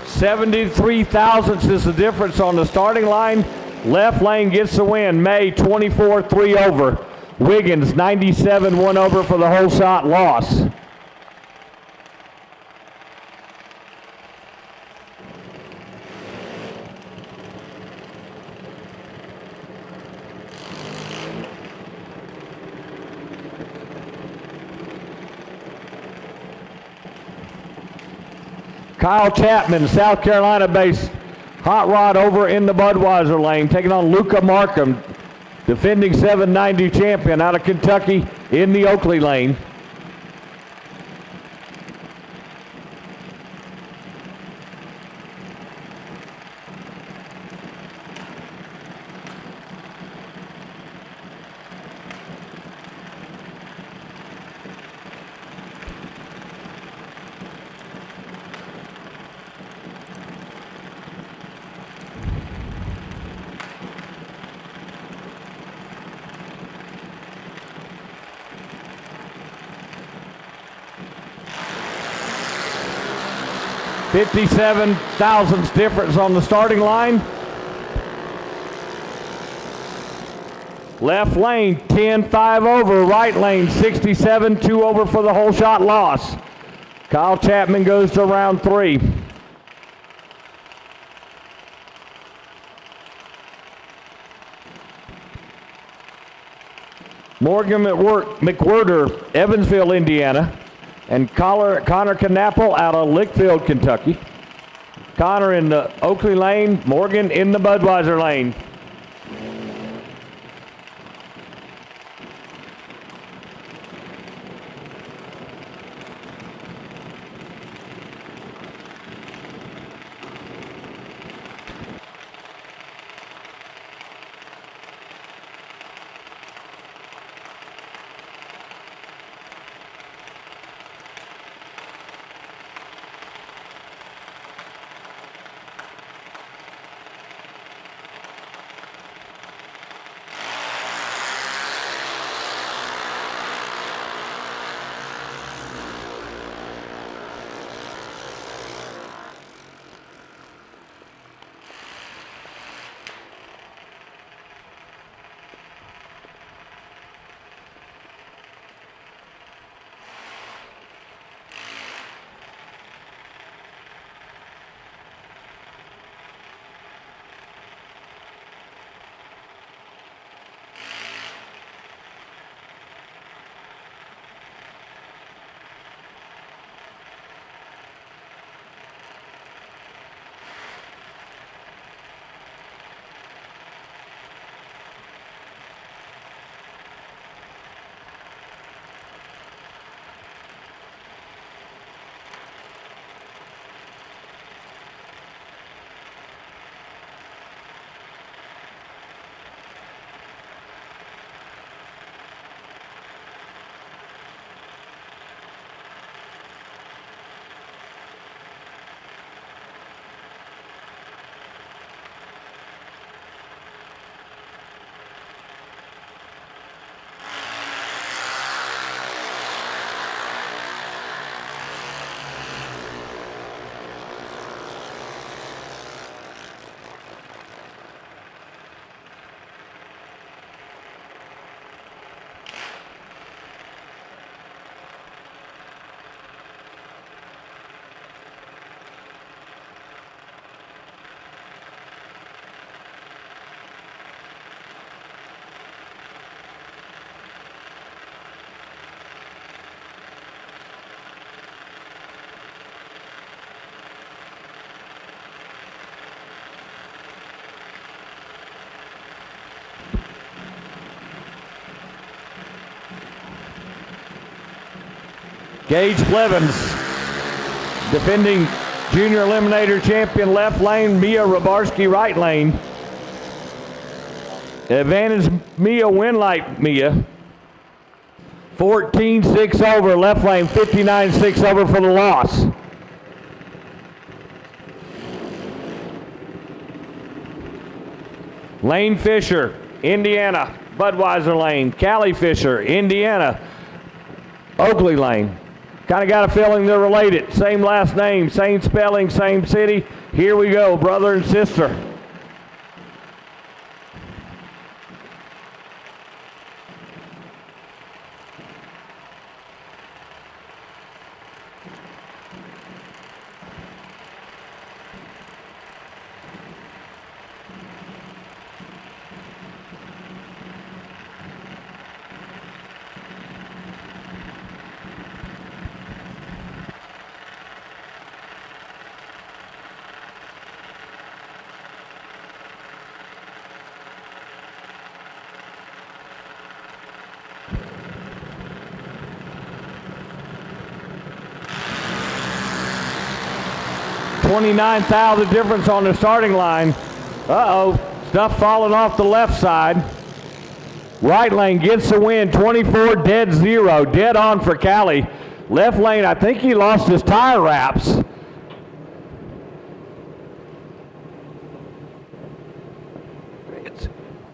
$73,000 is the difference on the starting line. Left lane gets the win. May 24, 3 over. Wiggins 97, 1 over for the whole shot loss. Kyle Chapman, South Carolina based hot rod over in the Budweiser lane, taking on Luca Markham, defending 790 champion out of Kentucky in the Oakley lane. $57,000 difference on the starting line. Left lane 10-5 over. Right lane 67-2 over for the whole shot loss. Kyle Chapman goes to round 3. Morgan McWhirter, Evansville, Indiana. And Connor Knappel out of Lickfield, Kentucky. Connor in the Oakley lane, Morgan in the Budweiser lane. Gage Blevins, defending junior eliminator champion left lane, Mia Rabarski right lane. Advantage Mia, win light Mia. 14-6 over left lane, 59-6 over for the loss. Lane Fisher, Indiana, Budweiser lane. Callie Fisher, Indiana, Oakley lane. Kind of got a feeling they're related. Same last name, same spelling, same city. Here we go, brother and sister. $29,000 difference on the starting line. Uh-oh, stuff falling off the left side. Right lane gets the win, 24-0, dead on for Callie. Left lane, I think he lost his tire wraps.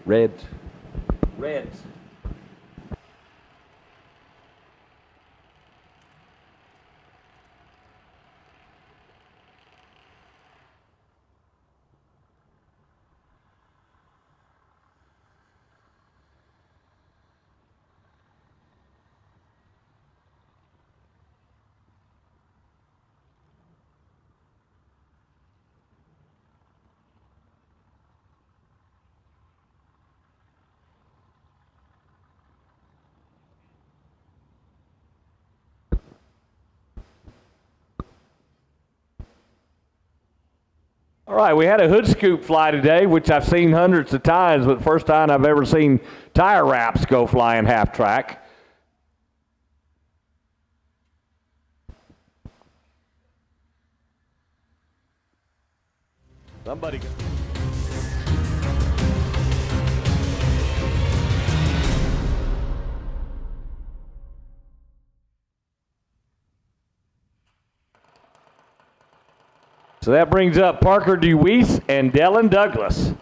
Reds. All right, we had a hood scoop fly today, which I've seen hundreds of times, but the first time I've ever seen tire wraps go flying half track. Somebody. So that brings up Parker DeWeese and Dylan Douglas.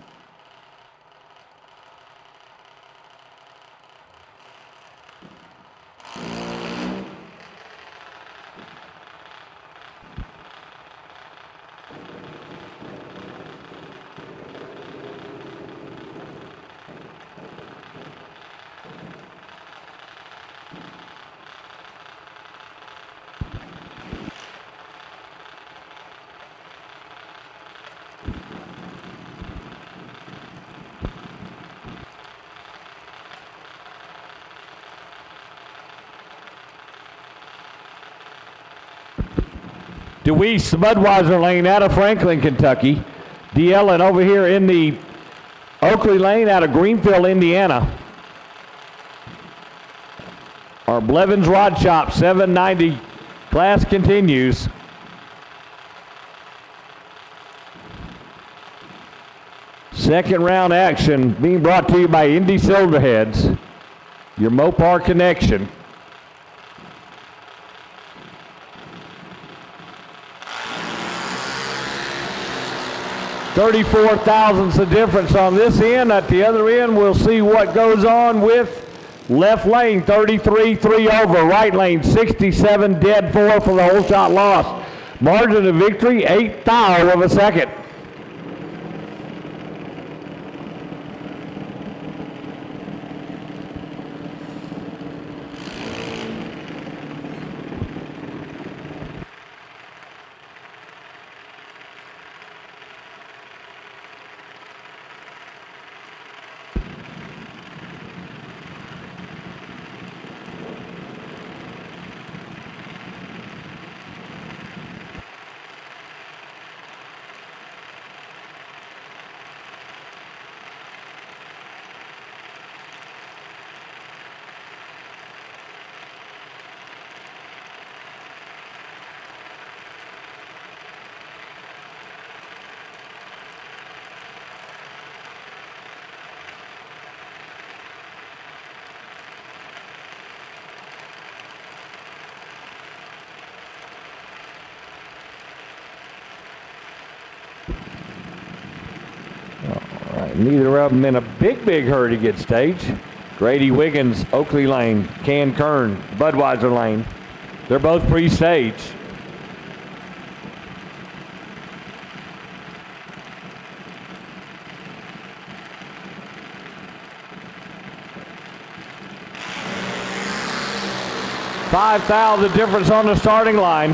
DeWeese, the Budweiser lane out of Franklin, Kentucky. DeEllen over here in the Oakley lane out of Greenfield, Indiana. Our Blevins Rod Shop 790 class continues. Second round action being brought to you by Indy Silverheads, your Mopar connection. $34,000's the difference on this end. At the other end, we'll see what goes on with left lane, 33-3 over. Right lane, 67 dead 4 for the whole shot loss. Margin of victory, 1/8 of a second. Neither of them in a big hurry to get staged. Grady Wiggins, Oakley Lane, Can Kern, Budweiser Lane. They're both pre-staged. $5,000 difference on the starting line.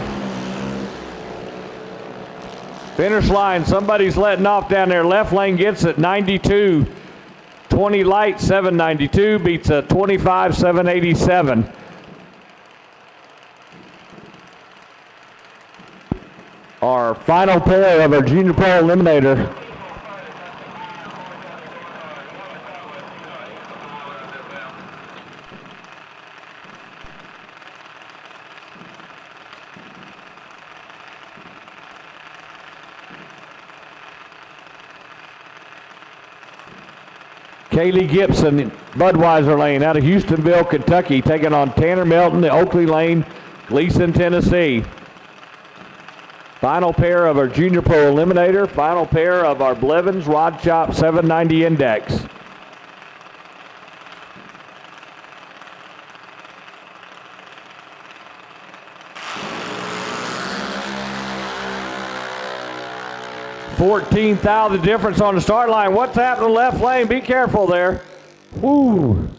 Finish line, somebody's letting off down there. Left lane gets it, 92. 20 light, 792, beats a 25, 787. Our final pair of our Junior Pro Eliminator. Kaylee Gibson, Budweiser Lane out of Houstonville, Kentucky, taking on Tanner Melton, the Oakley Lane, Gleason, Tennessee. Final pair of our Junior Pro Eliminator, final pair of our Blevins Rod Shop 790 Index. $14,000 difference on the start line. What's happening left lane? Be careful there. Woo.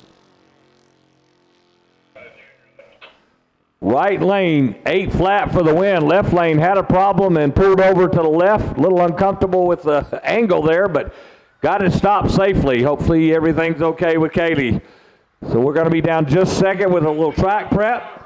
Right lane, 8 flat for the win. Left lane had a problem and pulled over to the left. A little uncomfortable with the angle there, but got it stopped safely. Hopefully everything's okay with Kaylee. So we're going to be down just second with a little track prep.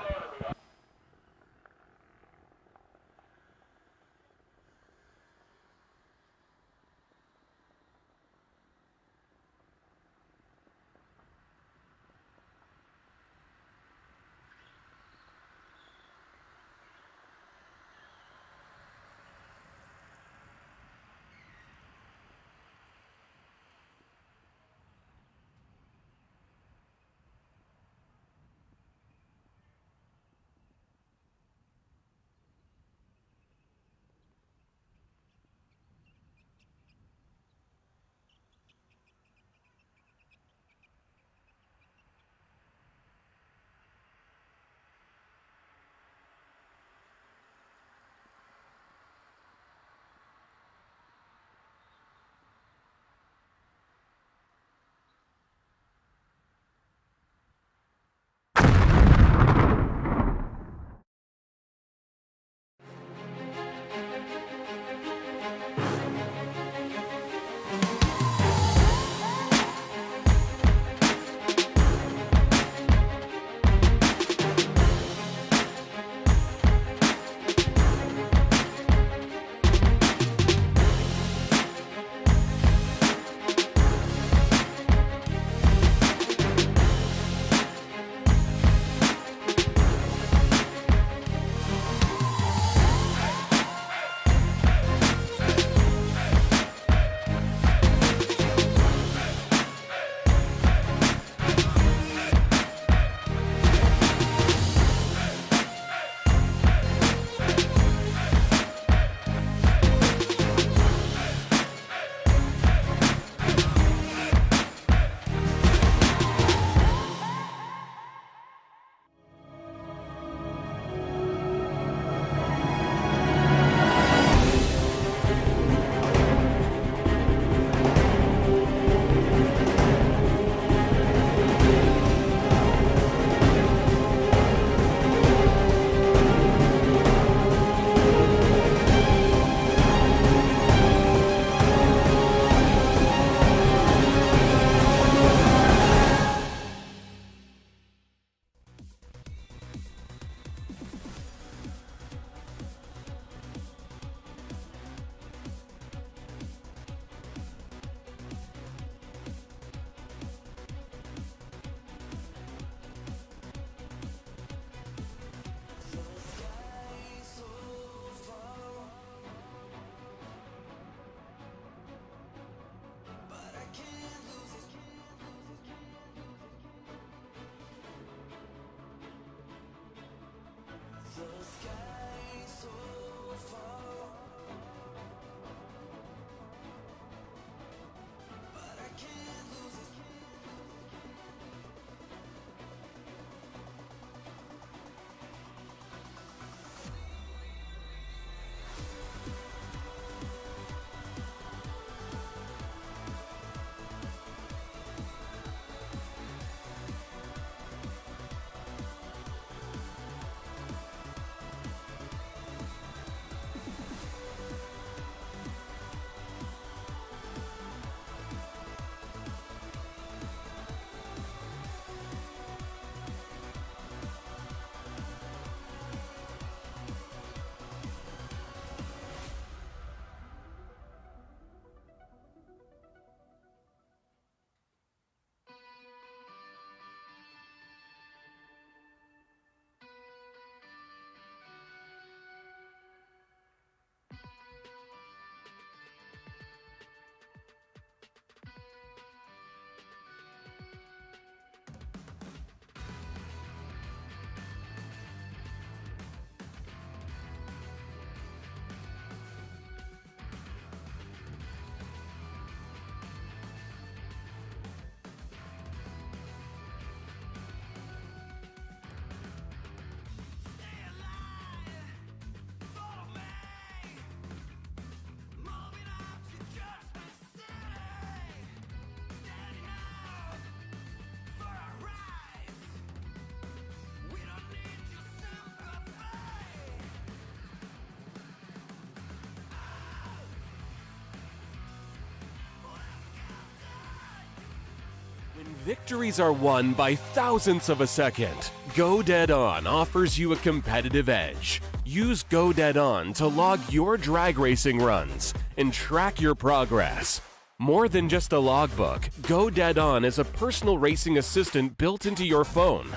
Victories are won by thousandths of a second. Go Dead On offers you a competitive edge. Use Go Dead On to log your drag racing runs and track your progress. More than just a logbook, Go Dead On is a personal racing assistant built into your phone.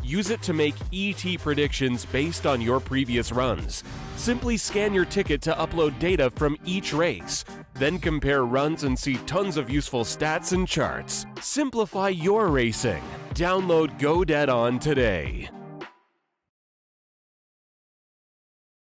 Use it to make ET predictions based on your previous runs. Simply scan your ticket to upload data from each race. Then compare runs and see tons of useful stats and charts. Simplify your racing. Download Go Dead On today.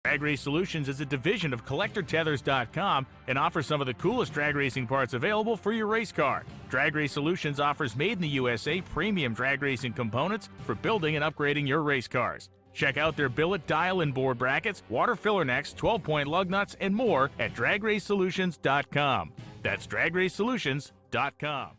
Drag Race Solutions is a division of CollectorTethers.com and offers some of the coolest drag racing parts available for your race car. Drag Race Solutions offers made in the USA premium drag racing components for building and upgrading your race cars. Check out their billet, dial, and board brackets, water filler necks, 12-point lug nuts, and more at DragRaceSolutions.com. That's DragRaceSolutions.com.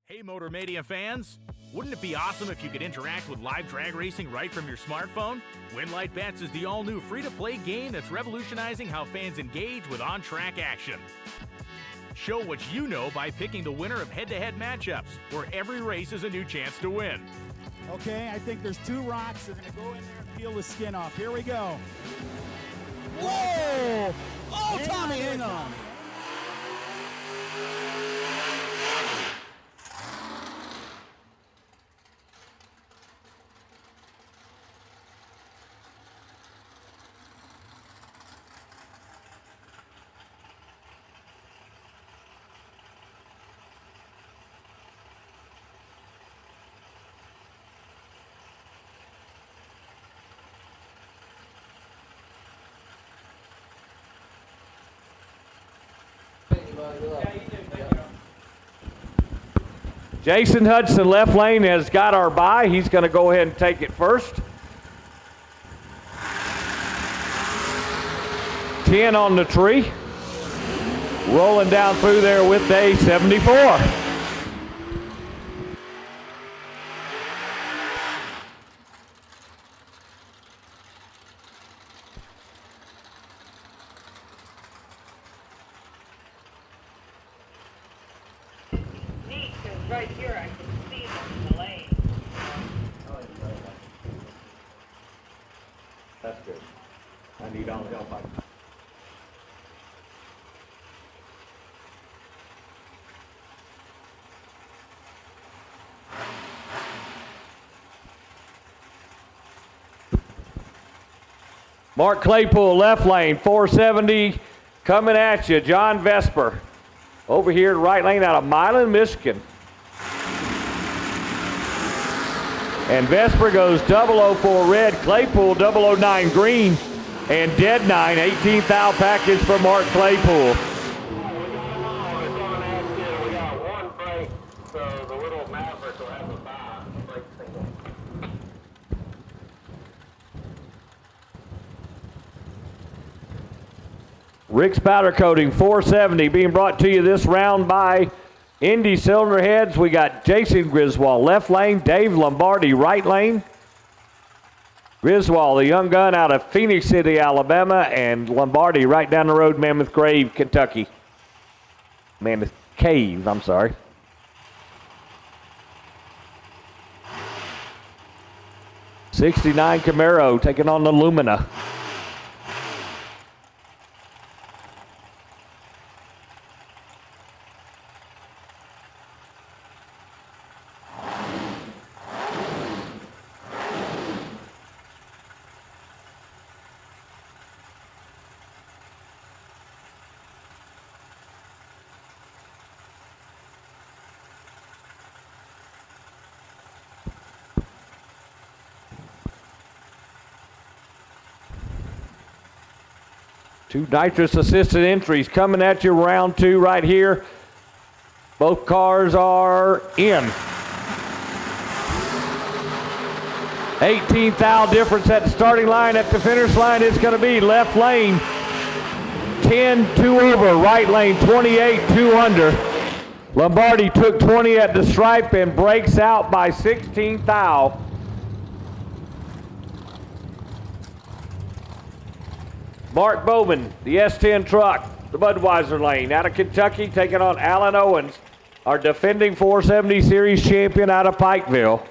Hey Motormania fans! Wouldn't it be awesome if you could interact with live drag racing right from your smartphone? Winlight Bets is the all-new free-to-play game that's revolutionizing how fans engage with on-track action. Show what you know by picking the winner of head-to-head matchups, where every race is a new chance to win. Okay, I think there's 2 rocks. They're going to go in there and peel the skin off. Here we go. Whoa! Oh, Tommy, hang on. Jason Hudson, left lane, has got our bye. He's going to go ahead and take it first. 10 on the tree. Rolling down through there with a 74. Right here, I can see them in the lane. That's good. I need all help. Mark Claypool, left lane, 470, coming at you. John Vesper, over here, right lane out of Milan, Michigan. And Vesper goes 004 red, Claypool 009 green, and dead 9, 18th out package for Mark Claypool. Rick's Powder Coating 470 being brought to you this round by INDY Cylinder Heads. We got Jason Griswold left lane, Dave Lombardi right lane. Griswold, the young gun out of Phoenix City, Alabama, and Lombardi right down the road, Mammoth Grave, Kentucky. Mammoth Cave, I'm sorry. '69 Camaro taking on the Lumina. Two nitrous assisted entries coming at you, round 2 right here. Both cars are in. 18th thou difference at the starting line. At the finish line, it's going to be left lane 10, 2 over, right lane 28, 2 under. Lombardi took 20 at the stripe and breaks out by 16th thou. Mark Bowman, the S10 truck, the Budweiser lane, out of Kentucky, taking on Alan Owens, our defending 470 Series champion out of Pikeville.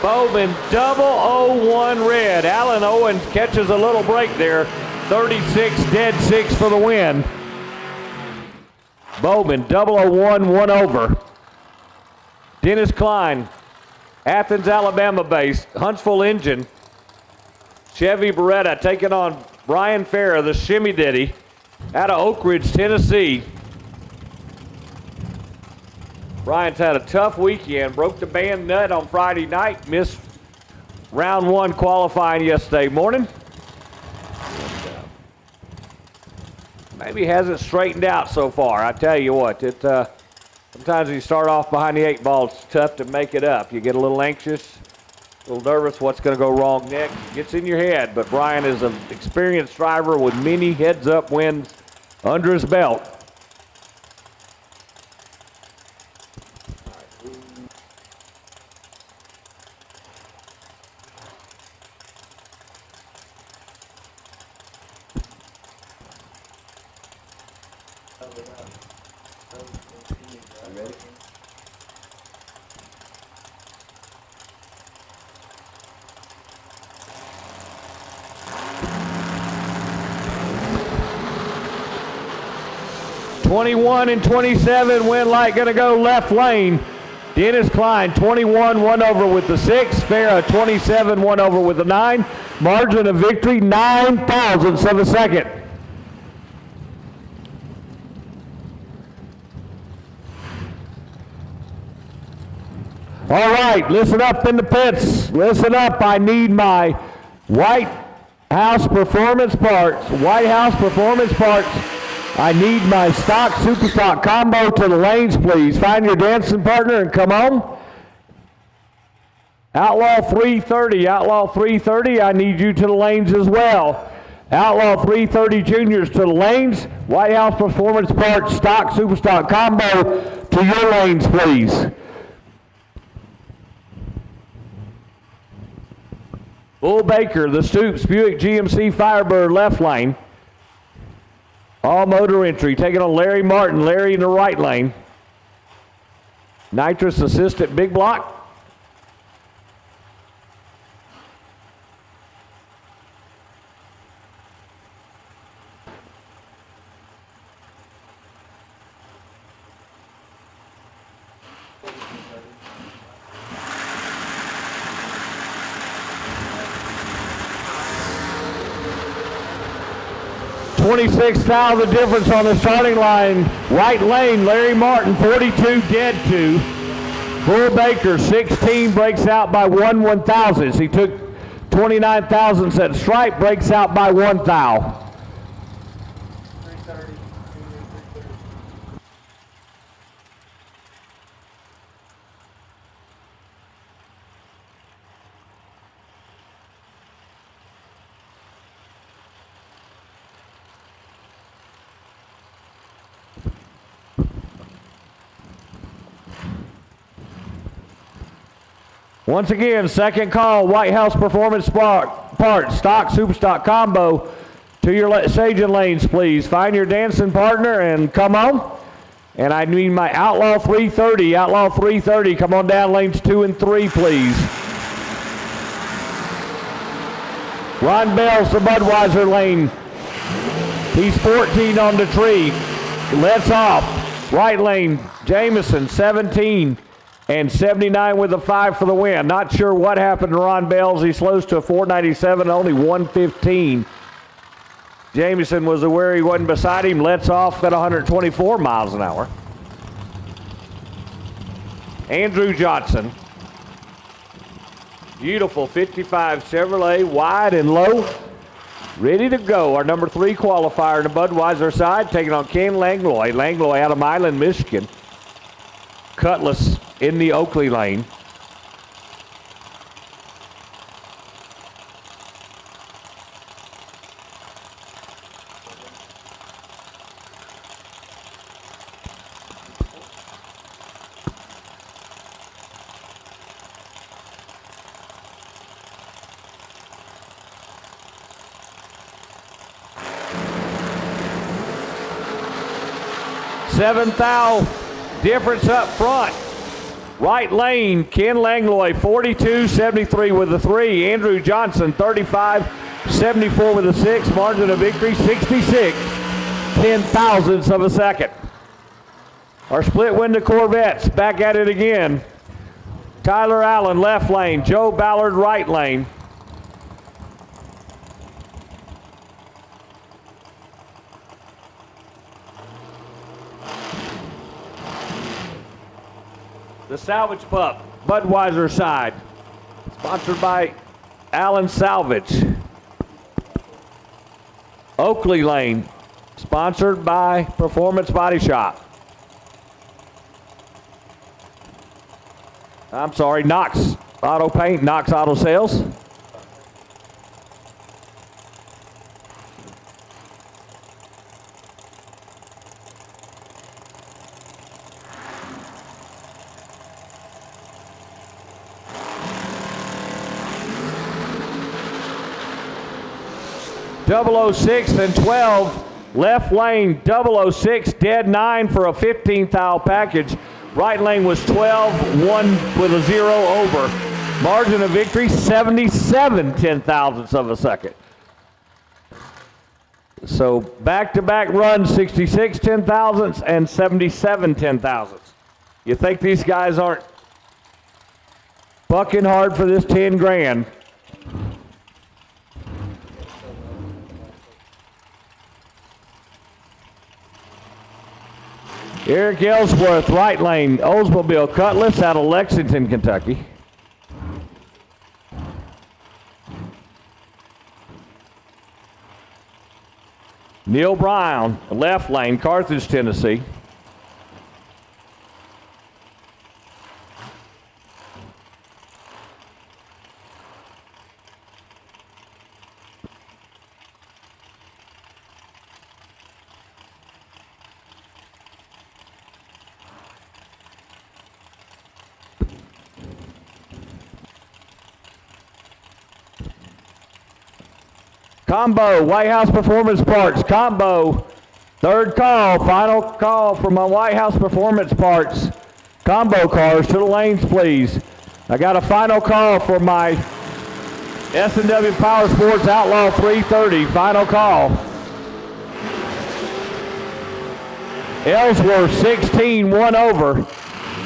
Bowman double 01 red. Alan Owens catches a little break there. 36 dead 6 for the win. Bowman double 01 1 over. Dennis Klein, Athens, Alabama based. Huntsville engine. Chevy Beretta taking on Brian Farah, the Shimmy Ditty, out of Oak Ridge, Tennessee. Brian's had a tough weekend. Broke the band nut on Friday night. Missed round 1 qualifying yesterday morning. Maybe hasn't straightened out so far. I tell you what, sometimes when you start off behind the 8 ball, it's tough to make it up. You get a little anxious, a little nervous what's going to go wrong next. It gets in your head, but Brian is an experienced driver with many heads-up wins under his belt. '21 and 27, win light gonna go left lane. Dennis Klein, 21, 1 over with the 6. Farah, 27, 1 over with the 9. Margin of victory, 9 thousandths of a second. All right, listen up in the pits. Listen up, I need my White House Performance Parts. White House Performance Parts. I need my stock, super stock combo to the lanes, please. Find your dancing partner and come on. Outlaw 330, Outlaw 330, I need you to the lanes as well. Outlaw 330 Juniors to the lanes. White House Performance Parts, stock, super stock combo to your lanes, please. Bull Baker, the Stoops, Buick GMC Firebird left lane. All motor entry, taking on Larry Martin. Larry in the right lane. Nitrous Assistant Big Block. $26,000 difference on the starting line. Right lane, Larry Martin, 42 dead 2. Bull Baker, 16, breaks out by 1/1000. He took 29 thousandths at stripe, breaks out by 1 thou. Once again, second call, White House Performance Parts, stock, super stock combo to your staging lanes, please. Find your dancing partner and come on. And I need my Outlaw 330, Outlaw 330, come on down lanes 2 and 3, please. Ron Bell's the Budweiser lane. He's 14 on the tree. Let's off. Right lane, Jameson, 17. And 79 with a 5 for the win. Not sure what happened to Ron Bells. He slows to a 497, only 115. Jameson was aware he wasn't beside him. Lets off at 124 miles an hour. Andrew Johnson. Beautiful 55 Chevrolet, wide and low. Ready to go. Our number 3 qualifier in the Budweiser side, taking on Ken Langlois. Langlois out of Milan, Michigan. Cutlass in the Oakley lane. Seventh thou difference up front. Right lane, Ken Langlois, 42.73 with the 3. Andrew Johnson, 35.74 with the 6. Margin of victory, 66 ten-thousandths of a second. Our split window Corvettes back at it again. Tyler Allen, left lane. Joe Ballard, right lane. The Salvage Pup, Budweiser side, sponsored by Allen Salvage. Oakley lane, sponsored by Performance Body Shop. I'm sorry, Knox Auto Paint, Knox Auto Sales. .006 and 12, left lane 006, dead 9 for a 15th thou package. Right lane was 12, 1 with a 0 over. Margin of victory, 77 ten-thousandths of a second. So back-to-back runs, 66 ten-thousandths and 77 ten-thousandths. You think these guys aren't bucking hard for this 10 grand? Eric Ellsworth, right lane, Oldsmobile Cutlass out of Lexington, Kentucky. Neil Brown, left lane, Carthage, Tennessee. Combo, White House Performance Parts, combo, third call, final call for my White House Performance Parts. Combo cars to the lanes, please. I got a final call for my S&W Power Sports Outlaw 330, final call. Ellsworth, 16, 1 over.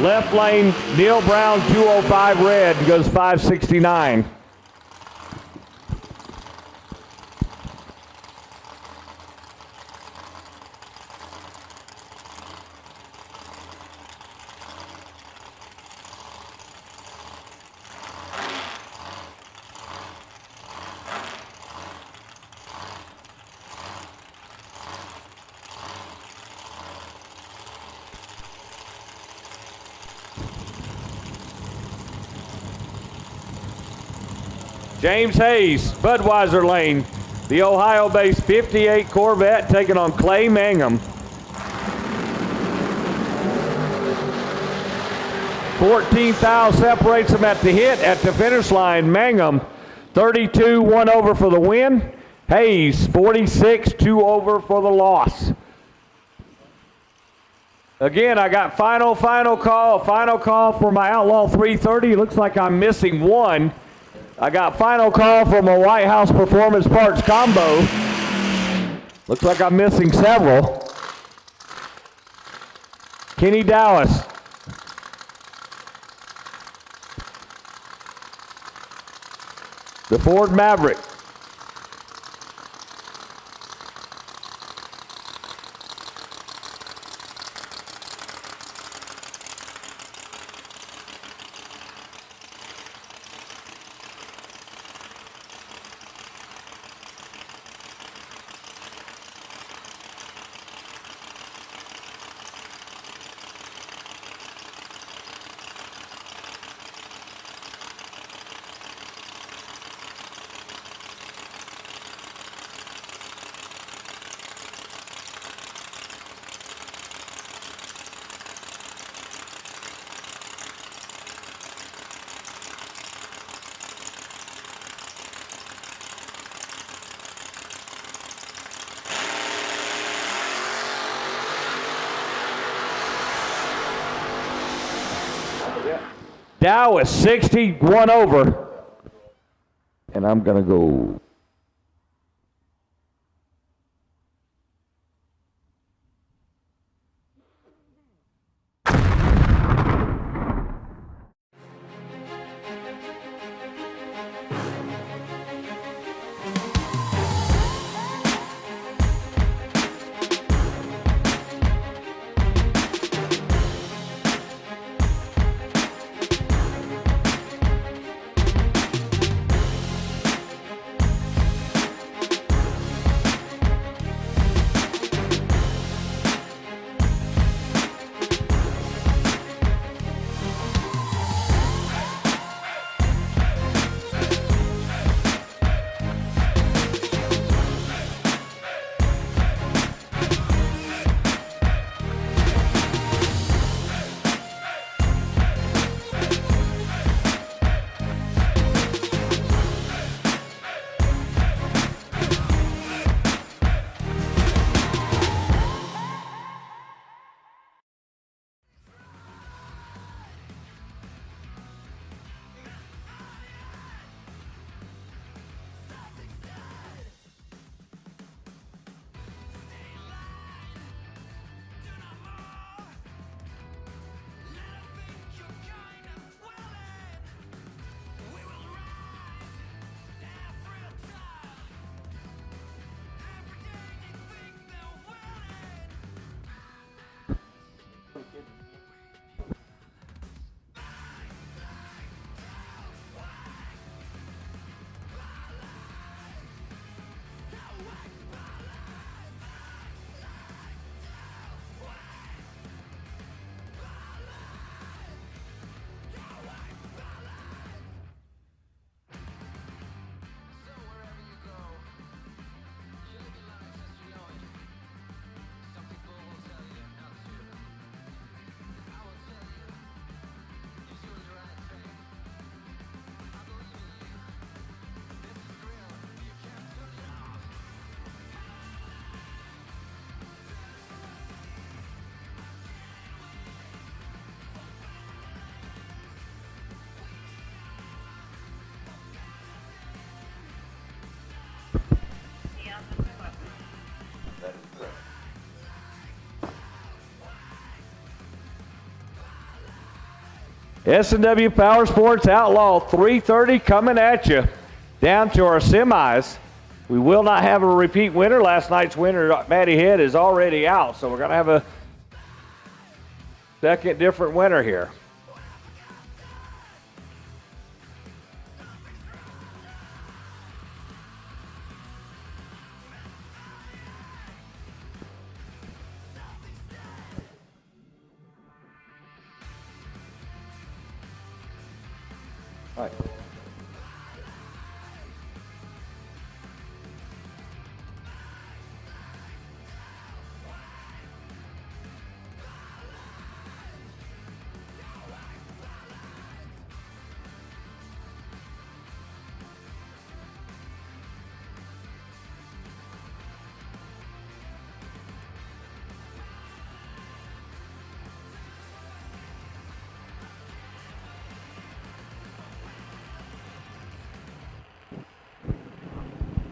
Left lane, Neil Brown, 205 red, goes 569. James Hayes, Budweiser lane, the Ohio-based 58 Corvette taking on Clay Mangum. 14th thou separates them at the hit at the finish line. Mangum, 32, 1 over for the win. Hayes, 46, 2 over for the loss. Again, I got final call for my Outlaw 330. Looks like I'm missing one. I got final call from a White House Performance Parts combo. Looks like I'm missing several. Kenny Dallas. The Ford Maverick. Dow is 61 over. And I'm going to go. S&W Power Sports Outlaw 330 coming at you. Down to our semis. We will not have a repeat winner. Last night's winner, Matty Head, is already out, so we're going to have a second different winner here. All right.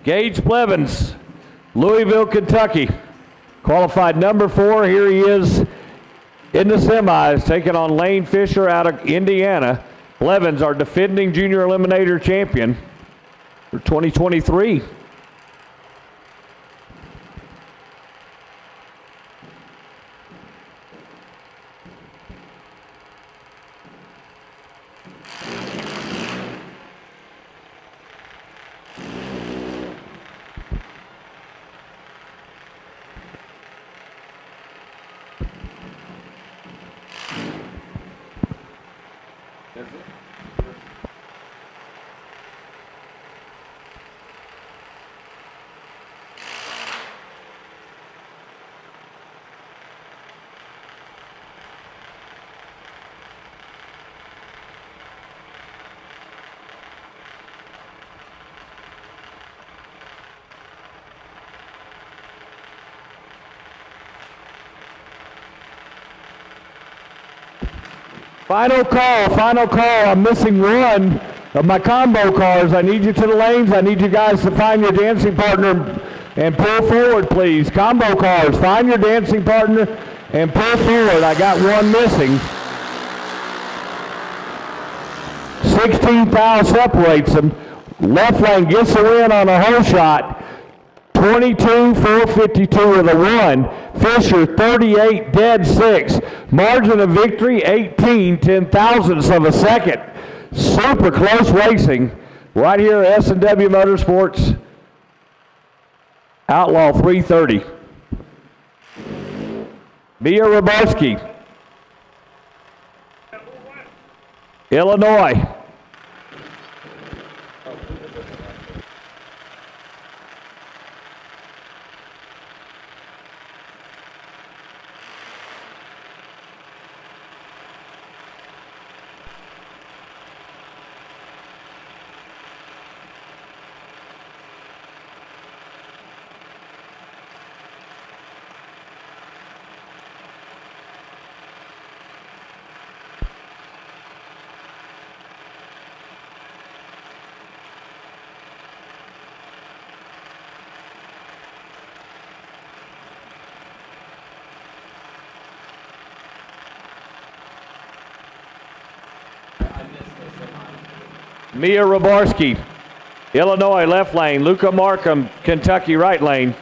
Gage Blevins, Louisville, Kentucky. Qualified number 4. Here he is in the semis, taking on Lane Fisher out of Indiana. Blevins, our defending junior eliminator champion for 2023. Final call. I'm missing one of my combo cars. I need you to the lanes. I need you guys to find your dancing partner and pull forward, please. Combo cars, find your dancing partner and pull forward. I got one missing. 16 thou separates them. Left lane gets the win on a hole shot. 22,452 with a 1. Fisher 38 dead 6. Margin of victory 18 10,000ths of a second. Super close racing right here at S&W Motorsports Outlaw 330. Mia Robarski, Illinois. Mia Robarski, Illinois left lane. Luca Markham, Kentucky right lane.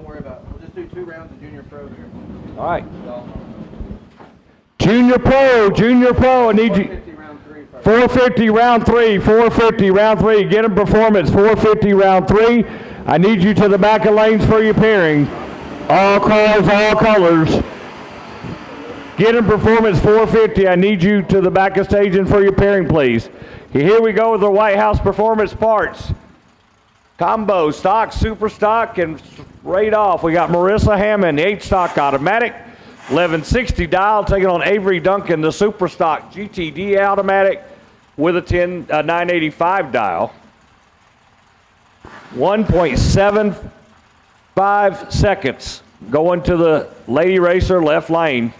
Don't worry about it. We'll just do 2 rounds of Junior Pro here. All right. Junior Pro, I need you. 450 round 3, 450 round 3. Get him performance, 450 round 3. I need you to the back of lanes for your pairing. All cars, all colors. Get him performance, 450. I need you to the back of staging for your pairing, please. Here we go with the White House Performance parts. Combo, stock, super stock, and right off, we got Marissa Hammond, 8 stock automatic. 1160 dial, taking on Avery Duncan, the super stock GTD automatic with a 985 dial. 1.75 seconds going to the Lady Racer left lane.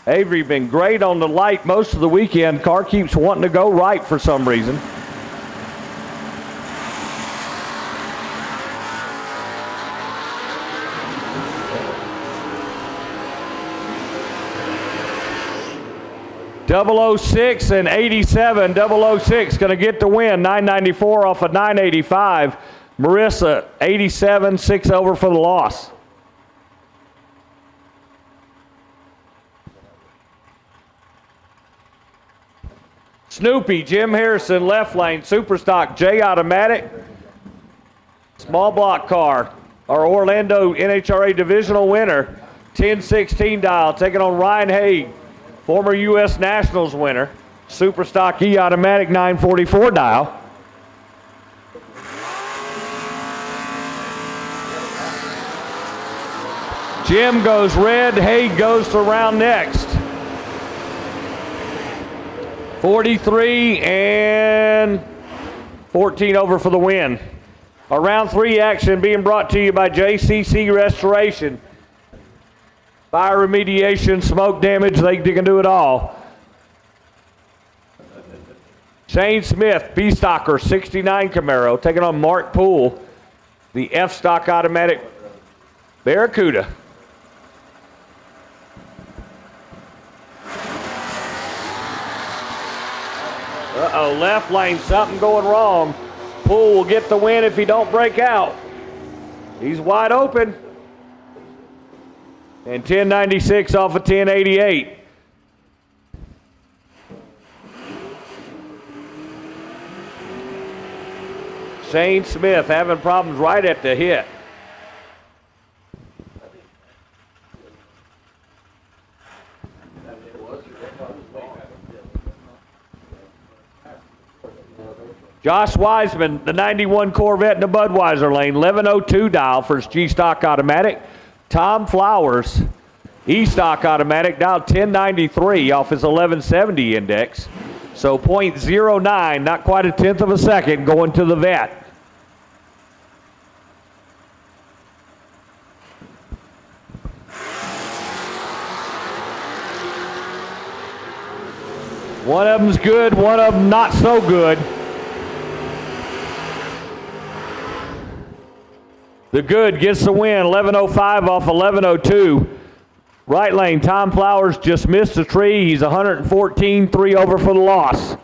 Avery been great on the light most of the weekend. Car keeps wanting to go right for some reason. .006 and 87. 006 going to get the win. 994 off of 985. Marissa 87, 6 over for the loss. Snoopy, Jim Harrison, left lane, super stock, J automatic, small block car. Our Orlando NHRA divisional winner, 1016 dial, taking on Ryan Haig, former U.S. Nationals winner, super stock E automatic, 944 dial. Jim goes red, Haig goes to round next. 43 and 14 over for the win. Our round 3 action being brought to you by JCC Restoration. Fire remediation, smoke damage, they can do it all. Shane Smith, B-Stocker, 69 Camaro, taking on Mark Poole, the F-Stock automatic Barracuda. Uh-oh, left lane, something going wrong. Poole will get the win if he don't break out. He's wide open. And 1096 off of 1088. Shane Smith having problems right at the hit. Josh Wiseman, the 91 Corvette in the Budweiser lane, 1102 dial for his G-Stock automatic. Tom Flowers, E-Stock automatic, dial 1093 off his 1170 index. So 0.09, not quite a tenth of a second going to the vet. One of them's good, one of them not so good. The good gets the win, 1105 off 1102. Right lane, Tom Flowers just missed the tree. He's 114, 3 over for the loss.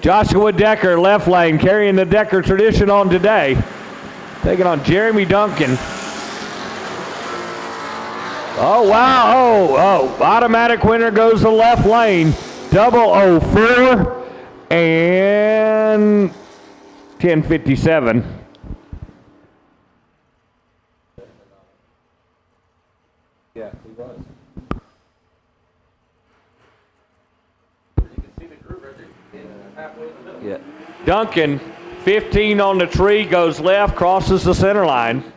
Joshua Decker, left lane, carrying the Decker tradition on today. Taking on Jeremy Duncan. Oh, wow. Oh, automatic winner goes to left lane. 004 and 1057. Yeah, he was. Yeah. Duncan, 15 on the tree, goes left, crosses the center line.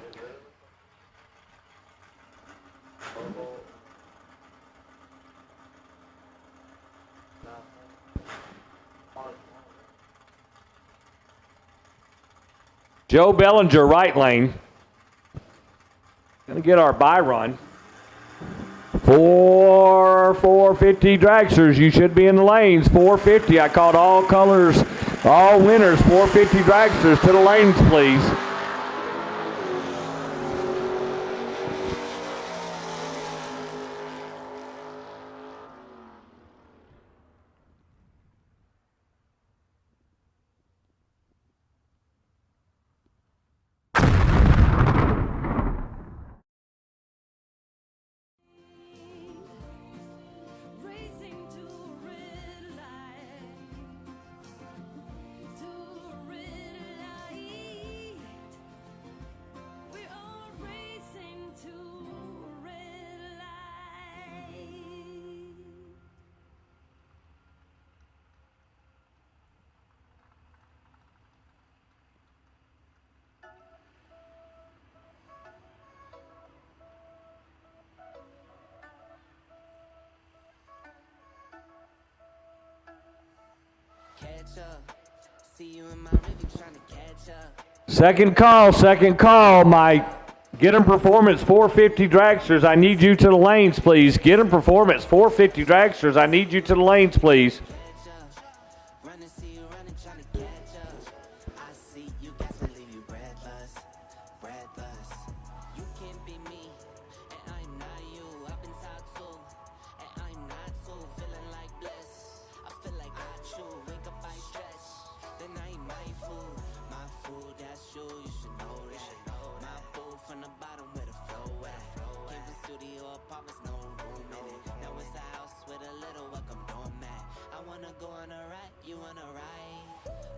Joe Bellinger, right lane. to get our buy run. For 450 dragsters, you should be in the lanes. 450, I called all colors, all winners. 450 dragsters to the lanes, please. Racing to a red light, to a red light. We're all racing to a red light. Catch up. See you in my review trying to catch up. Second call, Mike. Get 'em Performance 450 dragsters. I need you to the lanes, please. Get 'em Performance 450 dragsters. I need you to the lanes, please. Running, see you running, trying to catch up. I see you guys will leave you breathless, breathless. You can't be me, and I'm not you. I've been taught to, and I'm not too. Feeling like bliss, I feel like I chew. Wake up, I stretch, then I ain't my food. My food, that's you, you should know that. My boo from the bottom where the flow at. Came from studio apartments, no room in it. Now it's a house with a little welcome doormat. I wanna go on a ride, you wanna ride.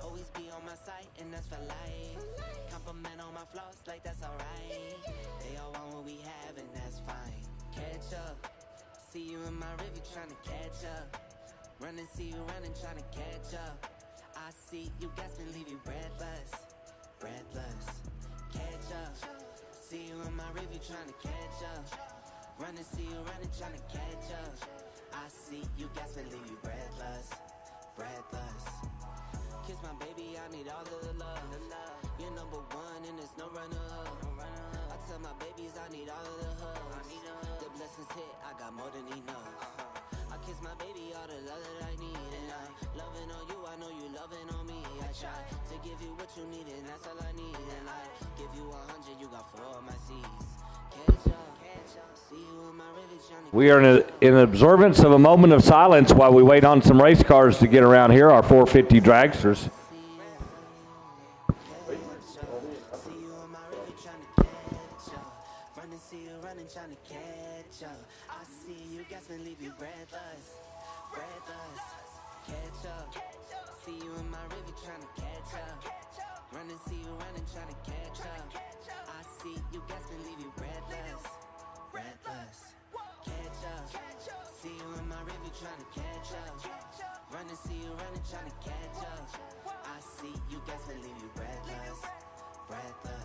Always be on my side, and that's for life. Compliment on my flaws, like that's alright. They all want what we have, and that's fine. Catch up, see you in my review trying to catch up. Running, see you running, trying to catch up. I see you guys can leave you breathless, breathless. Catch up, see you in my review trying to catch up. Running, see you running, trying to catch up. I see you guys can leave you breathless, breathless. Kiss my baby, I need all of the love. You're number one and there's no runner-up. I tell my babies I need all of the hugs. The blessings hit, I got more than enough. I kiss my baby, all the love that I need. And I'm loving on you, I know you loving on me. I try to give you what you need and that's all I need. And I give you 100, you got 4 of my seeds. Catch up, see you in my river trying to. We are in observance of a moment of silence while we wait on some race cars to get around here, our 450 dragsters. Trying to catch up. I see you guys can leave you breathless, breathless. Catch up. See you in my river trying to catch up. Running, see you running, trying to catch up. I see you guys can leave you breathless, breathless. Catch up. See you in my river trying to catch up. Running, see you running, trying to catch up. I see you guys can leave you breathless, breathless.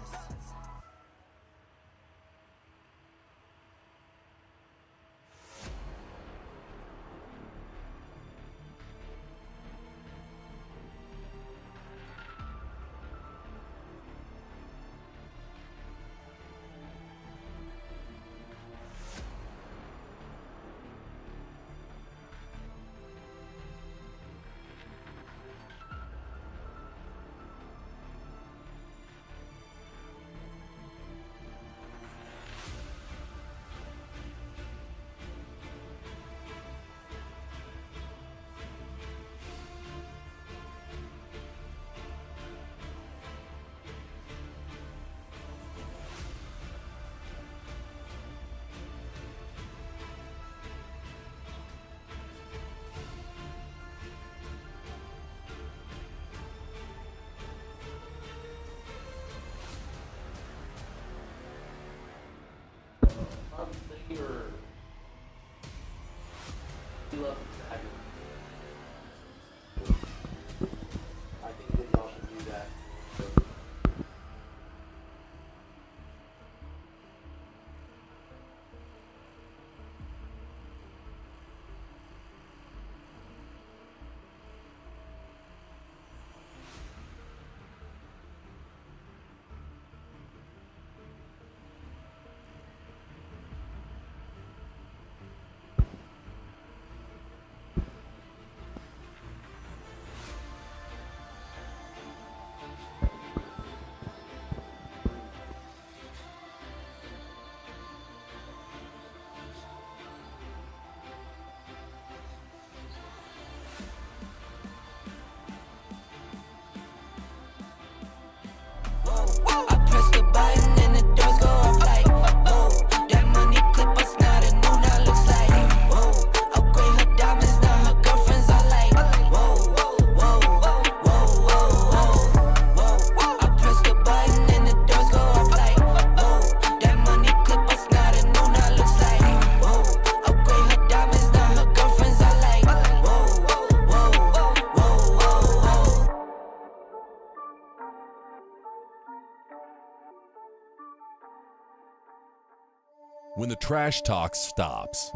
When the trash talk stops.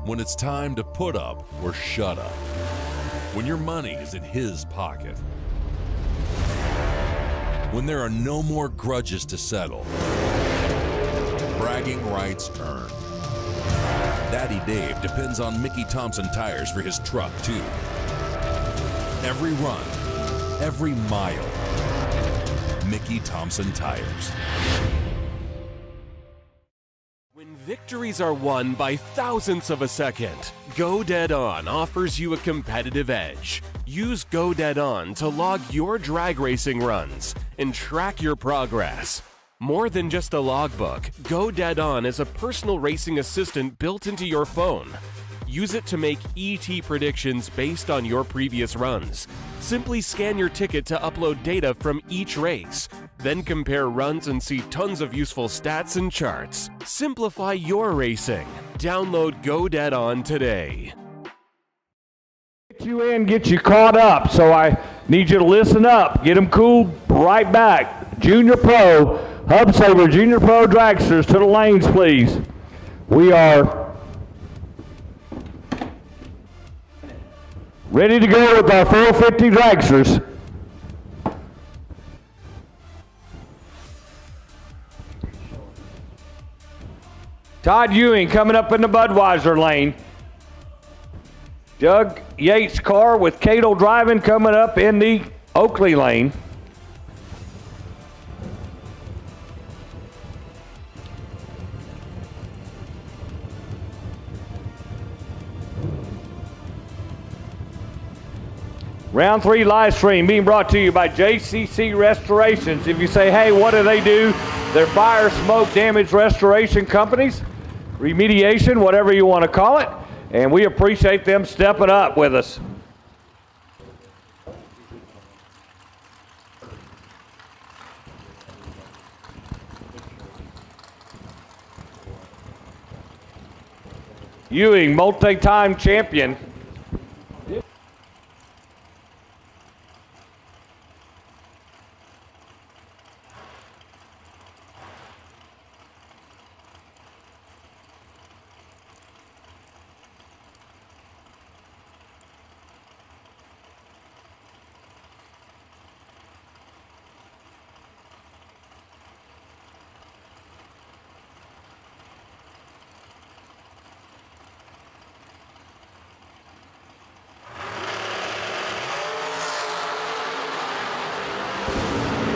When it's time to put up or shut up. When your money is in his pocket. When there are no more grudges to settle. Bragging rights earned. Daddy Dave depends on Mickey Thompson tires for his truck, too. Every run, every mile. Mickey Thompson tires. When victories are won by thousandths of a second, Go Dead On offers you a competitive edge. Use Go Dead On to log your drag racing runs and track your progress. More than just a logbook, Go Dead On is a personal racing assistant built into your phone. Use it to make ET predictions based on your previous runs. Simply scan your ticket to upload data from each race. Then compare runs and see tons of useful stats and charts. Simplify your racing. Download Go Dead On today. Get you in, get you caught up, so I need you to listen up. Get them cooled right back. Junior Pro, Hub Saver Junior Pro dragsters to the lanes, please. We are ready to go with our 450 dragsters. Todd Ewing coming up in the Budweiser lane. Doug Yates' car with Cato driving coming up in the Oakley lane. Round 3 live stream being brought to you by JCC Restorations. If you say, hey, what do? They're fire, smoke, damage restoration companies, remediation, whatever you want to call it. And we appreciate them stepping up with us. Ewing, multi-time champion.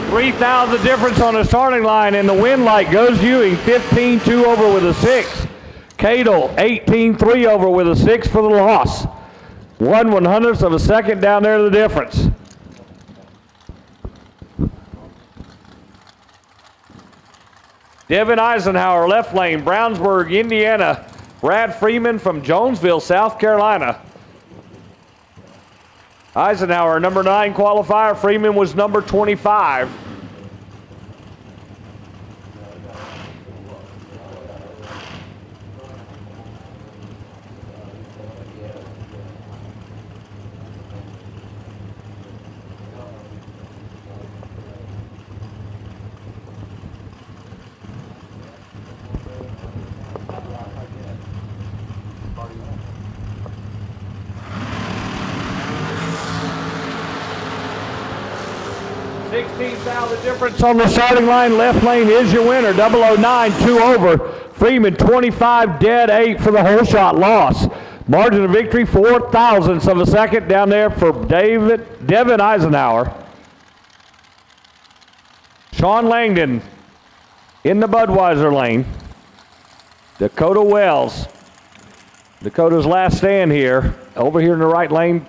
$3,000 difference on the starting line, and the win light goes Ewing 15-2 over with a 6. Cato 18-3 over with a 6 for the loss. 1/100th of a second down there, the difference. Devin Eisenhower, left lane, Brownsburg, Indiana. Brad Freeman from Jonesville, South Carolina. Eisenhower, number 9 qualifier. Freeman was number 25. $16,000 difference on the starting line. Left lane is your winner. 009, 2 over. Freeman 25, dead 8 for the whole shot loss. Margin of victory 0.04 of a second down there for Devin Eisenhower. Sean Langdon in the Budweiser lane. Dakota Wells. Dakota's last stand here. Over here in the right lane.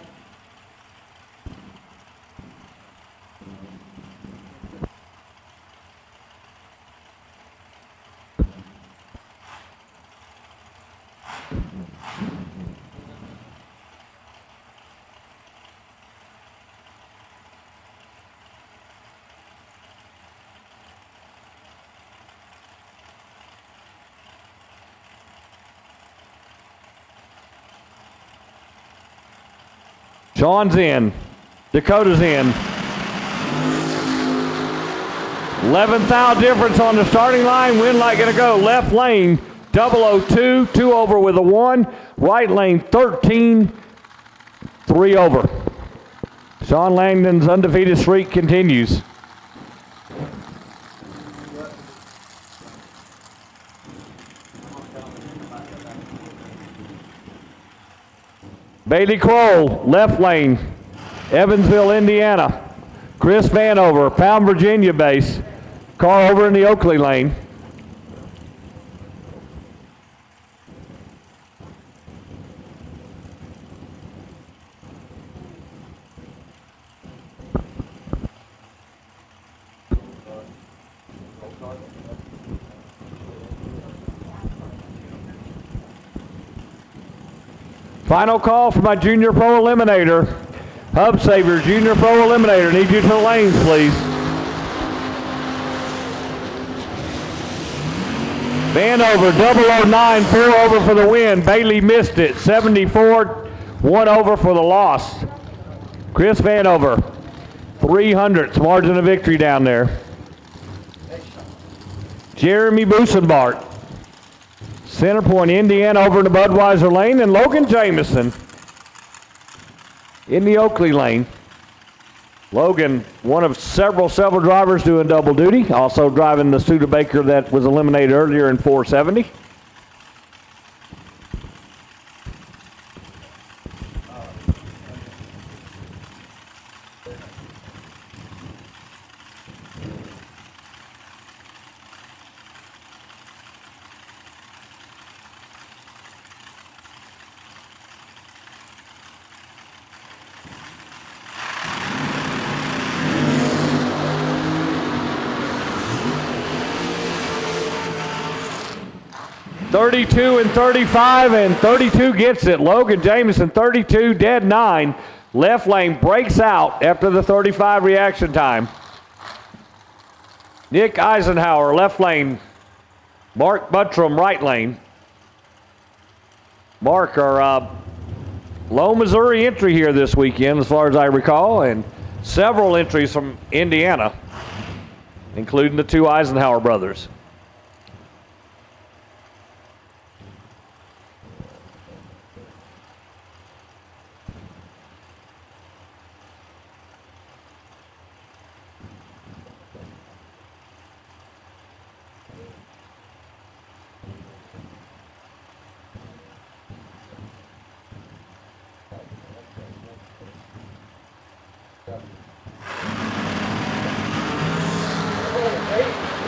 Sean's in. Dakota's in. 11th out difference on the starting line. Win light gonna go left lane. 002, 2 over with a 1. Right lane 13, 3 over. Sean Langdon's undefeated streak continues. Bailey Kroll, left lane, Evansville, Indiana. Chris Vanover, Pound, Virginia base. Car over in the Oakley lane. Final call for my Junior Pro Eliminator. Hub Savior, Junior Pro Eliminator. Need you to the lanes, please. Vanover, 009, 4 over for the win. Bailey missed it. 74, 1 over for the loss. Chris Vanover, 300th margin of victory down there. Jeremy Busenbart, Center Point, Indiana, over in the Budweiser lane, and Logan Jamison in the Oakley lane. Logan, one of several drivers doing double duty, also driving the Studebaker that was eliminated earlier in 470. .32 and 35, and 32 gets it. Logan Jamison, 32, dead 9. Left lane breaks out after the 35 reaction time. Nick Eisenhower, left lane. Mark Buttram, right lane. Mark, our low Missouri entry here this weekend, as far as I recall, and several entries from Indiana, including the 2 Eisenhower brothers.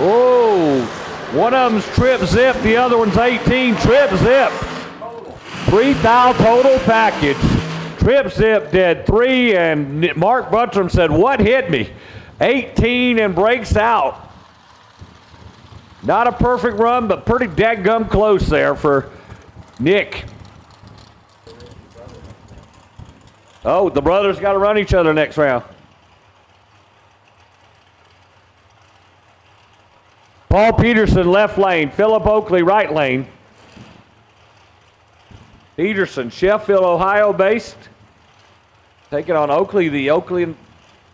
Oh, one of them's trip zip, the other one's 18. Trip zip. 3 thou total package. Trip zip did 3, and Mark Buttram said, what hit me? 18 and breaks out. Not a perfect run, but pretty dadgum close there for Nick. Oh, the brothers got to run each other next round. Paul Peterson, left lane. Philip Oakley, right lane. Peterson, Sheffield, Ohio based. Taking on Oakley, the Oakley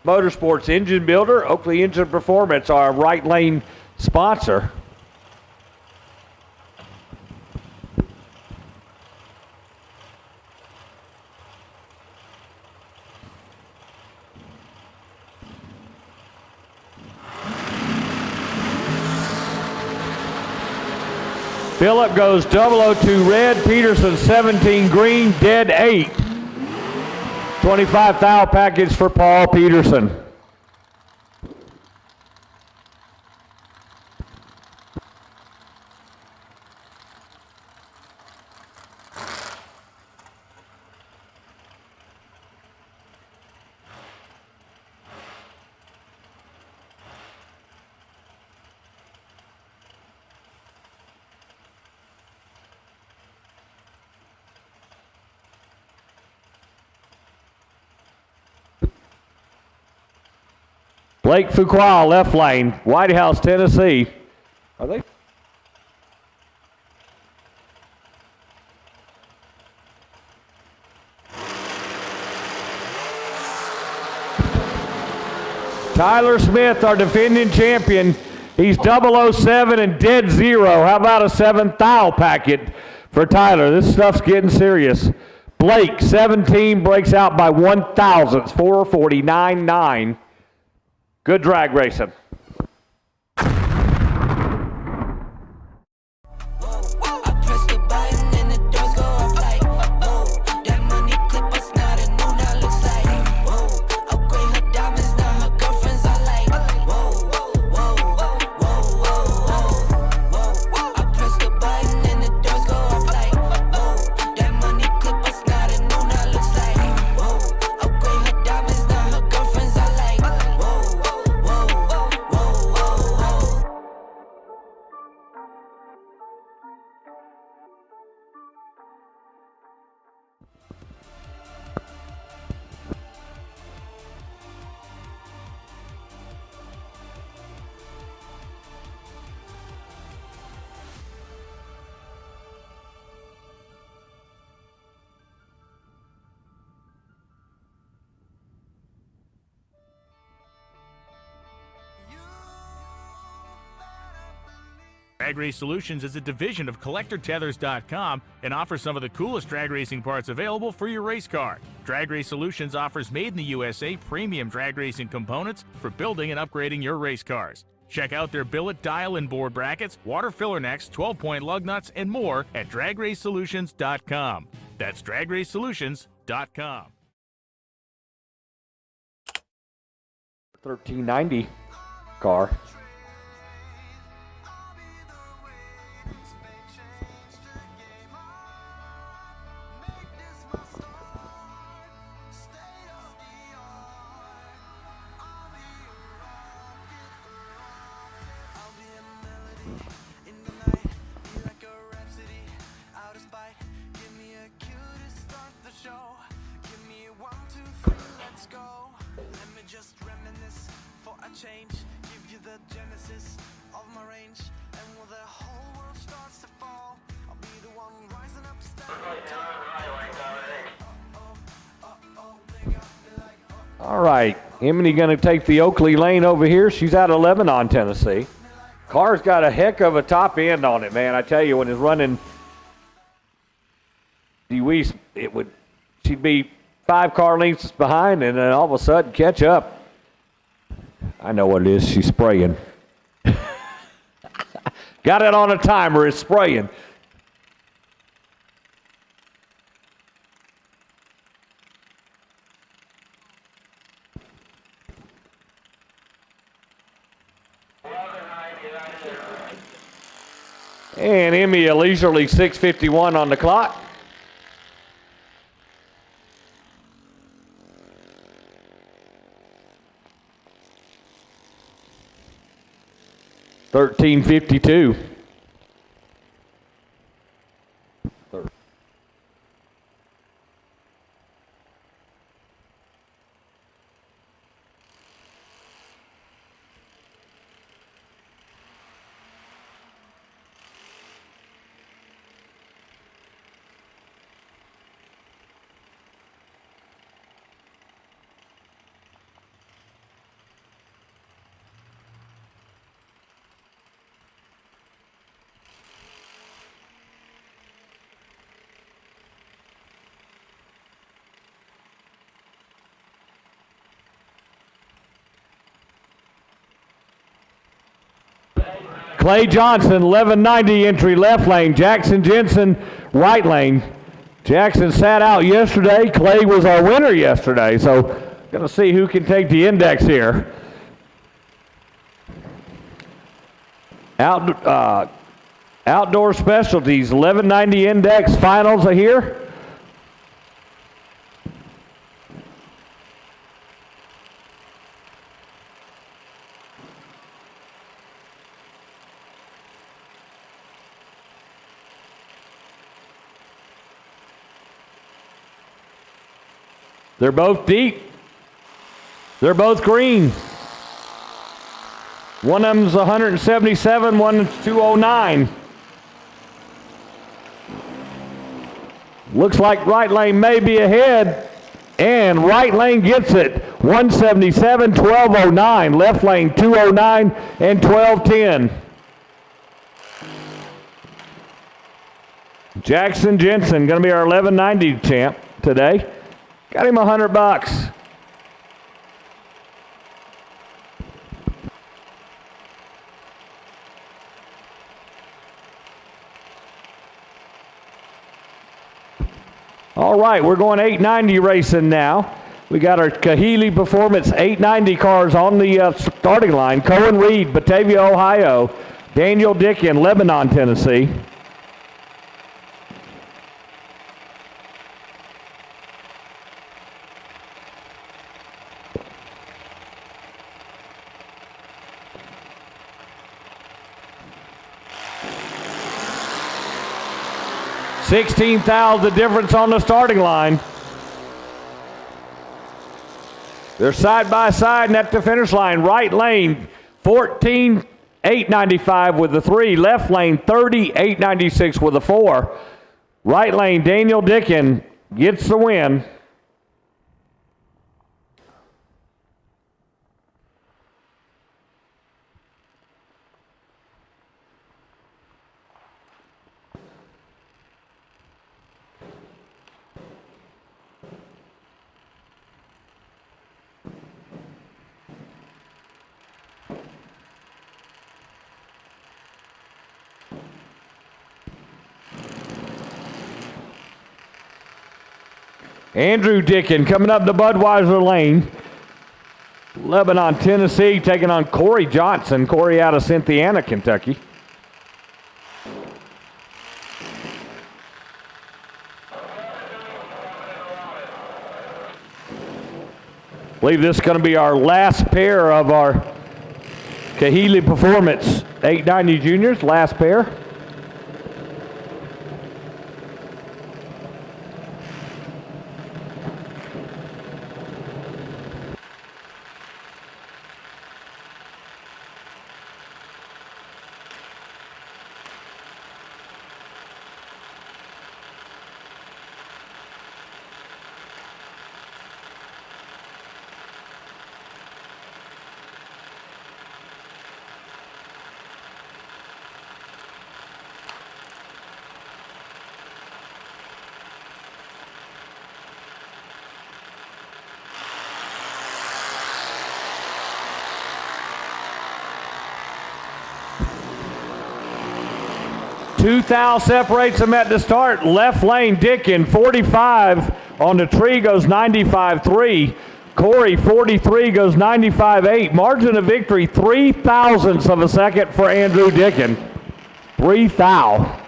Motorsports engine builder. Oakley Engine Performance, our right lane sponsor. Phillip goes 002 red, Peterson 17 green, dead 8. 25 thou package for Paul Peterson. Blake Fuqua, left lane, White House, Tennessee. Are they? Tyler Smith, our defending champion, He's 007 and dead zero. How about a 7th thou packet for Tyler? This stuff's getting serious. Blake, 17, breaks out by 1 thousandths, 4:49.9. Good drag racing. Drag Race Solutions is a division of CollectorTethers.com and offers some of the coolest drag racing parts available for your race car. Drag Race Solutions offers made in the USA premium drag racing components for building and upgrading your race cars. Check out their billet, dial, and board brackets, water filler necks, 12-point lug nuts, and more at DragRaceSolutions.com. That's DragRaceSolutions.com. 1390 car. Change, give you the genesis of my range, and when the whole world starts to fall, I'll be the one rising up, All right, Emily going to take the Oakley lane over here. She's out of Lebanon, Tennessee. Car's got a heck of a top end on it, man. I tell you, when it's running, she'd be 5 car lengths behind, and then all of a sudden catch up. I know what it is. She's spraying. Got it on a timer. It's spraying. And Emmy, a leisurely 6:51 on the clock. $13.52. Clay Johnson, 1190 entry left lane. Jackson Jensen, right lane. Jackson sat out yesterday. Clay was our winner yesterday, so going to see who can take the index here. Outdoor specialties, 1190 index finals are here. They're both deep. They're both green. One of them's 177, one's 209. Looks like right lane may be ahead. And right lane gets it, 177, 1209. Left lane, 209 and 1210. Jackson Jensen, going to be our 1190 champ today. Got him $100. All right, we're going 890 racing now. We got our Kahili Performance 890 cars on the starting line. Cohen Reed, Batavia, Ohio. Daniel Dickin, Lebanon, Tennessee. $16,000 difference on the starting line. They're side by side and at the finish line. Right lane, 14,895 with the 3. Left lane, 30,896 with the 4. Right lane, Daniel Dickin gets the win. Andrew Dickin coming up the Budweiser lane. Lebanon, Tennessee, taking on Corey Johnson. Corey out of Cynthiana, Kentucky. I believe this is going to be our last pair of our Kahili Performance 890 Juniors. Last pair. $2,000 separates them at the start. Left lane, Dickin, 45 on the tree goes 95.3. Corey, 43 goes 95.8. Margin of victory, 0.03 of a second for Andrew Dickin. 3,000.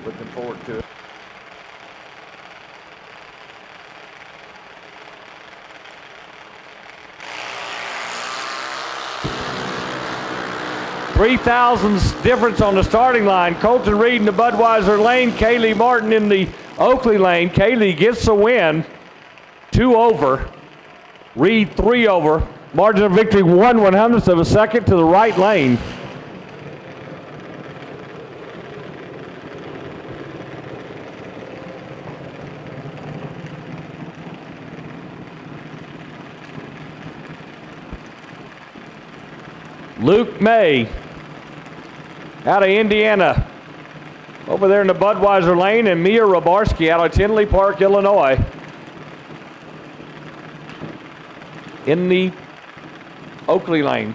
Looking forward to it. $3,000 difference on the starting line. Colton Reed in the Budweiser lane. Kaylee Martin in the Oakley lane. Kaylee gets the win. 2 over. Reed 3 over. Margin of victory 1/100th of a second to the right lane. Luke May out of Indiana over there in the Budweiser lane, and Mia Robarski out of Tinley Park, Illinois in the Oakley lane.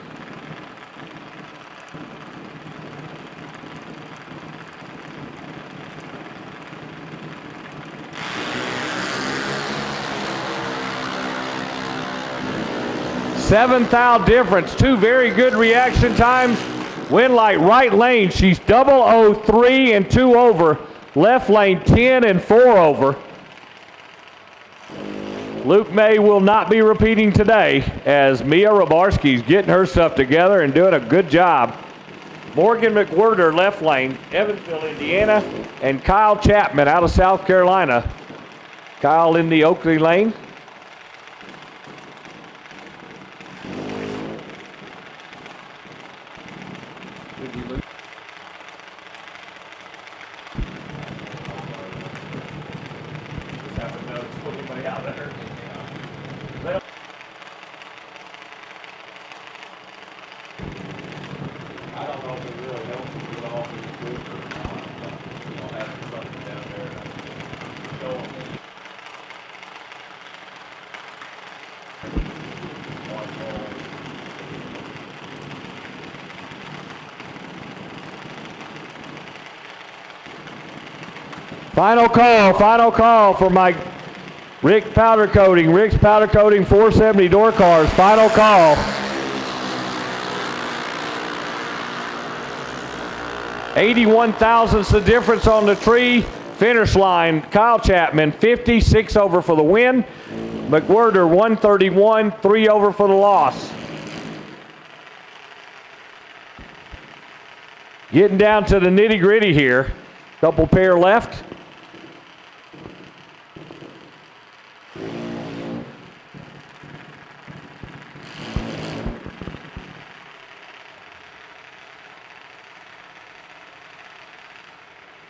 7th thou difference. Two very good reaction times. Win light right lane. She's 003 and 2 over. Left lane 10 and 4 over. Luke May will not be repeating today as Mia Robarski's getting her stuff together and doing a good job. Morgan McWhirter, left lane, Evansville, Indiana, and Kyle Chapman out of South Carolina. Kyle in the Oakley lane. Final call for my Rick Powder Coating. Rick's Powder Coating 470 door cars. Final call. $81 thousandths the difference on the tree. Finish line, Kyle Chapman, 56 over for the win. McWhirter, 131, 3 over for the loss. Getting down to the nitty gritty here. Couple pair left.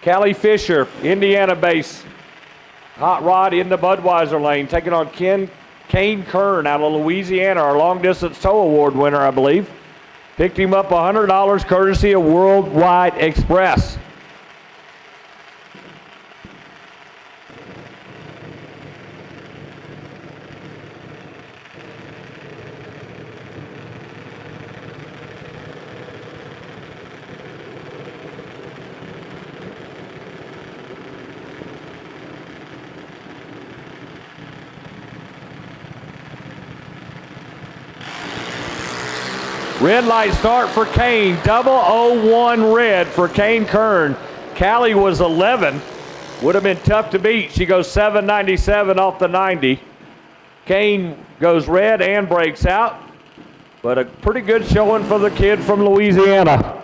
Callie Fisher, Indiana base. Hot rod in the Budweiser lane, taking on Kane Kern out of Louisiana, our long distance tow award winner, I believe. Picked him up $100 courtesy of Worldwide Express. Red light start for Kane, 001 red for Kane Kern. Callie was 11, would have been tough to beat. She goes 797 off the 90. Kane goes red and breaks out, but a pretty good showing for the kid from Louisiana.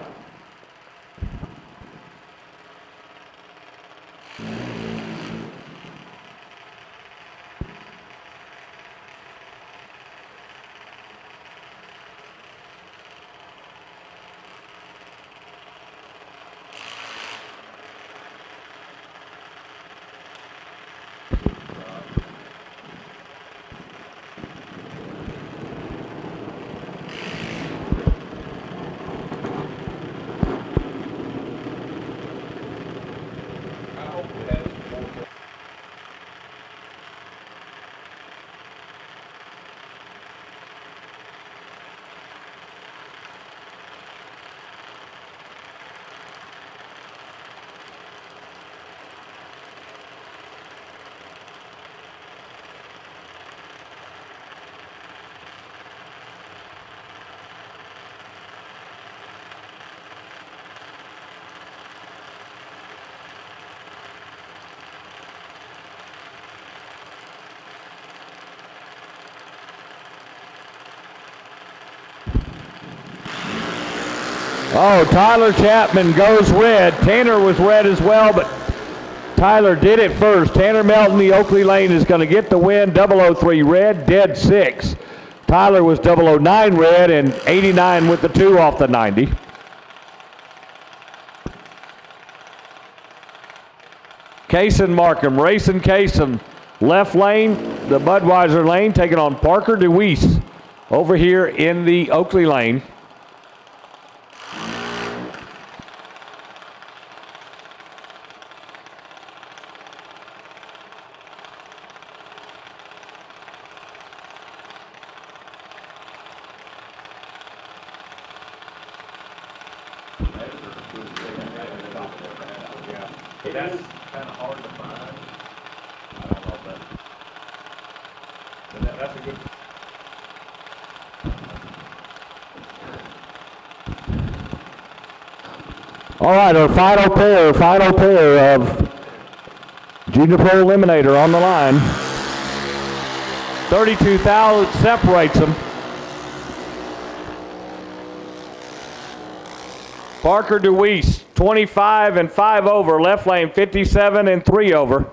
Oh, Tyler Chapman goes red. Tanner was red as well, but Tyler did it first. Tanner Melton, the Oakley lane, is going to get the win. 003 red, dead 6. Tyler was 009 red and 89 with the 2 off the 90. Kaysen Markham, racing Kaysen. Left lane, the Budweiser lane, taking on Parker DeWeese over here in the Oakley lane. That's kind of hard to find. I don't know if that's a good. All right, our final pair of Junior Pro Eliminator on the line. 32,000 separates them. Parker DeWeese, 25 and 5 over. Left lane, 57 and 3 over.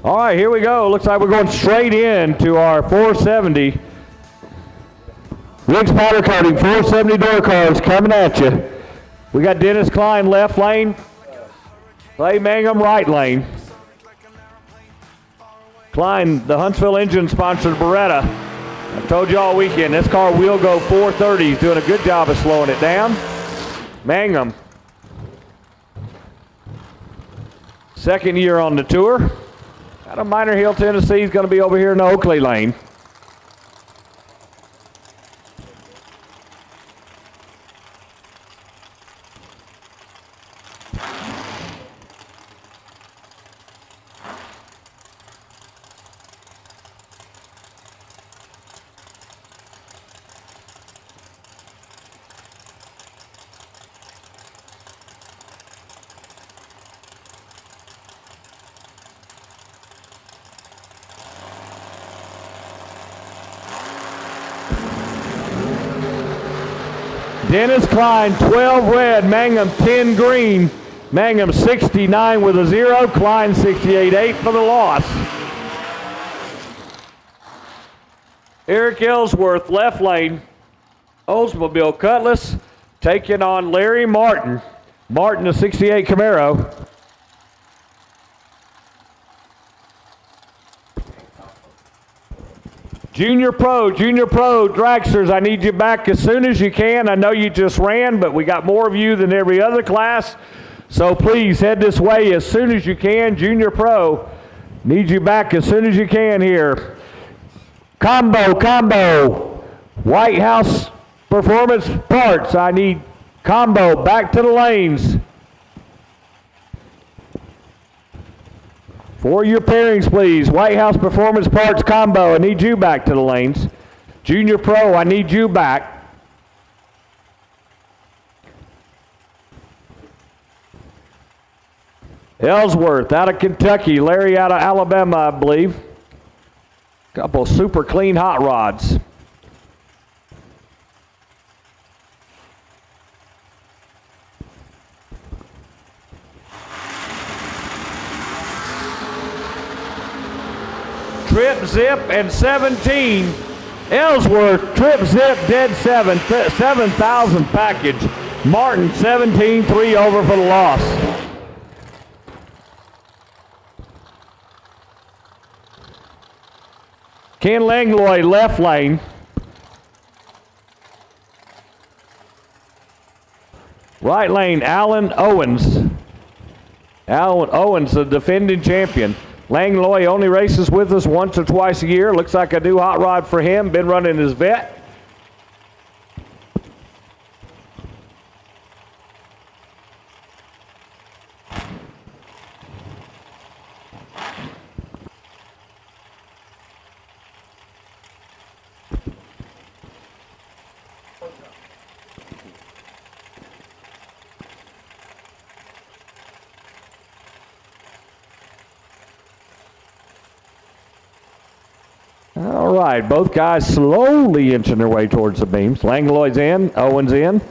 All right, here we go. Looks like we're going straight into our 470. Rick's Powder Coating, 470 door cars coming at you. We got Dennis Klein left lane, Clay Mangum right lane. Klein, the Huntsville engine sponsored Beretta. I told you all weekend, this car will go 430. He's doing a good job of slowing it down. Mangum, second year on the tour. Out of Minor Hill, Tennessee, he's going to be over here in the Oakley lane. Dennis Klein, 12 red, Mangum 10 green. Mangum 69 with a 0, Klein 68.8 for the loss. Eric Ellsworth, left lane, Oldsmobile Cutlass, taking on Larry Martin. Martin, a 68 Camaro. Junior Pro dragsters, I need you back as soon as you can. I know you just ran, but we got more of you than every other class. So please head this way as soon as you can. Junior Pro, need you back as soon as you can here. Combo. White House Performance Parts, I need combo back to the lanes. For your pairings, please. White House Performance Parts Combo, I need you back to the lanes. Junior Pro, I need you back. Ellsworth out of Kentucky, Larry out of Alabama, I believe. Couple super clean hot rods. Trip, Zip, and 17. Ellsworth, Trip, Zip, dead 7,000 package. Martin, 17, 3 over for the loss. Ken Langlois, left lane. Right lane, Alan Owens. Alan Owens, the defending champion. Langlois only races with us once or twice a year. Looks like a new hot rod for him. Been running his vet. All right, both guys slowly inching their way towards the beams. Langlois in, Owens in.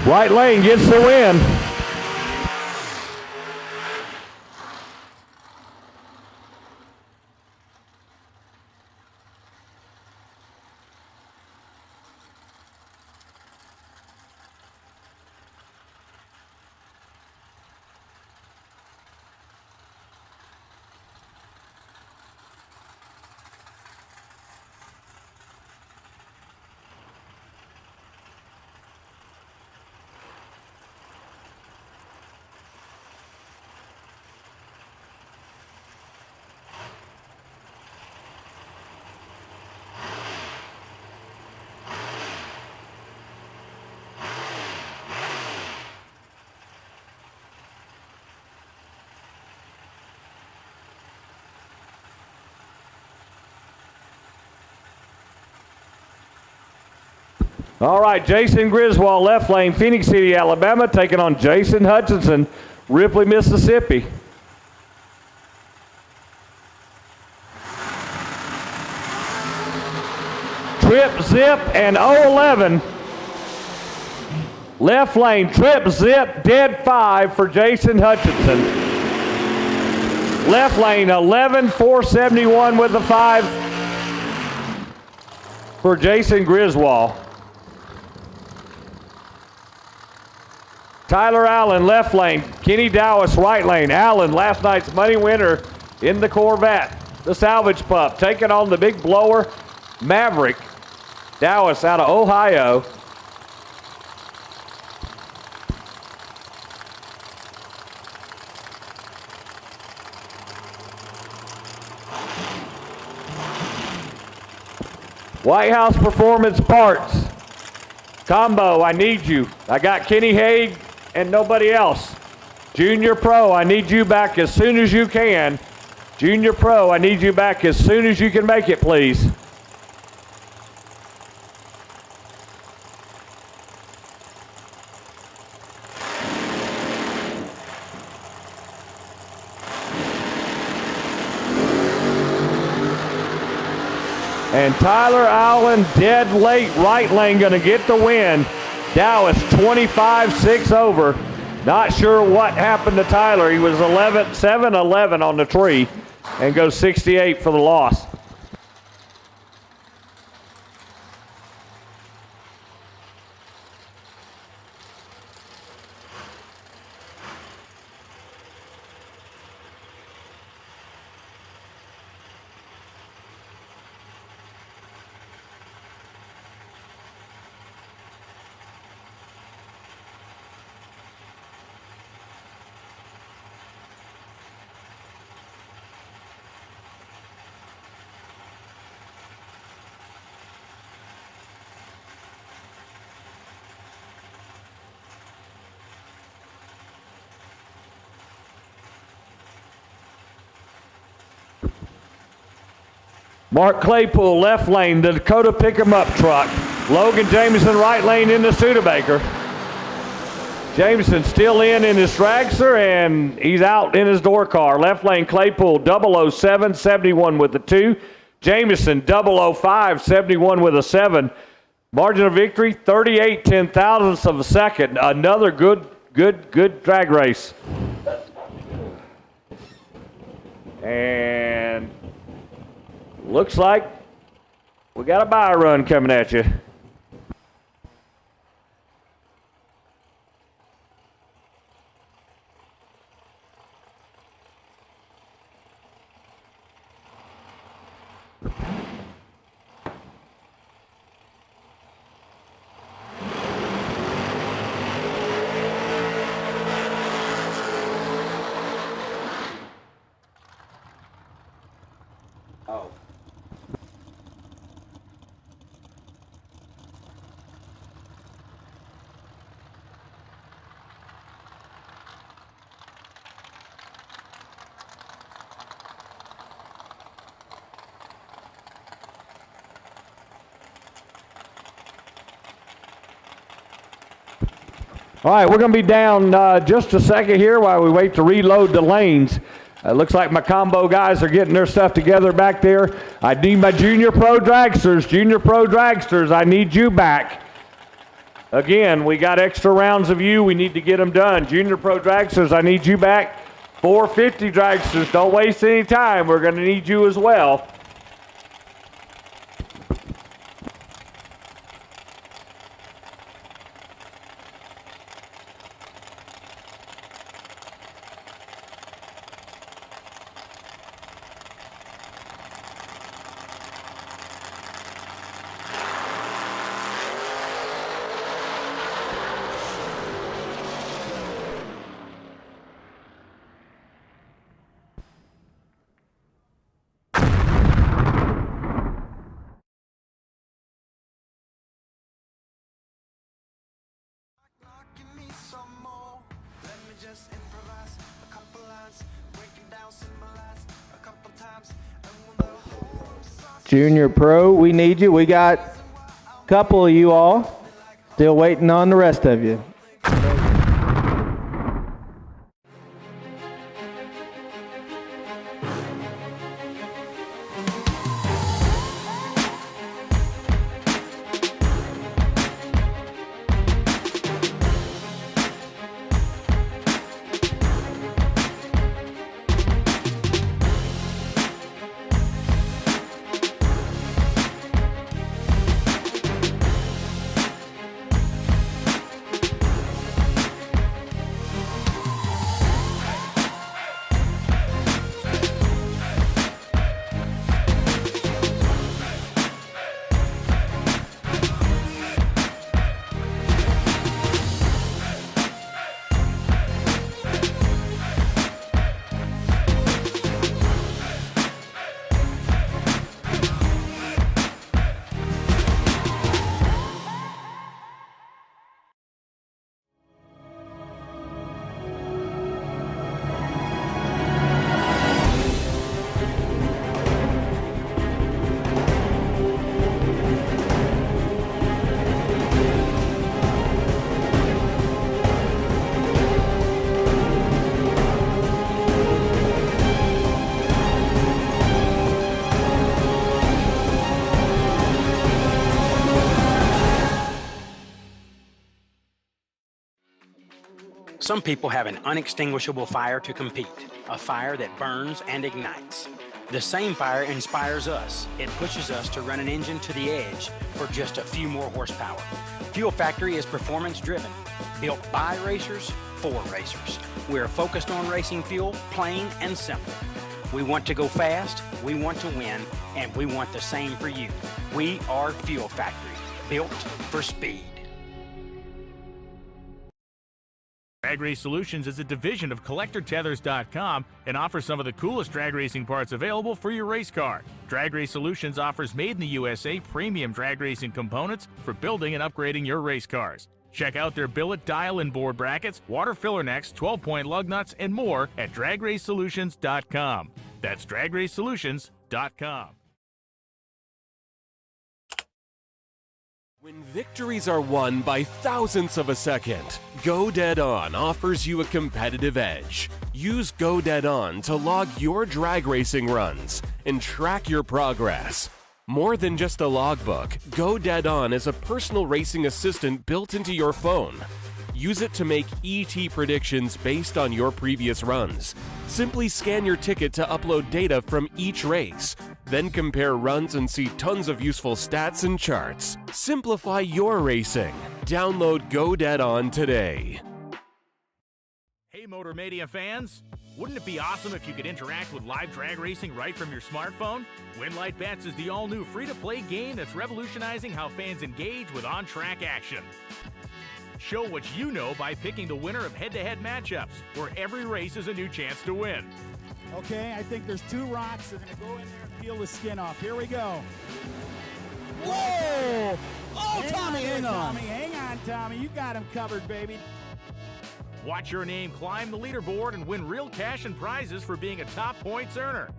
Right lane gets the win. All right, Jason Griswold, left lane, Phoenix City, Alabama, taking on Jason Hutchinson, Ripley, Mississippi. Trip, zip, and 011. Left lane, trip, zip, dead 5 for Jason Hutchinson. Left lane, 11-471 with the 5 for Jason Griswold. Tyler Allen, left lane. Kenny Dowis, right lane. Allen, last night's money winner in the Corvette. The salvage pup, taking on the big blower, Maverick. Dowis out of Ohio. White House Performance Parts. Combo, I need you. I got Kenny Haig and nobody else. Junior Pro, I need you back as soon as you can. Junior Pro, I need you back as soon as you can make it, please. And Tyler Allen, dead late, right lane, going to get the win. Dallas 25-6 over. Not sure what happened to Tyler. He was 7-11 on the tree and goes 68 for the loss. Mark Claypool, left lane, the Dakota pick-em-up truck. Logan Jameson, right lane in the Studebaker. Jameson still in his dragster, and he's out in his door car. Left lane, Claypool, 007-71 with the 2. Jameson, 005-71 with a 7. Margin of victory, 38 10,000ths of a second. Another good drag race. And looks like we got a buy run coming at you. All right, we're going to be down just a second here while we wait to reload the lanes. Looks like my combo guys are getting their stuff together back there. I need my Junior Pro dragsters. Junior Pro dragsters, I need you back. Again, we got extra rounds of you. We need to get them done. Junior Pro Dragsters, I need you back. 450 Dragsters, don't waste any time. We're going to need you as well. Junior Pro, we need you. We got a couple of you all still waiting on the rest of you. Some people have an unextinguishable fire to compete, a fire that burns and ignites. The same fire inspires us. It pushes us to run an engine to the edge for just a few more horsepower. Fuel Factory is performance driven, built by racers for racers. We're focused on racing fuel, plain and simple. We want to go fast, we want to win, and we want the same for you. We are Fuel Factory, built for speed. Drag Race Solutions is a division of CollectorTethers.com and offers some of the coolest drag racing parts available for your race car. Drag Race Solutions offers made in the USA premium drag racing components for building and upgrading your race cars. Check out their billet, dial, and board brackets, water filler necks, 12-point lug nuts, and more at DragRaceSolutions.com. That's DragRaceSolutions.com. When victories are won by thousandths of a second, Go Dead On offers you a competitive edge. Use Go Dead On to log your drag racing runs and track your progress. More than just a logbook, Go Dead On is a personal racing assistant built into your phone. Use it to make ET predictions based on your previous runs. Simply scan your ticket to upload data from each race. Then compare runs and see tons of useful stats and charts. Simplify your racing. Download Go Dead On today. Hey Motor Mania fans! Wouldn't it be awesome if you could interact with live drag racing right from your smartphone? Winlight Bets is the all-new free-to-play game that's revolutionizing how fans engage with on-track action. Show what you know by picking the winner of head-to-head matchups, where every race is a new chance to win. Okay, I think there's two rocks. They're going to go in there and peel the skin off. Here we go. Whoa! Oh, Tommy, hang on. Tommy, hang on, Tommy. You got him covered, baby. Watch your name climb the leaderboard and win real cash and prizes for being a top points earner.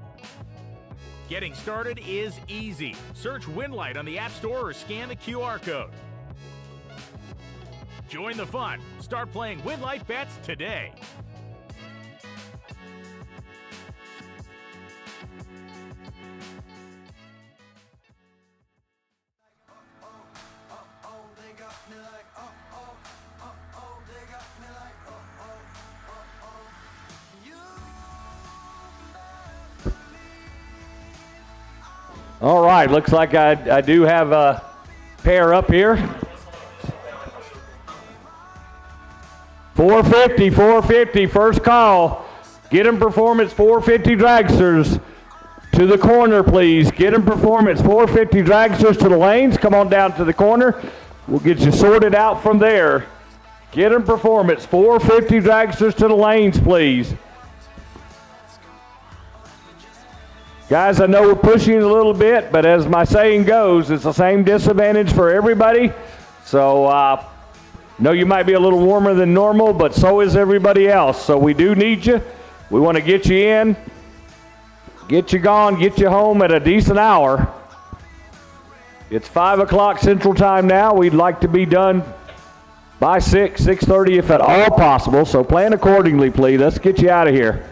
Getting started is easy. Search Winlight on the App Store or scan the QR code. Join the fun. Start playing Winlight Bets today. All right, looks like I do have a pair up here. 450, first call. Get 'em Performance 450 dragsters to the corner, please. Get 'em Performance 450 dragsters to the lanes. Come on down to the corner. We'll get you sorted out from there. Get 'em Performance 450 dragsters to the lanes, please. Guys, I know we're pushing a little bit, but as my saying goes, it's the same disadvantage for everybody. So, know you might be a little warmer than normal, but so is everybody else. So we do need you. We want to get you in, get you gone, get you home at a decent hour. It's 5 o'clock Central Time now. We'd like to be done by 6:30 if at all possible. So plan accordingly, please. Let's get you out of here.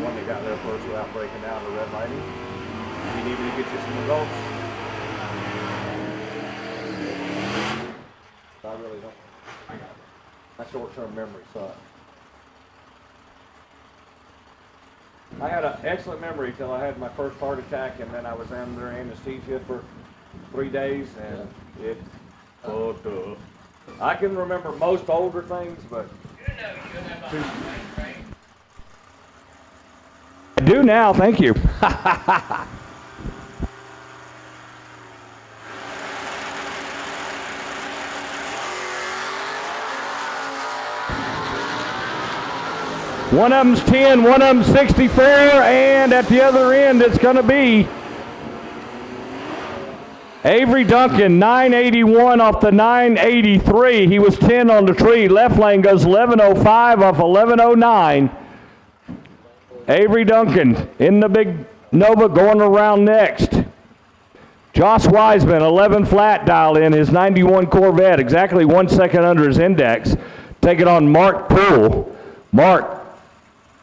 One that got there first without breaking down the red lighting. You need me to get you some results? I really don't. My short-term memory sucks. I had an excellent memory till I had my first heart attack, and then I was under anesthesia for 3 days, and it fucked up. I can remember most older things, but I do now, thank you. One of them's 10, one of them's 64, and at the other end it's going to be Avery Duncan, 981 off the 983. He was 10 on the tree. Left lane goes 1105 off 1109. Avery Duncan in the big Nova going around next. Josh Wiseman, 11 flat dial in his 91 Corvette, exactly 1 second under his index. Taking on Mark Poole. Mark,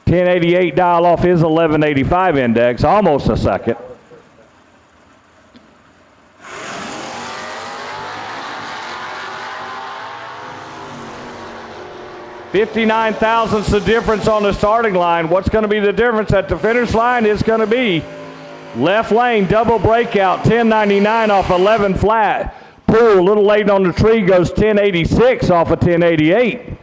1088 dial off his 1185 index, almost a second. $59,000's the difference on the starting line. What's going to be the difference at the finish line is going to be left lane, double breakout, 1099 off 11 flat. Poole, a little late on the tree, goes 1086 off of 1088.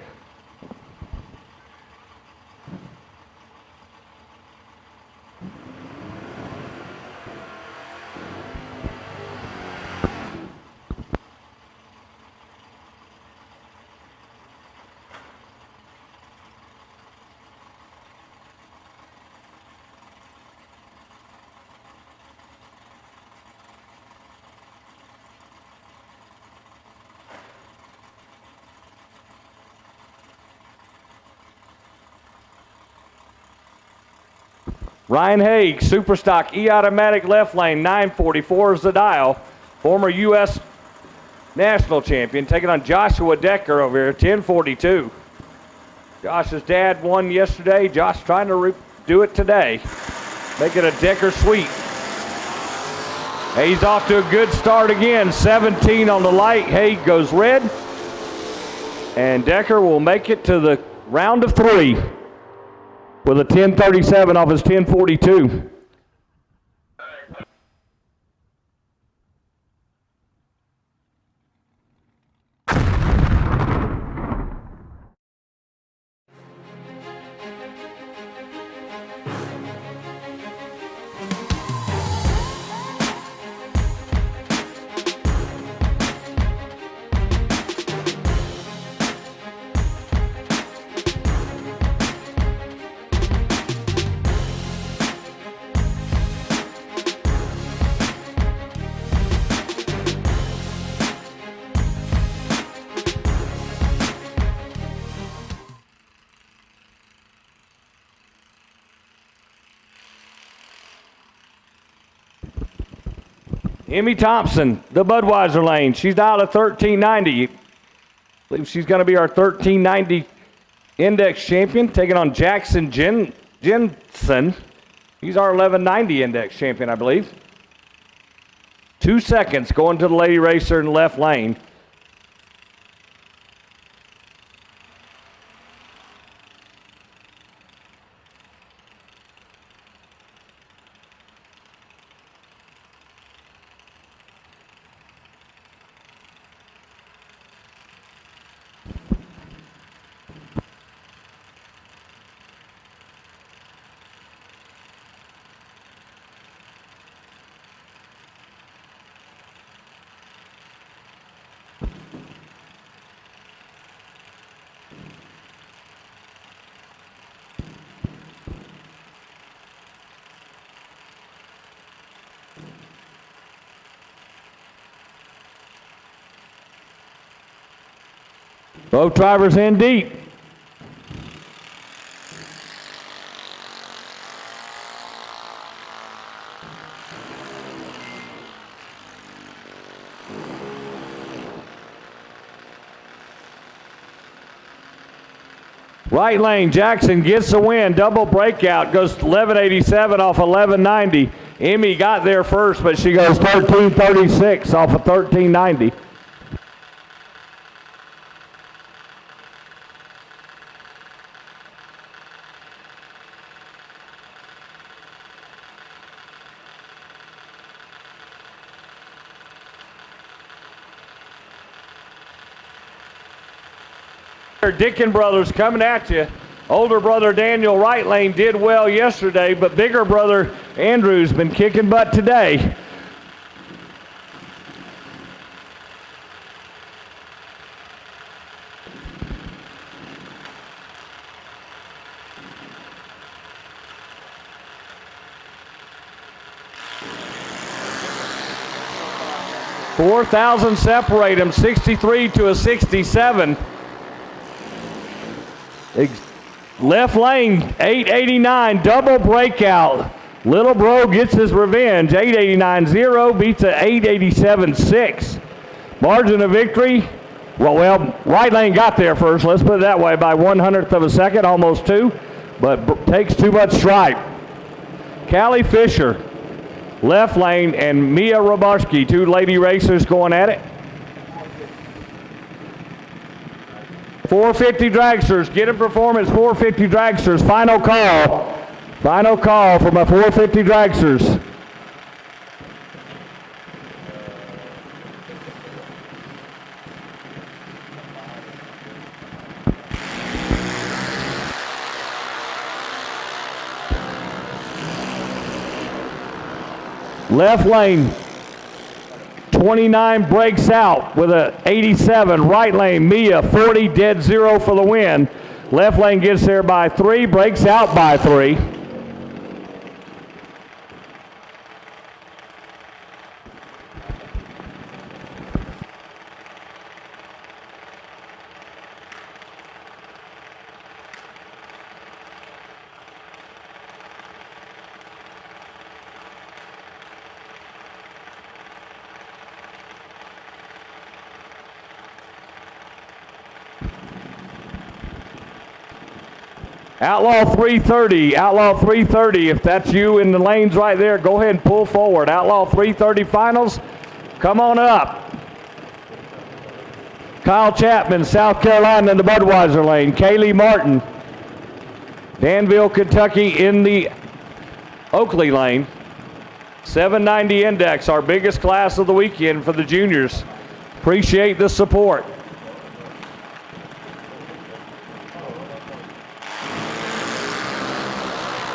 Ryan Haig, Superstock E-Automatic left lane, 944 is the dial. Former U.S. National Champion, taking on Joshua Decker over here, 1042. Josh's dad won yesterday. Josh trying to do it today. Make it a Decker sweep. He's off to a good start again. 17 on the light. Haig goes red. And Decker will make it to the round of 3. With a 1037 off his 1042. Emmy Thompson, the Budweiser lane. She's dialed at 1390. believe she's going to be our 1390 index champion, taking on Jackson Jensen. He's our 1190 index champion, I believe. 2 seconds going to the lady racer in the left lane. Both drivers in deep. Right lane, Jackson gets the win. Double breakout, goes 1187 off 1190. Emmy got there first, but she goes 1336 off of 1390. Dickin brothers coming at you. Older brother Daniel right lane did well yesterday, but bigger brother Andrew's been kicking butt today. $4,000 separate them, 63 to a 67. Left lane, 889, double breakout. Little Bro gets his revenge. 889.0 beats a 887.6. Margin of victory, well, right lane got there first, let's put it that way, by 1/100th of a second, almost 2, but takes too much stripe. Callie Fisher, left lane, and Mia Robarski, 2 lady racers going at it. 450 dragsters, get in performance, 450 dragsters, final call. Final call for my 450 dragsters. Left lane, 29 breaks out with a 87. Right lane, Mia, 40, dead 0 for the win. Left lane gets there by 3, breaks out by 3. Outlaw 330, Outlaw 330, if that's you in the lanes right there, go ahead and pull forward. Outlaw 330 finals, come on up. Kyle Chapman, South Carolina in the Budweiser lane. Kaylee Martin, Danville, Kentucky in the Oakley lane. 790 index, our biggest class of the weekend for the juniors. Appreciate the support.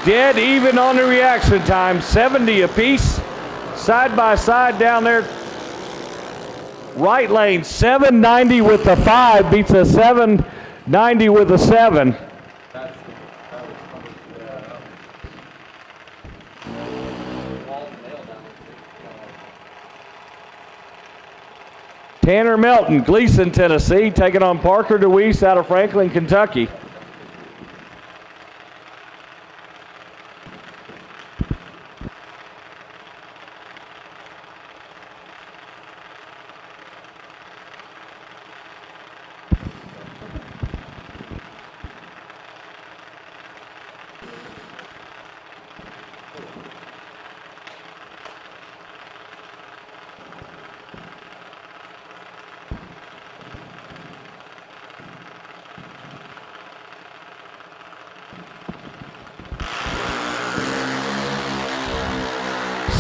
Dead even on the reaction time, 70 apiece. Side by side down there. Right lane, 790 with the 5, beats a 790 with a 7. Tanner Melton, Gleason, Tennessee, taking on Parker DeWeese out of Franklin, Kentucky.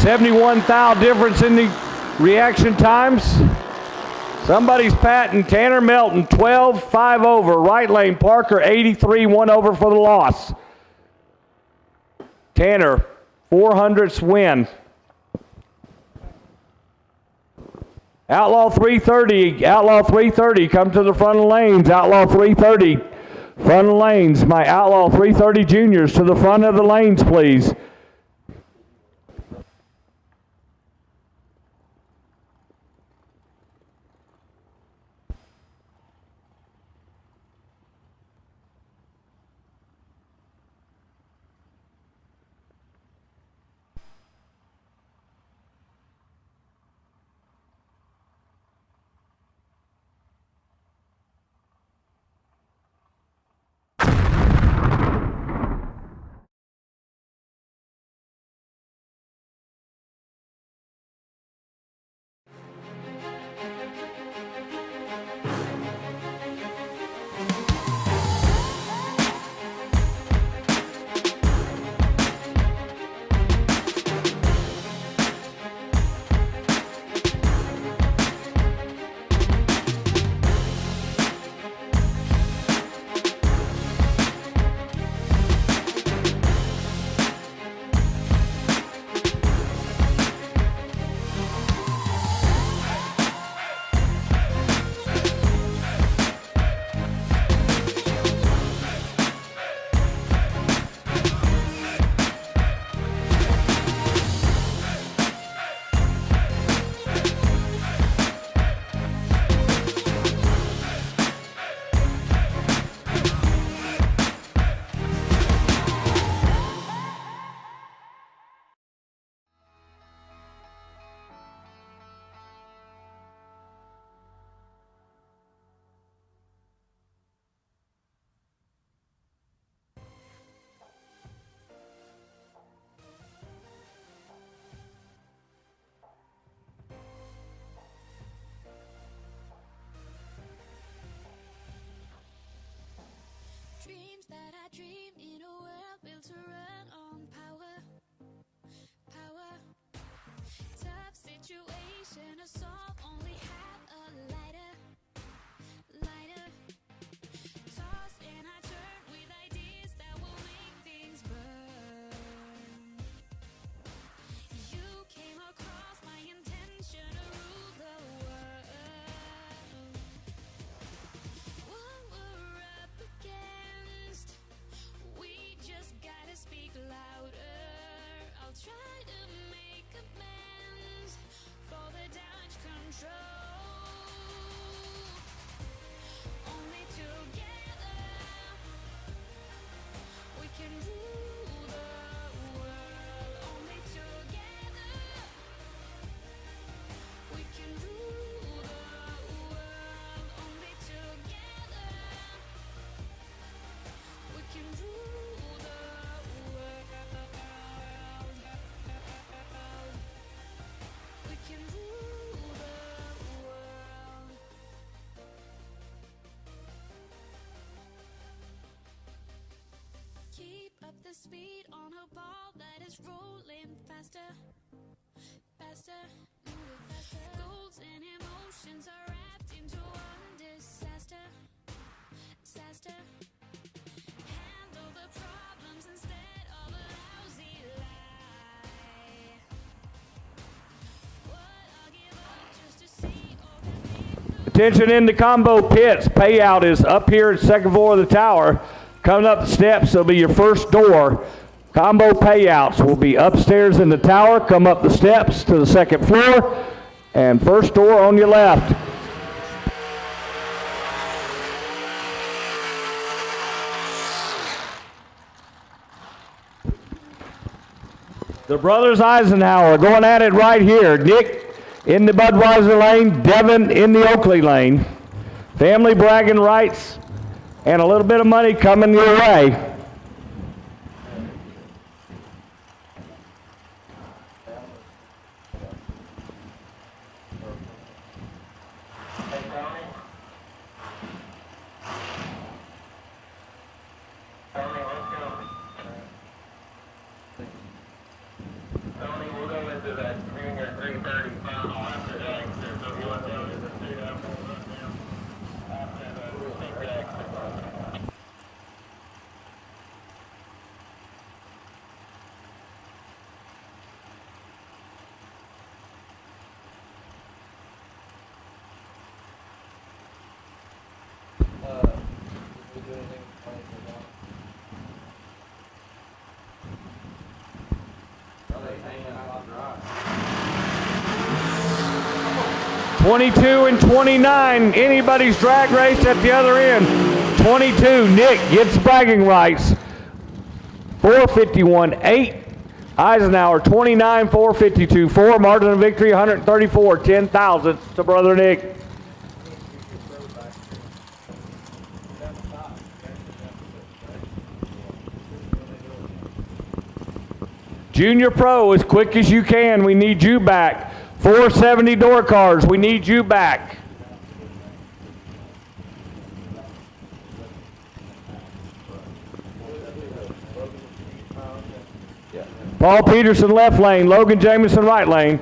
71 thou difference in the reaction times. Somebody's patting Tanner Melton, 12-5 over. Right lane, Parker, 83, 1 over for the loss. Tanner, 400th win. Outlaw 330, come to the front of the lanes. Outlaw 330, front of the lanes. My Outlaw 330 juniors to the front of the lanes, please. Dreams that I dream in a world built to run on power. Tough situation to solve, only have a lighter. Toss and I turn with ideas that will make things burn. You came across my intention to rule the world. What we're up against, we just gotta speak louder. I'll try to make amends for the damage control. Only together we can rule the world. Only together we can rule the world. Only together we can rule the world. We can rule the world. Keep up the speed on a ball that is rolling faster. Move it faster. Goals and emotions are wrapped into one disaster. Handle the problems instead of a lousy lie. What I'll give up just to see all that. Attention in the combo pits. Payout is up here at second floor of the tower. Coming up the steps, it'll be your first door. Combo payouts will be upstairs in the tower. Come up the steps to the second floor. And first door on your left. The brothers Eisenhower going at it right here. Nick in the Budweiser lane, Devin in the Oakley lane. Family bragging rights and a little bit of money coming your way. to that junior 330 final after that. So if you want to do it, we do anything funny for that? 22 and 29, anybody's drag race at the other end. 22, Nick gets bragging rights. 451.8. Eisenhower 29, 452. 4, margin of victory 134, 10 thousandths to brother Nick. Junior Pro, as quick as you can, we need you back. 470 door cars, we need you back. Paul Peterson left lane, Logan Jamison right lane.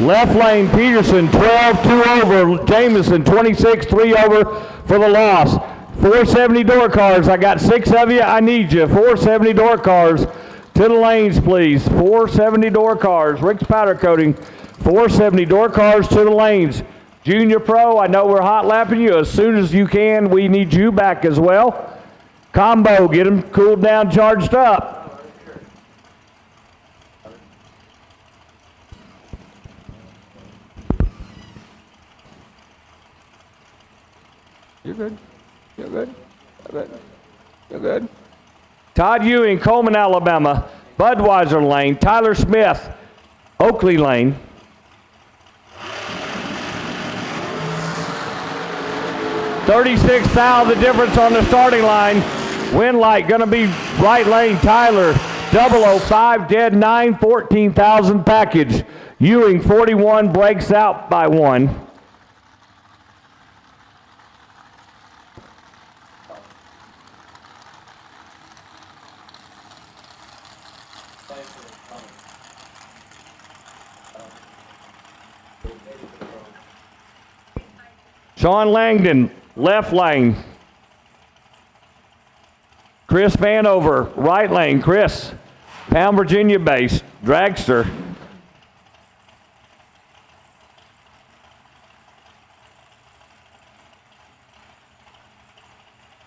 Left lane, Peterson, 12-2 over. Jamison, 26-3 over for the loss. 470 door cars. I got 6 of you. I need you. 470 door cars to the lanes, please. 470 door cars. Rick's Powder Coating. 470 door cars to the lanes. Junior Pro, I know we're hot lapping you. As soon as you can, we need you back as well. Combo, get them cooled down, charged up. You're good. You're good. You're good. You're good. Todd Ewing, Coleman, Alabama. Budweiser lane. Tyler Smith, Oakley lane. $36 thou the difference on the starting line. Winlight going to be right lane. Tyler 005 dead 9 14,000 package. Ewing 41 breaks out by 1. Sean Langdon, left lane. Chris Vanover, right lane. Chris, Pound, Virginia base, dragster.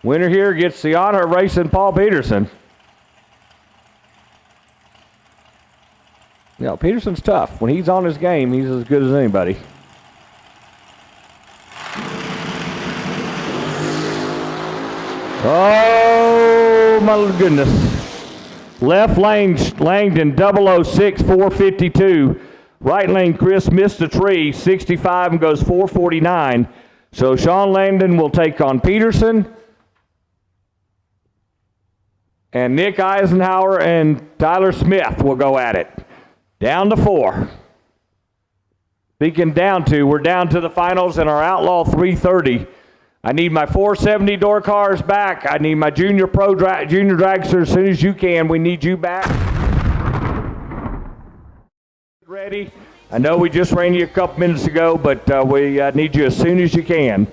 Winner here gets the honor of racing Paul Peterson. You know, Peterson's tough. When he's on his game, he's as good as anybody. Oh, my goodness. Left lane, Langdon, 006, 452. Right lane, Chris missed a tree, 65 and goes 449. So Sean Langdon will take on Peterson. And Nick Eisenhower and Tyler Smith will go at it. Down to 4. Speaking down to, we're down to the finals in our Outlaw 330. I need my 470 door cars back. I need my Junior Pro Junior Dragster as soon as you can. We need you back. Ready? I know we just ran you a couple minutes ago, but we need you as soon as you can.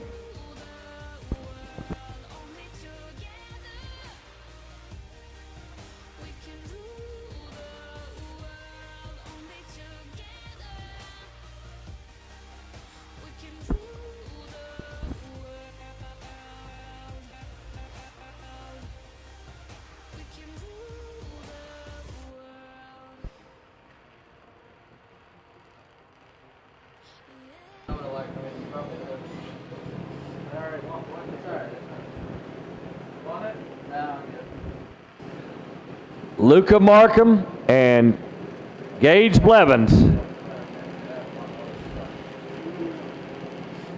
Luca Markham and Gage Blevins.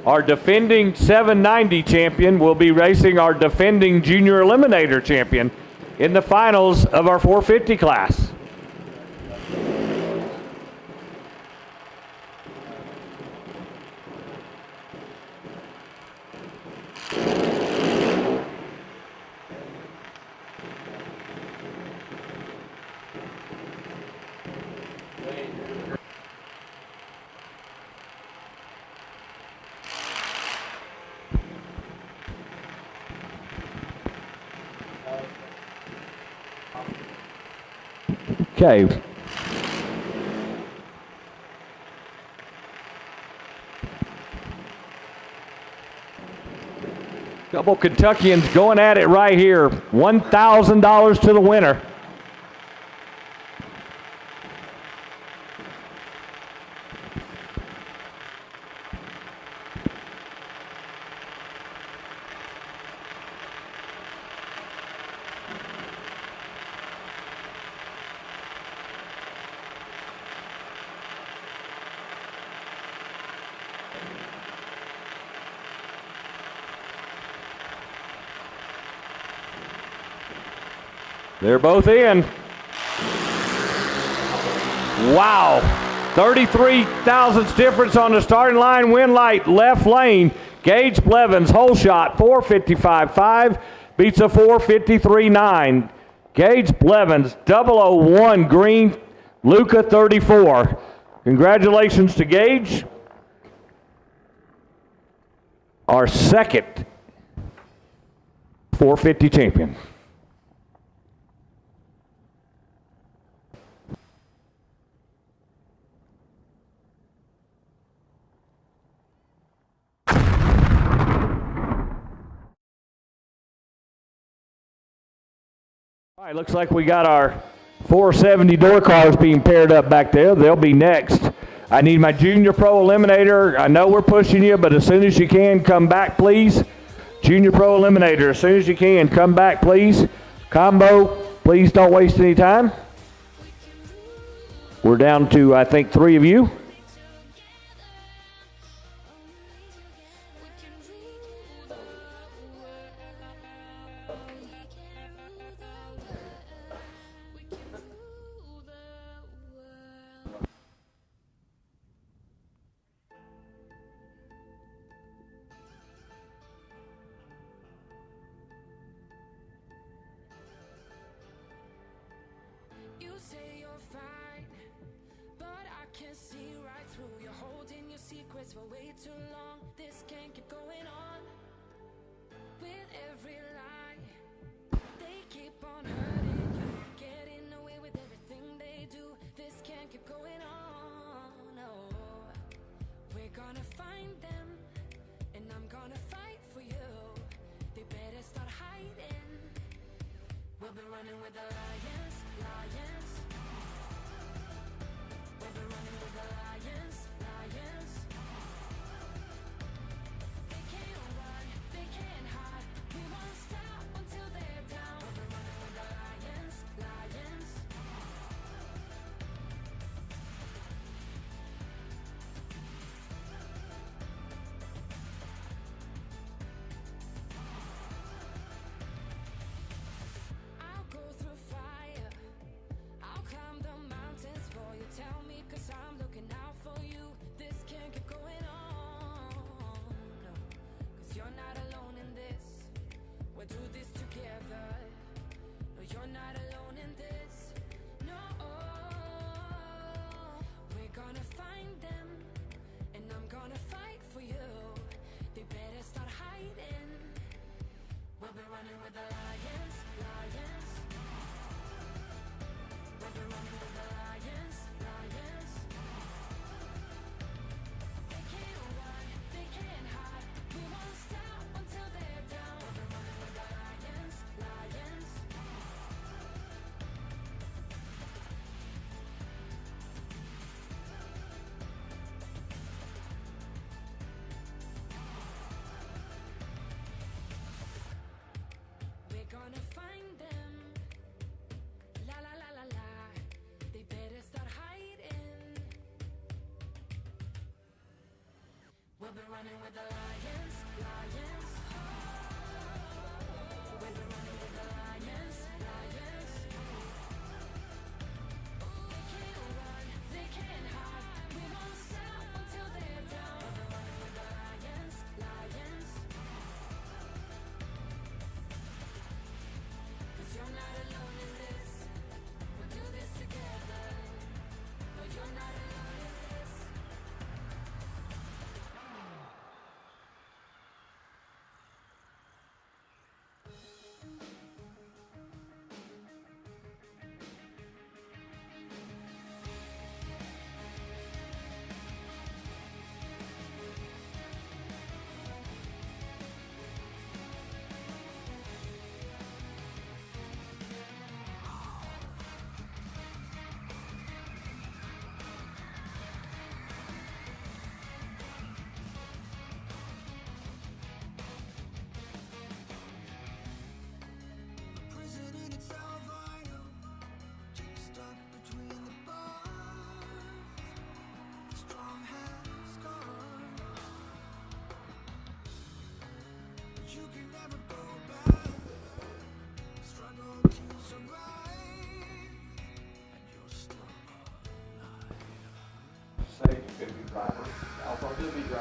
Our defending 790 champion will be racing our defending Junior Eliminator champion. in the finals of our 450 class. Okay. Couple Kentuckians going at it right here. $1,000 to the winner. They're both in. Wow. 33 thousandths difference on the starting line. Win light, left lane. Gage Blevins, whole shot, 455.5. Beats a 453.9. Gage Blevins, 001 green. Luca 34. Congratulations to Gage. Our second 450 champion. All right, looks like we got our 470 door cars being paired up back there. They'll be next. I need my Junior Pro Eliminator. I know we're pushing you, but as soon as you can, come back, please. Junior Pro Eliminator, as soon as you can, come back, please. Combo, please don't waste any time. We're down to, I think, 3 of you. You say you're fine, but I can see right through. You're holding your secrets for way too long. This can't keep going on. With every lie, they keep on hurting you, getting away with everything they do. This can't keep going on. No, we're gonna find them, and I'm gonna fight for you. They better start hiding. We'll be running with the lions, lions. We'll be running with the lions, lions. They can't run, they can't hide. We won't stop until they're down. We'll be running with the lions, lions. I'll go through fire. I'll climb the mountains for you. Tell me, 'cause I'm looking out for you. This can't keep going on. No, 'cause you're not alone in this. We'll do this together. No, you're not alone in this. No, we're gonna find them, and I'm gonna fight for you. They better start hiding. We'll be running with the lions, lions. We'll be running with the lions, lions. They can't run, they can't hide. We won't stop until they're down. We'll be running with the lions, lions. We're gonna find them. La la la la la. They better start hiding. We'll be running with the lions, lions. We'll be running with the lions, lions.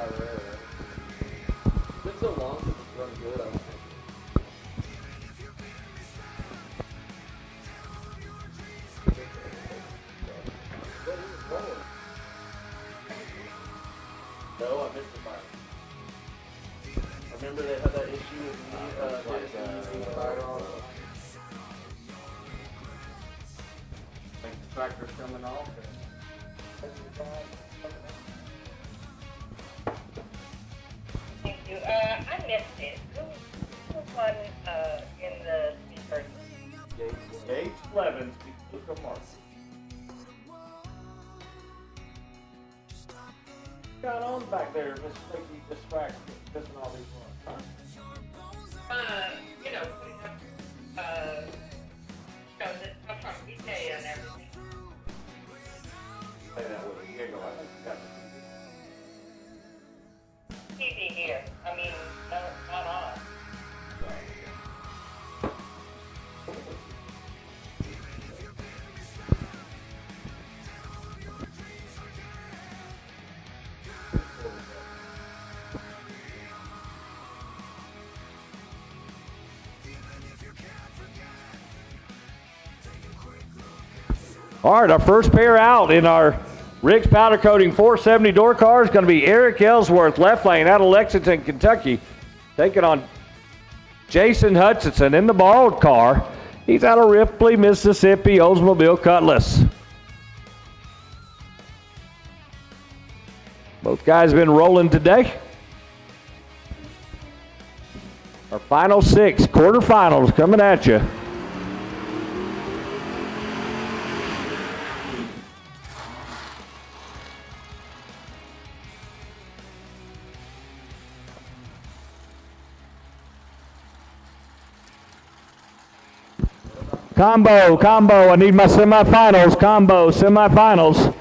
It's been so long since it's run good, I don't think. No, I missed the fire. I remember they had that issue with JCC fire on. Think the tractor's coming off. Thank you. I missed it. Who won in the speakers? Gage Blevins beat Luca Martin. What's going on back there, Miss Sticky, distracted, missing all these ones, huh? You know, putting up, shows that come from BK and everything. Say that with a giggle, I think you got the TV here. I mean, no, not on. All right, our first pair out in our Rick's Powder Coating 470 door car is going to be Eric Ellsworth, left lane out of Lexington, Kentucky, taking on Jason Hutchinson in the bald car. He's out of Ripley, Mississippi, Oldsmobile Cutlass. Both guys have been rolling today. Our final 6 quarterfinals coming at you. Combo, I need my semifinals, semifinals.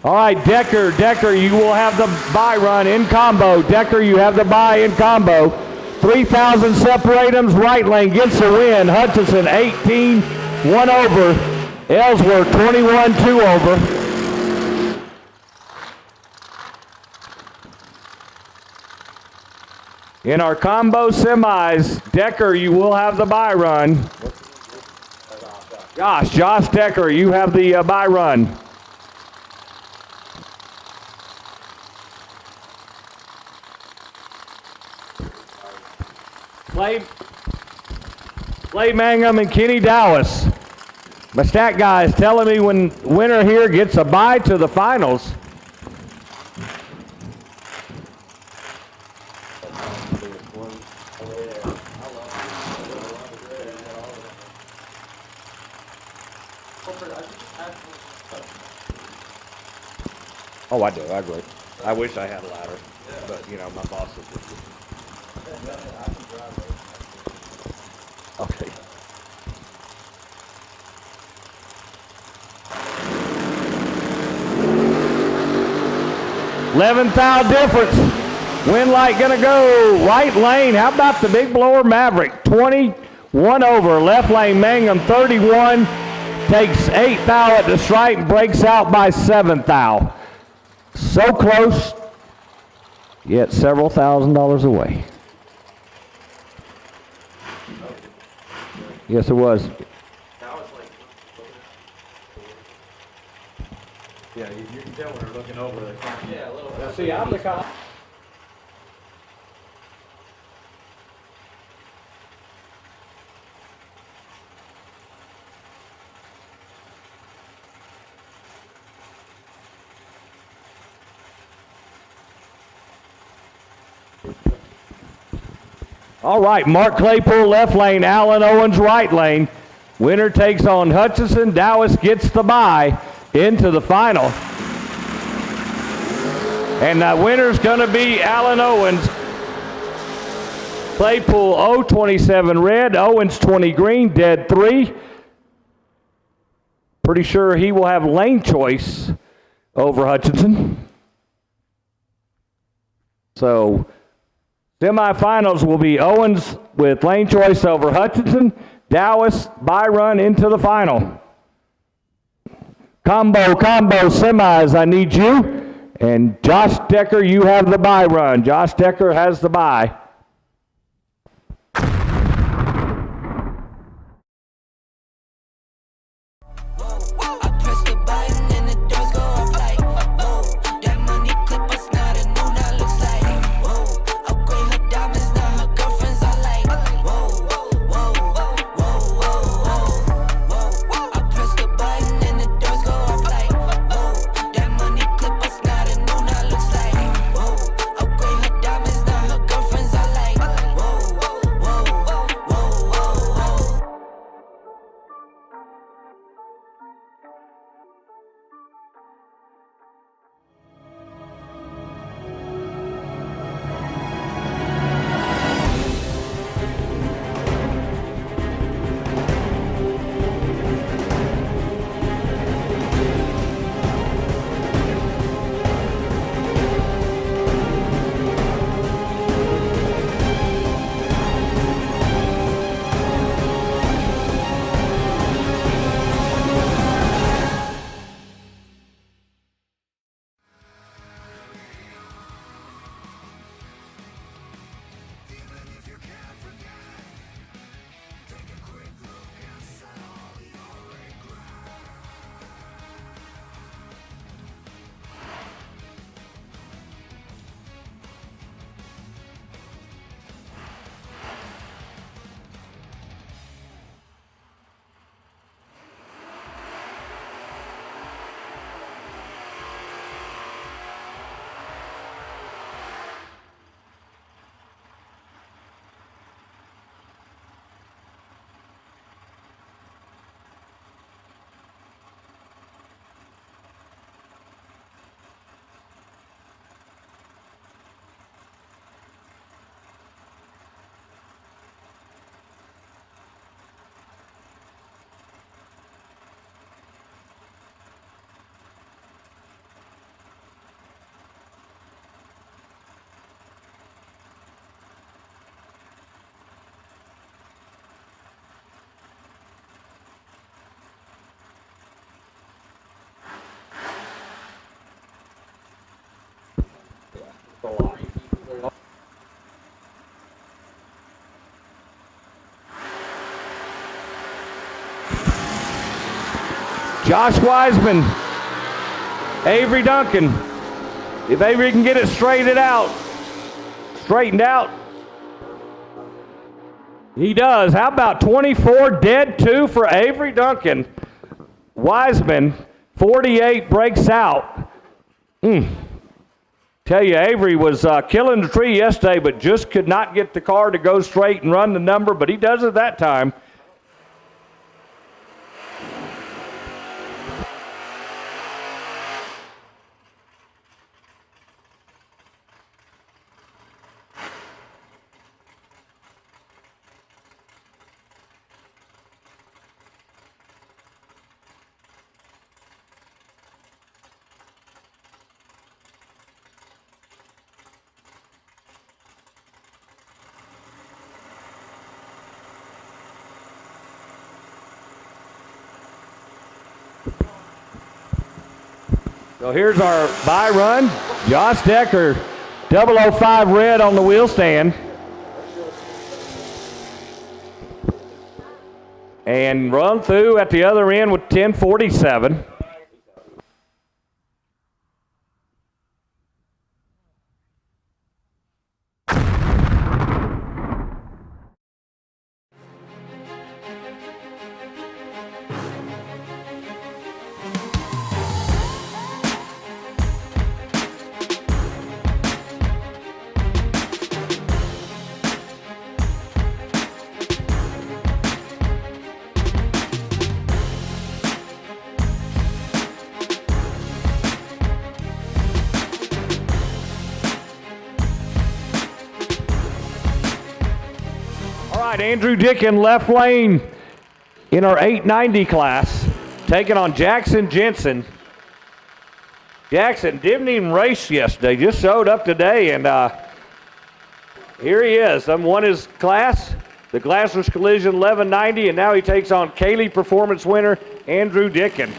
All right, Decker, you will have the buy run in combo. Decker, you have the buy in combo. 3,000 separate 'ems, right lane gets the win. Hutchinson 18, 1 over. Ellsworth 21, 2 over. In our combo semis, Decker, you will have the buy run. Josh Decker, you have the buy run. Clay Mangum and Kenny Dallas. My stat guy is telling me when winner here gets a bye to the finals. Oh, I do. I agree. I wish I had a ladder, but you know my boss is. Okay. $11,000 difference. Wind light gonna go right lane. How about the big blower Maverick? 21 over. Left lane Mangum 31. Takes 8 thou at the stripe and breaks out by 7 thou. So close, yet several $1,000s away. Yes, it was. Yeah, you can tell when they're looking over the camera. Yeah, a little bit. See, I'm the cop. All right, Mark Claypool left lane, Alan Owens right lane. Winner takes on Hutchinson. Dowis gets the bye into the final. And that winner's going to be Alan Owens. Claypool 027 red, Owens 20 green, dead 3. Pretty sure he will have lane choice over Hutchinson. So semifinals will be Owens with lane choice over Hutchinson. Dowis by run into the final. Combo semis, I need you. And Josh Decker, you have the bye run. Josh Decker has the bye. Josh Wiseman, Avery Duncan. If Avery can get it straightened out, he does. How about 24 dead 2 for Avery Duncan? Wiseman, 48 breaks out. Tell you, Avery was killing the tree yesterday, but just could not get the car to go straight and run the number, but he does it that time. So here's our bye run. Josh Decker, 005 red on the wheel stand. And run through at the other end with 1047. right, Andrew Dickin, left lane in our 890 class, taking on Jackson Jensen. Jackson didn't even race yesterday, just showed up today, and here he is. Won his class, the Glassers Collision 1190, and now he takes on Kaylee Performance winner Andrew Dickin.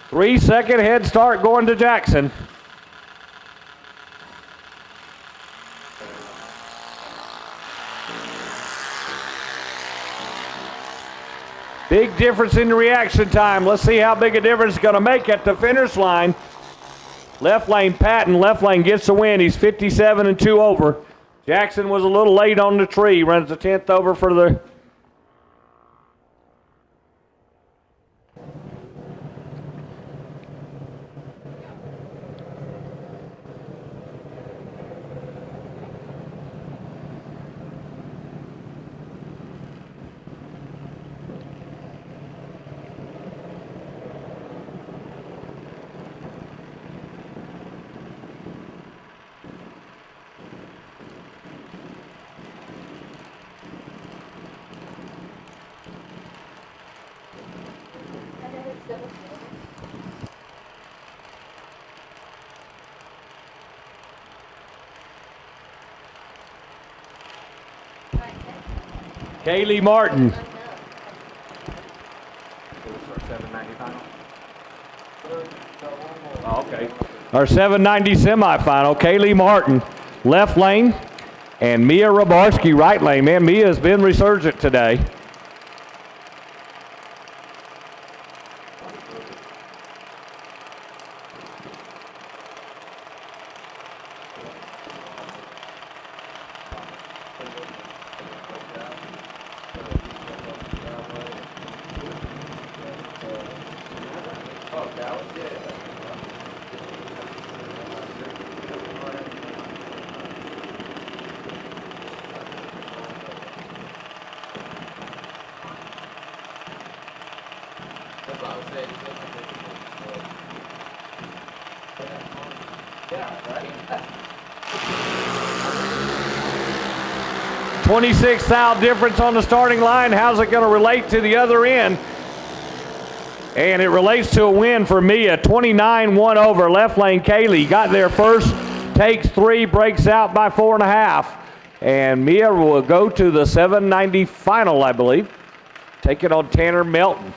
Three-second head start going to Jackson. Big difference in the reaction time. Let's see how big a difference it's going to make at the finish line. Left lane, Patton. Left lane gets the win. He's 57 and 2 over. Jackson was a little late on the tree. Runs a 10th over for the Kaylee Martin. Oh, okay. Our 790 semifinal, Kaylee Martin, left lane, and Mia Rabarski, right lane. Man, Mia has been resurgent today. That's what I was saying. 26 thou difference on the starting line. How's it going to relate to the other end? And it relates to a win for Mia. 29-1 over. Left lane, Kaylee got there first, takes 3, breaks out by 4.5. And Mia will go to the 790 final, I believe. Take it on Tanner Melton.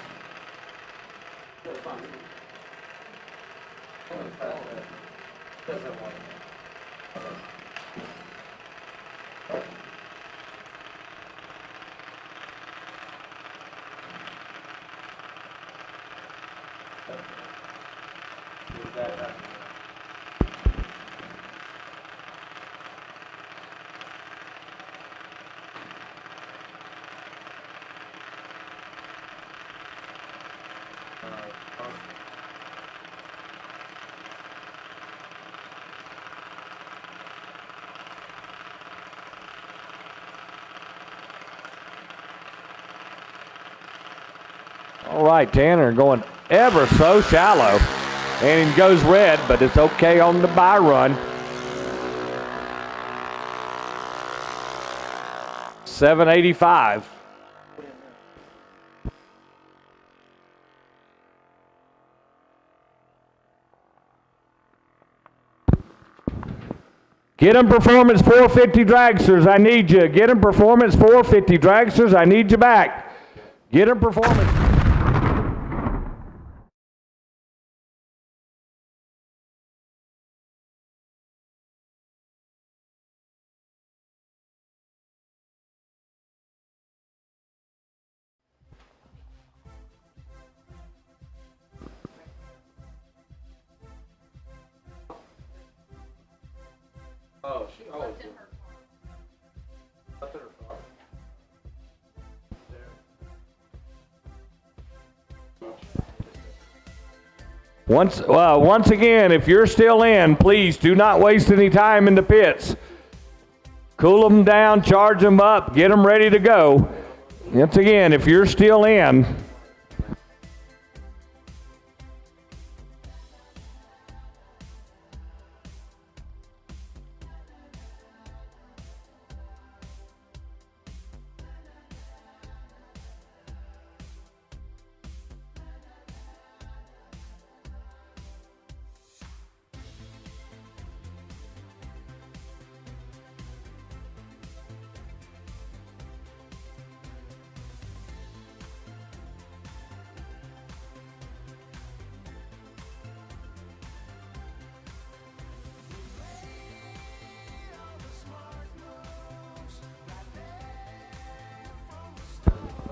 All right, Tanner going ever so shallow. And he goes red, but it's okay on the by run. 785. Get 'em Performance 450 dragsters, I need you. Get 'em Performance 450 dragsters, I need you back. Get 'em Performance. Oh, she always did. Left in her car. Once again, if you're still in, please do not waste any time in the pits. Cool them down, charge them up, get them ready to go. Once again, if you're still in.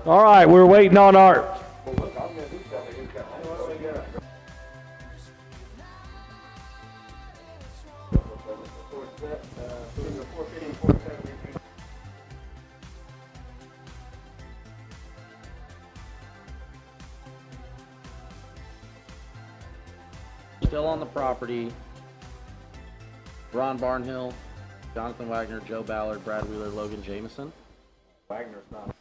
All right, we're waiting on our. Still on the property. Ron Barnhill, Jonathan Wagner, Joe Ballard, Brad Wheeler, Logan Jameson. Wagner's not.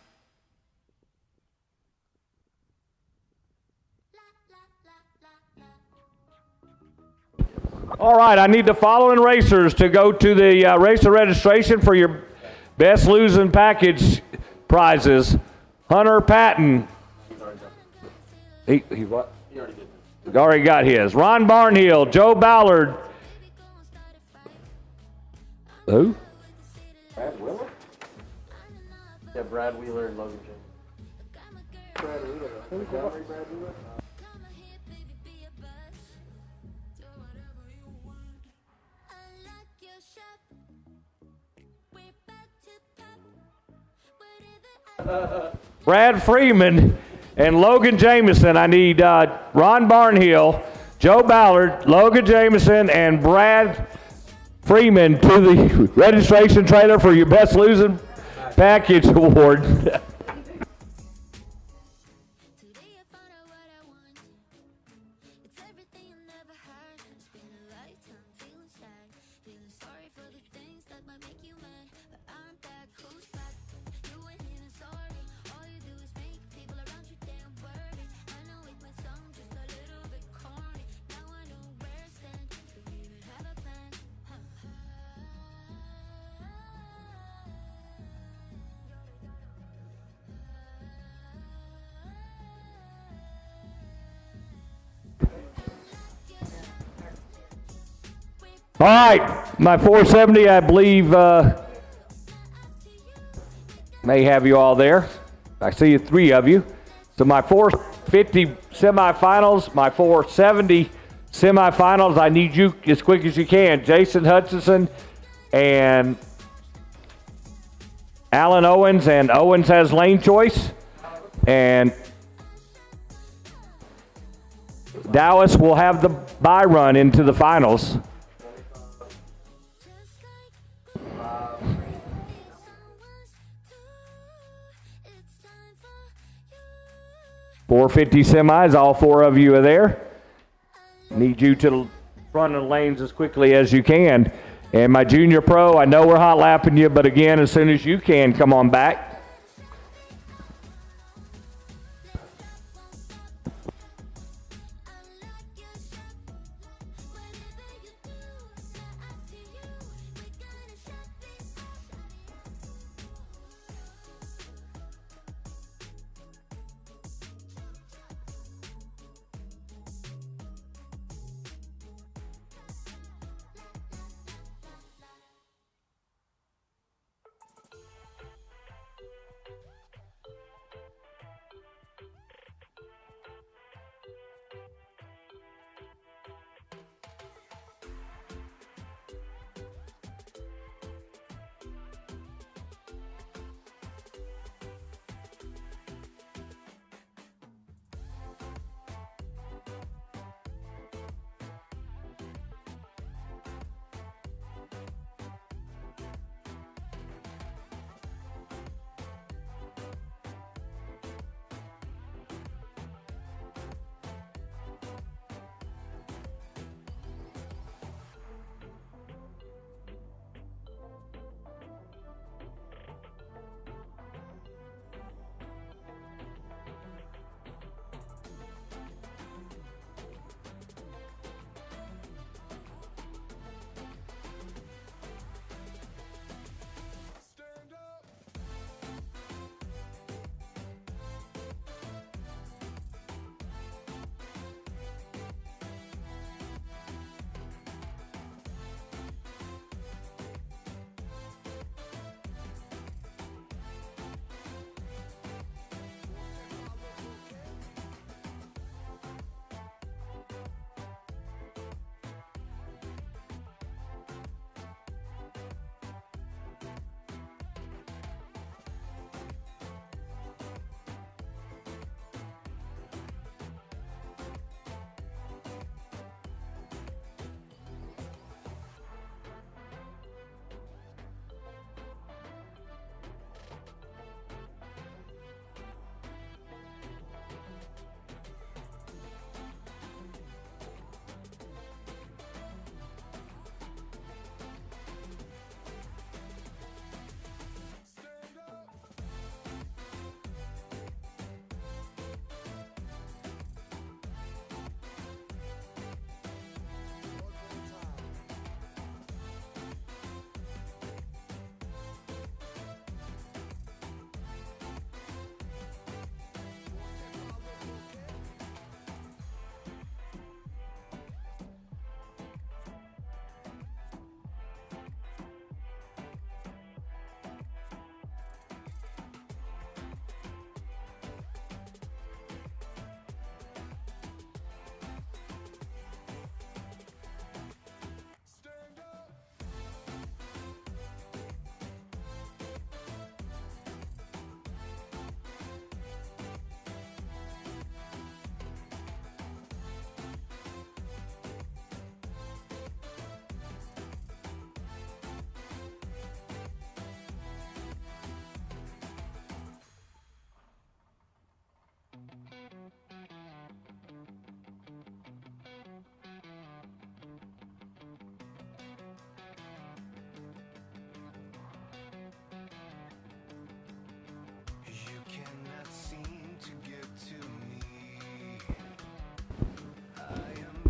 All right, I need the following racers to go to the racer registration for your best losing package prizes. Hunter Patton. He what? He already did. Already got his. Ron Barnhill, Joe Ballard. Who? Brad Wheeler? Yeah, Brad Wheeler and Logan Jameson. Brad Wheeler. Montgomery Brad Wheeler? Brad Freeman and Logan Jameson. I need Ron Barnhill, Joe Ballard, Logan Jameson, and Brad Freeman to the registration trailer for your best losing package award. All right, my 470, I believe, may have you all there. I see 3 of you. So my 450 semifinals, my 470 semifinals, I need you as quick as you can. Jason Hutchinson and Alan Owens, and Owens has lane choice. And Dallas will have the bye run into the finals. 450 semis, all 4 of you are there. Need you to run the lanes as quickly as you can. And my junior pro, I know we're hot lapping you, but again, as soon as you can, come on back.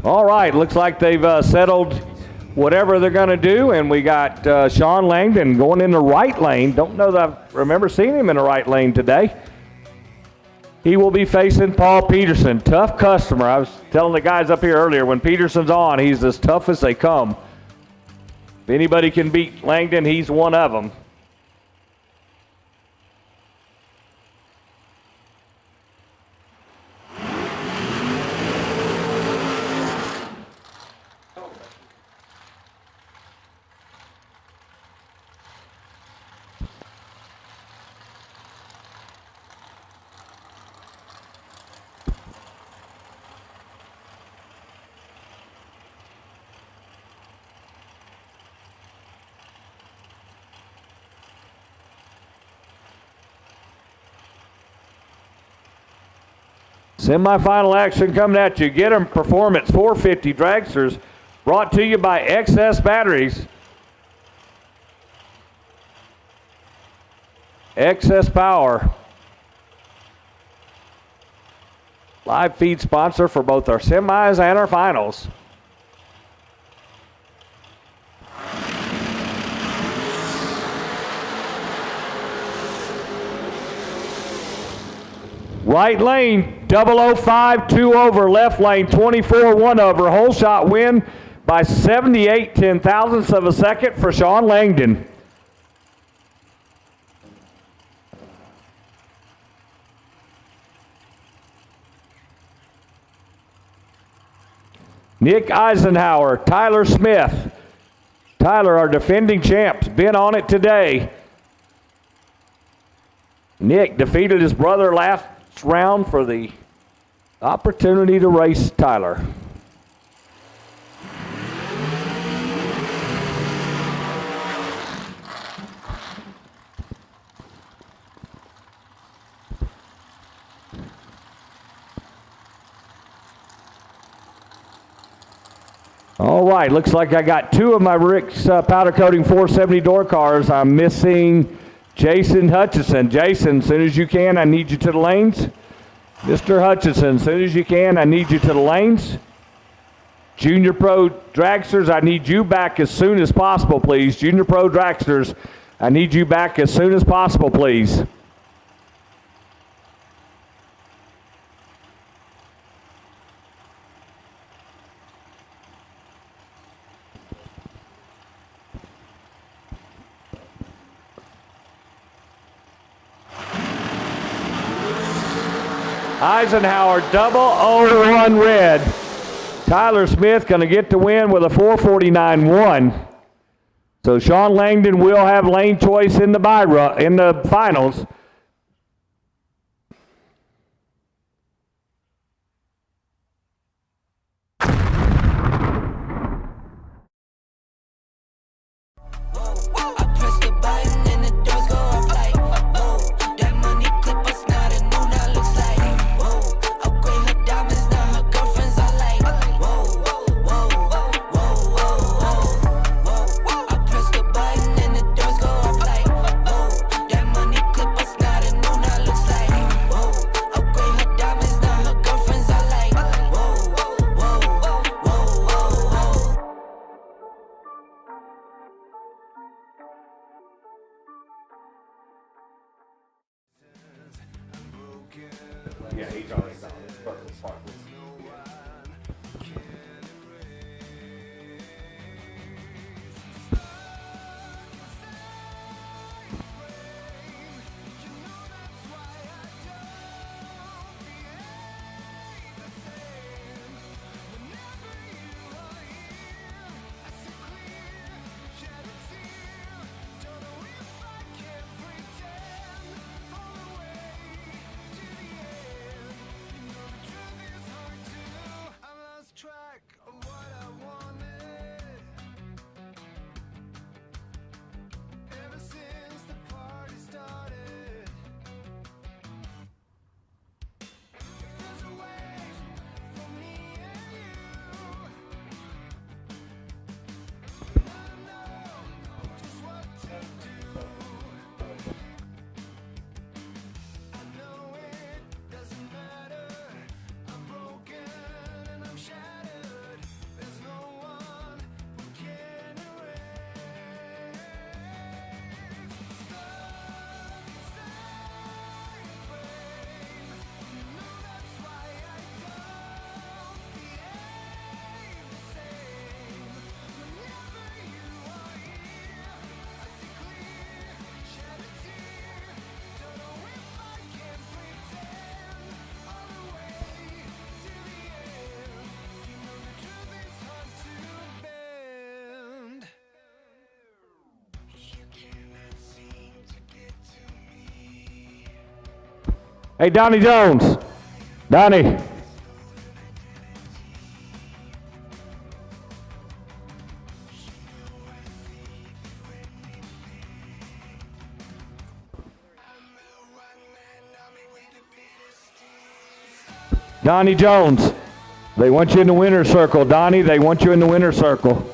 All right, looks like they've settled whatever they're going to do, and we got Sean Langdon going in the right lane. Don't know that I remember seeing him in the right lane today. He will be facing Paul Peterson. Tough customer. I was telling the guys up here earlier, when Peterson's on, he's as tough as they come. If anybody can beat Langdon, he's one of them. Semi-final action coming at you. Get 'em Performance 450 dragsters, brought to you by XS Batteries. XS Power. Live feed sponsor for both our semis and our finals. Right lane, 005, 2 over. Left lane, 24, 1 over. Whole shot win by 78 ten-thousandths of a second for Sean Langdon. Nick Eisenhower, Tyler Smith. Tyler, our defending champs, been on it today. Nick defeated his brother last round for the opportunity to race Tyler. All right, looks like I got two of my Rick's powder coating 470 door cars. I'm missing Jason Hutchison. Jason, as soon as you can, I need you to the lanes. Mr. Hutchison, as soon as you can, I need you to the lanes. Junior Pro Dragsters, I need you back as soon as possible, please. Junior Pro Dragsters, I need you back as soon as possible, please. Eisenhower, 001 red. Tyler Smith going to get the win with a 449.1. So Sean Langdon will have lane choice in the finals. Yeah, he's already gone. Hey, Donnie Jones. Donnie. Donnie Jones. They want you in the winner's circle. Donnie, they want you in the winner's circle.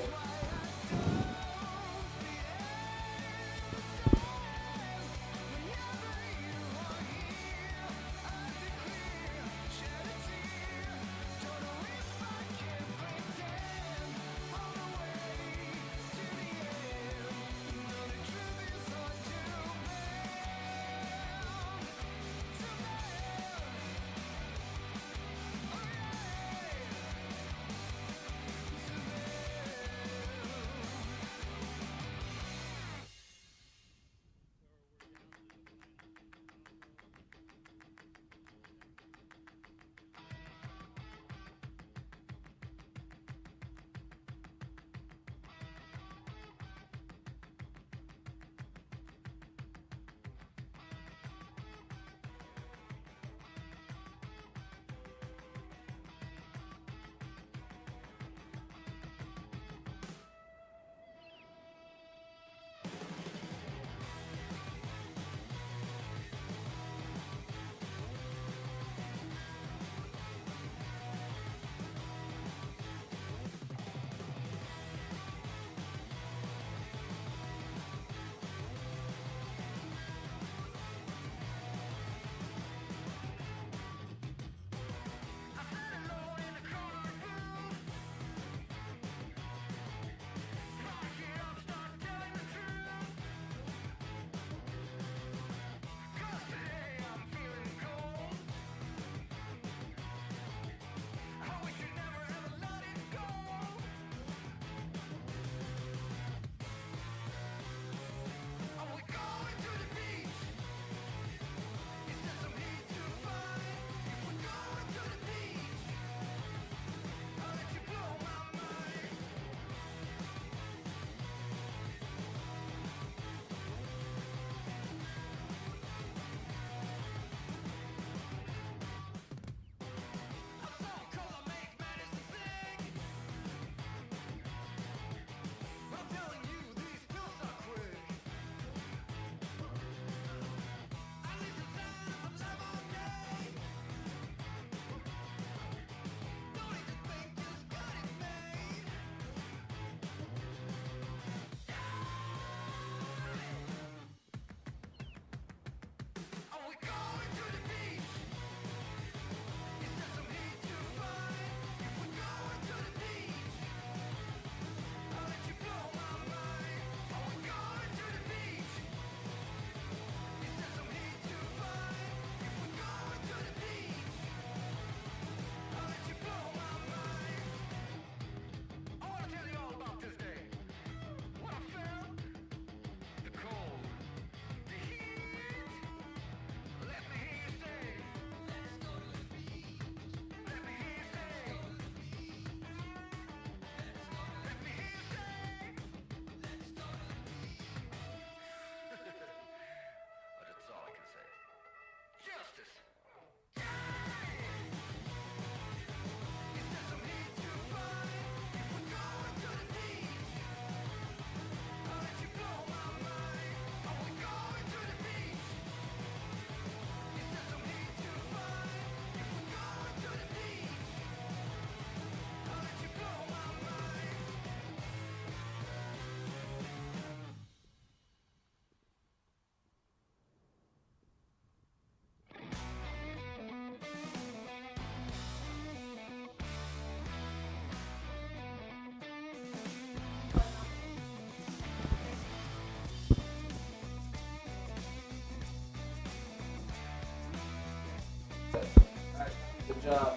Good job.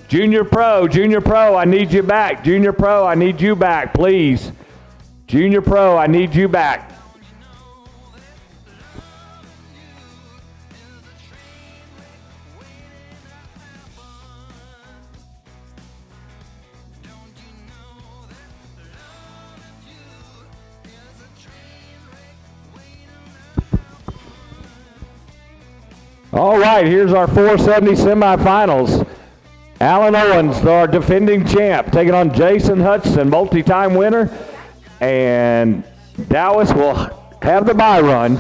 Junior Pro, I need you back. Junior Pro, I need you back, please. Junior Pro, I need you back. All right, here's our 470 semifinals. Alan Owens, our defending champ, taking on Jason Hudson, multi-time winner. And Dallas will have the bye run.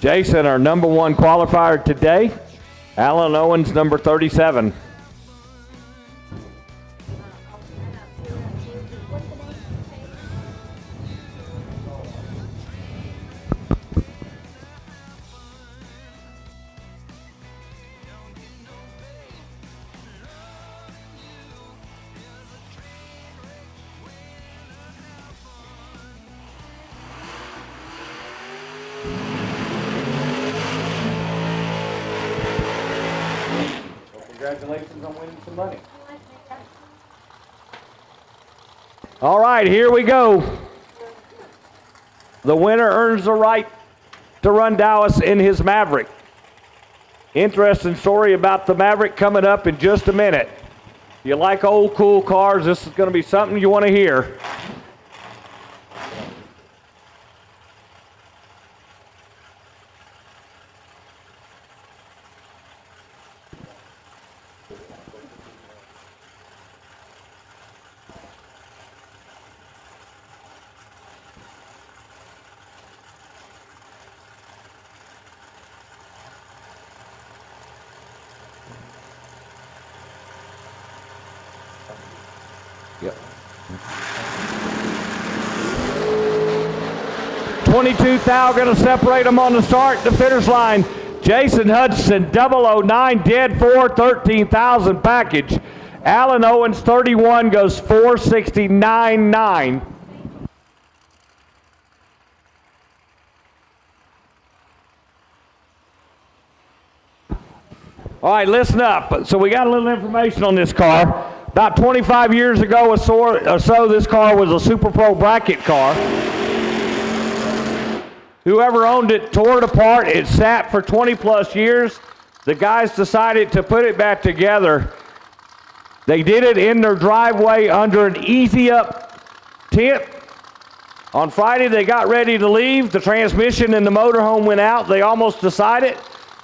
Jason, our number 1 qualifier today. Alan Owens, number 37. Congratulations on winning some money. All right, here we go. The winner earns the right to run Dallas in his Maverick. Interesting story about the Maverick coming up in just a minute. If you like old cool cars, this is going to be something you want to hear. Yep. 22 thou going to separate them on the start, the finish line. Jason Hudson, 009, dead 4, 13,000 package. Alan Owens, 31, goes 469.9. All right, listen up. So we got a little information on this car. About 25 years ago or so, this car was a Super Pro bracket car. Whoever owned it tore it apart. It sat for 20 plus years. The guys decided to put it back together. They did it in their driveway under an easy up tent. On Friday, they got ready to leave. The transmission in the motorhome went out. They almost decided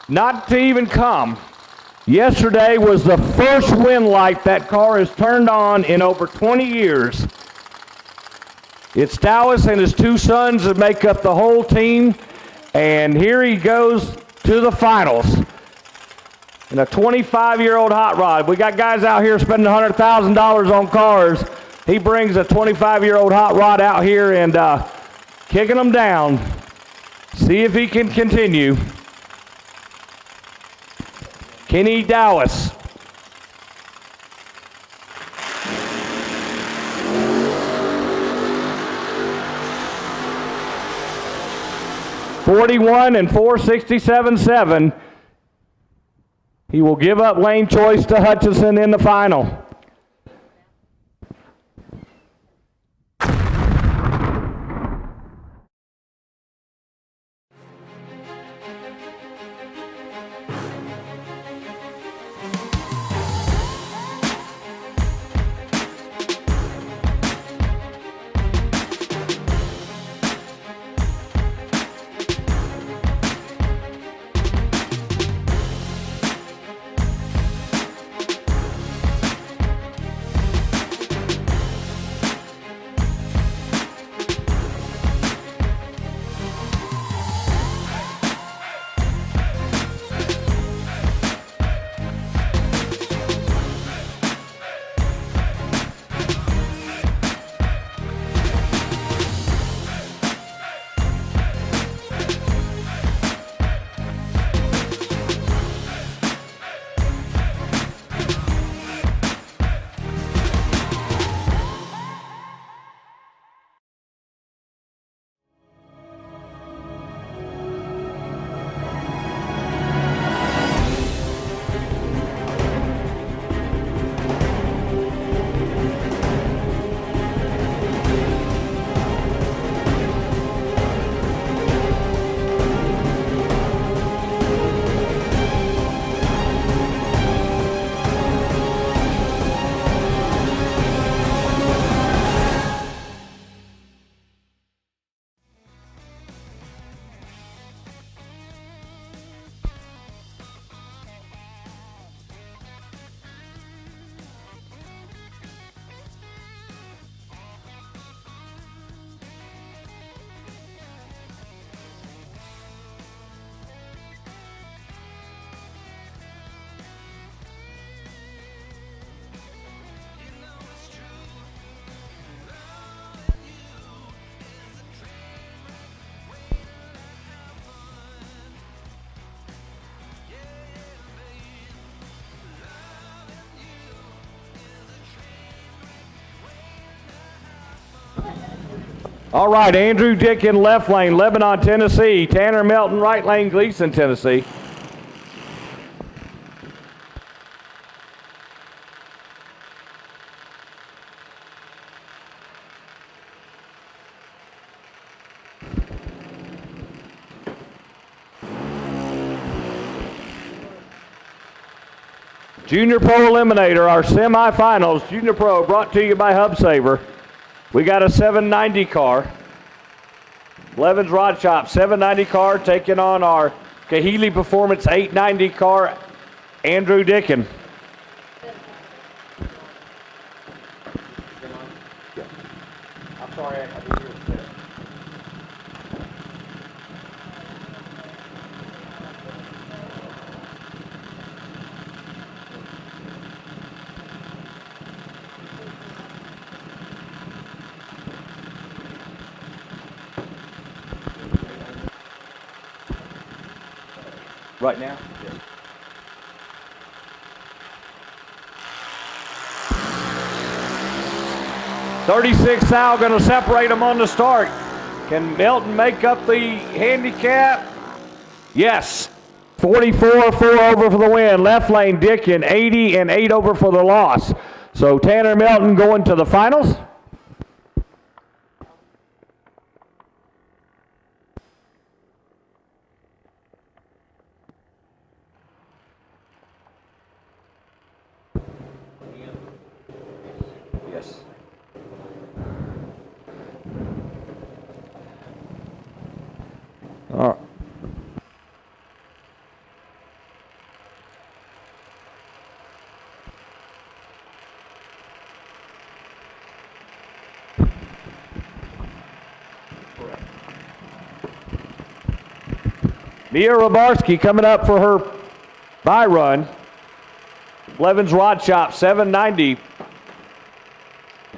not to even come. Yesterday was the first wind light that car has turned on in over 20 years. It's Dallas and his 2 sons that make up the whole team, and here he goes to the finals in a 25-year-old hot rod. We got guys out here spending $100,000 on cars. He brings a 25-year-old hot rod out here and kicking them down. See if he can continue. Kenny Dallas. $41 and 467.7. He will give up lane choice to Hutchison in the final. All right, Andrew Dickin, left lane, Lebanon, Tennessee. Tanner Melton, right lane, Gleason, Tennessee. Junior Pro Eliminator, our semifinals. Junior Pro brought to you by Hub Saver. We got a 790 car. Levin's Rod Shop, 790 car, taking on our Kahili Performance 890 car, Andrew Dickin. I'm sorry, I didn't hear what you said. Right now? Yes. $36 thou going to separate them on the start. Can Melton make up the handicap? Yes. 44, 4 over for the win. Left lane, Dickin, 80 and 8 over for the loss. So Tanner Melton going to the finals. Yes. All right. Mia Rabarski coming up for her bye run. Levin's Rod Shop, 790.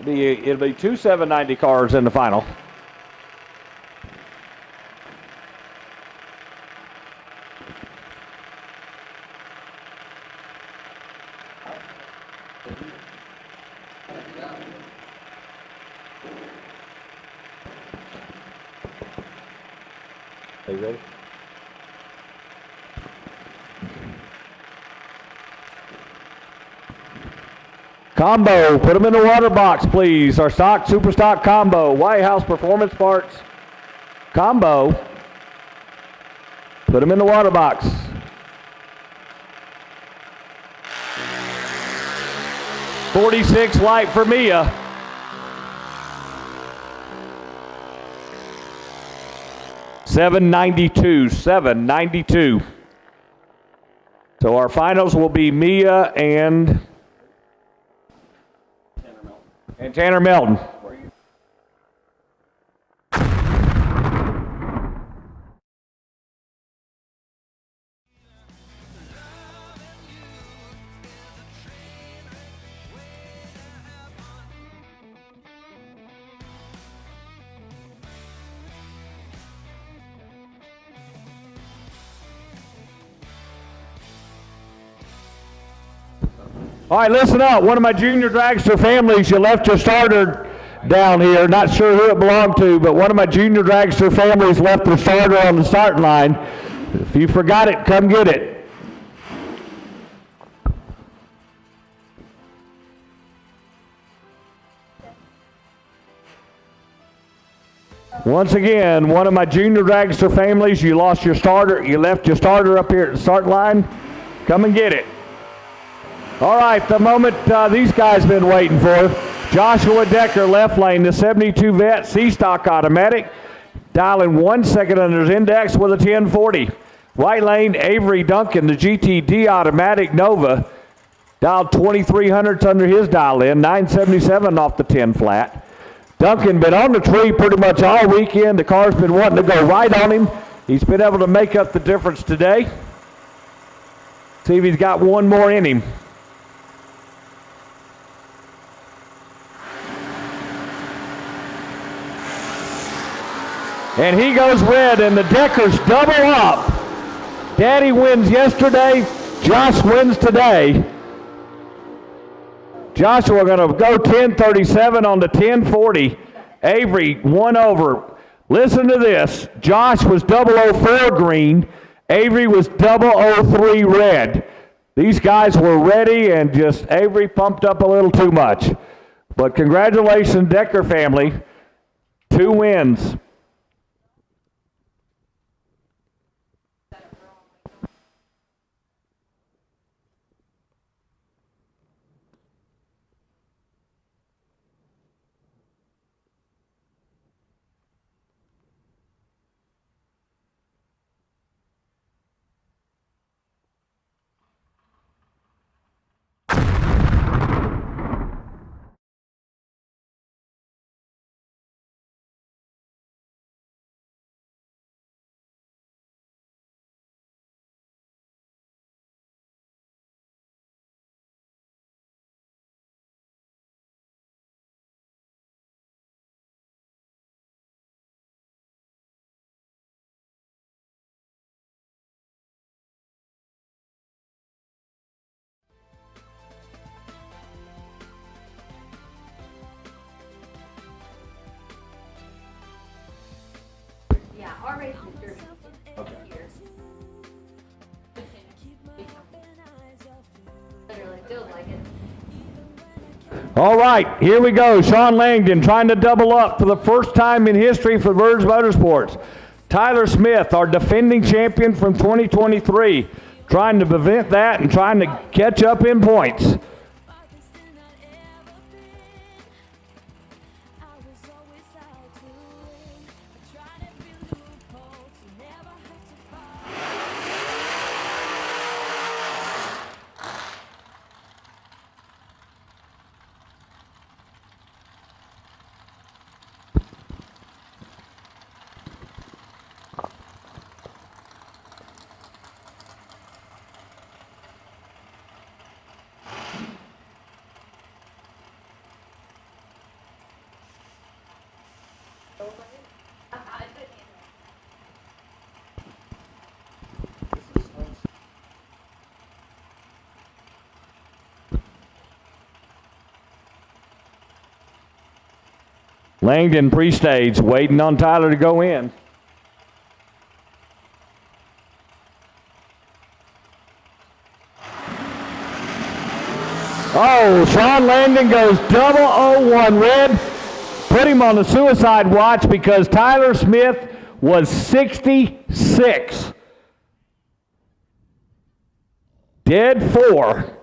It'll be two 790 cars in the final. Are you ready? Combo, put them in the water box, please. Our stock, super stock combo. White House Performance Parts combo. Put them in the water box. $46 light for Mia. $792. So our finals will be Mia and Tanner Melton. All right, listen up. One of my junior dragster families, you left your starter down here. Not sure who it belonged to, but one of my junior dragster families left their starter on the starting line. If you forgot it, come get it. Once again, one of my junior dragster families, you lost your starter, you left your starter up here at the start line. Come and get it. All right, the moment these guys been waiting for. Joshua Decker, left lane, the 72 vet, C-Stock automatic, dialing 1 second under his index with a 1040. Right lane, Avery Duncan, the GTD automatic Nova, dialed 2300 under his dial in, 977 off the 10 flat. Duncan been on the tree pretty much all weekend. The car's been wanting to go right on him. He's been able to make up the difference today. See if he's got one more in him. And he goes red, and the Deckers double up. Daddy wins yesterday, Josh wins today. Joshua going to go 1037 on the 1040. Avery, 1 over. Listen to this. Josh was 004 green. Avery was 003 red. These guys were ready, and just Avery pumped up a little too much. But congratulations, Decker family. 2 wins. Yeah, our race is dirty. Okay. Here. Literally feels like it. All right, here we go. Sean Langdon trying to double up for the first time in history for Verge Motorsports. Tyler Smith, our defending champion from 2023, trying to prevent that and trying to catch up in points. Langdon pre-stage, waiting on Tyler to go in. Oh, Sean Langdon goes 001 red. Put him on the suicide watch because Tyler Smith was 66. Dead 4.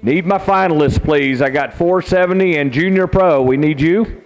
Need my finalists, please. I got 470 and Junior Pro. We need you.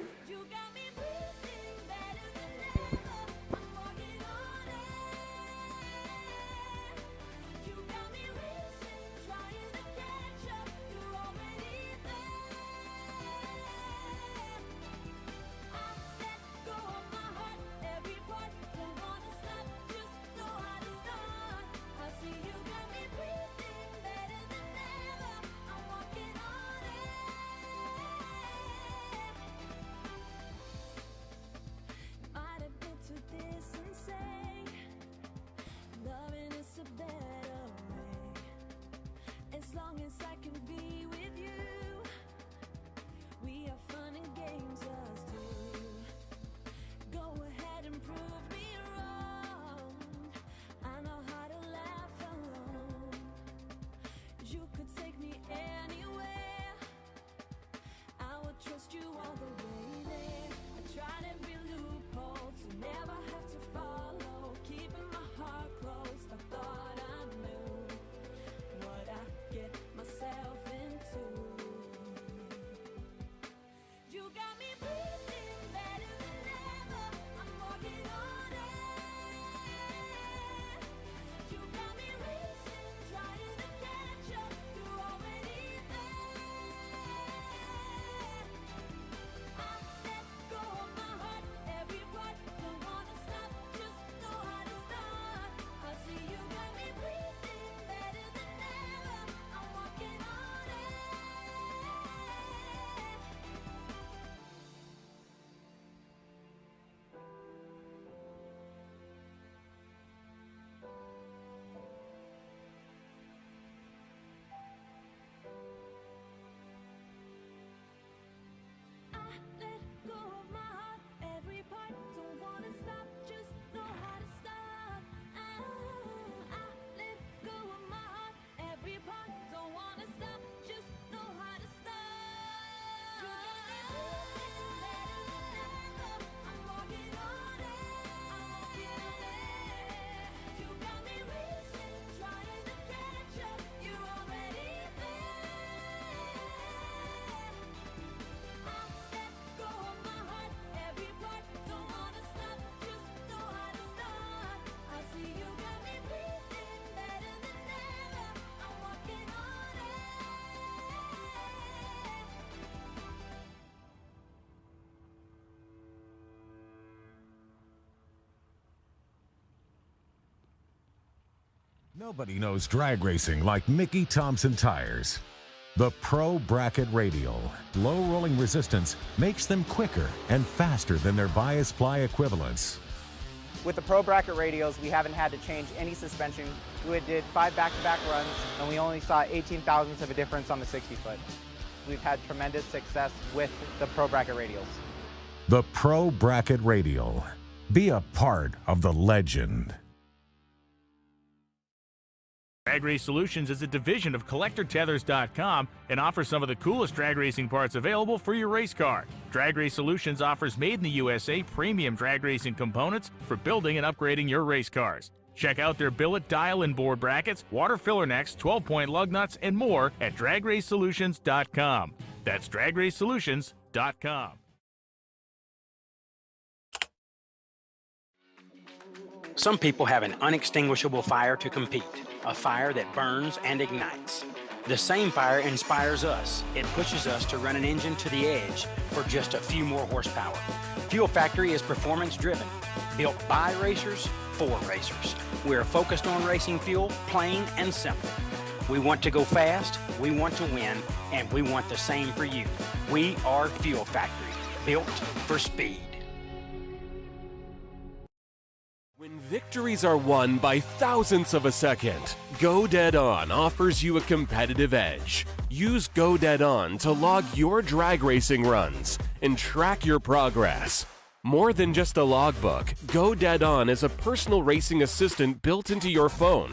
Nobody knows drag racing like Mickey Thompson tires. The Pro Bracket Radial, low rolling resistance makes them quicker and faster than their bias ply equivalents. With the Pro Bracket radials, we haven't had to change any suspension. We did 5 back-to-back runs, and we only saw 18 thousandths of a difference on the 60-foot. We've had tremendous success with the Pro Bracket radials. The Pro Bracket Radial. Be a part of the legend. Drag Race Solutions is a division of CollectorTethers.com and offers some of the coolest drag racing parts available for your race car. Drag Race Solutions offers made in the USA premium drag racing components for building and upgrading your race cars. Check out their billet, dial, and board brackets, water filler necks, 12-point lug nuts, and more at DragRaceSolutions.com. That's DragRaceSolutions.com. Some people have an unextinguishable fire to compete, a fire that burns and ignites. The same fire inspires us. It pushes us to run an engine to the edge for just a few more horsepower. Fuel Factory is performance driven, built by racers for racers. We're focused on racing fuel, plain and simple. We want to go fast, we want to win, and we want the same for you. We are Fuel Factory, built for speed. When victories are won by thousandths of a second, Go Dead On offers you a competitive edge. Use Go Dead On to log your drag racing runs and track your progress. More than just a logbook, Go Dead On is a personal racing assistant built into your phone.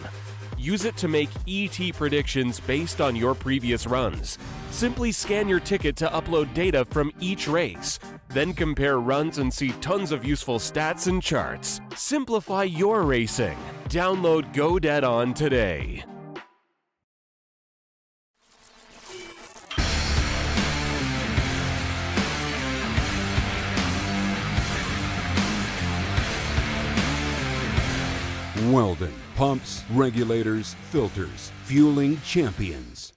Use it to make ET predictions based on your previous runs. Simply scan your ticket to upload data from each race. Then compare runs and see tons of useful stats and charts. Simplify your racing. Download Go Dead On today. Weldon, pumps, regulators, filters, fueling champions.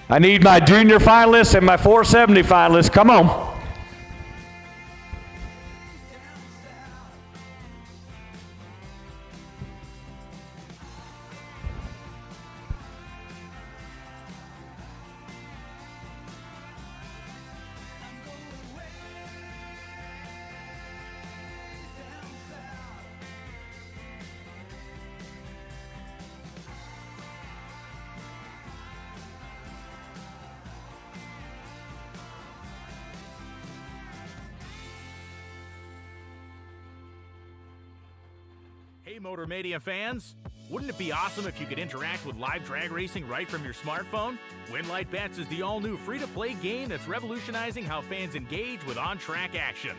I need my junior finalists and my 470 finalists. Come on. Hey, Motor Mania fans! Wouldn't it be awesome if you could interact with live drag racing right from your smartphone? Winlight Bets is the all-new free-to-play game that's revolutionizing how fans engage with on-track action.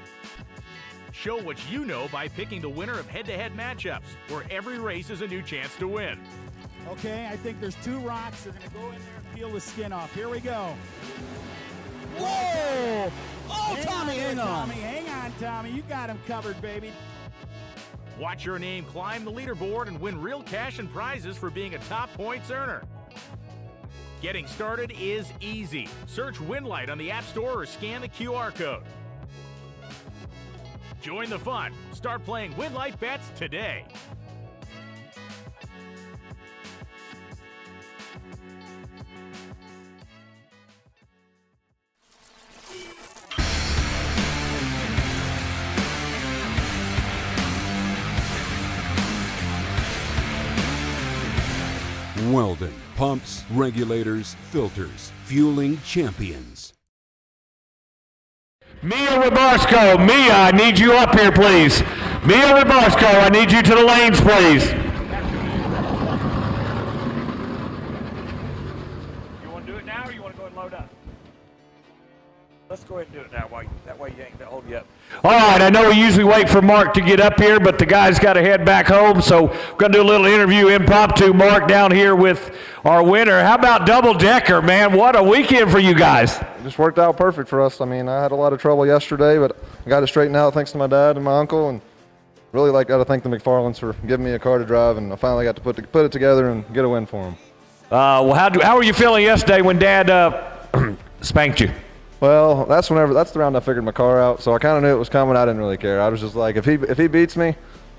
Show what you know by picking the winner of head-to-head matchups, where every race is a new chance to win. Okay, I think there's 2 rocks. They're going to go in there and peel the skin off. Here we go. Whoa! Oh, Tommy, hang on. Tommy, hang on, Tommy. You got him covered, baby. Watch your name climb the leaderboard and win real cash and prizes for being a top points earner. Getting started is easy. Search Winlight on the App Store or scan the QR code. Join the fun. Start playing Winlight Bets today. Weldon pumps, regulators, filters, fueling champions. Mia Ribosco, Mia, I need you up here, please. Mia Ribosco, I need you to the lanes, please. You want to do it now, or you want to go and load up? Let's go ahead and do it now. That way you ain't gonna hold you up. All right, I know we usually wait for Mark to get up here, but the guy's got to head back home, so we're going to do a little interview impromptu, Mark, down here with our winner. How about double-decker, man? What a weekend for you guys. It just worked out perfect for us. I mean, I had a lot of trouble yesterday, but I got it straightened out thanks to my dad and my uncle, and really got to thank the McFarlands for giving me a car to drive, and I finally got to put it together and get a win for them. Well, how were you feeling yesterday when Dad spanked you? Well, that's the round I figured my car out, so I kind of knew it was coming. I didn't really care. I was just like, if he beats me,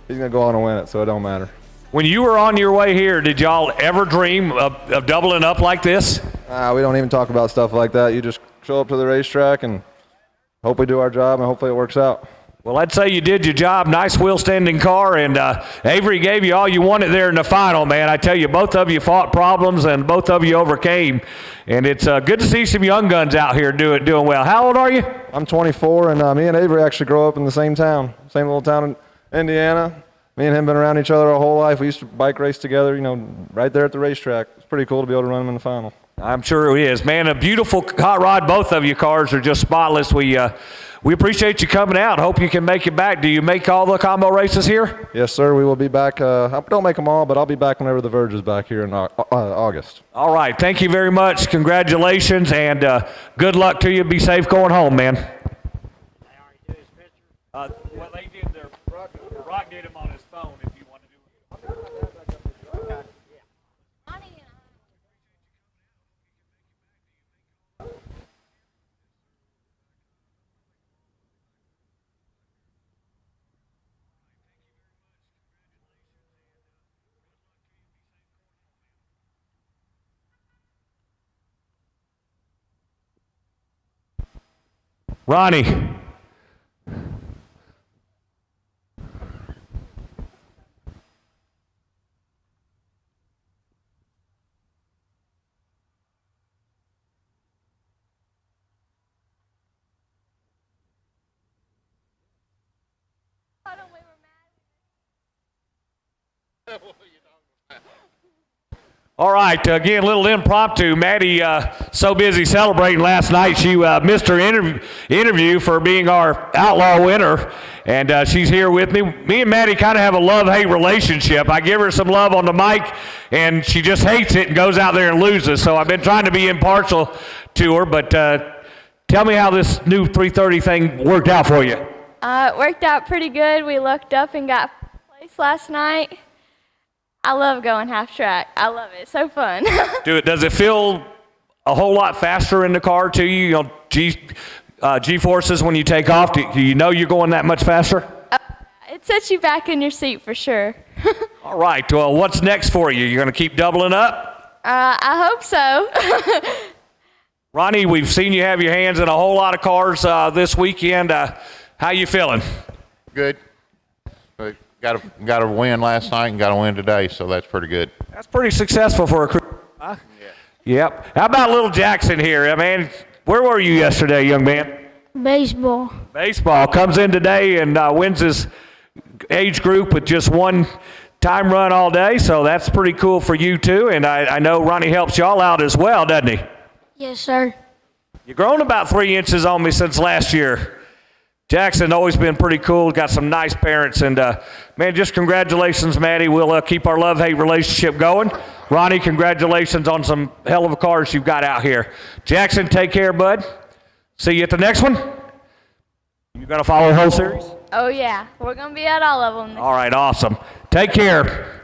he's gonna go on and win it, so it don't matter. When you were on your way here, did y'all ever dream of doubling up like this? We don't even talk about stuff like that. You just show up to the racetrack and hope we do our job, and hopefully it works out. Well, I'd say you did your job. Nice wheel-standing car, and Avery gave you all you wanted there in the final, man. I tell you, both of you fought problems, and both of you overcame. And it's good to see some young guns out here doing well. How old are you? I'm 24, and me and Avery actually grew up in the same town, same little town in Indiana. Me and him been around each other our whole life. We used to bike race together, right there at the racetrack. It's pretty cool to be able to run them in the final. I'm sure it is. Man, a beautiful hot rod. Both of your cars are just spotless. We appreciate you coming out. Hope you can make it back. Do you make all the combo races here? Yes, sir. We will be back. I don't make them all, but I'll be back whenever the Verge is back here in August. All right. Thank you very much. Congratulations, and good luck to you. Be safe going home, man. What they did there, Rock did him on his phone if you want to do it. Ronnie. All right, again, a little impromptu. Maddie, so busy celebrating last night, she missed her interview for being our Outlaw winner, and she's here with me. Me and Maddie kind of have a love-hate relationship. I give her some love on the mic, and she just hates it and goes out there and loses, so I've been trying to be impartial to her, but tell me how this new 330 thing worked out for you. It worked out pretty good. We looked up and got place last night. I love going half track. I love it. It's so fun. Does it feel a whole lot faster in the car to you? G-forces when you take off, do you know you're going that much faster? It sets you back in your seat for sure. All right. Well, what's next for you? You're going to keep doubling up? I hope so. Ronnie, we've seen you have your hands in a whole lot of cars this weekend. How you feeling? Good. Got a win last night and got a win today, so that's pretty good. That's pretty successful for a crew. Huh? Yeah. Yep. How about little Jackson here? Man, where were you yesterday, young man? Baseball. Baseball. Comes in today and wins his age group with just one time run all day, so that's pretty cool for you too. And I know Ronnie helps y'all out as well, doesn't he? Yes, sir. You've grown about 3 inches on me since last year. Jackson always been pretty cool. Got some nice parents, and man, just congratulations, Maddie. We'll keep our love-hate relationship going. Ronnie, congratulations on some hell of a cars you've got out here. Jackson, take care, bud. See you at the next one. You gonna follow the whole series? Oh yeah, we're gonna be at all of them. All right, awesome. Take care.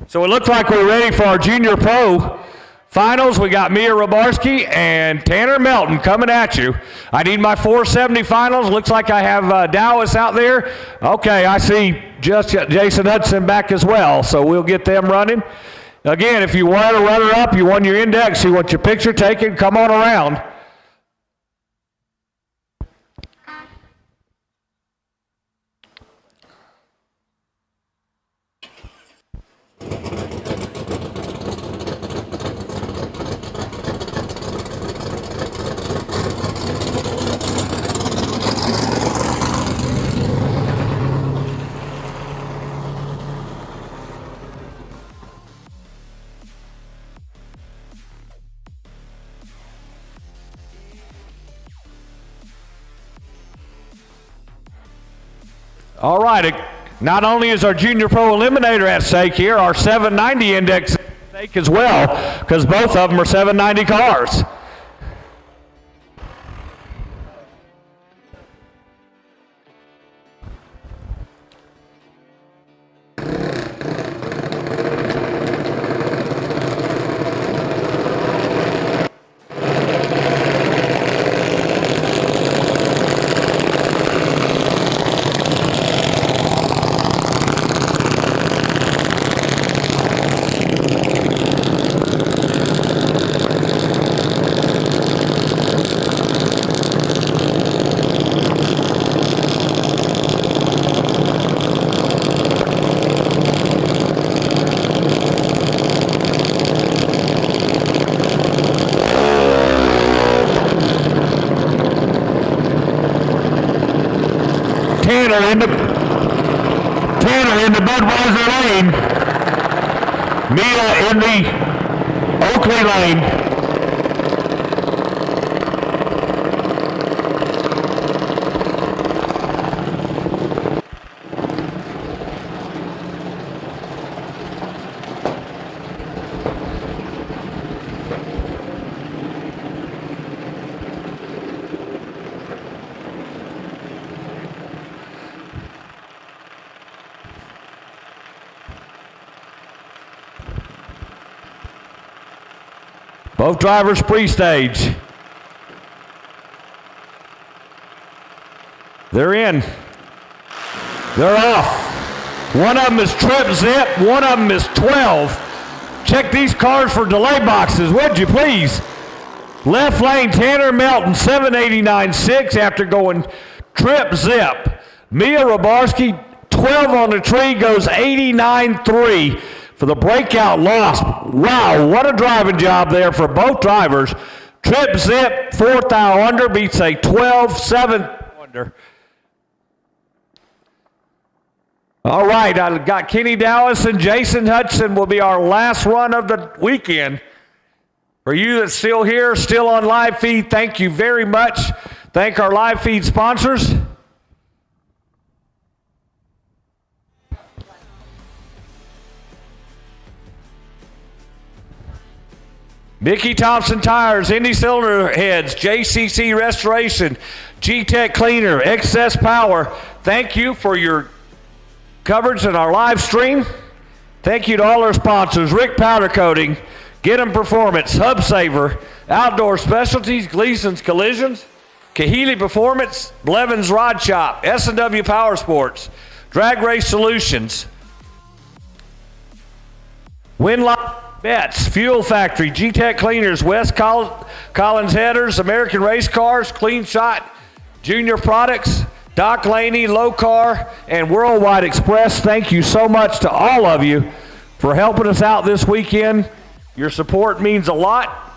So it looks like we're ready for our Junior Pro Finals. We got Mia Robarski and Tanner Melton coming at you. I need my 470 finals. Looks like I have Dallas out there. Okay, I see just Jason Hudson back as well, so we'll get them running. Again, if you want a runner-up, you won your index, you want your picture taken, come on around. All right, not only is our Junior Pro Eliminator at stake here, our 790 index is at stake as well, because both of them are 790 cars. Tanner in the Budweiser lane. Mia in the Oakley lane. Both drivers pre-stage. They're in. They're off. One of them is trip zip, one of them is 12. Check these cars for delay boxes, would you please? Left lane, Tanner Melton, 789.6 after going trip zip. Mia Robarski, 12 on the tree, goes 89.3. For the breakout loss. Wow, what a driving job there for both drivers. Trip zip, 4th hour under, beats a 12, 7th under. All right, I got Kenny Dallas and Jason Hudson will be our last run of the weekend. For you that's still here, still on live feed, thank you very much. Thank our live feed sponsors. Mickey Thompson Tires, Indy Cylinder Heads, JCC Restoration, G-Tech Cleaner, Excess Power. Thank you for your coverage in our live stream. Thank you to all our sponsors, Rick Powder Coating, Get 'em Performance, Hub Saver, Outdoor Specialties, Gleason's Collisions, Kahili Performance, Blevins Rod Shop, S&W Power Sports, Drag Race Solutions, Winlock Bets, Fuel Factory, G-Tech Cleaners, West Collins Headers, American Race Cars, Clean Shot, Junior Products, Doc Laney, Low Car, and Worldwide Express. Thank you so much to all of you for helping us out this weekend. Your support means a lot.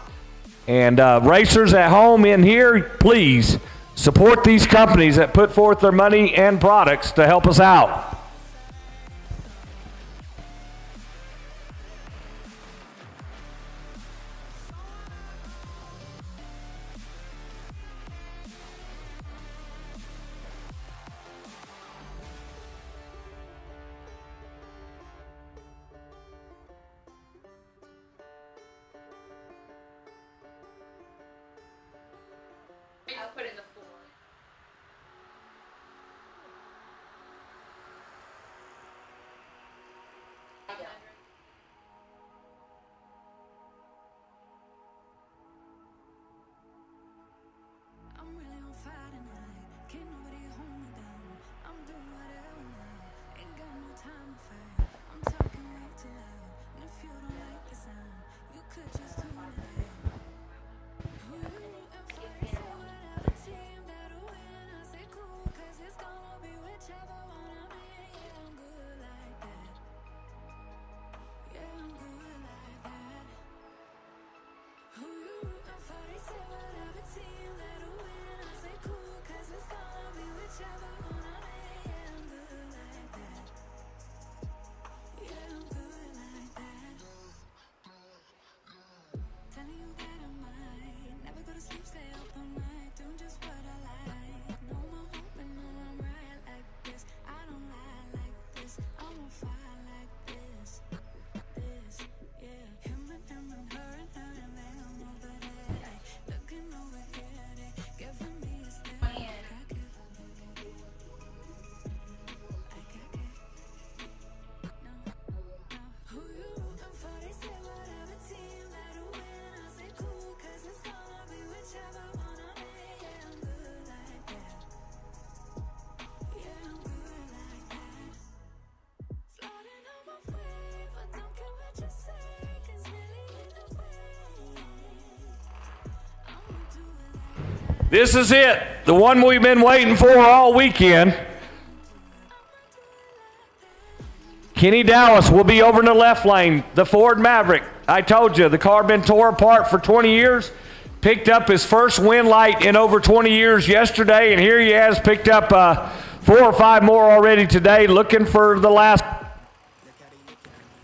And racers at home in here, please Support these companies that put forth their money and products to help us out. I'll put it in the 4. I'm really on fire tonight. Can't nobody hold me down. I'm doing whatever now. Ain't got no time to fight. I'm talking way too loud. And if you don't like the sound, you could just tune it out. Who you rooting for? They say whatever team that'll win. I say cool, 'cause it's gonna be whichever one I'm in. Yeah, I'm good like that. Yeah, I'm good like that. Who you rooting for? They say whatever team that'll win. I say cool, 'cause it's gonna be whichever one I'm in. Yeah, I'm good like that. Yeah, I'm good like that. Telling you that I might never go to sleep, stay up all night, doing just what I like. No more hoping, no, I'm right like this. I don't lie like this. I'm on fire like this. This, yeah. Him and her and them over there. They looking over here, they giving me a stare. Who you rooting for? They say whatever team that'll win. I say cool, 'cause it's gonna be whichever one I'm in. Yeah, I'm good like that. Yeah, I'm good like that. Floating on my wave, but don't care what you say, 'cause really either way, I'ma do it. This is it, the one we've been waiting for all weekend. Kenny Dallas will be over in the left lane, the Ford Maverick. I told you, the car been tore apart for 20 years. Picked up his first win light in over 20 years yesterday, and here he has picked up 4 or 5 more already today, looking for the last.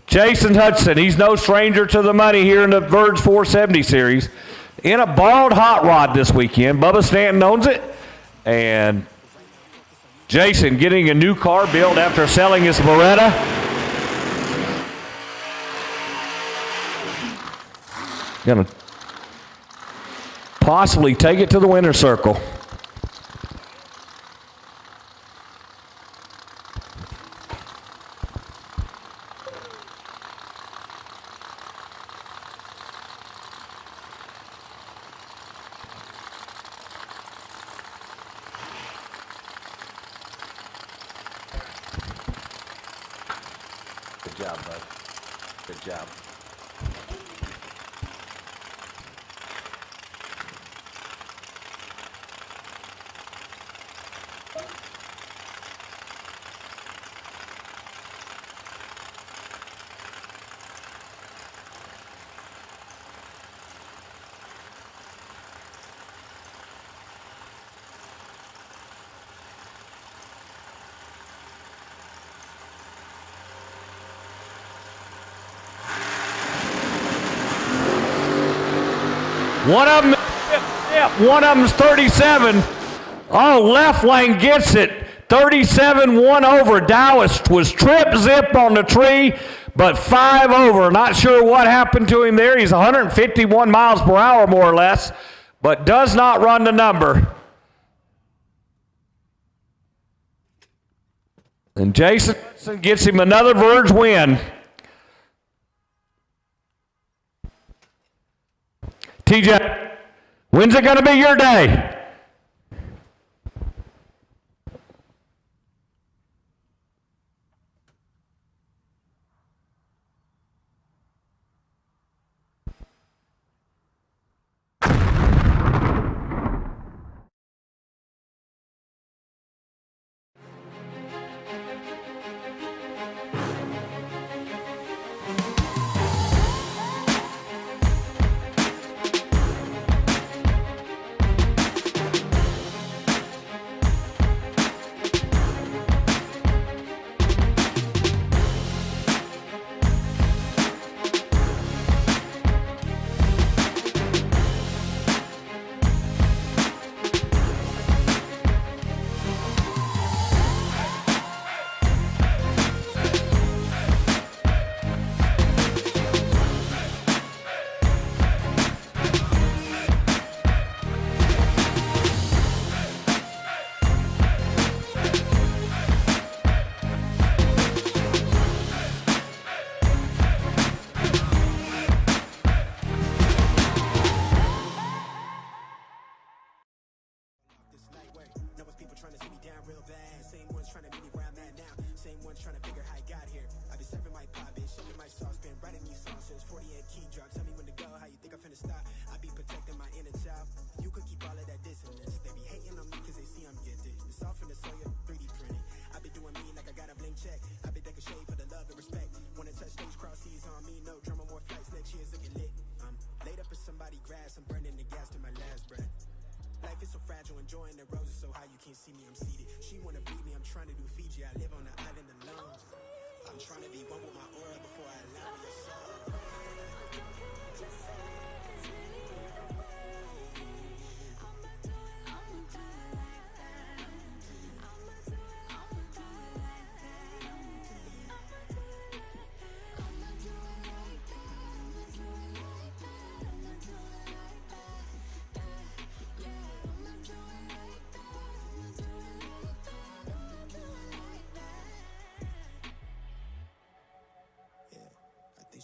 Jason Hudson, he's no stranger to the money here in the Verge 470 series. In a borrowed hot rod this weekend. Bubba Stanton owns it, and Jason getting a new car built after selling his Beretta. Gonna possibly take it to the winner's circle. Good job, bud. Good job. One of them's 37. Oh, left lane gets it. 37, 1 over. Dallas was trip zip on the tree, but 5 over. Not sure what happened to him there. He's 151 miles per hour, more or less, but does not run the number. And Jason gets him another Verge win. TJ, when's it going to be your day?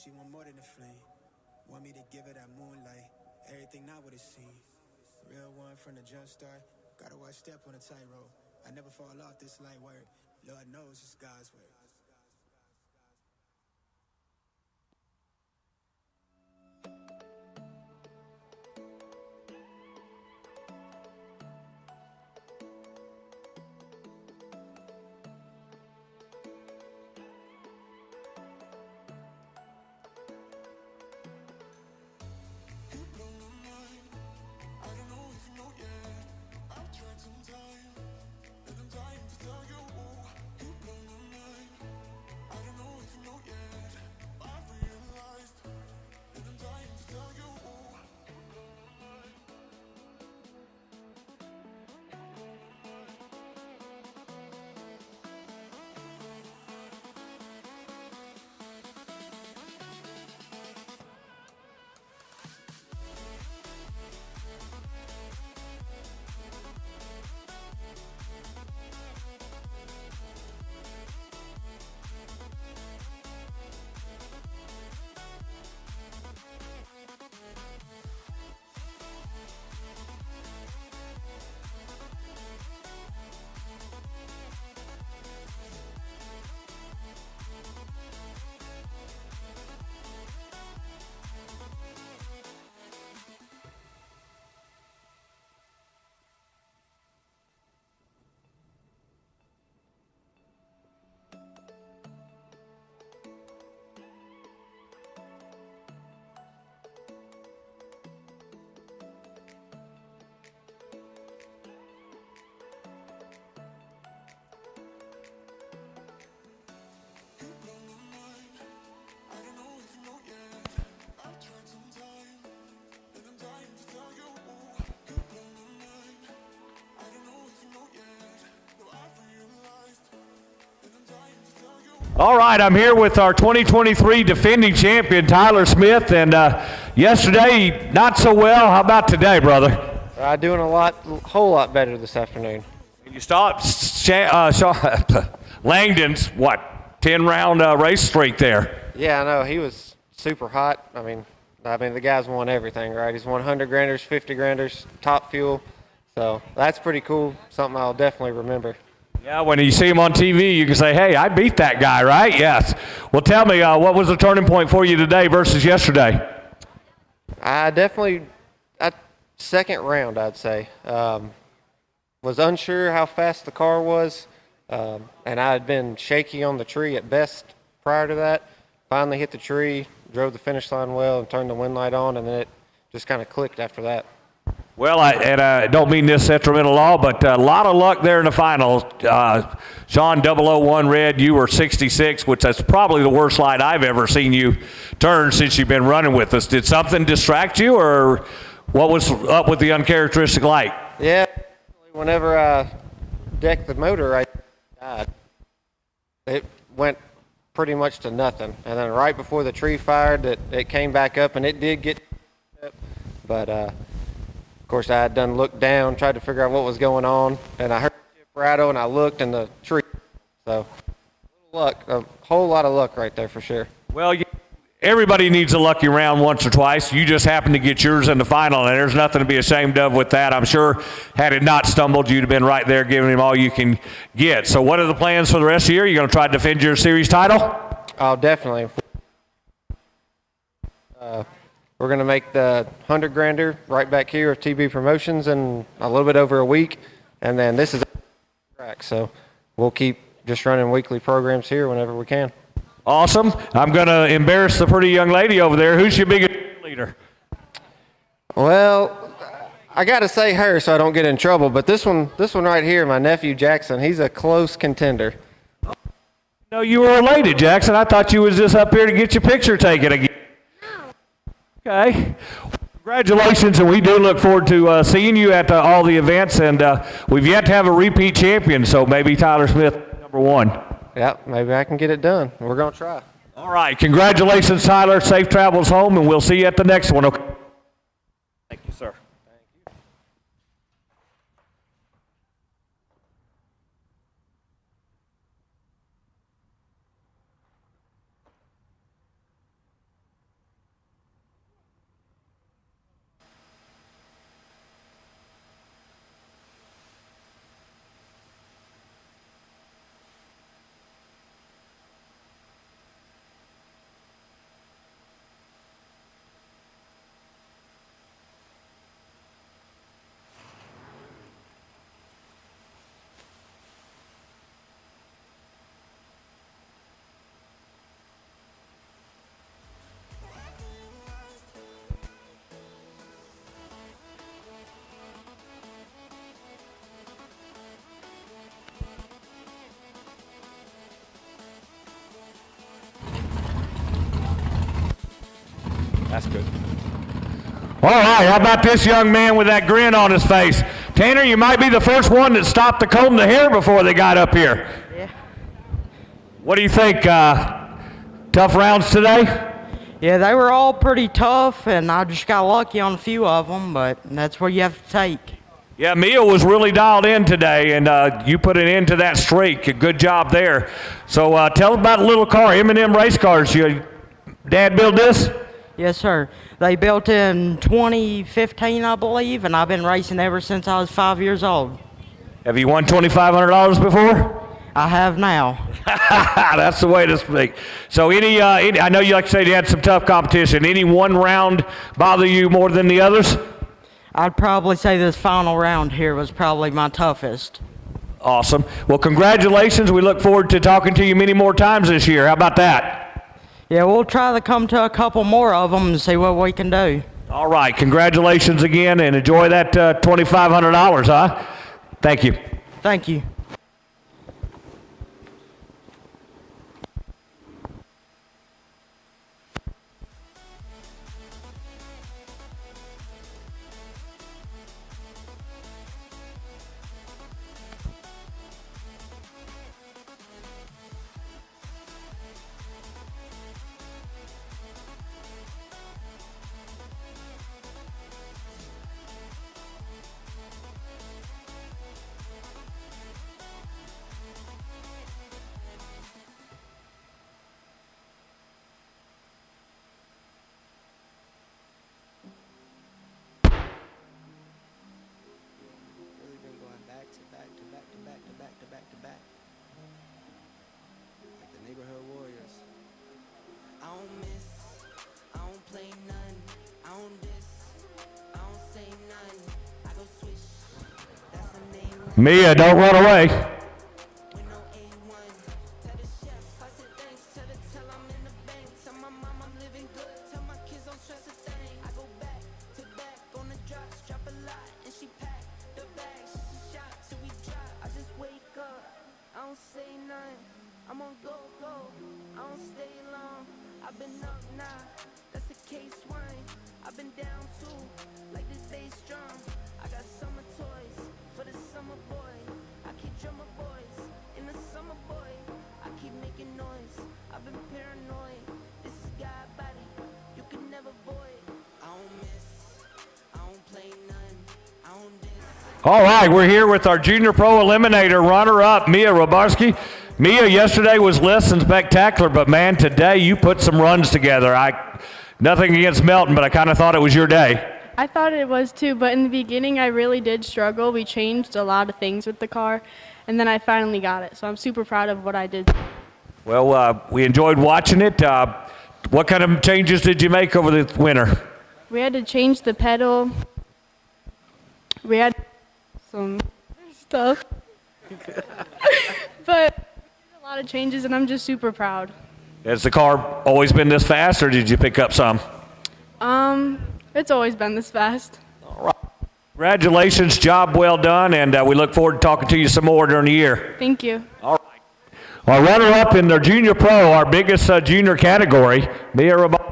She want more than a flame. Want me to give her that moonlight. Everything not what it seems. Real one from the jump start. Gotta watch step on a tightrope. I never fall off this light work. Lord knows it's God's work. All right, I'm here with our 2023 defending champion, Tyler Smith, and yesterday, not so well. How about today, brother? Doing whole lot better this afternoon. You stopped Langdon's, 10-round race streak there. Yeah, I know. He was super hot. I mean, the guy's won everything, right? He's won 100-granders, 50-granders, top fuel. So that's pretty cool, something I'll definitely remember. Yeah, when you see him on TV, you can say, hey, I beat that guy, right? Yes. Well, tell me, what was the turning point for you today versus yesterday? I definitely, second round, I'd say. Was unsure how fast the car was, and I had been shaky on the tree at best prior to that. Finally hit the tree, drove the finish line well, and turned the wind light on, and then it just kind of clicked after that. Well, I don't mean this detrimental law, but a lot of luck there in the finals. Sean 001 Red, you were 66, which that's probably the worst light I've ever seen you turn since you've been running with us. Did something distract you, or what was up with the uncharacteristic light? Yeah, whenever I decked the motor, it went pretty much to nothing. And then right before the tree fired, it came back up, and it did get up. But, of course, I had done looked down, tried to figure out what was going on, and I heard the chip rattle, and I looked in the tree. So, a whole lot of luck right there for sure. Well, everybody needs a lucky round once or twice. You just happened to get yours in the final, and there's nothing to be ashamed of with that. I'm sure had it not stumbled, you'd have been right there giving him all you can get. So what are the plans for the rest of the year? You going to try to defend your series title? Oh, definitely. We're going to make the 100-grander right back here with TB Promotions in a little bit over a week. And then this is a track, so we'll keep just running weekly programs here whenever we can. Awesome. I'm going to embarrass the pretty young lady over there. Who's your biggest leader? Well, I got to say her so I don't get in trouble, but this one right here, my nephew Jackson, he's a close contender. No, you were related, Jackson. I thought you was just up here to get your picture taken again. Okay. Congratulations, and we do look forward to seeing you at all the events, and we've yet to have a repeat champion, so maybe Tyler Smith, number 1. Yeah, maybe I can get it done. We're going to try. All right. Congratulations, Tyler. Safe travels home, and we'll see you at the next one. Okay. Thank you, sir. That's good. All right, how about this young man with that grin on his face? Tanner, you might be the first one that stopped to comb the hair before they got up here. Yeah. What do you think? Tough rounds today? Yeah, they were all pretty tough, and I just got lucky on a few of them, but that's what you have to take. Yeah, Mia was really dialed in today, and you put an end to that streak. Good job there. So tell about the little car, M&M race cars. Your dad built this? Yes, sir. They built it in 2015, I believe, and I've been racing ever since I was 5 years old. Have you won $2,500 before? I have now. That's the way to speak. So any, I know you like to say you had some tough competition. Any one round bother you more than the others? I'd probably say this final round here was probably my toughest. Awesome. Well, congratulations. We look forward to talking to you many more times this year. How about that? Yeah, we'll try to come to a couple more of them and see what we can do. All right. Congratulations again, and enjoy that $2,500, huh? Thank you. Thank you. Mia, don't run away. All right, we're here with our Junior Pro Eliminator runner-up, Mia Robarski. Mia, yesterday was less than spectacular, but man, today you put some runs together. Nothing against Melton, but I kind of thought it was your day. I thought it was too, but in the beginning I really did struggle. We changed a lot of things with the car, and then I finally got it, so I'm super proud of what I did. Well, we enjoyed watching it. What kind of changes did you make over the winter? We had to change the pedal. We had some stuff. But a lot of changes, and I'm just super proud. Has the car always been this fast, or did you pick up some? It's always been this fast. All right. Congratulations, job well done, and we look forward to talking to you some more during the year. Thank you. All right. Our runner-up in the Junior Pro, our biggest junior category, Mia Rabowski.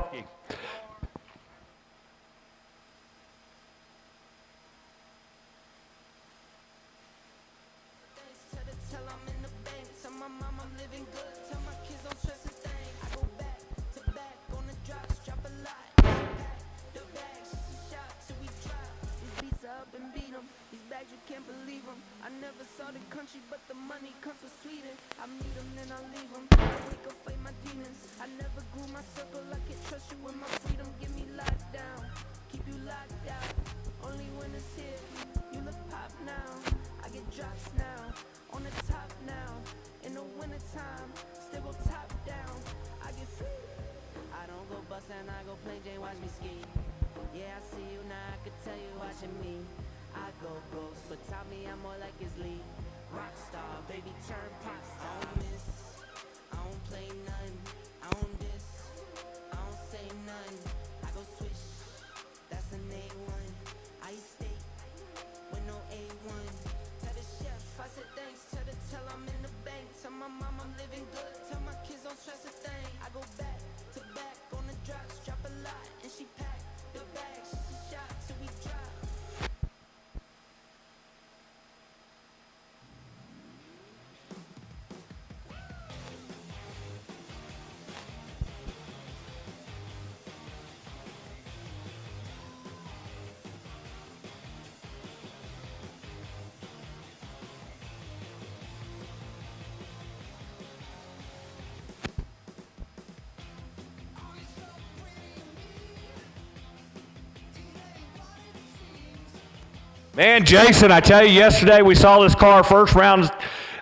Man, Jason, I tell you, yesterday we saw this car first round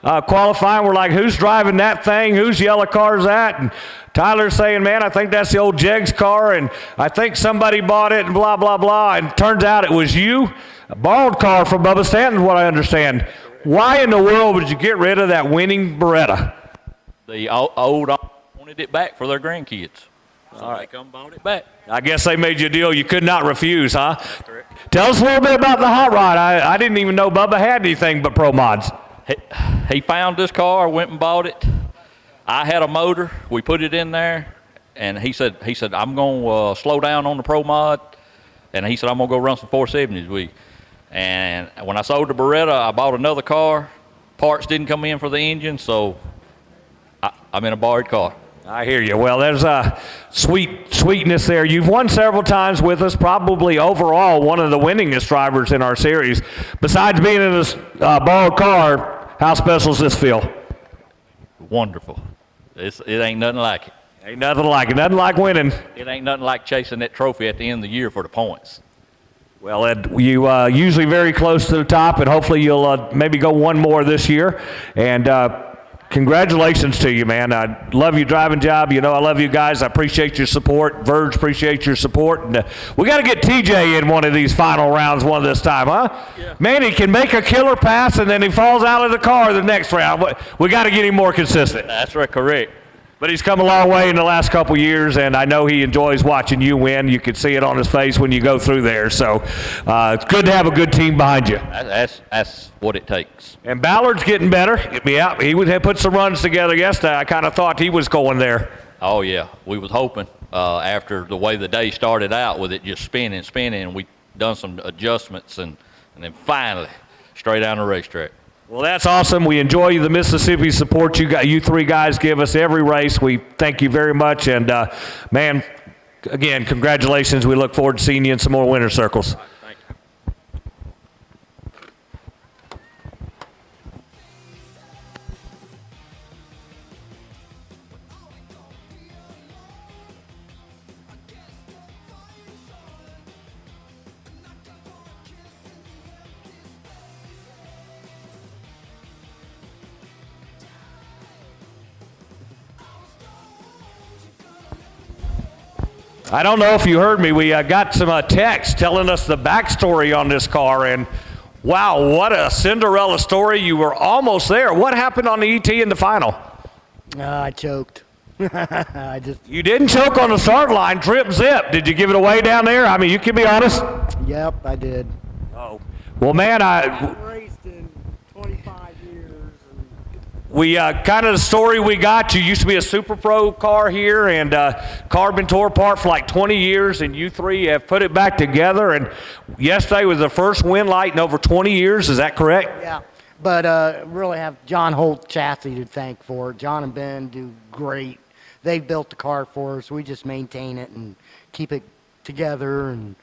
qualifying. We're like, who's driving that thing? Whose yellow car is that? And Tyler's saying, man, I think that's the old Jegs car, and I think somebody bought it, and blah, blah, blah. And turns out it was you. A borrowed car from Bubba Stanton, what I understand. Why in the world would you get rid of that winning Beretta? The old wanted it back for their grandkids. So they come bought it back. I guess they made you a deal you could not refuse, huh? Correct. Tell us a little bit about the hot rod. I didn't even know Bubba had anything but pro mods. He found this car, went and bought it. I had a motor. We put it in there, and he said, I'm going to slow down on the pro mod, and he said, I'm going to go run some 470s with you. And when I sold the Beretta, I bought another car. Parts didn't come in for the engine, so I'm in a borrowed car. I hear you. Well, there's sweetness there. You've won several times with us, probably overall one of the winningest drivers in our series. Besides being in this borrowed car, how special does this feel? Wonderful. It ain't nothing like it. Ain't nothing like it. Nothing like winning. It ain't nothing like chasing that trophy at the end of the year for the points. Well, Ed, you usually very close to the top, and hopefully you'll maybe go one more this year. And congratulations to you, man. I love your driving job. You know I love you guys. I appreciate your support. Verge appreciates your support. And we got to get TJ in one of these final rounds one this time, huh? Yeah. Man, he can make a killer pass, and then he falls out of the car the next round. We got to get him more consistent. That's right, correct. But he's come a long way in the last couple years, and I know he enjoys watching you win. You can see it on his face when you go through there. So it's good to have a good team behind you. That's what it takes. And Ballard's getting better. Yeah, he had put some runs together yesterday. I kind of thought he was going there. Oh, yeah. We was hoping after the way the day started out with it just spinning, and we done some adjustments, and then finally straight down the racetrack. Well, that's awesome. We enjoy the Mississippi support you three guys give us every race. We thank you very much. And, man, again, congratulations. We look forward to seeing you in some more winter circles. Thank you. I don't know if you heard me. We got some text telling us the backstory on this car, and wow, what a Cinderella story. You were almost there. What happened on the ET in the final? I choked. You didn't choke on the start line, trip zip. Did you give it away down there? I mean, you can be honest. Yep, I did. Oh. Well, man, I've raced in 25 years, and We kind of the story we got, you used to be a Super Pro car here, and car been tore apart for like 20 years, and you three have put it back together, and yesterday was the first win light in over 20 years. Is that correct? Yeah, but really have John Holt Chassis to thank for it. John and Ben do great. They've built the car for us. We just maintain it and keep it together, and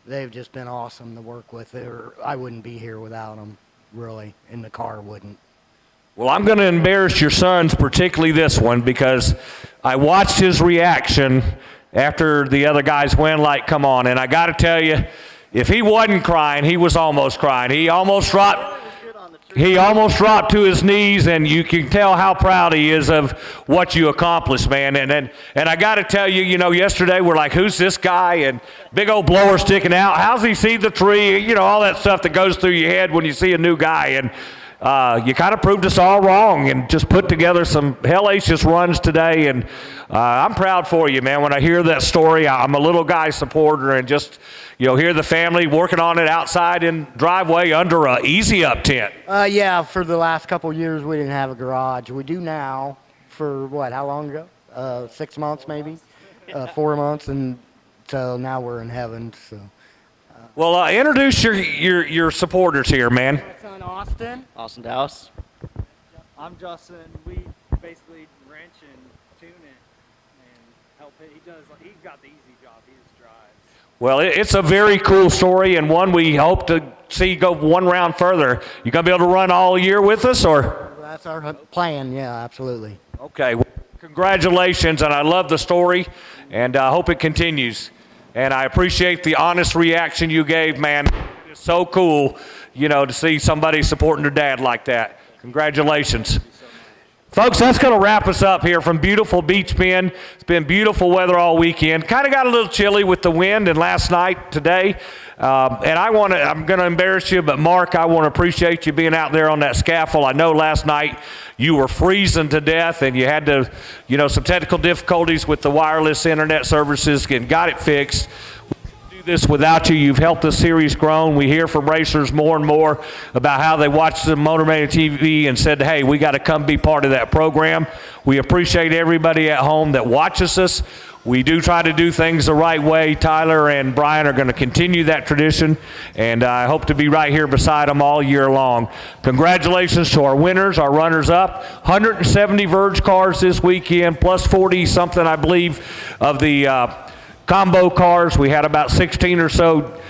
they've just been awesome to work with. I wouldn't be here without them, really, and the car wouldn't. Well, I'm going to embarrass your sons, particularly this one, because I watched his reaction after the other guys win light come on, and I got to tell you, if he wasn't crying, he was almost crying. He almost dropped to his knees, and you can tell how proud he is of what you accomplished, man. And I got to tell you, yesterday we're like, who's this guy? And big old blower sticking out. How's he see the tree? All that stuff that goes through your head when you see a new guy. And you kind of proved us all wrong and just put together some hellacious runs today. And I'm proud for you, man. When I hear that story, I'm a little guy supporter, and just hear the family working on it outside in driveway under a easy up tent. Yeah, for the last couple of years we didn't have a garage. We do now. For what? How long ago? 6 months maybe, 4 months, and so now we're in heaven. So. Well, introduce your supporters here, man. My son Austin. Austin Dallas. I'm Justin. We basically wrench and tune it and help it. He's got the easy job. He just drives. Well, it's a very cool story, and one we hope to see go one round further. You gonna be able to run all year with us, or? That's our plan. Yeah, absolutely. Okay. Well, congratulations, and I love the story, and I hope it continues. And I appreciate the honest reaction you gave, man. It's so cool, to see somebody supporting their dad like that. Congratulations. Folks, that's going to wrap us up here from beautiful Beech Bend. It's been beautiful weather all weekend. Kind of got a little chilly with the wind and last night, today. And I'm going to embarrass you, but Mark, I want to appreciate you being out there on that scaffold. I know last night you were freezing to death, and you had to, some technical difficulties with the wireless internet services, and got it fixed. This without you. You've helped the series grow. We hear from racers more and more about how they watched the Motor Mania TV and said, hey, we got to come be part of that program. We appreciate everybody at home that watches us. We do try to do things the right way. Tyler and Brian are going to continue that tradition, and I hope to be right here beside them all year long. Congratulations to our winners, our runners-up. 170 Verge cars this weekend, plus 40-something, I believe, of the combo cars. We had about 16 or so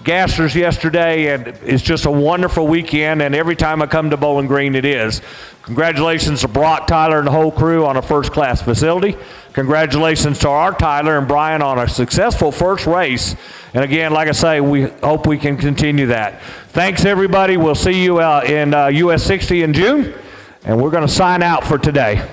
gassers yesterday, and it's just a wonderful weekend, and every time I come to Bowling Green, it is. Congratulations to Brock, Tyler, and the whole crew on a first-class facility. Congratulations to our Tyler and Brian on a successful first race. And again, like I say, we hope we can continue that. Thanks, everybody. We'll see you in US 60 in June, and we're going to sign out for today.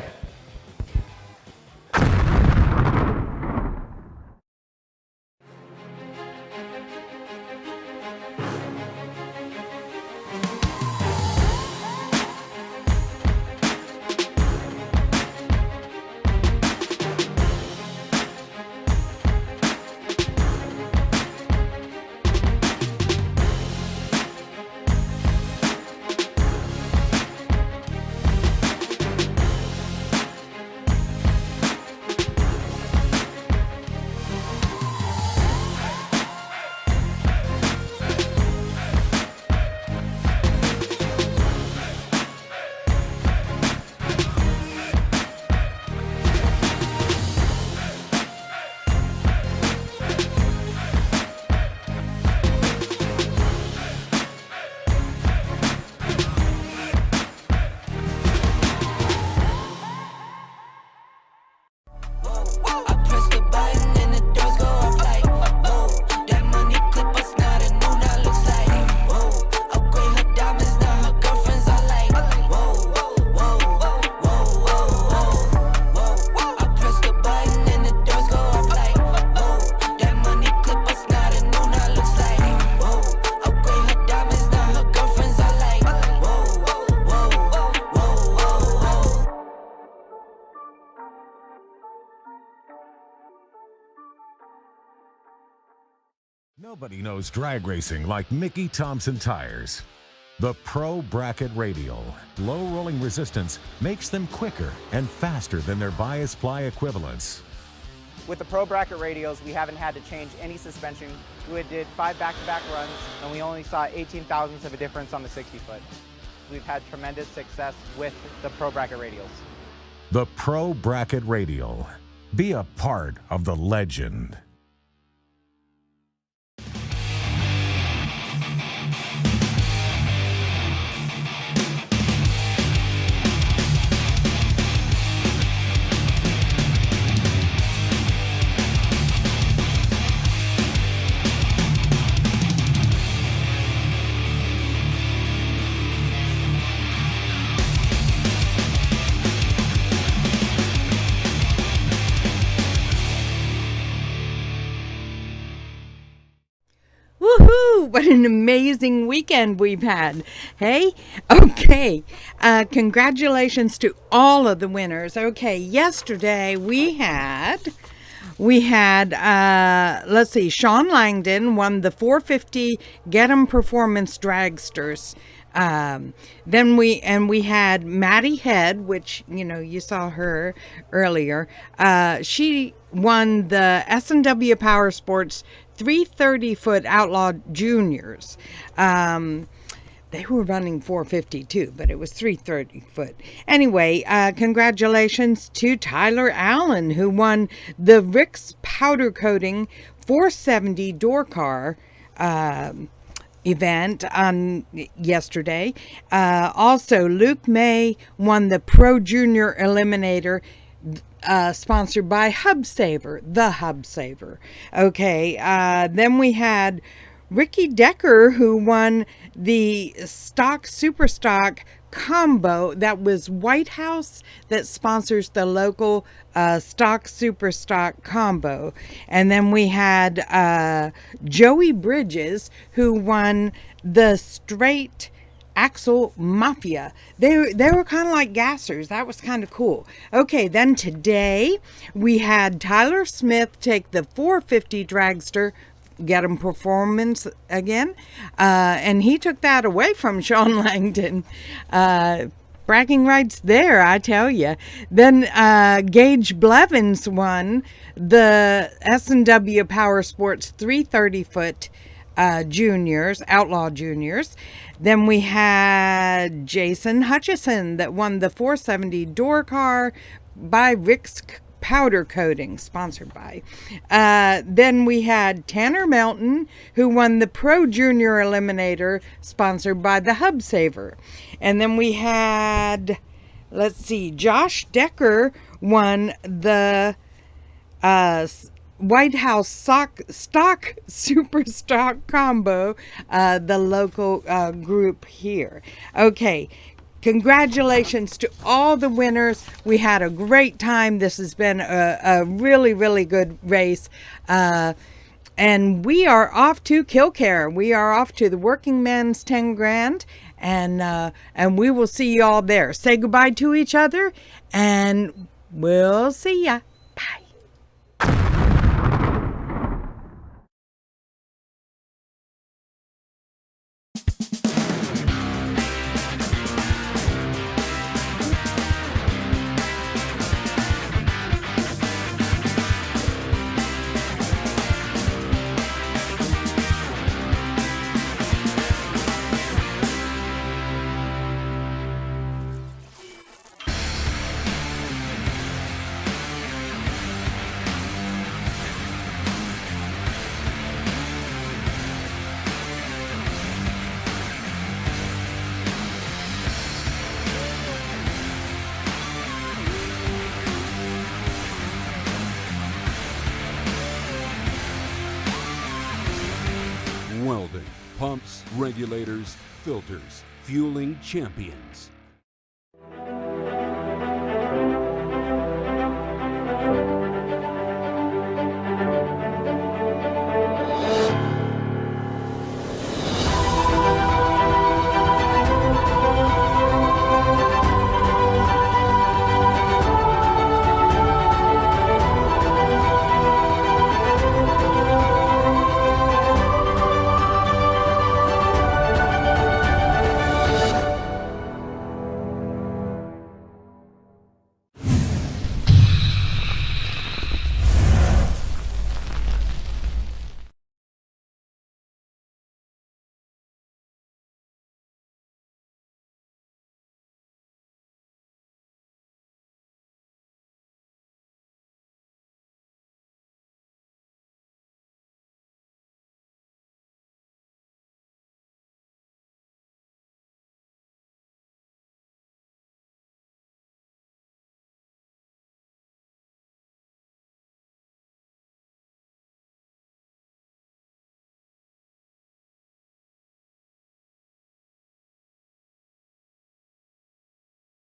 Nobody knows drag racing like Mickey Thompson Tires. The Pro Bracket Radial. Low rolling resistance makes them quicker and faster than their bias ply equivalents. With the Pro Bracket radials, we haven't had to change any suspension. We did 5 back-to-back runs, and we only saw 18 thousandths of a difference on the 60-foot. We've had tremendous success with the Pro Bracket radials. The Pro Bracket Radial. Be a part of the legend. Woohoo! What an amazing weekend we've had. Hey? Okay. Congratulations to all of the winners. Okay, yesterday we had, let's see, Sean Langdon won the 450 Get 'em Performance Dragsters. Then we had Maddie Head, which, you know, you saw her earlier. She won the S&W Power Sports 330-foot Outlaw Juniors. They were running 450 too, but it was 330-foot. Anyway, congratulations to Tyler Allen, who won the Rick's Powder Coating 470 door car event on yesterday. Also, Luke May won the Pro Junior Eliminator, sponsored by Hub Saver, the Hub Saver. Okay, then we had Ricky Decker, who won the Stock Super Stock combo. That was White House, that sponsors the local Stock Super Stock combo. And then we had Joey Bridges, who won the Straight Axle Mafia. They were kind of like gassers. That was kind of cool. Okay, then today we had Tyler Smith take the 450 dragster, Get 'em Performance again, and he took that away from Sean Langdon. Bragging rights there, I tell you. Then Gage Blevins won the S&W Power Sports 330-foot juniors, Outlaw Juniors. Then we had Jason Hutchison that won the 470 door car by Rick's Powder Coating, sponsored by. Then we had Tanner Melton, who won the Pro Junior Eliminator, sponsored by the Hub Saver. And then we had, let's see, Josh Decker won the White House Stock Super Stock combo, the local group here. Okay, congratulations to all the winners. We had a great time. This has been a really, really good race. And we are off to Killcare. We are off to the Working Man's 10 Grand. And we will see you all there. Say goodbye to each other, and we'll see ya. Welding, pumps, regulators, filters, fueling champions.